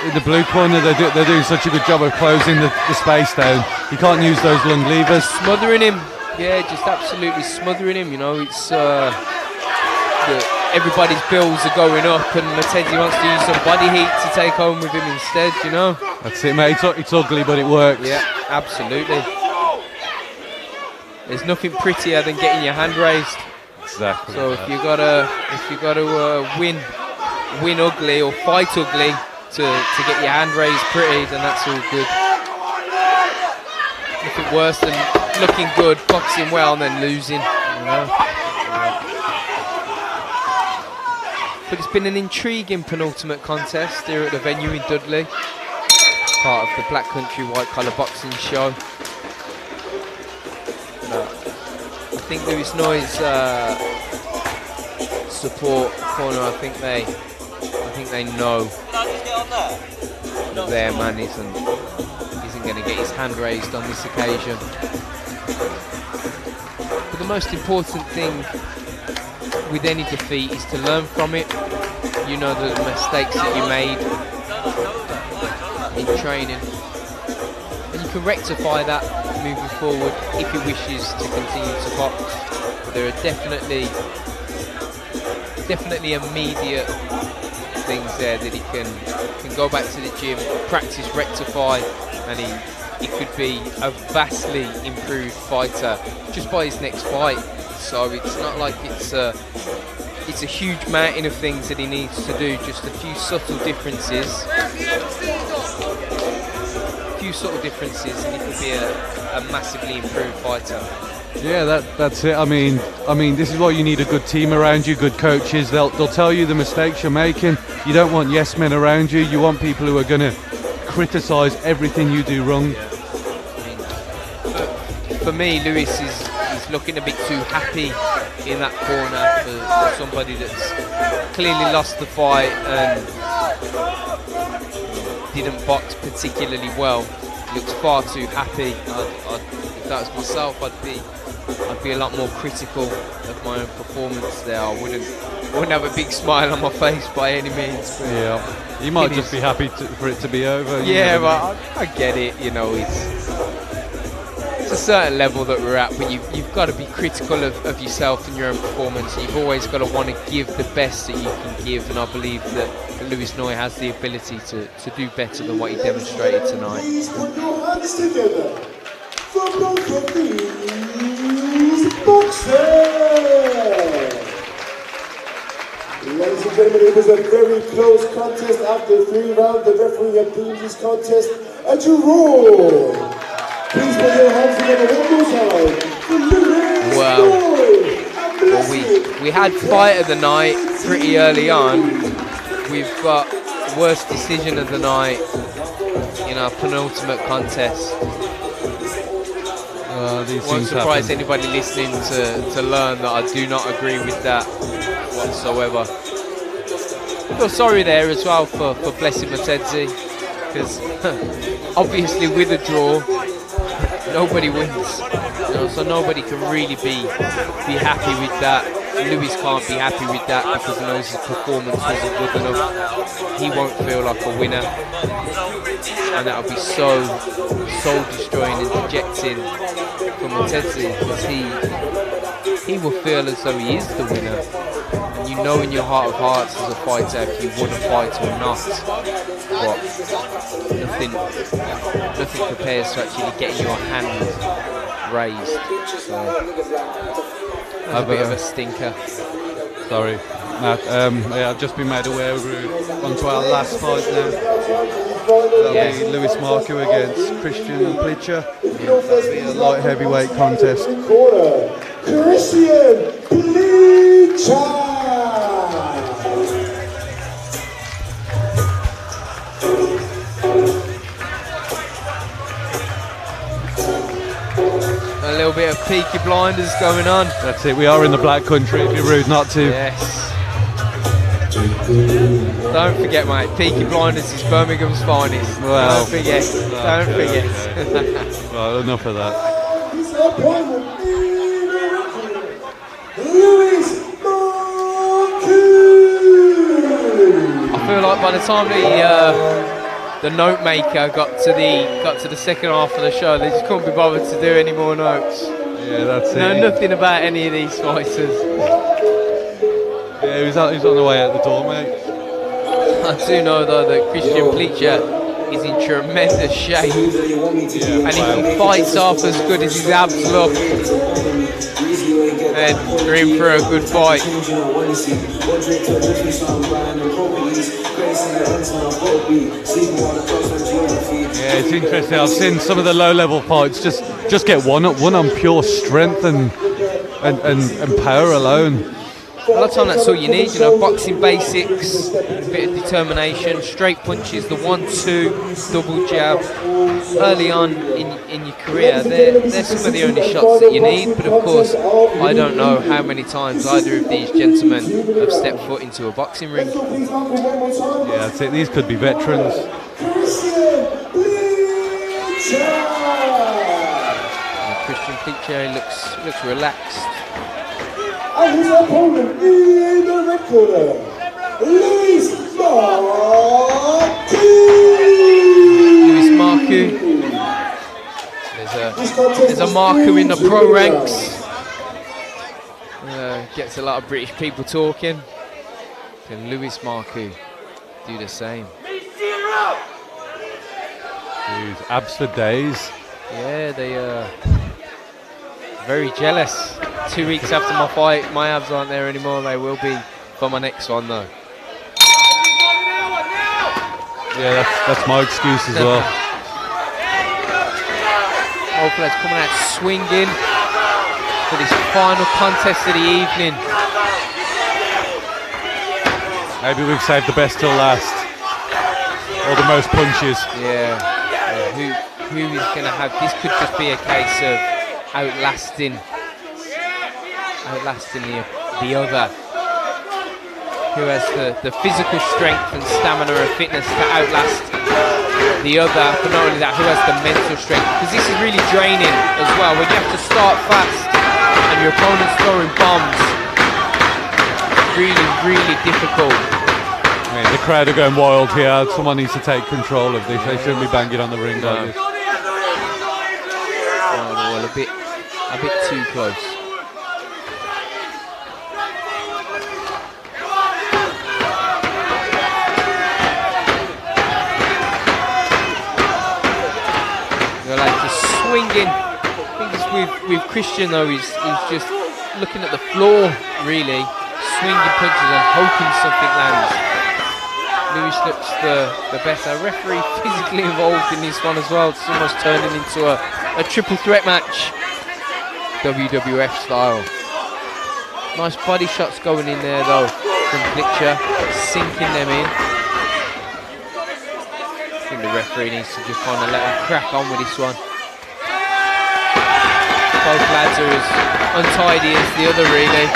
In the blue corner, they're doing such a good job of closing the space down. You can't use those lung levers. Smothering him, yeah, just absolutely smothering him. You know, it's everybody's bills are going up, and Matetti wants to use some body heat to take home with him instead. You know. That's it, mate. It's ugly, but it works. Yeah, absolutely. There's nothing prettier than getting your hand raised. Exactly. So if you gotta win ugly or fight ugly to get your hand raised pretty, then that's all good. Nothing worse than looking good, boxing well, and then losing. You know? But it's been an intriguing penultimate contest here at the venue in Dudley, part of the Black Country White Collar Boxing Show. I think Lewis Noy's support corner, I think they know that their man isn't going to get his hand raised on this occasion. But the most important thing with any defeat is to learn from it. You know the mistakes that you made in training, and you can rectify that moving forward if he wishes to continue to box. But there are definitely immediate things there that he can go back to the gym, practice, rectify, and he could be a vastly improved fighter just by his next fight. So it's not like it's a huge mountain of things that he needs to do, just a few subtle differences. And he could be a massively improved fighter. Yeah, that's it. I mean, this is why you need a good team around you, good coaches. They'll tell you the mistakes you're making. You don't want yes men around you. You want people who are going to criticise everything you do wrong. Yeah. For me, Lewis is looking a bit too happy in that corner for somebody that's clearly lost the fight and didn't box particularly well. He looks far too happy. If that was myself, I'd be a lot more critical of my own performance there. I wouldn't have a big smile on my face by any means. Yeah, you might just be happy for it to be over. Yeah, but I get it. You know, it's a certain level that we're at, but you've got to be critical of yourself and your own performance. You've always got to want to give the best that you can give, and I believe that Lewis Noy has the ability to do better than what he demonstrated tonight. Please put your hands together for both of these boxers. Ladies and gentlemen, it was a very close contest. After 3 rounds, the referee had deemed this contest a draw. Please put your hands together one more time for Lewis Noy. Well, we had fight of the night pretty early on. We've got worst decision of the night in our penultimate contest. Won't surprise anybody listening to learn that I do not agree with that whatsoever. I feel sorry there as well for Blessing Matetti, because obviously with a draw, nobody wins. You know, so nobody can really be happy with that. Lewis can't be happy with that because he knows his performance wasn't good enough. He won't feel like a winner, and that'll be so soul destroying and dejecting for Matetti, because he will feel as though he is the winner. And you know in your heart of hearts as a fighter if you won a fight or not. But nothing prepares to actually getting your hand raised. So a bit of a stinker. Sorry, Matt. I've just been made aware we're on to our last fight now. That'll be Lewis Marku against Christian Plitcher. That'll be a light heavyweight contest. Christian Plitcher. A little bit of Peaky Blinders going on. That's it, we are in the Black Country, it'd be rude not to. Yes. Don't forget, mate, Peaky Blinders is Birmingham's finest. Well, don't forget. Don't forget. Well, enough of that. I feel like by the time the note maker got to the second half of the show, they just couldn't be bothered to do any more notes. Yeah, that's it. Know nothing about any of these fighters. Yeah, he's on the way out the door, mate. I do know though that Christian Plitcher is in tremendous shape, and if he fights off as good as his abs look, then we're in for a good fight. Yeah, it's interesting. I've seen some of the low-level fights just get one on pure strength and power alone. A lot of time that's all you need, you know, boxing basics, a bit of determination, straight punches, the 1-2, double jab. Early on in your career, they're some of the only shots that you need, but of course, I don't know how many times either of these gentlemen have stepped foot into a boxing ring. Yeah, that's it, these could be veterans. Christian Plitcher looks relaxed. And his opponent in the red corner, Lewis Marku. There's a Marku in the pro ranks. Gets a lot of British people talking. Can Lewis Marku do the same? Jeez, abs for days. Yeah, they are very jealous. 2 weeks after my fight, my abs aren't there anymore. They will be for my next one though. Yeah, that's my excuse as well. Hopefully it's coming out swinging for this final contest of the evening. Maybe we've saved the best till last. Or the most punches. Yeah. Who is going to have... This could just be a case of outlasting the other. Who has the physical strength and stamina and fitness to outlast the other, but not only that, who has the mental strength, because this is really draining as well. When you have to start fast and your opponent's throwing bombs, really difficult. I mean, the crowd are going wild here. Someone needs to take control of this. They shouldn't be banging on the ring like this. Oh, well, a bit too close. Swinging. I think it's with Christian though, he's just looking at the floor really, swinging punches and hoping something lands. Lewis looks the better. Referee physically involved in this one as well. It's almost turning into a triple threat match, WWF style. Nice body shots going in there though from Plitcher, sinking them in. I think the referee needs to just kind of let him crack on with this one. Both lads are as untidy as the other, really.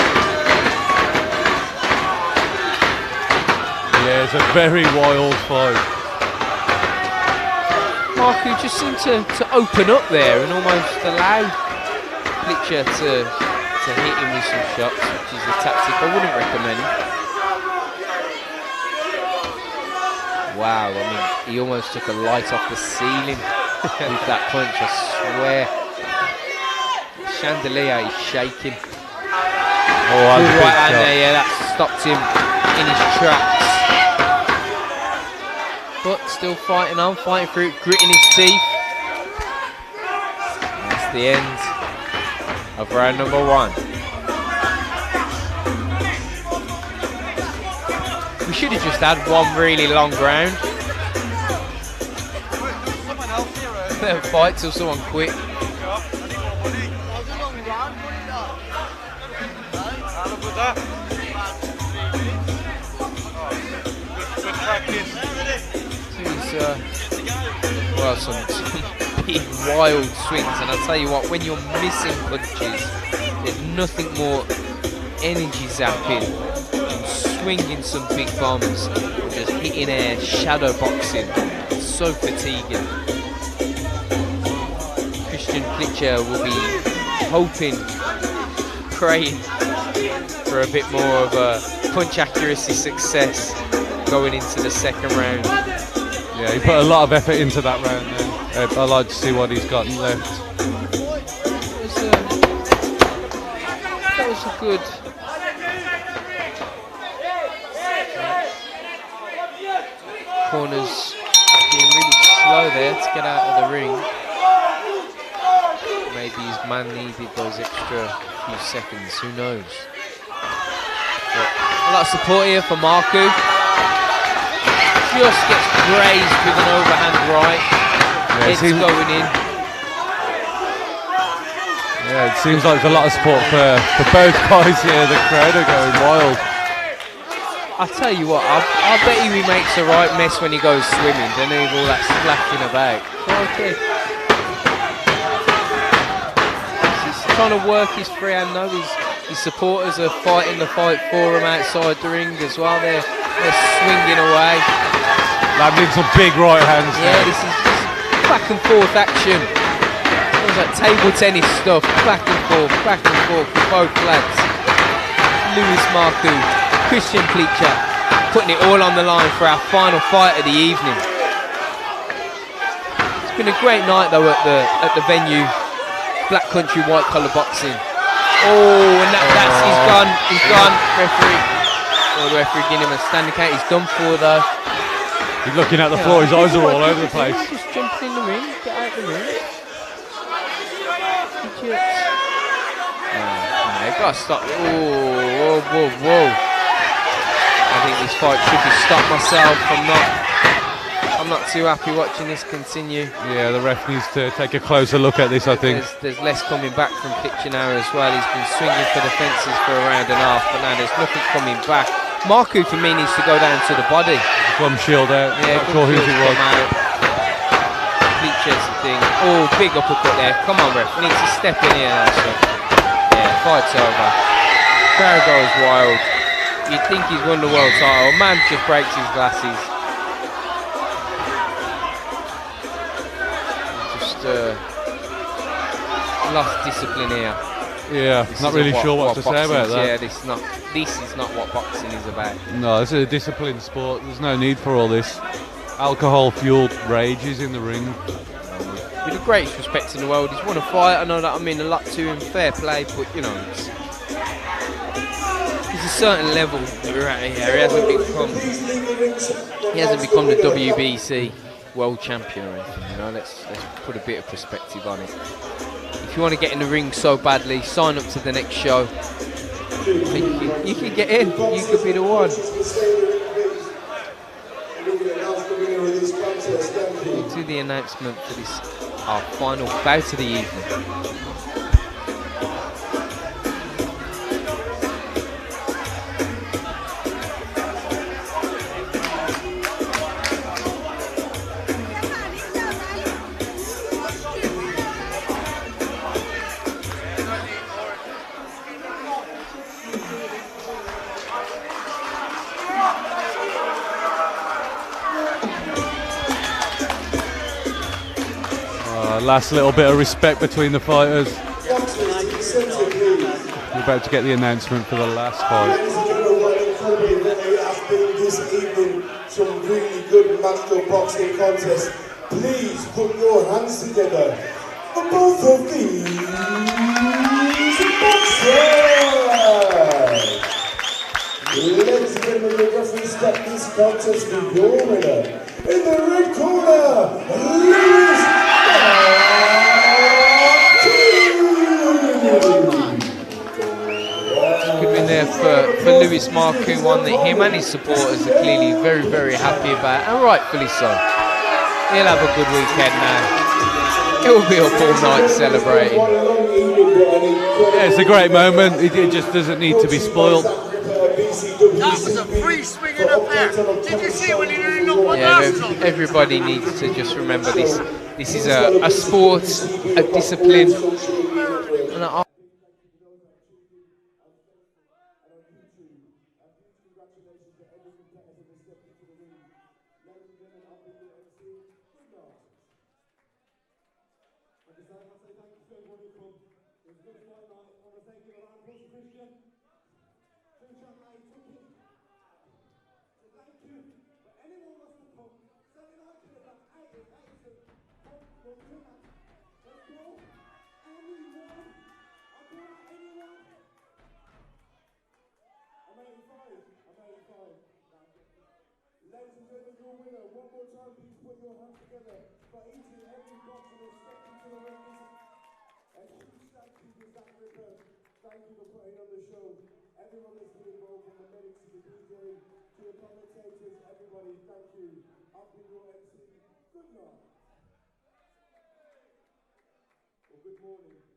Yeah, it's a very wild fight. Marku just seemed to open up there and almost allow Plitcher to hit him with some shots, which is a tactic I wouldn't recommend. Wow, I mean, he almost took a light off the ceiling with that punch, I swear. Chandelier is shaking. Oh, that's right hand there, yeah, that stopped him in his tracks. But still fighting on, fighting through it, gritting his teeth. That's the end of round number 1. We should have just had one really long round. They'll fight till someone quit. Well, some big wild swings, and I'll tell you what, when you're missing punches, there's nothing more energy zapping than swinging some big bombs or just hitting air, shadow boxing. It's so fatiguing. Christian Klitschko will be hoping, praying for a bit more of a punch accuracy success going into the second round. Yeah, he put a lot of effort into that round then. I'd like to see what he's got left. That was a good... Corners being really slow there to get out of the ring. Maybe his man needed those extra few seconds, who knows. But a lot of support here for Marku. Just gets grazed with an overhand right. Yeah, it's going in. Yeah, it seems like there's a lot of support for both guys here. The crowd are going wild. I'll tell you what, I bet you he makes a right mess when he goes swimming, doesn't he, with all that splashing about. Okay. He's trying to work his free hand though. His supporters are fighting the fight for him outside the ring as well. They're swinging away. Landing some big right hands. Yeah, this is back and forth action. It was like table tennis stuff. Back and forth with both lads. Lewis Marku, Christian Klitschko, putting it all on the line for our final fight of the evening. It's been a great night though at the venue. Black Country White Collar Boxing. Oh, and he's gone. Referee. Oh, the referee giving him a standing count. He's done for though. He's looking at the floor, his eyes are all over the place. Just jumping in the ring, get out the ring. Idiots. No, you've got to stop. Whoa. I think this fight should be stopped myself. I'm not too happy watching this continue. Yeah, the ref needs to take a closer look at this, I think. There's less coming back from Klitschko now as well. He's been swinging for the fences for a round and a half, but now there's nothing coming back. Marku for me needs to go down to the body. Gum shield out. Yeah, not sure who it was. Klitschko's the thing. Oh, big uppercut there. Come on, ref. Needs to step in here. Yeah, fight's over. Crowd goes wild. You'd think he's won the world title. Man just breaks his glasses. Just lost discipline here. Yeah, not really sure what to say about that. Yeah, this is not what boxing is about. No, it's a disciplined sport. There's no need for all this alcohol-fueled rages in the ring. With the greatest respect in the world, he's won a fight. I know that I mean a lot to him, fair play, but you know, there's a certain level we're at here. He hasn't become the WBC world champion or anything. You know, let's put a bit of perspective on it. If you want to get in the ring so badly, sign up to the next show. You can get in. You could be the one. To the announcement for this, our final bout of the evening. Last little bit of respect between the fighters. We're about to get the announcement for the last fight. This evening, some really good master boxing contests. Please put your hands together for both of these boxers. Ladies and gentlemen, the referee step this contest with your winner. In the red corner, Lewis Good win there for Lewis Marku, one that him and his supporters are clearly very, very happy about, and rightfully so. He'll have a good weekend now. He'll be up all night celebrating. Yeah, it's a great moment. It just doesn't need to be spoiled. That was a free swinging up there. Did you see when he didn't knock my last on? Everybody needs to just remember this. This is a sport, a discipline. And Ladies and gentlemen, your winner. One more time, please put your hands together for eating every box and stepping to the records. And huge thank you to Zach Ripper. Thank you for putting on the show. Everyone that's been involved, from the medics to the DJ, to the commentators, everybody, thank you. I've been your MC. Good night. Well, good morning.